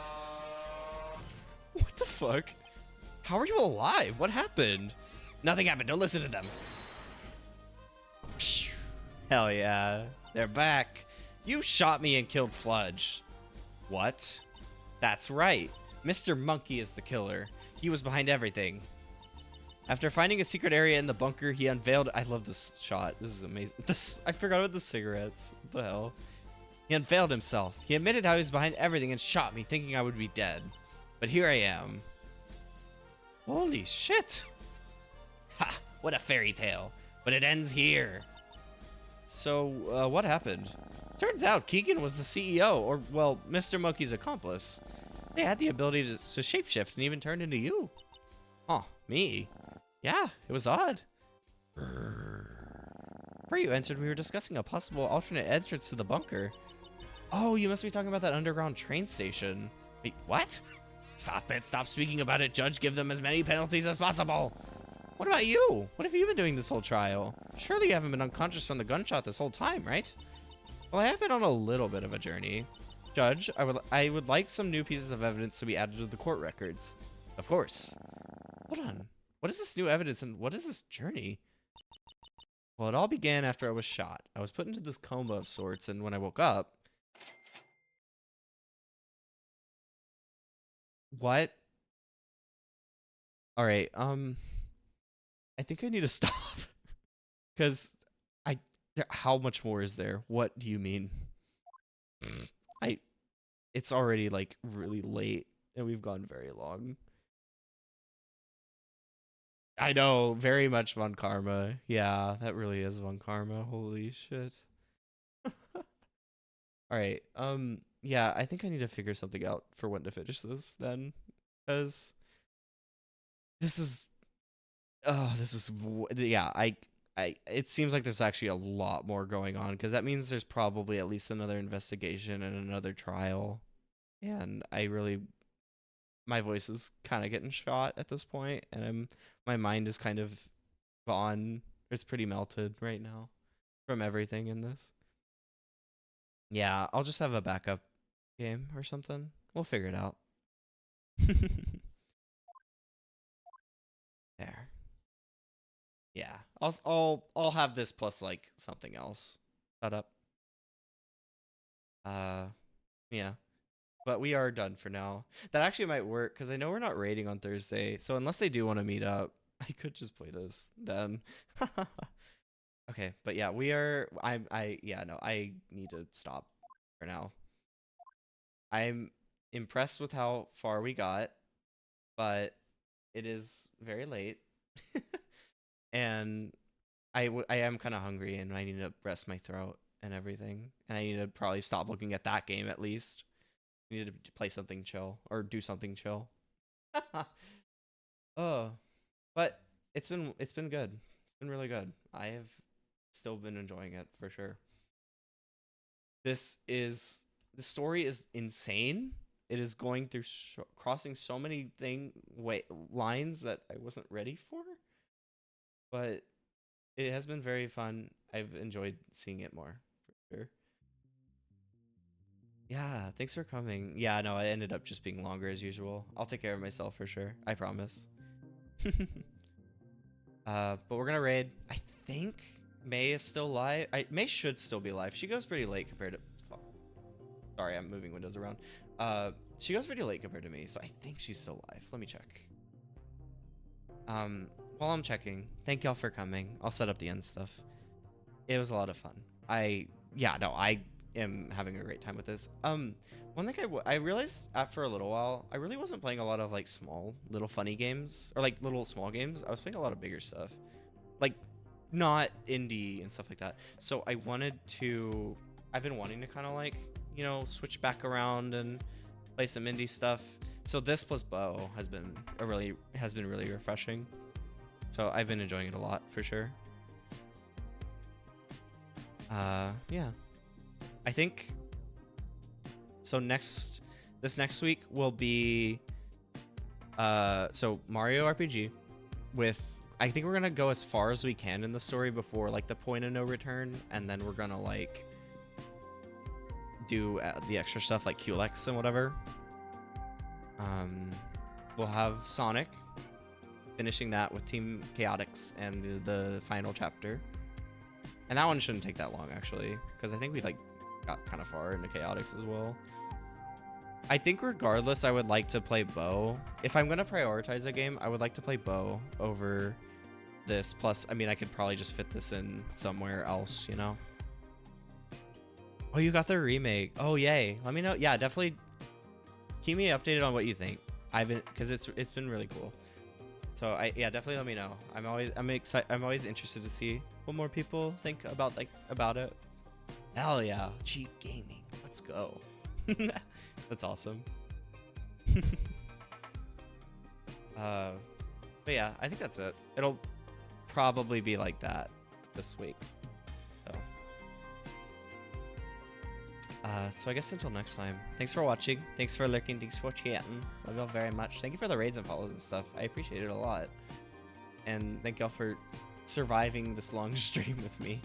What the fuck? How are you alive? What happened? Nothing happened. Don't listen to them. Hell yeah. They're back. You shot me and killed Fludge. What? That's right. Mr. Monkey is the killer. He was behind everything. After finding a secret area in the bunker, he unveiled... I love this shot. This is amazing. I forgot about the cigarettes. What the hell? He unveiled himself. He admitted how he was behind everything and shot me, thinking I would be dead. But here I am. Holy shit. Ha! What a fairy tale. But it ends here. So, what happened? Turns out Keegan was the CEO, or, well, Mr. Monkey's accomplice. They had the ability to shapeshift and even turn into you. Huh, me? Yeah, it was odd. Before you entered, we were discussing a possible alternate entrance to the bunker. Oh, you must be talking about that underground train station. Wait, what? Stop it. Stop speaking about it, Judge. Give them as many penalties as possible. What about you? What have you been doing this whole trial? Surely you haven't been unconscious from the gunshot this whole time, right? Well, I have been on a little bit of a journey. Judge, I would like some new pieces of evidence to be added to the court records. Of course. Hold on. What is this new evidence and what is this journey? Well, it all began after I was shot. I was put into this coma of sorts, and when I woke up... What? Alright, I think I need to stop. Because how much more is there? What do you mean? It's already, like, really late, and we've gone very long. I know, very much Von Karma. Yeah, that really is Von Karma. Holy shit. Alright, yeah, I think I need to figure something out for when to finish this, then. Because... yeah, it seems like there's actually a lot more going on, because that means there's probably at least another investigation and another trial, and my voice is kind of getting shot at this point, and my mind is kind of gone. It's pretty melted right now from everything in this. Yeah, I'll just have a backup game or something. We'll figure it out. There. Yeah, I'll have this plus like something else set up. Yeah, but we are done for now. That actually might work because I know we're not raiding on Thursday, so unless they do want to meet up, I could just play this then. Okay, but yeah, we are. I need to stop for now. I'm impressed with how far we got, but it is very late. And I am kind of hungry, and I need to rest my throat and everything. And I need to probably stop looking at that game at least. I need to play something chill or do something chill. Oh, but it's been good. It's been really good. I have still been enjoying it for sure. The story is insane. It is going through crossing so many lines that I wasn't ready for. But it has been very fun. I've enjoyed seeing it more, for sure. Yeah, thanks for coming. Yeah, no, it ended up just being longer as usual. I'll take care of myself for sure. I promise. But we're gonna raid. I think May is still live. May should still be live. She goes pretty late compared to... Sorry, I'm moving windows around. She goes pretty late compared to me, so I think she's still live. Let me check. While I'm checking, thank y'all for coming. I'll set up the end stuff. It was a lot of fun. I am having a great time with this. One thing I realized after a little while, I really wasn't playing a lot of like small little funny games or like little small games. I was playing a lot of bigger stuff, like not indie and stuff like that. So I've been wanting to kind of like, you know, switch back around and play some indie stuff. So this plus Bow has been really refreshing. So I've been enjoying it a lot for sure. Yeah. I think so this next week will be so Mario RPG with, I think we're gonna go as far as we can in the story before like the point of no return, and then we're gonna like do the extra stuff like QLX and whatever. We'll have Sonic, finishing that with Team Chaotix and the final chapter. And that one shouldn't take that long actually, because I think we like got kind of far into Chaotix as well. I think regardless, I would like to play Bow. If I'm gonna prioritize a game, I would like to play Bow over this. Plus, I mean, I could probably just fit this in somewhere else, you know? Oh, you got the remake. Oh, yay. Let me know. Yeah, definitely keep me updated on what you think. Because it's been really cool. So definitely let me know. I'm excited. I'm always interested to see what more people think about it. Hell yeah, cheap gaming. Let's go. That's awesome. But yeah, I think that's it. It'll probably be like that this week. So I guess until next time, thanks for watching, thanks for lurking, thanks for chatting, love y'all very much. Thank you for the raids and follows and stuff. I appreciate it a lot. And thank y'all for surviving this long stream with me.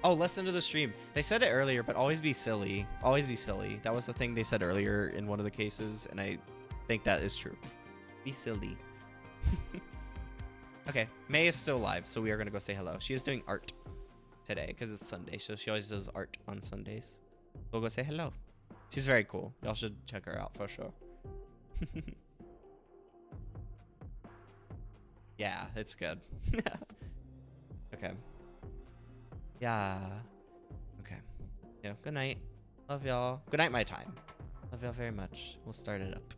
Oh, listen to the stream. They said it earlier, but always be silly. Always be silly. That was the thing they said earlier in one of the cases, and I think that is true. Be silly. Okay, May is still live, so we are gonna go say hello. She is doing art today because it's Sunday, so she always does art on Sundays. We'll go say hello. She's very cool. Y'all should check her out for sure. Yeah, it's good. Okay. Yeah. Okay. Yeah, good night. Love y'all. Good night, my time. Love y'all very much. We'll start it up.